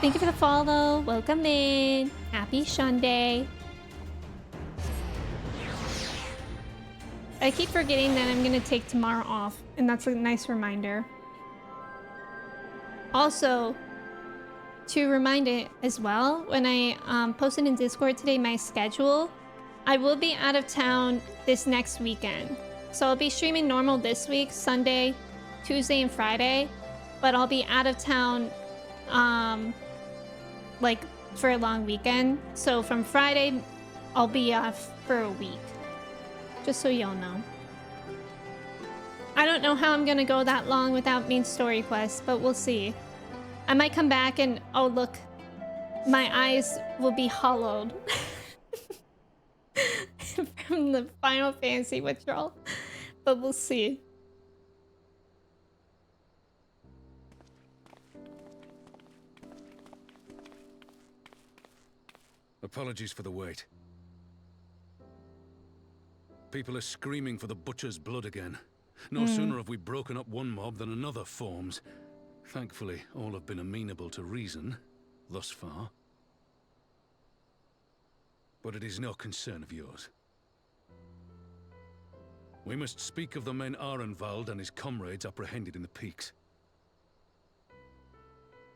[SPEAKER 1] Thank you for the follow. Welcome in. Happy Sunday. I keep forgetting that I'm gonna take tomorrow off, and that's a nice reminder. Also, to remind it as well, when I posted in Discord today my schedule, I will be out of town this next weekend. So I'll be streaming normal this week, Sunday, Tuesday, and Friday, but I'll be out of town like for a long weekend. So from Friday, I'll be off for a week. Just so y'all know. I don't know how I'm gonna go that long without main story quests, but we'll see. I might come back and, oh look, my eyes will be hollowed from the Final Fantasy withdrawal, but we'll see.
[SPEAKER 8] Apologies for the wait. People are screaming for the butcher's blood again. No sooner have we broken up one mob than another forms. Thankfully, all have been amenable to reason, thus far. But it is no concern of yours. We must speak of the men Arenvald and his comrades apprehended in the peaks.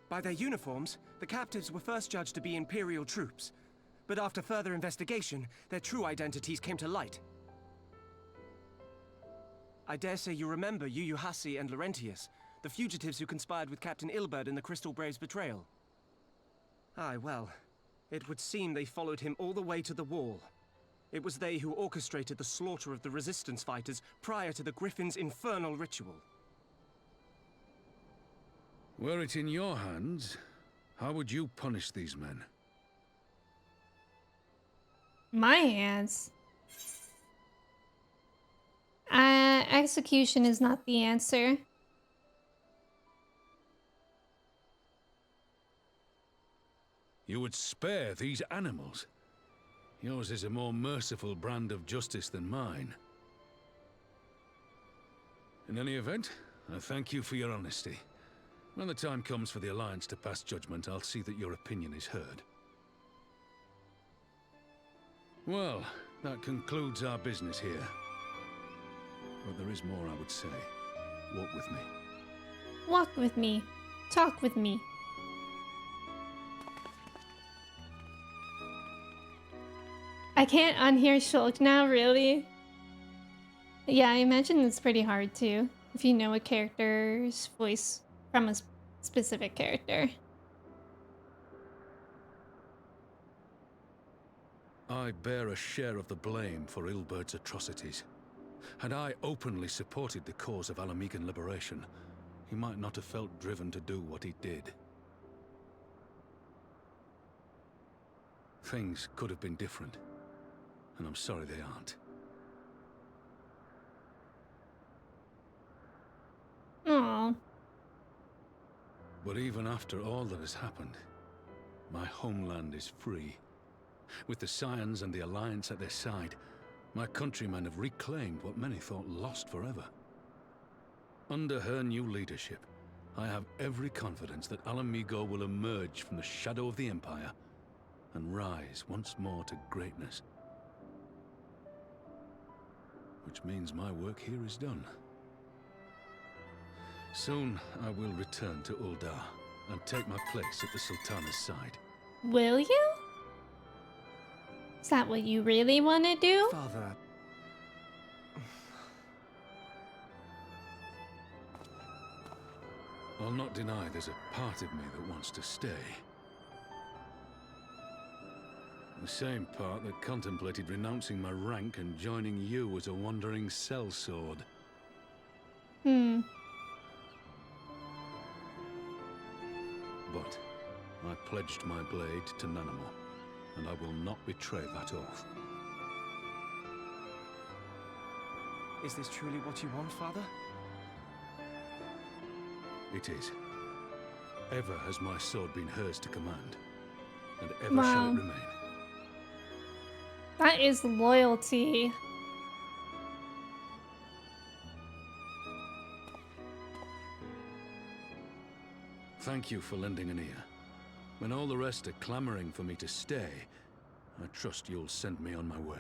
[SPEAKER 6] By their uniforms, the captives were first judged to be Imperial troops. But after further investigation, their true identities came to light. I dare say you remember Yuyuhasi and Laurentius, the fugitives who conspired with Captain Ilberd in the Crystal Brave's betrayal. Aye, well, it would seem they followed him all the way to the wall. It was they who orchestrated the slaughter of the Resistance fighters prior to the Griffin's infernal ritual.
[SPEAKER 8] Were it in your hands, how would you punish these men?
[SPEAKER 1] My hands. Execution is not the answer.
[SPEAKER 8] You would spare these animals. Yours is a more merciful brand of justice than mine. In any event, I thank you for your honesty. When the time comes for the Alliance to pass judgment, I'll see that your opinion is heard. Well, that concludes our business here. But there is more I would say. Walk with me.
[SPEAKER 1] Walk with me. Talk with me. I can't unhear Shulk now, really? Yeah, I imagine it's pretty hard too, if you know a character's voice from a specific character.
[SPEAKER 8] I bear a share of the blame for Ilberd's atrocities. Had I openly supported the cause of Alamegan liberation, he might not have felt driven to do what he did. Things could have been different, and I'm sorry they aren't.
[SPEAKER 1] Aww.
[SPEAKER 8] But even after all that has happened, my homeland is free. With the Scions and the Alliance at their side, my countrymen have reclaimed what many thought lost forever. Under her new leadership, I have every confidence that Alamigo will emerge from the shadow of the Empire and rise once more to greatness. Which means my work here is done. Soon, I will return to Uldar and take my place at the Sultana's side.
[SPEAKER 1] Will you? Is that what you really want to do?
[SPEAKER 6] Father.
[SPEAKER 8] I'll not deny there's a part of me that wants to stay. The same part that contemplated renouncing my rank and joining you as a wandering sellsword. But I pledged my blade to Nanamo, and I will not betray that oath.
[SPEAKER 6] Is this truly what you want, Father?
[SPEAKER 8] It is. Ever has my sword been hers to command, and ever shall it remain.
[SPEAKER 1] That is loyalty.
[SPEAKER 8] Thank you for lending an ear. When all the rest are clamoring for me to stay, I trust you'll send me on my way.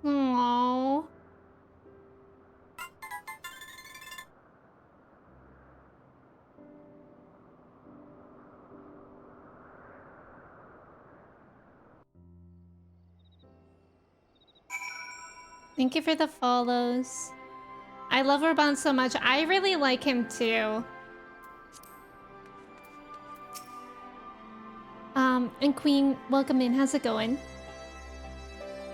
[SPEAKER 1] Aww. Thank you for the follows. I love Urban so much. I really like him too. And Queen, welcome in. How's it going?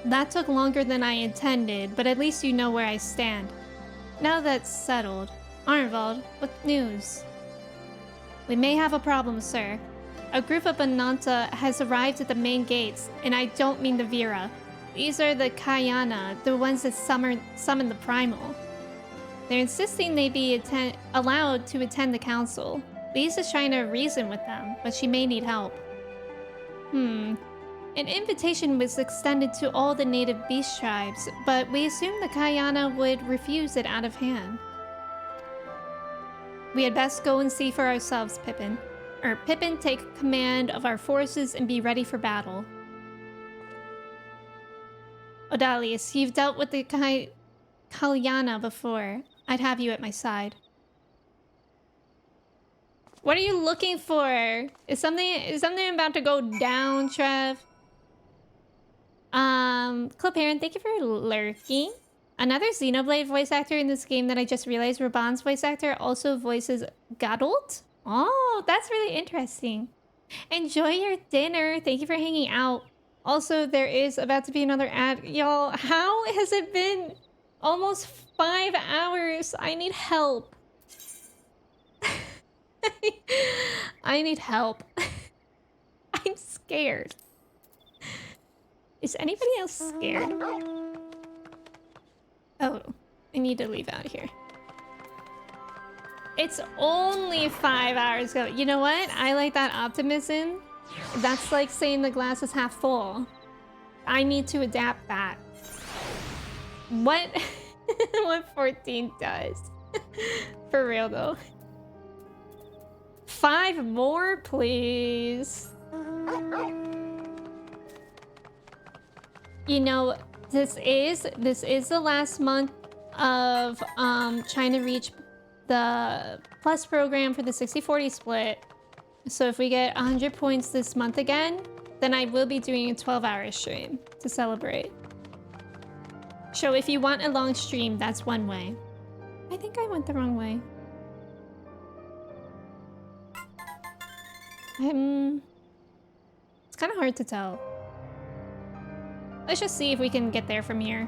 [SPEAKER 1] That took longer than I intended, but at least you know where I stand. Now that's settled. Arnvald, what news? We may have a problem, sir. A group of Bananta has arrived at the main gates, and I don't mean the Vera. These are the Kayana, the ones that summon the Primal. They're insisting they be allowed to attend the council. Lise is trying to reason with them, but she may need help. An invitation was extended to all the native beast tribes, but we assumed the Kayana would refuse it out of hand. We had best go and see for ourselves, Pippin. Pippin, take command of our forces and be ready for battle. Odalius, you've dealt with the Kalyana before. I'd have you at my side. What are you looking for? Is something about to go down, Trev? Clip Heron, thank you for lurking. Another Xenoblade voice actor in this game that I just realized, Raban's voice actor, also voices Gadolt. Oh, that's really interesting. Enjoy your dinner. Thank you for hanging out. Also, there is about to be another ad. Y'all, how has it been almost 5 hours? I need help. I need help. I'm scared. Is anybody else scared? Oh, I need to leave out here. It's only 5 hours ago. You know what? I like that optimism. That's like saying the glass is half full. I need to adapt that. What? What 14 does. For real though. 5 more, please. You know, this is the last month of trying to reach the plus program for the 60-40 split. So if we get 100 points this month again, then I will be doing a 12-hour stream to celebrate. So if you want a long stream, that's one way. I think I went the wrong way. It's kind of hard to tell. Let's just see if we can get there from here.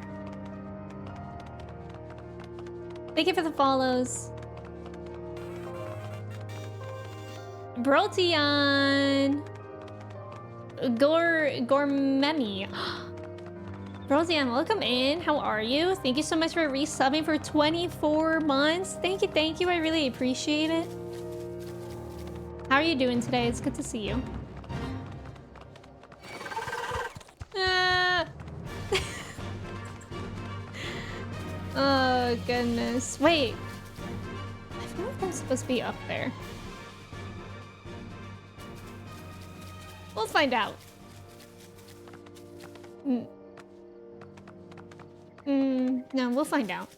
[SPEAKER 1] Thank you for the follows. Brolteon! Gormemi. Brolteon, welcome in. How are you? Thank you so much for resubbing for 24 months. Thank you. I really appreciate it. How are you doing today? It's good to see you. Oh, goodness. Wait. I feel like I'm supposed to be up there. We'll find out. No, we'll find out.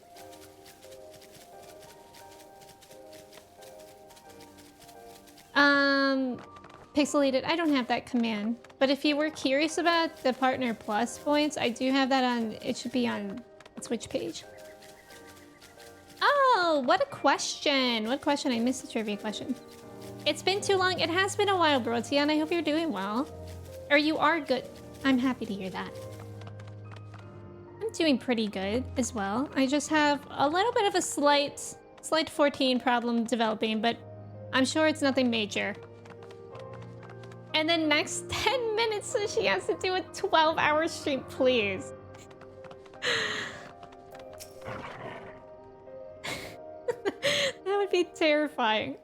[SPEAKER 1] Pixelated, I don't have that command. But if you were curious about the Partner Plus points, I do have that on, it should be on the Twitch page. Oh, what a question. What question? I missed the trivia question. It's been too long. It has been a while, Brotian. I hope you're doing well. Or you are good. I'm happy to hear that. I'm doing pretty good as well. I just have a little bit of a slight 14 problem developing, but I'm sure it's nothing major. And then next 10 minutes, so she has to do a 12-hour stream, please. That would be terrifying.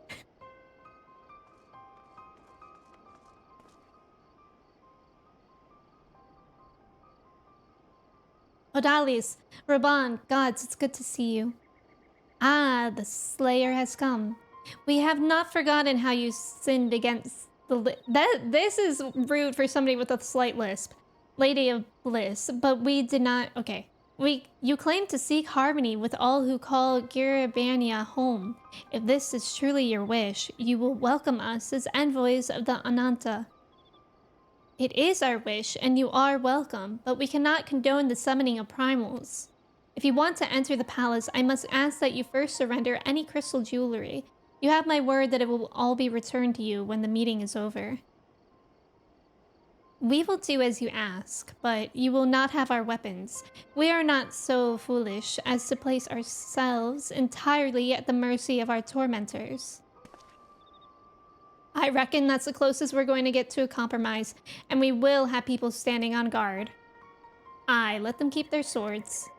[SPEAKER 1] Odalis, Raban, gods, it's good to see you. Ah, the Slayer has come. We have not forgotten how you sinned against the this is rude for somebody with a slight lisp. Lady of Bliss, but we did not. Okay. You claim to seek harmony with all who call Girabania home. If this is truly your wish, you will welcome us as envoys of the Ananta. It is our wish, and you are welcome, but we cannot condone the summoning of primals. If you want to enter the palace, I must ask that you first surrender any crystal jewelry. You have my word that it will all be returned to you when the meeting is over. We will do as you ask, but you will not have our weapons. We are not so foolish as to place ourselves entirely at the mercy of our tormentors. I reckon that's the closest we're going to get to a compromise, and we will have people standing on guard. Aye, let them keep their swords.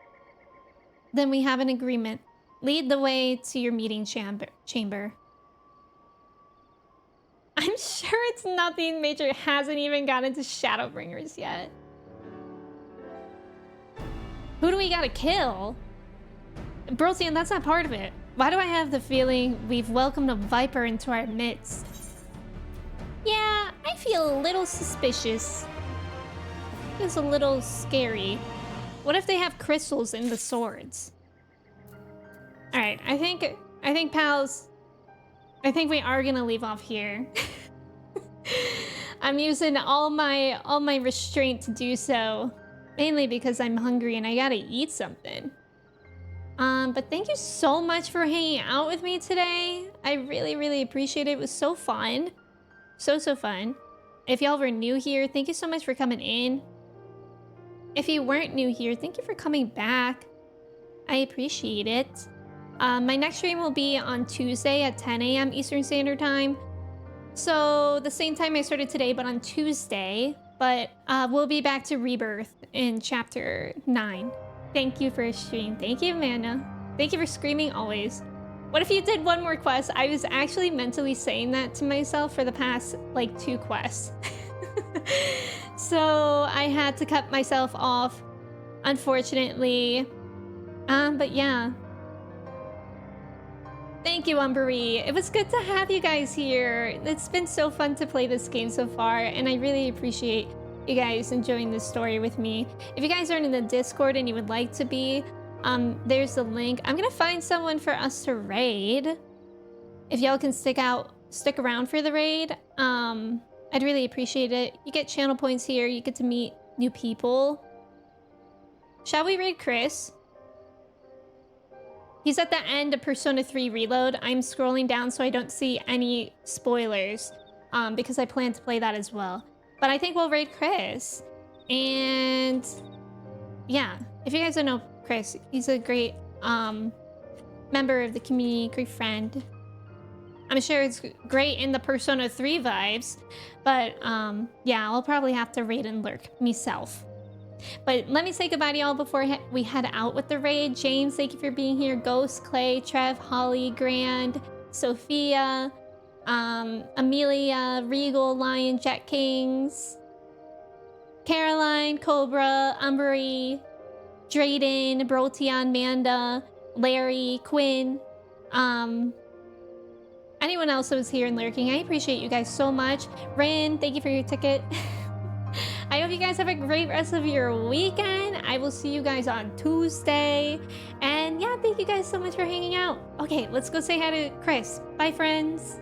[SPEAKER 1] Then we have an agreement. Lead the way to your meeting chamber. I'm sure it's nothing major. It hasn't even gotten to Shadowbringers yet. Who do we gotta kill? Broltian, that's not part of it. Why do I have the feeling we've welcomed a viper into our midst? Yeah, I feel a little suspicious. It's a little scary. What if they have crystals in the swords? Alright, I think pals, I think we are gonna leave off here. I'm using all my restraint to do so, mainly because I'm hungry and I gotta eat something. But thank you so much for hanging out with me today. I really appreciate it. It was so fun. So fun. If y'all were new here, thank you so much for coming in. If you weren't new here, thank you for coming back. I appreciate it. My next stream will be on Tuesday at 10 a.m. Eastern Standard Time. So the same time I started today, but on Tuesday. But we'll be back to Rebirth in chapter 9. Thank you for a stream. Thank you, Amanda. Thank you for screaming always. What if you did one more quest? I was actually mentally saying that to myself for the past, like, 2 quests. So I had to cut myself off, unfortunately. But yeah. Thank you, Umbery. It was good to have you guys here. It's been so fun to play this game so far, and I really appreciate you guys enjoying this story with me. If you guys aren't in the Discord and you would like to be, there's the link. I'm gonna find someone for us to raid. If y'all can stick around for the raid, I'd really appreciate it. You get channel points here, you get to meet new people. Shall we raid Chris? He's at the end of Persona 3 Reload. I'm scrolling down so I don't see any spoilers, because I plan to play that as well. But I think we'll raid Chris. And yeah, if you guys don't know Chris, he's a great member of the community, great friend. I'm sure it's great in the Persona 3 vibes, but yeah, I'll probably have to raid and lurk myself. But let me say goodbye to y'all before we head out with the raid. James, thank you for being here. Ghost, Clay, Trev, Holly, Grand, Sophia, Amelia, Regal, Lion, Jet Kings, Caroline, Cobra, Umbery, Drayden, Brotion, Manda, Larry, Quinn, anyone else that was here and lurking. I appreciate you guys so much. Rin, thank you for your ticket. I hope you guys have a great rest of your weekend. I will see you guys on Tuesday. And yeah, thank you guys so much for hanging out. Okay, let's go say hi to Chris. Bye, friends.